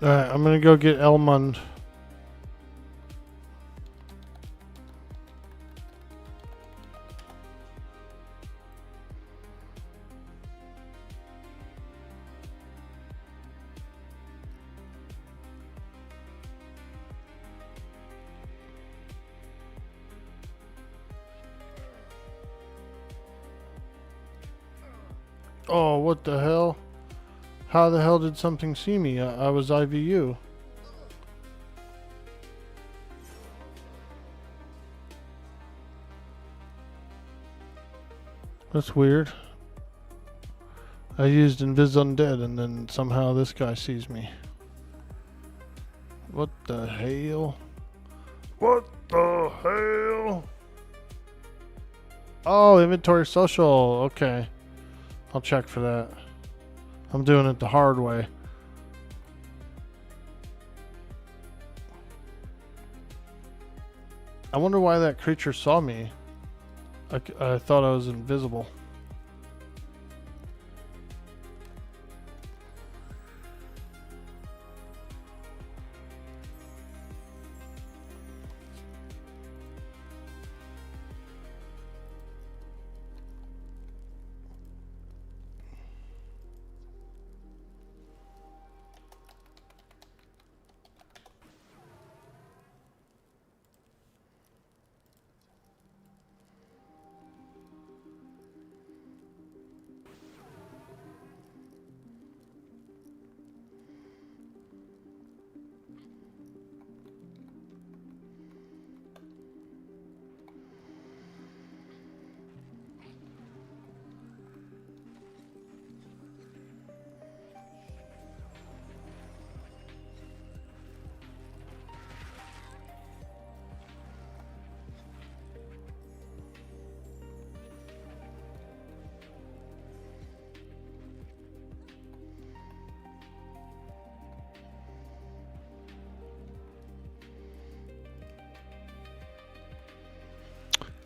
Alright, I'm gonna go get Elmond. Oh, what the hell? How the hell did something see me? I was IVU. That's weird. I used Invis Undead and then somehow this guy sees me. What the hell? What the the hell? Oh, inventory social. Okay. I'll check for that. I'm doing it the hard way. I wonder why that creature saw me. I thought I was invisible.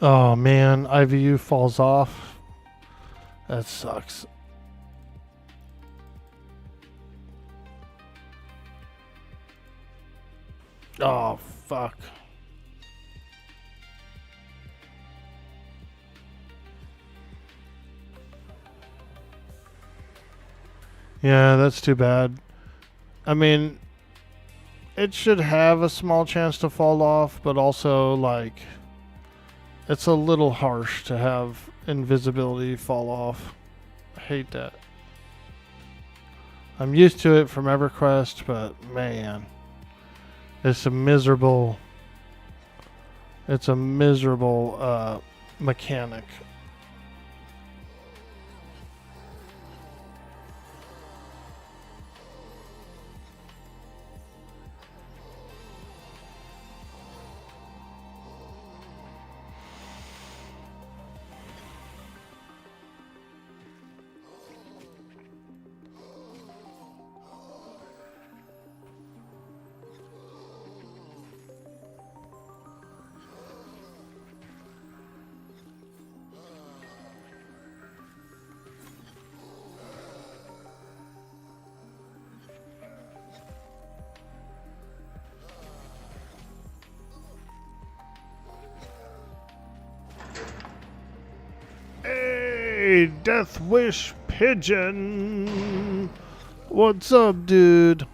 Oh man, IVU falls off. That sucks. Oh fuck. Yeah, that's too bad. I mean, it should have a small chance to fall off, but also like it's a little harsh to have invisibility fall off. I hate that. I'm used to it from EverQuest, but man, it's a miserable mechanic. Hey, Death Wish Pigeon. What's up, dude?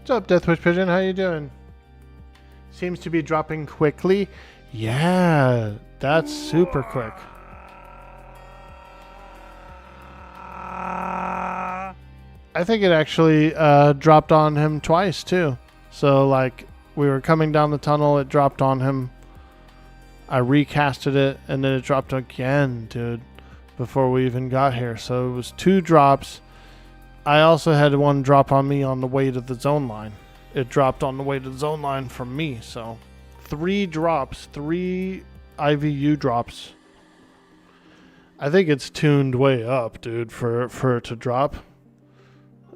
What's up, Deathwish Pigeon? How you doing? Seems to be dropping quickly. Yeah, that's super quick. I think it actually dropped on him twice too. So like we were coming down the tunnel, it dropped on him. I recasted it and then it dropped again, dude, before we even got here. So it was 2 drops. I also had one drop on me on the way to the zone line. It dropped on the way to the zone line from me. So 3 drops, 3 IVU drops. I think it's tuned way up, dude, for it to drop.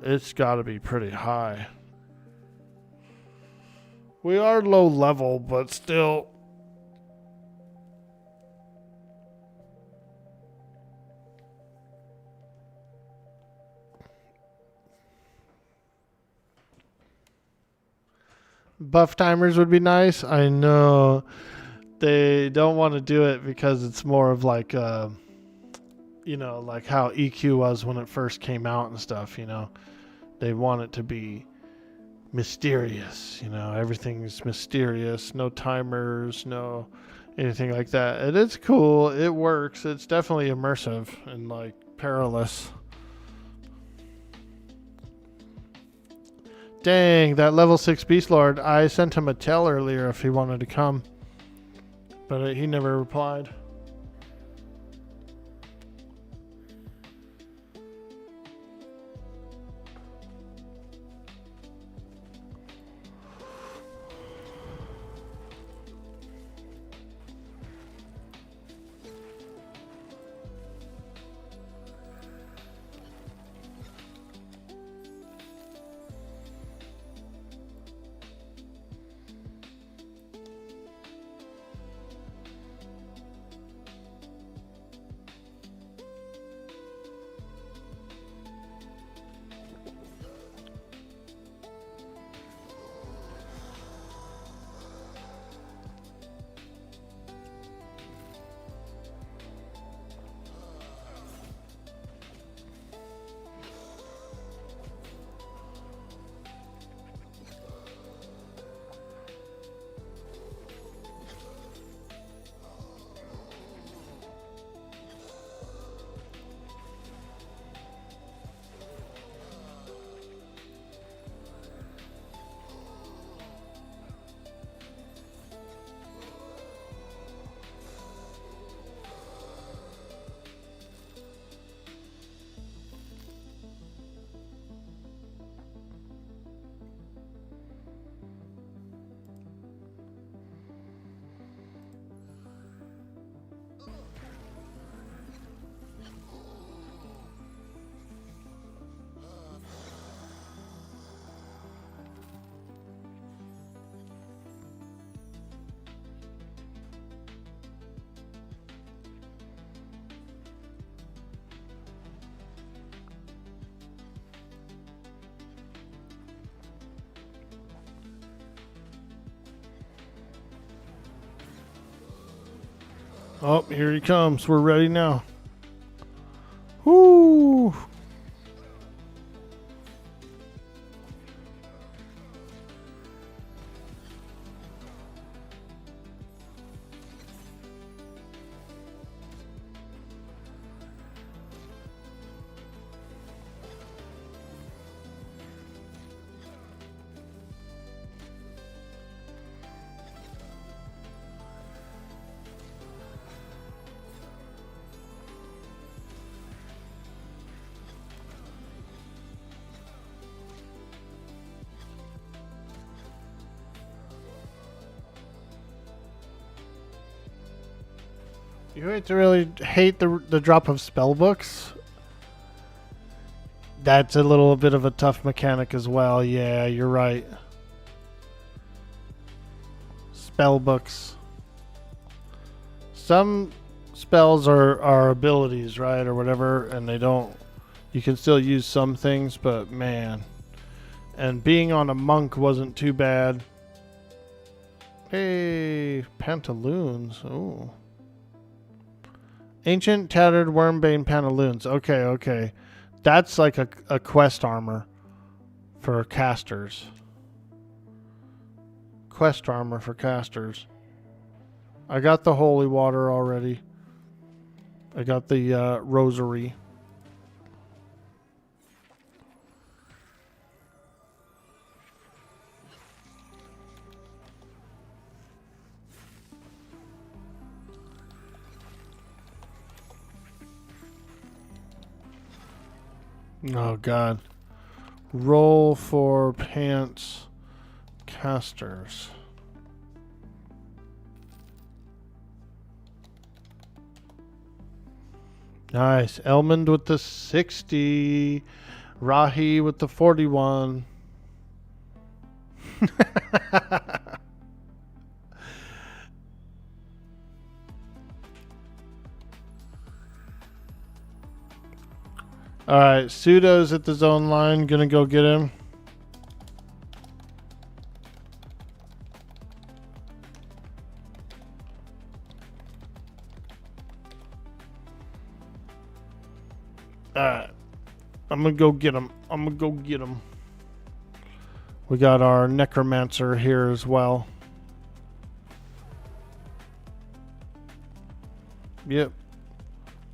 It's got to be pretty high. We are low level, but still. Buff timers would be nice. I know they don't want to do it because it's more of like, you know, like how EQ was when it first came out and stuff, you know. They want it to be mysterious. You know, everything's mysterious. No timers, no anything like that. It is cool. It works. It's definitely immersive and like perilous. Dang, that level 6 Beast Lord. I sent him a tell earlier if he wanted to come, but he never replied. Oh, here he comes. We're ready now. Whoo! You hate to really hate the drop of spell books. That's a little bit of a tough mechanic as well. Yeah, you're right. Spell books. Some spells are abilities, right, or whatever, and they don't. You can still use some things, but man. And being on a monk wasn't too bad. Hey, pantaloons. Oh. Ancient, tattered, wormbane pantaloons. Okay, okay. That's like a quest armor for casters. Quest armor for casters. I got the holy water already. I got the rosary. Oh god. Roll for pants casters. Nice. Elmond with the 60. Rahi with the 41. Alright, Pseudo's at the zone line. Gonna go get him. Alright. I'm gonna go get him. I'm gonna go get him. We got our necromancer here as well. Yep.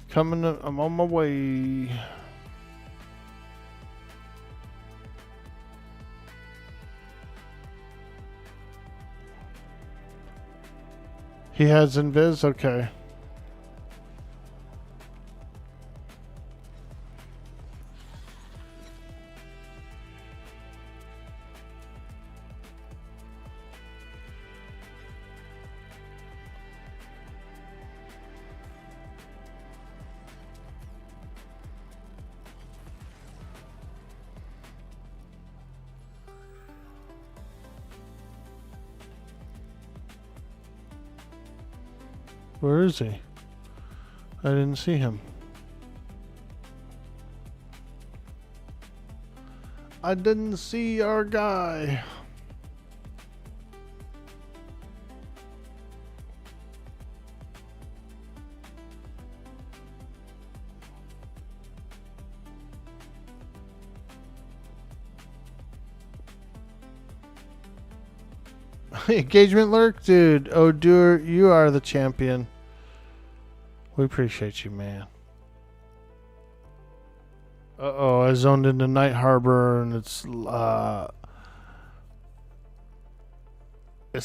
Coming, I'm on my way. He has invis? Okay. Where is he? I didn't see him. I didn't see our guy. Engagement lurk? Dude, Odur, you are the champion. We appreciate you, man. Uh-oh, I zoned into Night Harbor and it's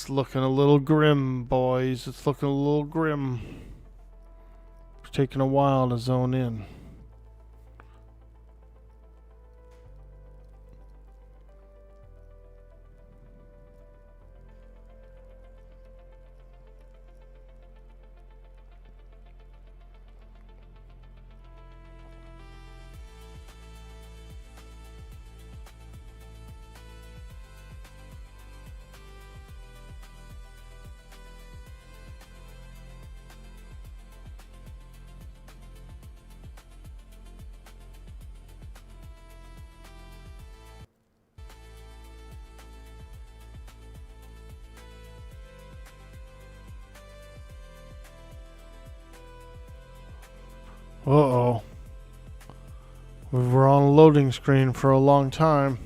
looking a little grim, boys. It's looking a little grim. It's taking a while to zone in. Uh-oh. We were on a loading screen for a long time.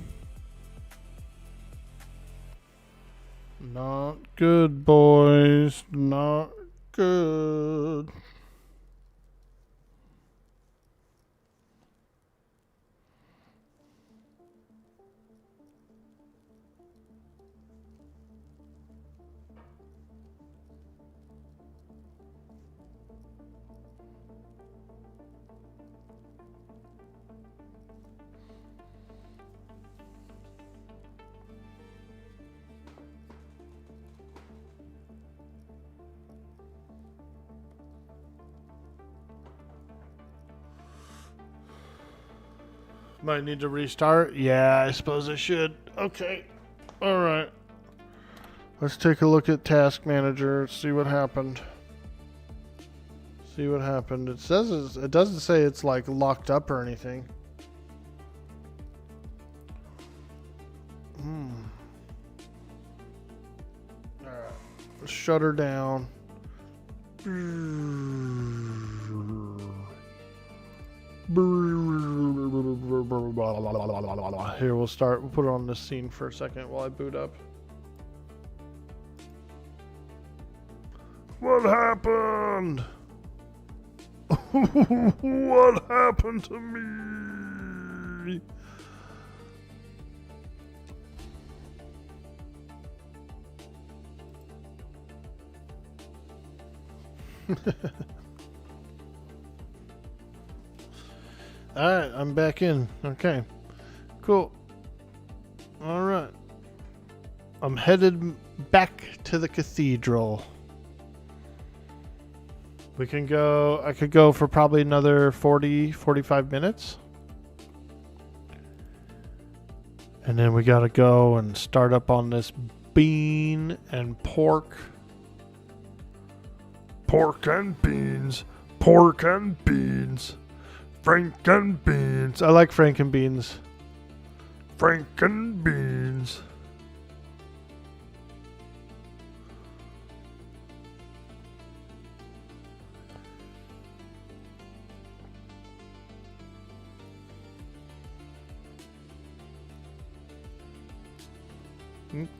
Not good, boys. Not good. Might need to restart. Yeah, I suppose I should. Okay. Alright. Let's take a look at Task Manager. See what happened. See what happened. It says it doesn't say it's like locked up or anything. Alright. Let's shut her down. Here, we'll start. We'll put it on this scene for a second while I boot up. What happened? What happened to me? Alright, I'm back in. Okay. Cool. Alright. I'm headed back to the cathedral. We can go, I could go for probably another 40, 45 minutes. And then we gotta go and start up on this bean and pork. Pork and beans. Pork and beans. Franken beans. I like Franken beans. Franken beans.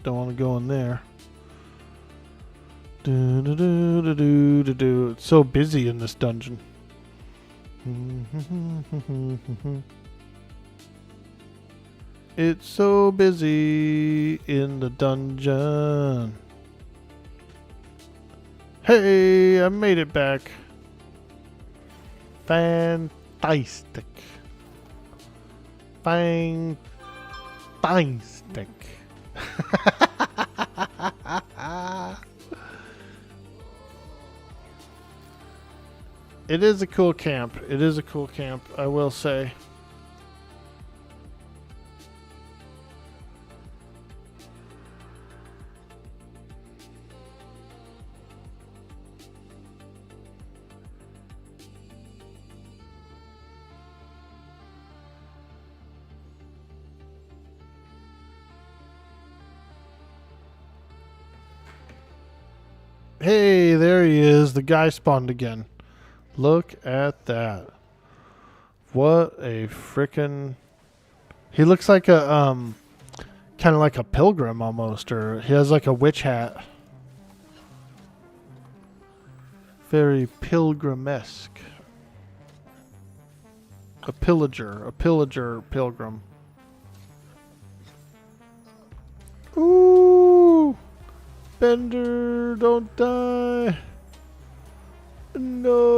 Don't want to go in there. Do, do, do, do, do, do, do. It's so busy in this dungeon. It's so busy in the dungeon. Hey, I made it back. Fantastic. Fantastic. It is a cool camp. It is a cool camp, I will say. Hey, there he is. The guy spawned again. Look at that. What a frickin'... He looks like a, kind of like a pilgrim almost, or he has like a witch hat. Very pilgrimesque. A pillager pilgrim. Ooh! Bender, don't die! No!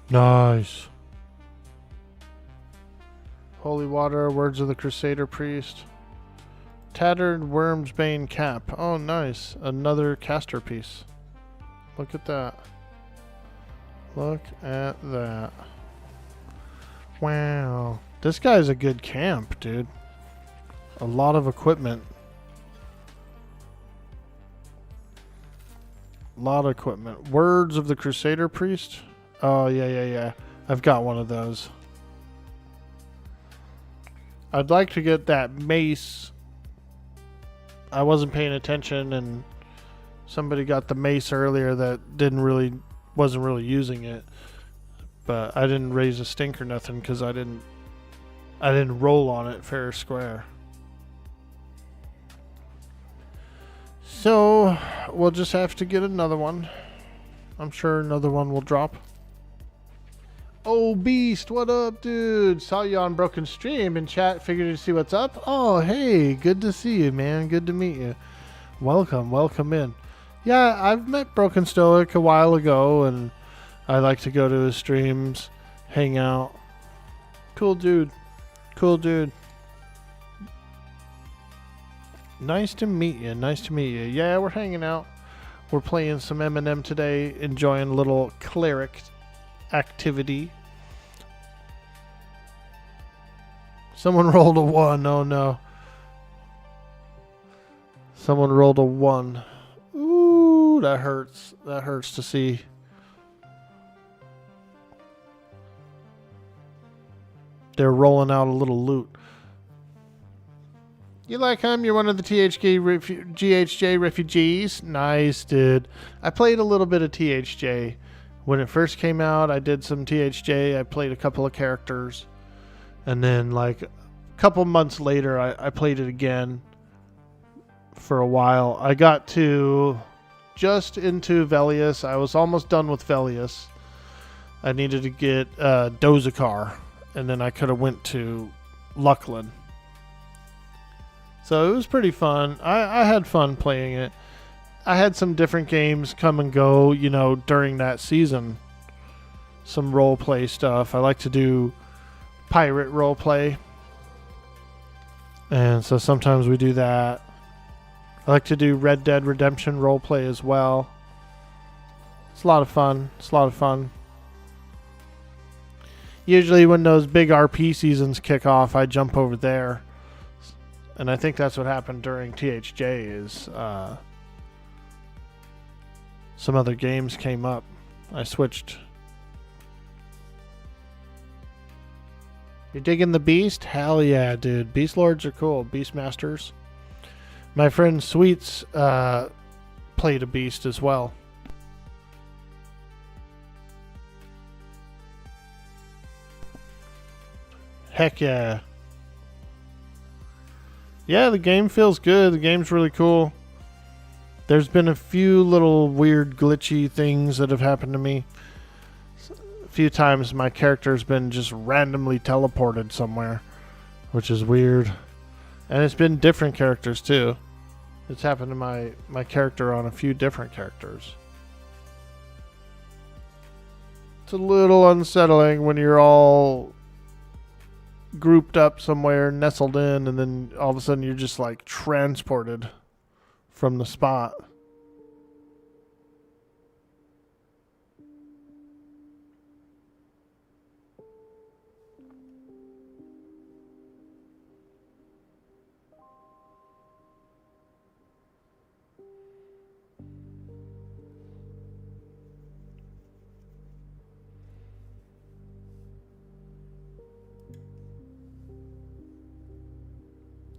Nice. Holy water, words of the Crusader priest. Tattered worm's bane cap. Oh, nice. Another caster piece. Look at that. Look at that. Wow. This guy's a good camp, dude. A lot of equipment. A lot of equipment. Words of the Crusader priest? Oh, yeah. I've got one of those. I'd like to get that mace. I wasn't paying attention and somebody got the mace earlier that wasn't really using it. But I didn't raise a stink or nothing because I didn't roll on it fair or square. So we'll just have to get another one. I'm sure another one will drop. Oh, Beast, what up, dude? Saw you on Broken Stream in chat. Figured to see what's up. Oh, hey, good to see you, man. Good to meet you. Welcome in. Yeah, I've met Broken Stoic a while ago, and I like to go to his streams, hang out. Cool dude. Nice to meet you. Yeah, we're hanging out. We're playing some M&M today, enjoying a little Cleric activity. Someone rolled a 1. Oh no. Someone rolled a 1. Ooh, that hurts. That hurts to see. They're rolling out a little loot. You like him? You're one of the GHJ refugees? Nice, dude. I played a little bit of THJ. When it first came out, I did some THJ. I played a couple of characters. And then, like, a couple months later, I played it again for a while. I got to just into Velius. I was almost done with Velius. I needed to get Dozakar. And then I could have went to Lucklin. So it was pretty fun. I had fun playing it. I had some different games come and go, you know, during that season. Some role play stuff. I like to do pirate role play. And so sometimes we do that. I like to do Red Dead Redemption role play as well. It's a lot of fun. Usually when those big RP seasons kick off, I jump over there. And I think that's what happened during THJ is some other games came up. I switched. You're digging the Beast? Hell yeah, dude. Beast Lords are cool. Beast Masters. My friend Sweets played a beast as well. Heck yeah. Yeah, the game feels good. The game's really cool. There's been a few little weird glitchy things that have happened to me. A few times my character's been just randomly teleported somewhere, which is weird. And it's been different characters too. It's happened to my character on a few different characters. It's a little unsettling when you're all grouped up somewhere, nestled in, and then all of a sudden you're just like transported from the spot.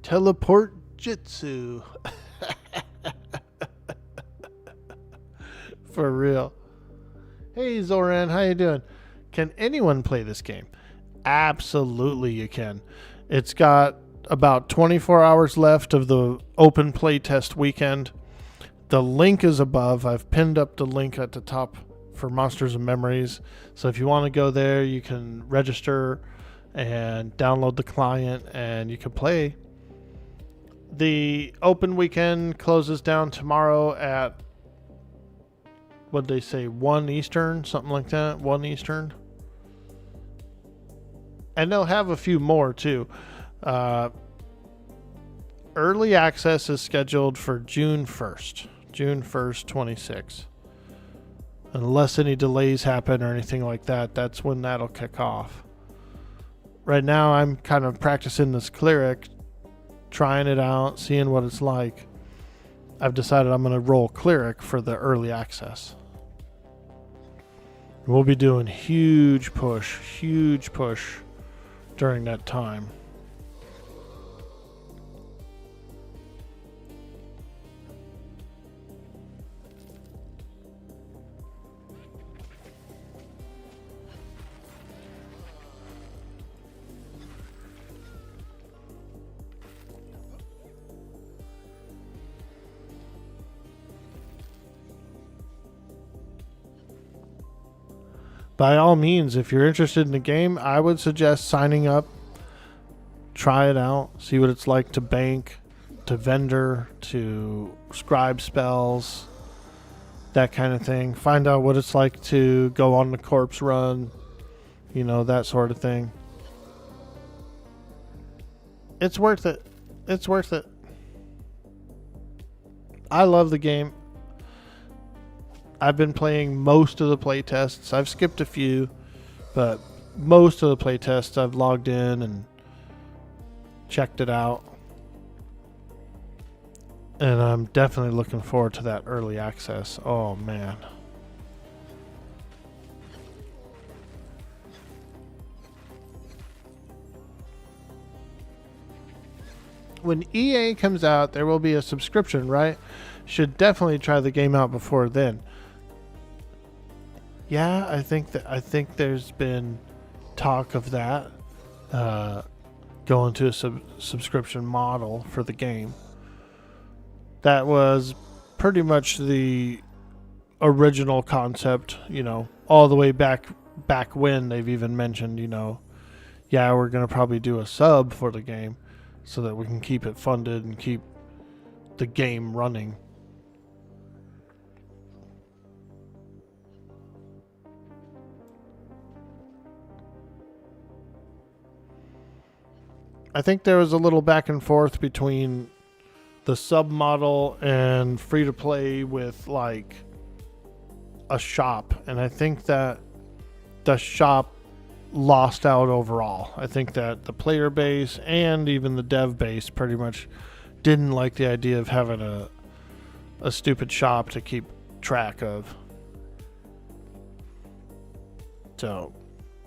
Teleport Jitsu. For real. Hey Zoran, how you doing? Can anyone play this game? Absolutely you can. It's got about 24 hours left of the open playtest weekend. The link is above. I've pinned up the link at the top for Monsters&Memories. So if you want to go there, you can register and download the client and you can play. The open weekend closes down tomorrow at, what'd they say, 1 Eastern? Something like that, 1 Eastern. And they'll have a few more too. Early access is scheduled for June 1st. June 1st, 26. Unless any delays happen or anything like that, that's when that'll kick off. Right now I'm kind of practicing this Cleric, trying it out, seeing what it's like. I've decided I'm going to roll Cleric for the early access. We'll be doing huge push during that time. By all means, if you're interested in the game, I would suggest signing up, try it out, see what it's like to bank, to vendor, to scribe spells, that kind of thing. Find out what it's like to go on the corpse run, you know, that sort of thing. It's worth it. It's worth it. I love the game. I've been playing most of the playtests. I've skipped a few, but most of the playtests I've logged in and checked it out. And I'm definitely looking forward to that early access. Oh man. When EA comes out, there will be a subscription, right? Should definitely try the game out before then. Yeah, I think there's been talk of that going to a subscription model for the game. That was pretty much the original concept, you know, all the way back when they've even mentioned, you know, yeah, we're going to probably do a sub for the game so that we can keep it funded and keep the game running. I think there was a little back and forth between the sub model and free to play with like a shop, and I think that the shop lost out overall. I think that the player base and even the dev base pretty much didn't like the idea of having a stupid shop to keep track of. So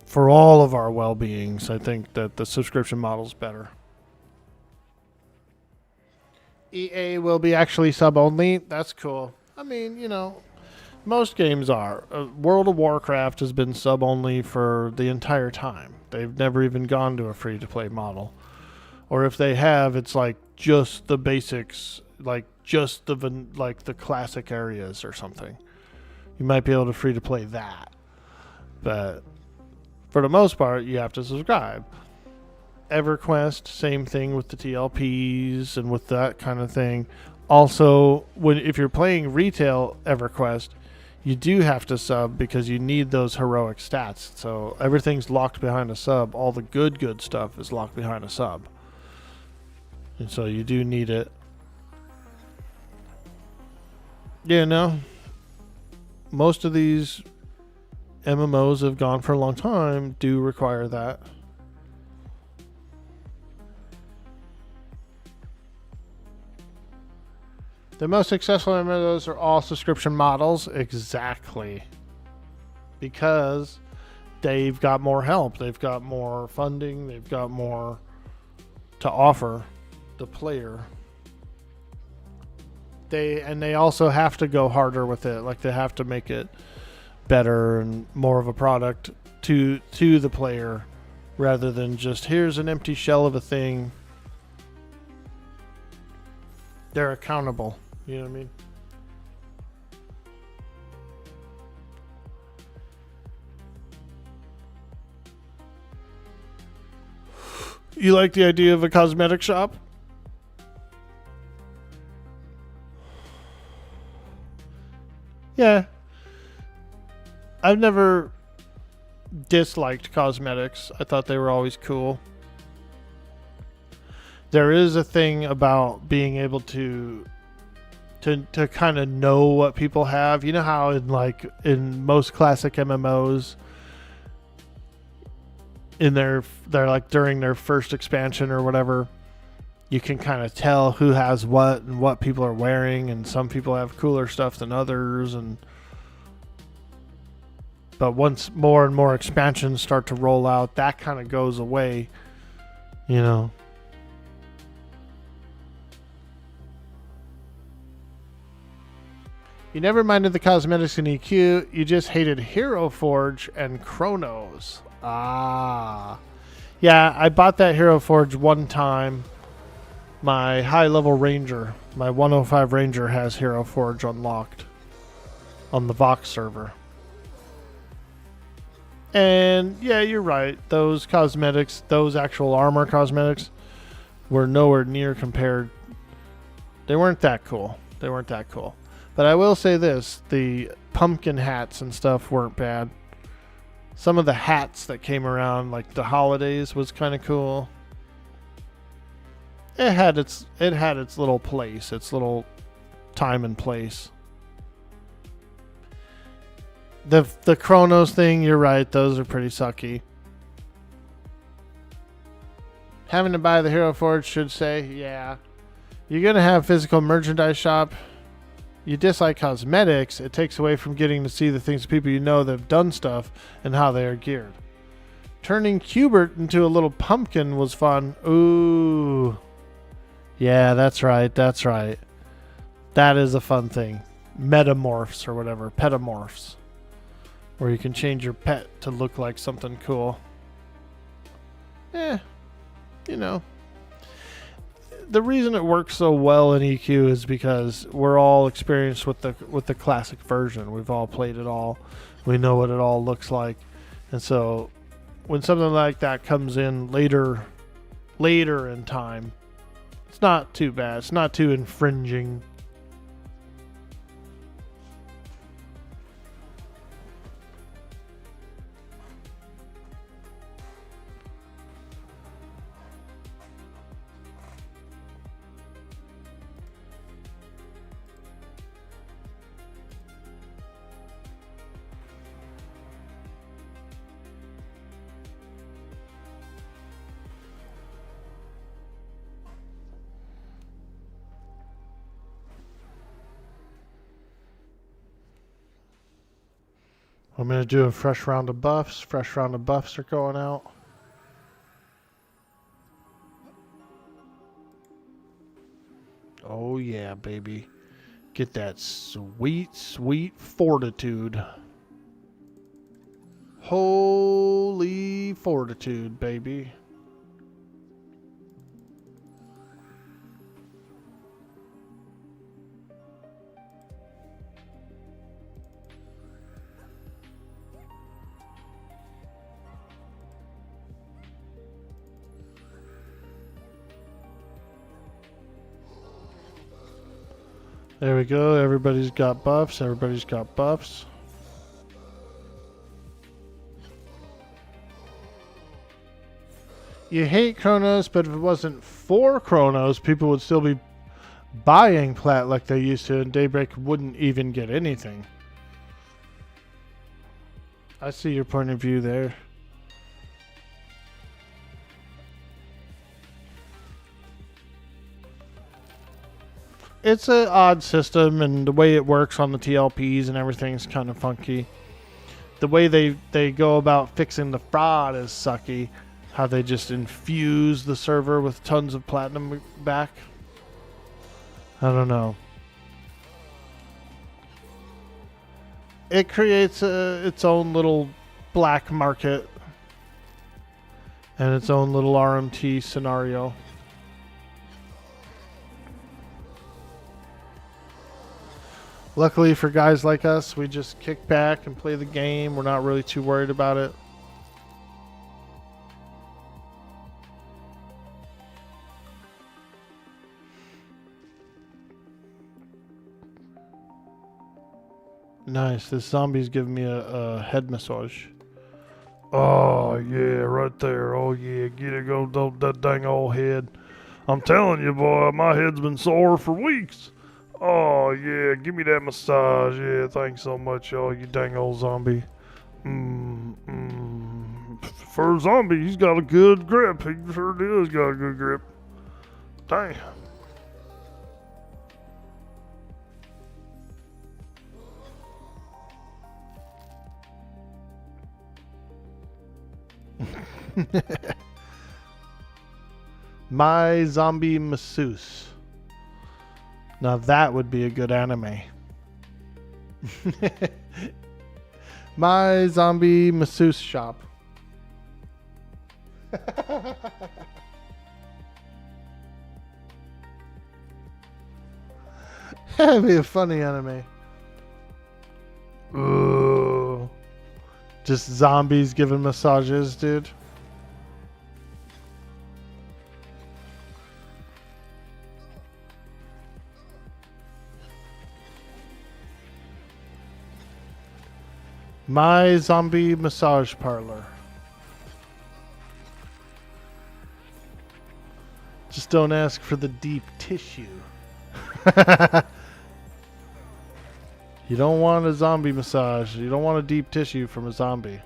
for all of our well-beings, I think that the subscription model is better. EA will be actually sub-only. That's cool. I mean, most games are. World of Warcraft has been sub only for the entire time. They've never even gone to a free to play model. Or if they have, it's like just the basics, like just the classic areas or something. You might be able to free to play that. But for the most part, you have to subscribe. EverQuest, same thing with the TLPs and with that kind of thing. Also, if you're playing retail EverQuest, you do have to sub because you need those heroic stats. So everything's locked behind a sub. All the good stuff is locked behind a sub. And so you do need it. Yeah, no. Most of these MMOs have gone for a long time do require that. The most successful MMOs are all subscription models. Exactly. Because they've got more help. They've got more funding. They've got more to offer the player. They also have to go harder with it. Like they have to make it better and more of a product to the player rather than just here's an empty shell of a thing. They're accountable. You know what I mean? You like the idea of a cosmetic shop? Yeah. I've never disliked cosmetics. I thought they were always cool. There is a thing about being able to kind of know what people have. You know how in most classic MMOs they're like during their first expansion or whatever, you can kind of tell who has what and what people are wearing, and some people have cooler stuff than others, but once more and more expansions start to roll out, that kind of goes away, you know. You never minded the cosmetics in EQ, you just hated Hero Forge and Chronos. Ah. Yeah, I bought that Hero Forge one time. My high-level Ranger, my 105 Ranger has Hero Forge unlocked on the Vox server. And yeah, you're right. Those cosmetics, those actual armor cosmetics, were nowhere near compared. They weren't that cool. But I will say this, the pumpkin hats and stuff weren't bad. Some of the hats that came around, like the holidays, was kind of cool. It had its little place, its little time and place. The Chronos thing, you're right, those are pretty sucky. Having to buy the Hero Forge should say, yeah. You're gonna have physical merchandise shop. You dislike cosmetics, it takes away from getting to see the things of people you know that have done stuff and how they are geared. Turning Cubert into a little pumpkin was fun. Ooh. Yeah, that's right. That is a fun thing. Metamorphs or whatever. Petamorphs. Where you can change your pet to look like something cool. You know. The reason it works so well in EQ is because we're all experienced with the classic version. We've all played it all. We know what it all looks like. And so when something like that comes in later in time, it's not too bad. It's not too infringing. I'm going to do a fresh round of buffs. Fresh round of buffs are going out. Oh yeah, baby. Get that sweet, sweet fortitude. Holy fortitude, baby. There we go. Everybody's got buffs. Everybody's got buffs. You hate Chronos, but if it wasn't for Chronos, people would still be buying Plat like they used to, and Daybreak wouldn't even get anything. I see your point of view there. It's an odd system, and the way it works on the TLPs and everything's kind of funky. The way they go about fixing the fraud is sucky. How they just infuse the server with tons of platinum back. I don't know. It creates its own little black market and its own little RMT scenario. Luckily for guys like us, we just kick back and play the game. We're not really too worried about it. Nice. This zombie's giving me a head massage. Oh, yeah, right there. Oh, yeah. Get it, go, that dang old head. I'm telling you, boy, my head's been sore for weeks. Oh, yeah, give me that massage. Yeah, thanks so much, y'all, you dang old zombie. For a zombie, he's got a good grip. He sure does got a good grip. Dang. My Zombie Masseuse. Now that would be a good anime. My Zombie Masseuse Shop. That'd be a funny anime. Ooh. Just zombies giving massages, dude. My Zombie Massage Parlor. Just don't ask for the deep tissue. You don't want a zombie massage. You don't want a deep tissue from a zombie.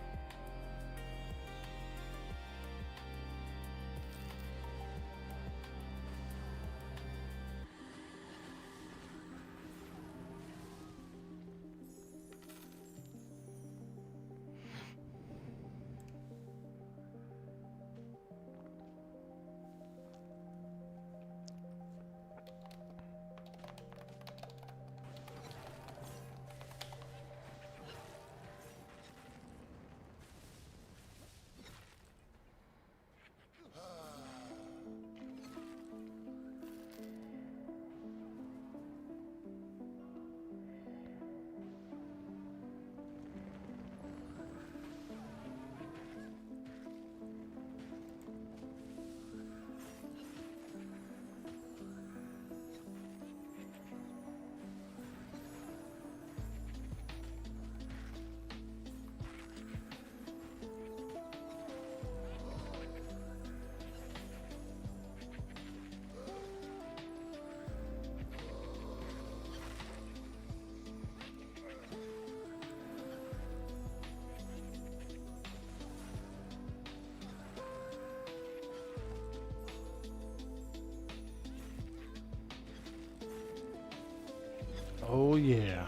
Oh yeah.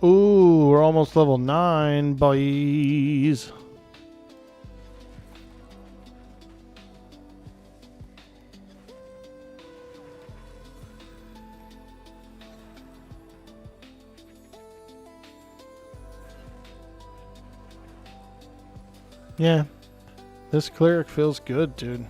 Ooh, we're almost level 9, boys. Yeah. This cleric feels good, dude.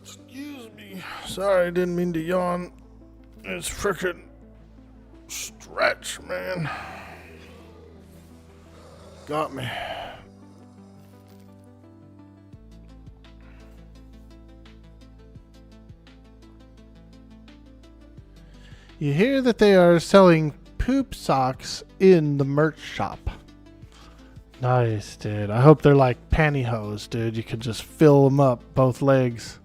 Excuse me. Sorry, I didn't mean to yawn. It's frickin' stretch, man. Got me. You hear that they are selling poop socks in the merch shop. Nice, dude. I hope they're like pantyhose, dude. You could just fill them up both legs.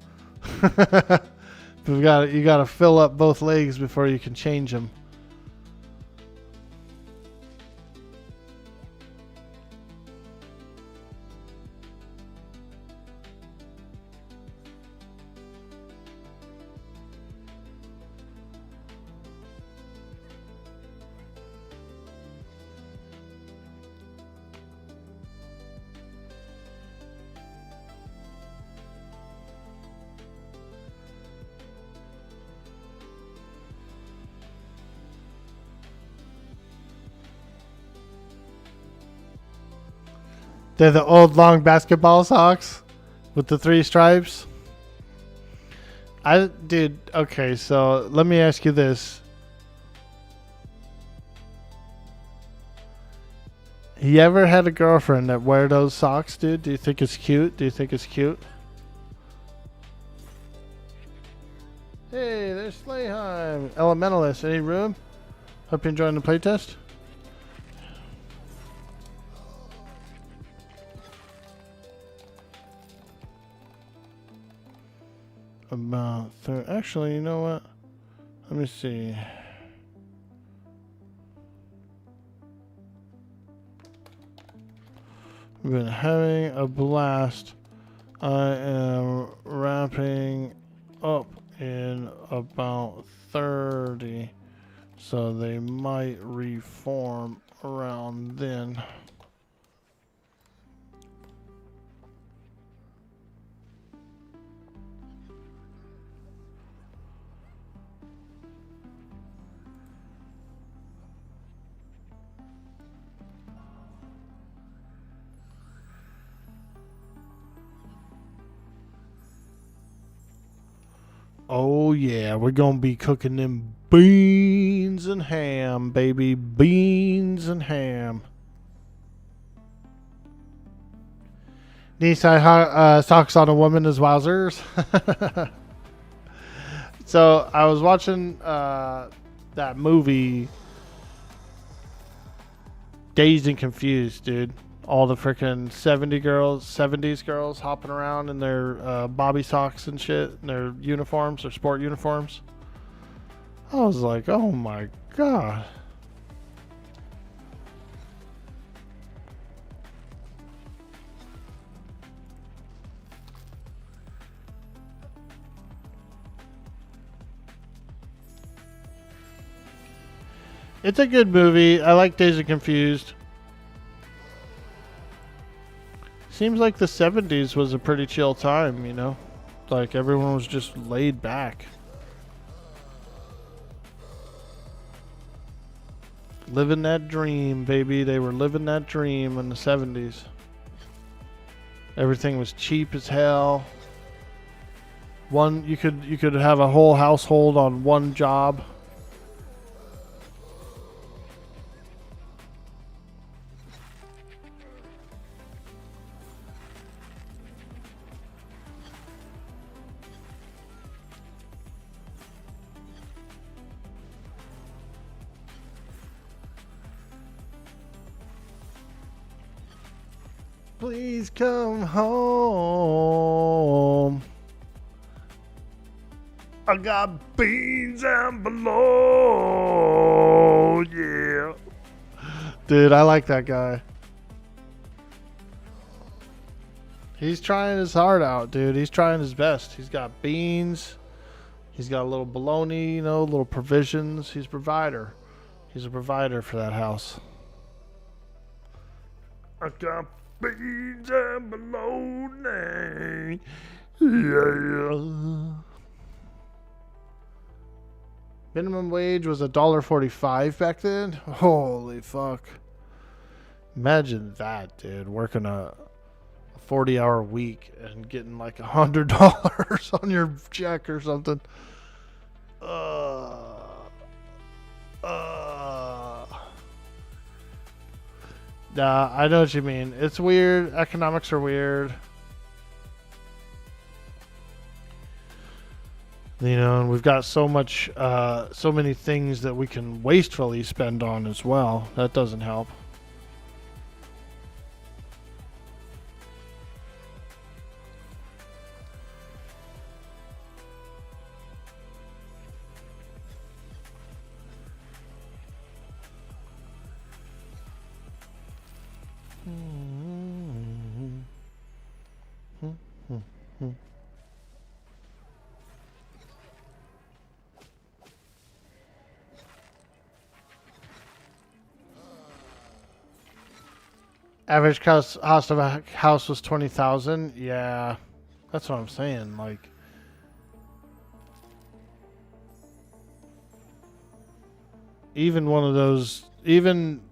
You gotta fill up both legs before you can change them. They're the old long basketball socks with the 3 stripes. Okay, so let me ask you this. You ever had a girlfriend that wear those socks, dude? Do you think it's cute? Do you think it's cute? Hey, there's Slayheim. Elementalist, any room? Hope you're enjoying the playtest. Actually, you know what? Let me see. We've been having a blast. I am wrapping up in about 30, so they might reform around then. Oh yeah, we're gonna be cooking them beans and ham, baby. Beans and ham. Knee-high socks on a woman as wowzers. So I was watching that movie Dazed and Confused, dude. All the freaking 70s girls hopping around in their bobby socks and shit, and their uniforms, their sport uniforms. I was like, oh my god. It's a good movie. I like Dazed and Confused. Seems like the 70s was a pretty chill time, you know? Like everyone was just laid back. Living that dream, baby. They were living that dream in the 70s. Everything was cheap as hell. You could have a whole household on one job. Please come home. I got beans and below, yeah. Dude, I like that guy. He's trying his heart out, dude. He's trying his best. He's got beans. He's got a little bologna, you know, little provisions. He's a provider. He's a provider for that house. I got beans and bologna. Yeah. Minimum wage was $1.45 back then. Holy fuck. Imagine that, dude. Working a 40-hour week and getting like $100 on your check or something. Nah, I know what you mean. It's weird. Economics are weird. You know, and we've got so much, so many things that we can wastefully spend on as well. That doesn't help. Average cost of a house was 20,000. Yeah, that's what I'm saying. Like, even one of those, even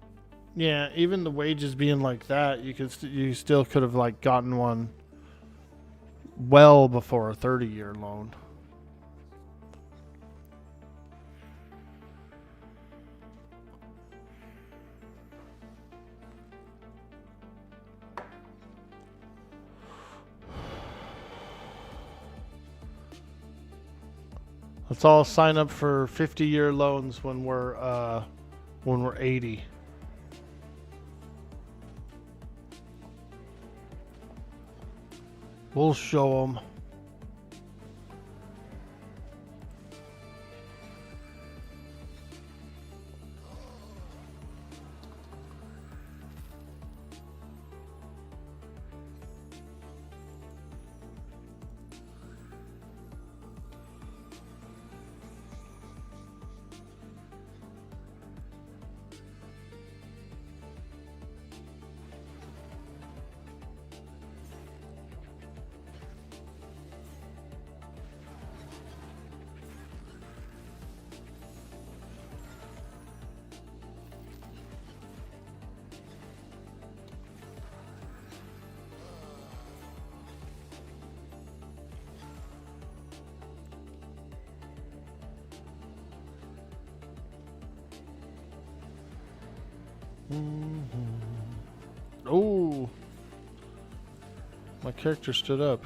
the wages being like that, you still could have like gotten one well before a 30-year loan. Let's all sign up for 50-year loans when we're 80. We'll show them. Oh, my character stood up.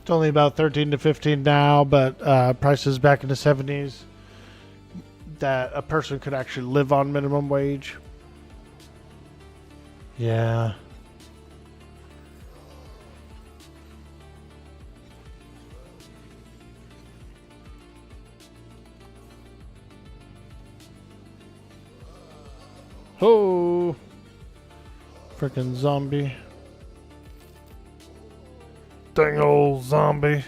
It's only about 13 to 15 now, but prices back in the 70s that a person could actually live on minimum wage. Yeah. Oh, freaking zombie. Dang old zombie.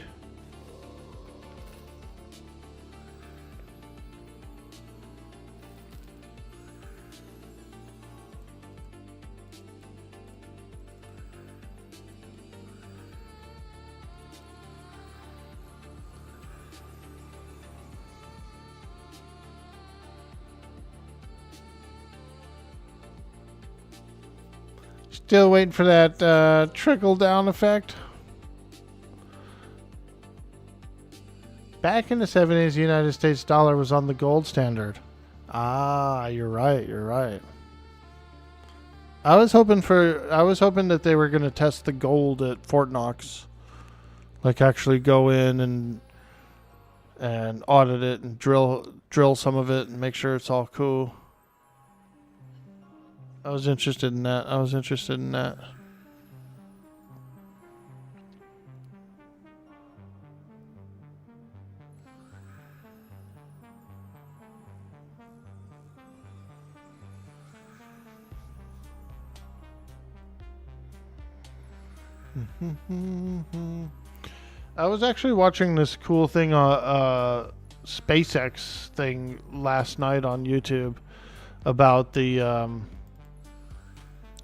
Still waiting for that trickle down effect. Back in the 70s, the United States dollar was on the gold standard. Ah, you're right. You're right. I was hoping that they were going to test the gold at Fort Knox. Like actually go in and and audit it and drill some of it and make sure it's all cool. I was interested in that. I was actually watching this cool thing, SpaceX thing last night on YouTube about the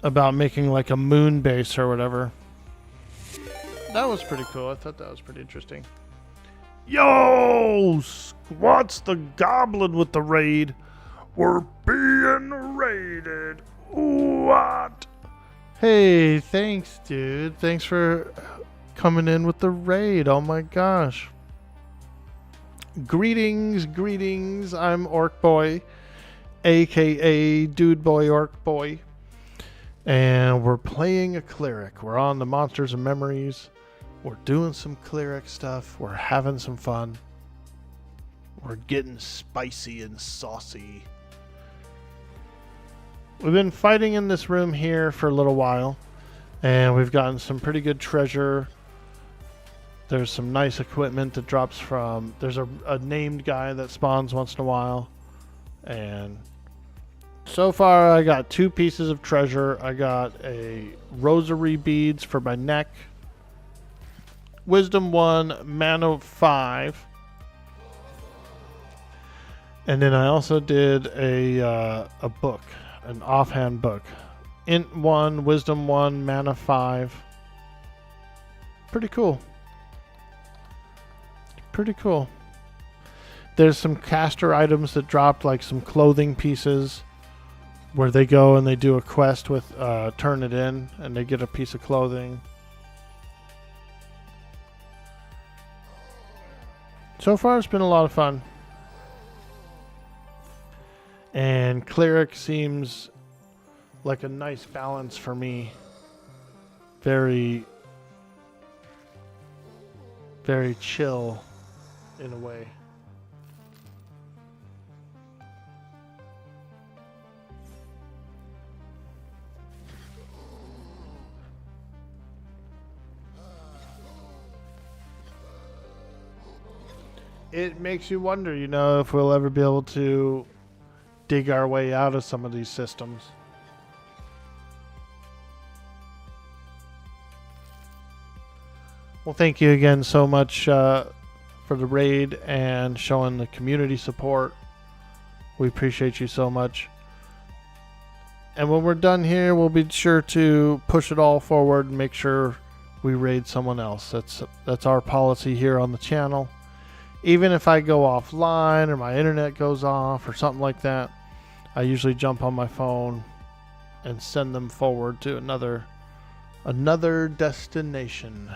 about making like a moon base or whatever. That was pretty cool. I thought that was pretty interesting. Yo, Squat's the Goblin with the raid. We're being raided. What? Hey, thanks, dude. Thanks for coming in with the raid. Oh my gosh. Greetings. I'm Orc Boy, aka Dude Boy Orc Boy. And we're playing a Cleric. We're on the Monsters&Memories. We're doing some Cleric stuff. We're having some fun. We're getting spicy and saucy. We've been fighting in this room here for a little while, and we've gotten some pretty good treasure. There's some nice equipment that drops from... There's a named guy that spawns once in a while. And so far I got 2 pieces of treasure. I got a rosary beads for my neck. Wisdom 1, mana 5. And then I also did a book. An offhand book. Int 1, Wisdom 1, Mana 5. Pretty cool. There's some caster items that dropped, like some clothing pieces, where they go and they do a quest with turn it in, and they get a piece of clothing. So far it's been a lot of fun. And Cleric seems like a nice balance for me. Very, very chill in a way. It makes you wonder, you know, if we'll ever be able to dig our way out of some of these systems. Well, thank you again so much for the raid and showing the community support. We appreciate you so much. And when we're done here, we'll be sure to push it all forward and make sure we raid someone else. That's our policy here on the channel. Even if I go offline or my internet goes off or something like that, I usually jump on my phone and send them forward to another destination.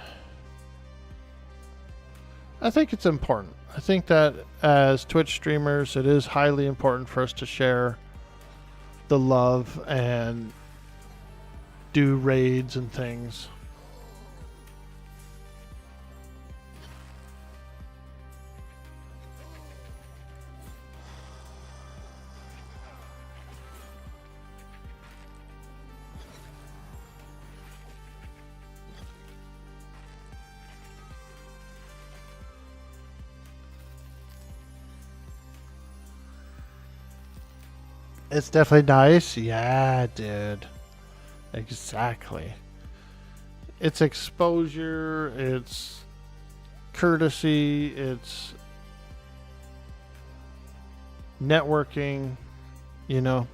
I think it's important. I think that as Twitch streamers, it is highly important for us to share the love and do raids and things. It's definitely nice. Yeah, dude. Exactly. It's exposure, it's courtesy, it's networking, you know.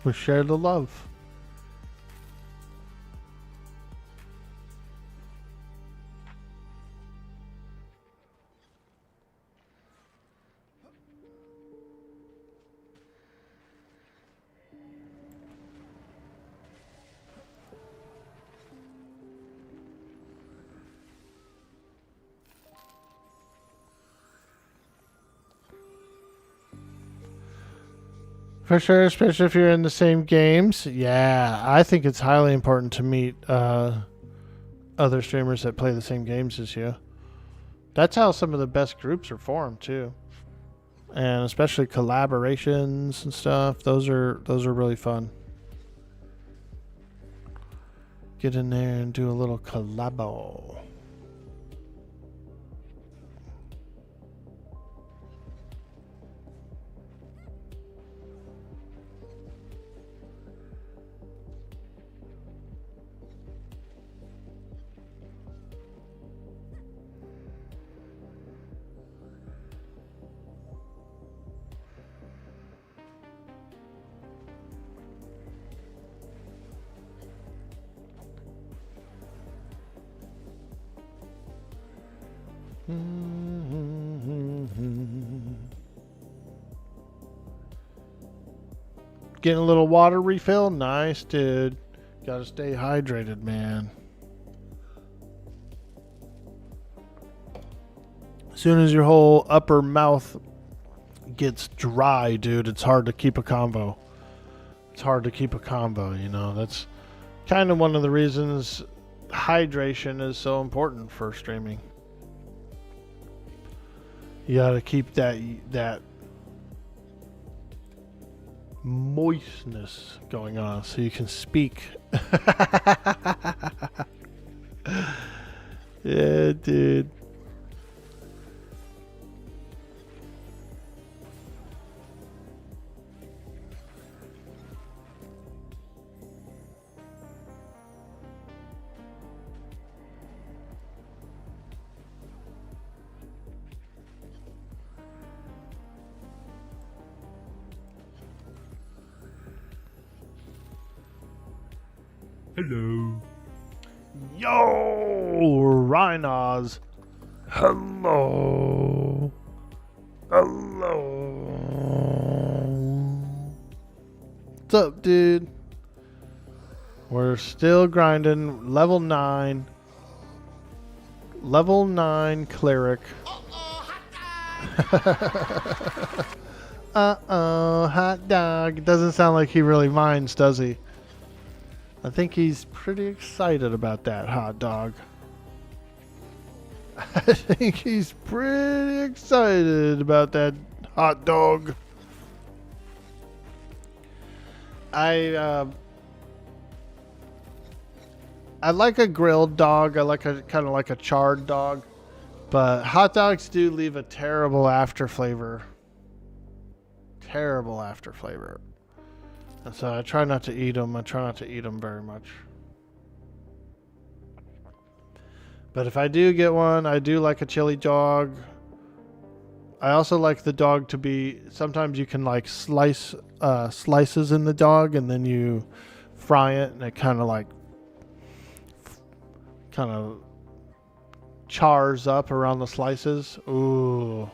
We share the love. For sure, especially if you're in the same games. Yeah, I think it's highly important to meet other streamers that play the same games as you. That's how some of the best groups are formed too. And especially collaborations and stuff. Those are really fun. Get in there and do a little collabo. Getting a little water refill? Nice, dude. Gotta stay hydrated, man. As soon as your whole upper mouth gets dry, dude, it's hard to keep a convo. It's hard to keep a convo, you know. That's kind of one of the reasons hydration is so important for streaming. You gotta keep that moistness going on so you can speak. Yeah, dude. Hello. Yo, Rhinos. Hello. Hello. What's up, dude? We're still grinding. Level 9. Level 9 Cleric. Uh-oh, hot dog. It doesn't sound like he really minds, does he? I think he's pretty excited about that hot dog. I think he's pretty excited about that hot dog. I like a grilled dog. I like a kind of like a charred dog, but hot dogs do leave a terrible after flavor. Terrible after flavor. And so I try not to eat them. I try not to eat them very much. But if I do get one, I do like a chili dog. I also like the dog to be, sometimes you can like slice slices in the dog and then you fry it and it kind of chars up around the slices. Ooh.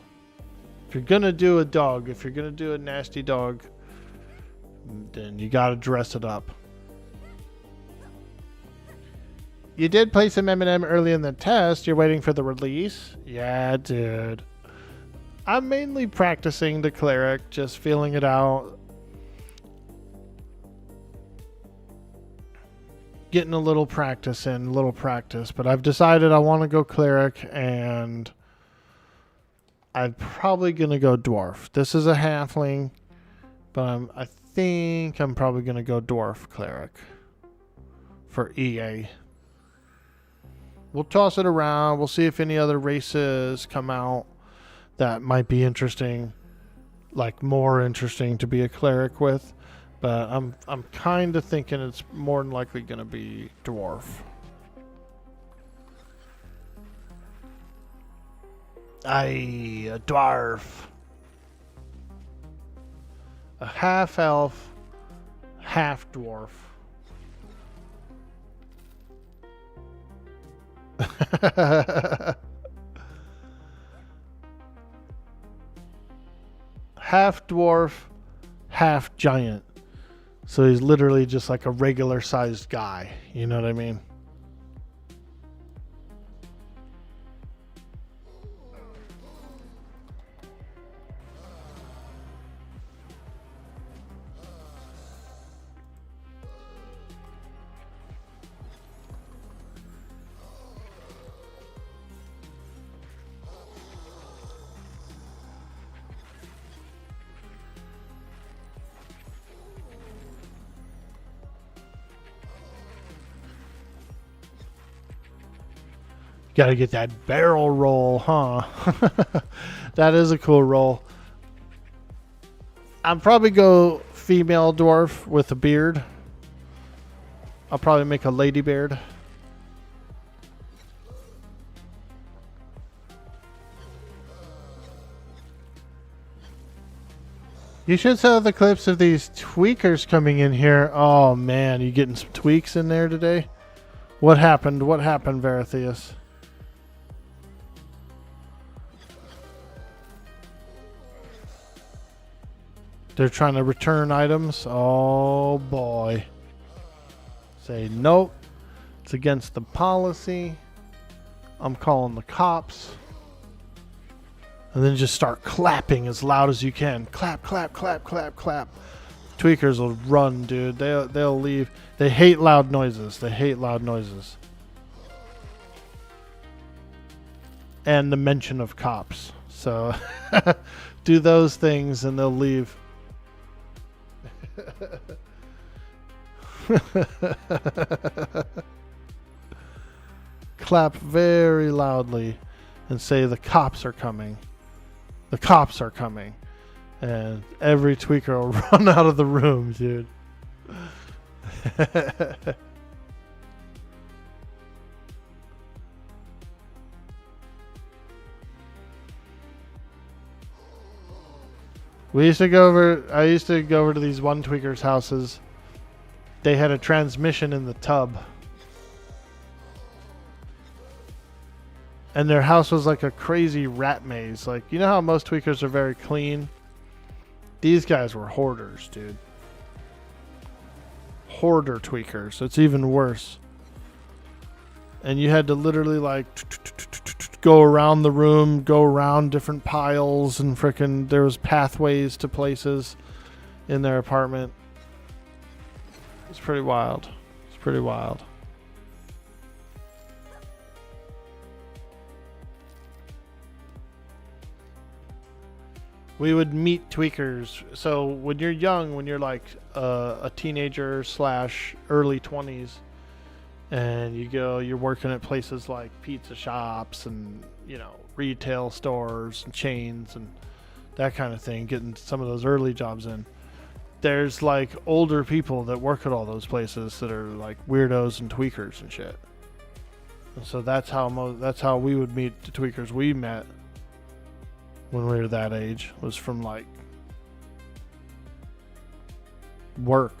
If you're going to do a dog, if you're going to do a nasty dog, then you gotta dress it up. You did play some M&M early in the test. You're waiting for the release? Yeah, dude. I'm mainly practicing the Cleric, just feeling it out. Getting a little practice in, but I've decided I want to go Cleric, and I'm probably gonna go Dwarf. This is a halfling, but I think I'm probably going to go Dwarf Cleric for EA. We'll toss it around. We'll see if any other races come out that might be interesting, like more interesting to be a Cleric with. But I'm kind of thinking it's more than likely going to be Dwarf. Aye, a Dwarf. A half elf, half dwarf. Half dwarf, half giant. So he's literally just like a regular sized guy. You know what I mean? Gotta get that barrel roll, huh? That is a cool roll. I'll probably go female dwarf with a beard. I'll probably make a lady beard. You should sell the clips of these tweakers coming in here. Oh man, you getting some tweaks in there today? What happened? What happened, Veratheus? They're trying to return items. Oh boy. Say nope. It's against the policy. I'm calling the cops. And then just start clapping as loud as you can. Clap, clap, clap, clap, clap. Tweakers will run, dude. They'll leave. They hate loud noises. They hate loud noises. And the mention of cops. So do those things and they'll leave. Clap very loudly and say the cops are coming. The cops are coming. And every tweaker will run out of the room, dude. I used to go over to these one tweakers' houses. They had a transmission in the tub. And their house was like a crazy rat maze. Like, you know how most tweakers are very clean? These guys were hoarders, dude. Hoarder tweakers. It's even worse. And you had to literally like go around the room, go around different piles, and frickin' there was pathways to places in their apartment. It's pretty wild. It's pretty wild. We would meet tweakers. So when you're young, when you're like a teenager / early 20s, and you're working at places like pizza shops and, you know, retail stores and chains and that kind of thing, getting some of those early jobs in. There's like older people that work at all those places that are like weirdos and tweakers and shit. And so that's how we would meet the tweakers we met when we were that age, was from like work.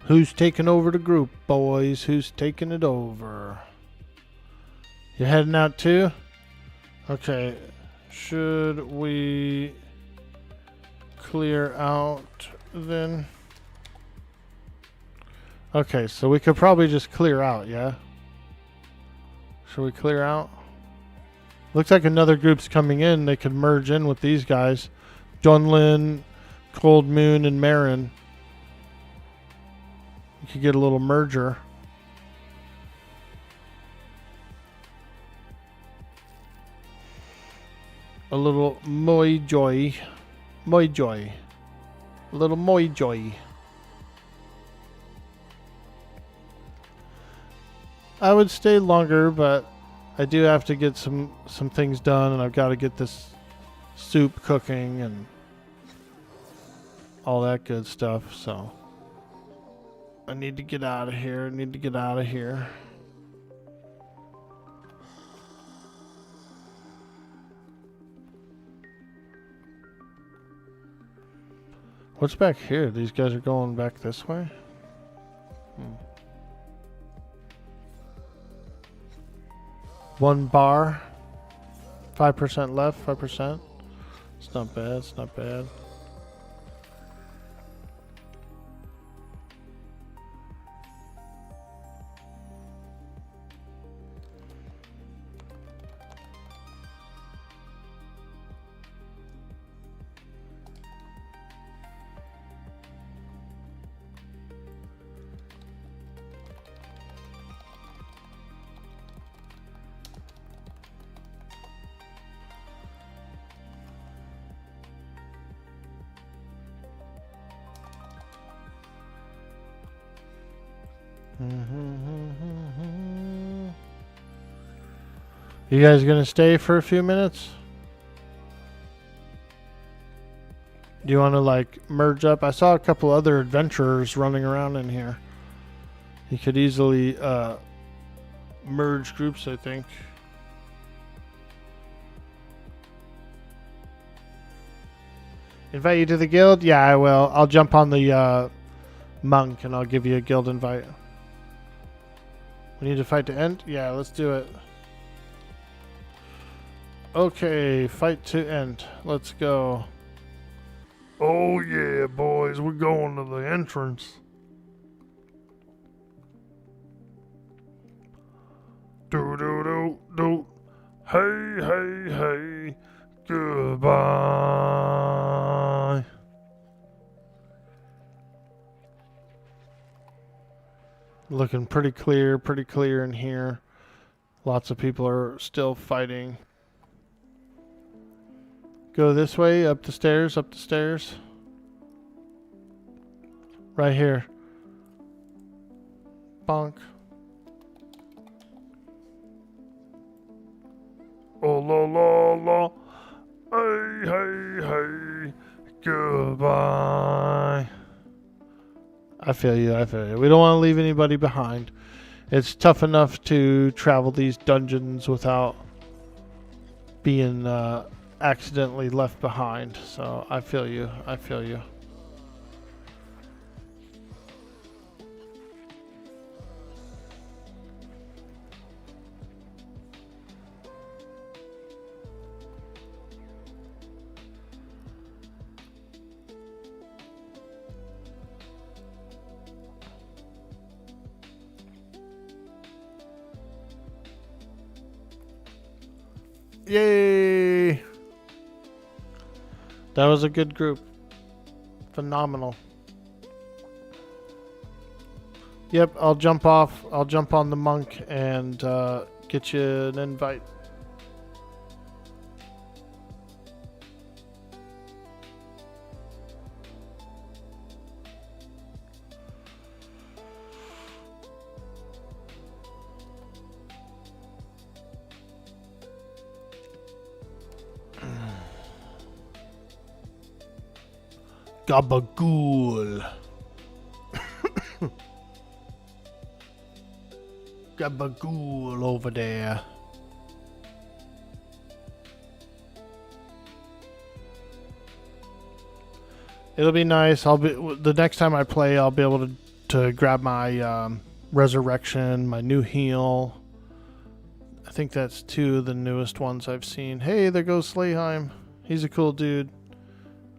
Who's taking over the group, boys? Who's taking it over? You heading out too? Okay. Should we clear out then? Okay, so we could probably just clear out, yeah? Should we clear out? Looks like another group's coming in. They could merge in with these guys. Dunlin, Cold Moon, and Marin. You could get a little merger. A little moi joy. Moi joy. A little moi joy. I would stay longer, but I do have to get some things done, and I've got to get this soup cooking and all that good stuff, so I need to get out of here. What's back here? These guys are going back this way? One bar. 5% left, 5%. It's not bad, it's not bad. You guys gonna stay for a few minutes? Do you want to like merge up? I saw a couple other adventurers running around in here. You could easily merge groups, I think. Invite you to the guild? Yeah, I will. I'll jump on the monk and I'll give you a guild invite. We need to fight to end? Yeah, let's do it. Okay, fight to end. Let's go. Oh yeah, boys, we're going to the entrance. Do do do do. Hey hey hey. Goodbye. Looking pretty clear in here. Lots of people are still fighting. Go this way, up the stairs, up the stairs. Right here. Bonk. Oh la la la. Hey hey hey. Goodbye. I feel you, I feel you. We don't want to leave anybody behind. It's tough enough to travel these dungeons without being accidentally left behind. So I feel you, I feel you. Yay! That was a good group. Phenomenal. Yep, I'll jump off. I'll jump on the monk and get you an invite. Gabagool. Gabagool over there. It'll be nice. I'll be the next time I play. I'll be able to grab my resurrection, my new heal. I think that's two of the newest ones I've seen. Hey, there goes Slayheim. He's a cool dude.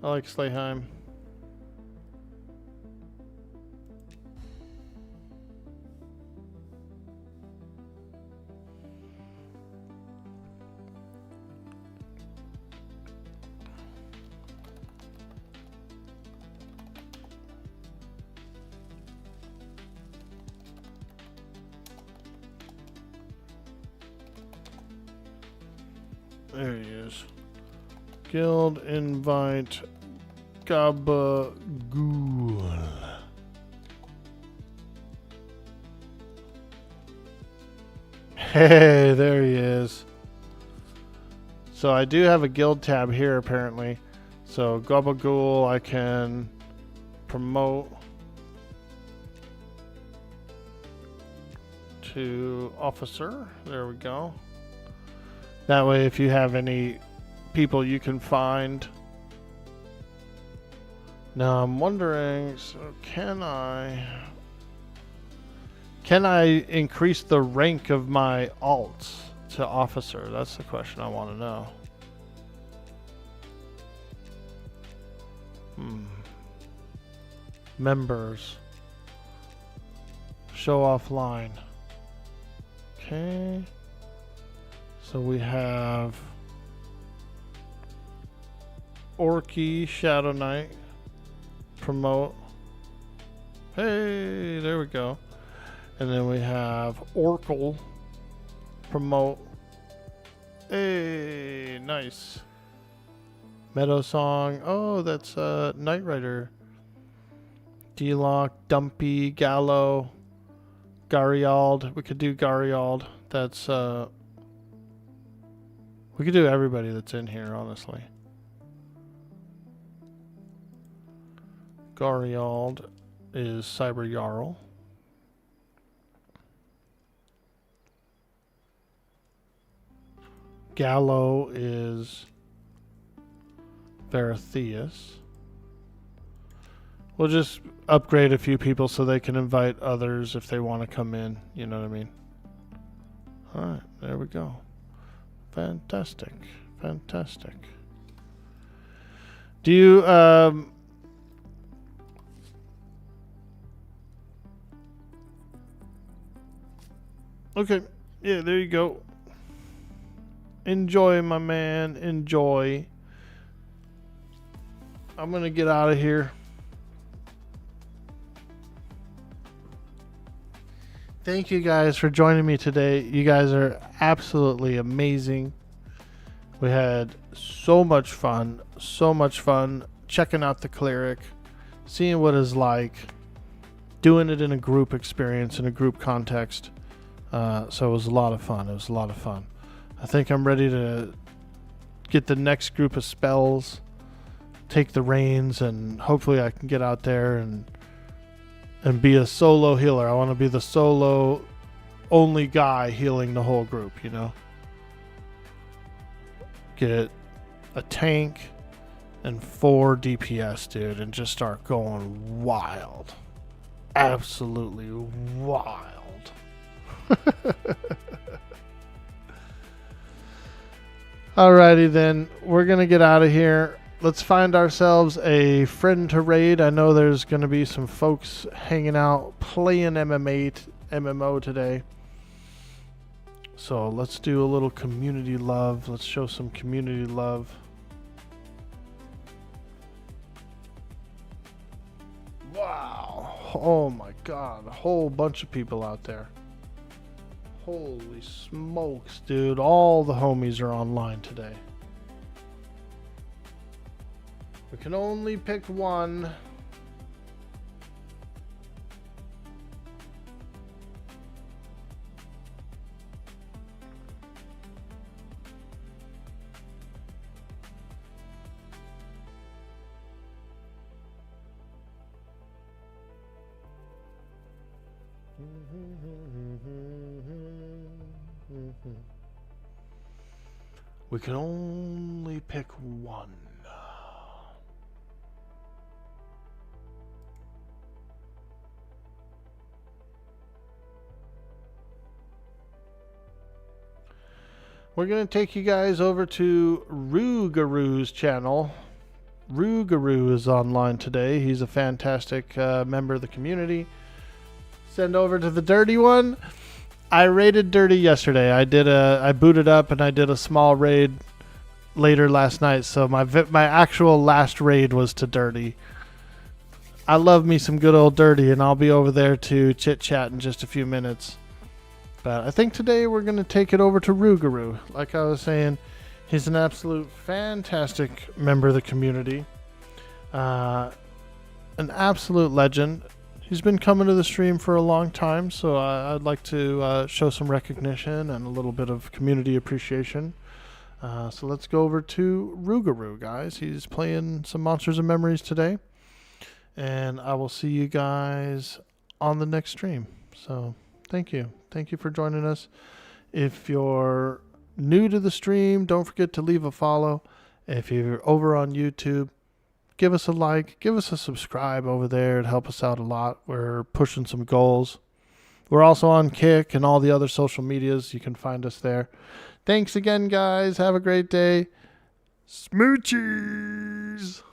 I like Slayheim. There he is. Guild invite Gabagool. Hey, there he is. So I do have a guild tab here apparently. So Gabagool I can promote to officer. There we go. That way if you have any people you can find. Now I'm wondering, so can I increase the rank of my alts to officer? That's the question I want to know. Members. Show offline. Okay. So we have Orkle, Shadow Knight, promote. Hey, there we go. And then we have Orkle, promote. Hey, nice. Meadow Song. Oh, that's Knight Rider. D-Lock, Dumpy, Gallo, Gariald. We could do Gariald. That's we could do everybody that's in here, honestly. Gariald is Cyber Jarl. Gallo is Veratheus. We'll just upgrade a few people so they can invite others if they want to come in. You know what I mean? Alright, there we go. Fantastic. Fantastic. Do you, okay. Yeah, there you go. Enjoy, my man. Enjoy. I'm gonna get out of here. Thank you guys for joining me today. You guys are absolutely amazing. We had so much fun checking out the Cleric, seeing what it's like, doing it in a group experience, in a group context. So it was a lot of fun. I think I'm ready to get the next group of spells, take the reins, and hopefully I can get out there and be a solo healer. I want to be the solo only guy healing the whole group, you know? Get a tank and 4 DPS, dude, and just start going wild. Absolutely wild. Alrighty then, we're going to get out of here. Let's find ourselves a friend to raid. I know there's going to be some folks hanging out playing MMO today. So let's do a little community love. Let's show some community love. Wow. Oh my god. A whole bunch of people out there. Holy smokes, dude. All the homies are online today. We can only pick one. We can only pick one. We're going to take you guys over to Rougaroo's channel. Rougaroo is online today. He's a fantastic member of the community. Send over to the Dirty one. I raided Dirty yesterday. I booted up and I did a small raid later last night. So my actual last raid was to Dirty. I love me some good old Dirty, and I'll be over there to chit chat in just a few minutes. But I think today we're going to take it over to Rougaroo. Like I was saying, He's an absolute fantastic member of the community. An absolute legend. He's been coming to the stream for a long time, so I'd like to show some recognition and a little bit of community appreciation. So let's go over to Rougarou, guys. He's playing some Monsters and Memories today. And I will see you guys on the next stream. So thank you. Thank you for joining us. If you're new to the stream, don't forget to leave a follow. If you're over on YouTube, give us a like. Give us a subscribe over there. It'd help us out a lot. We're pushing some goals. We're also on Kick and all the other social medias. You can find us there. Thanks again, guys. Have a great day. Smoochies.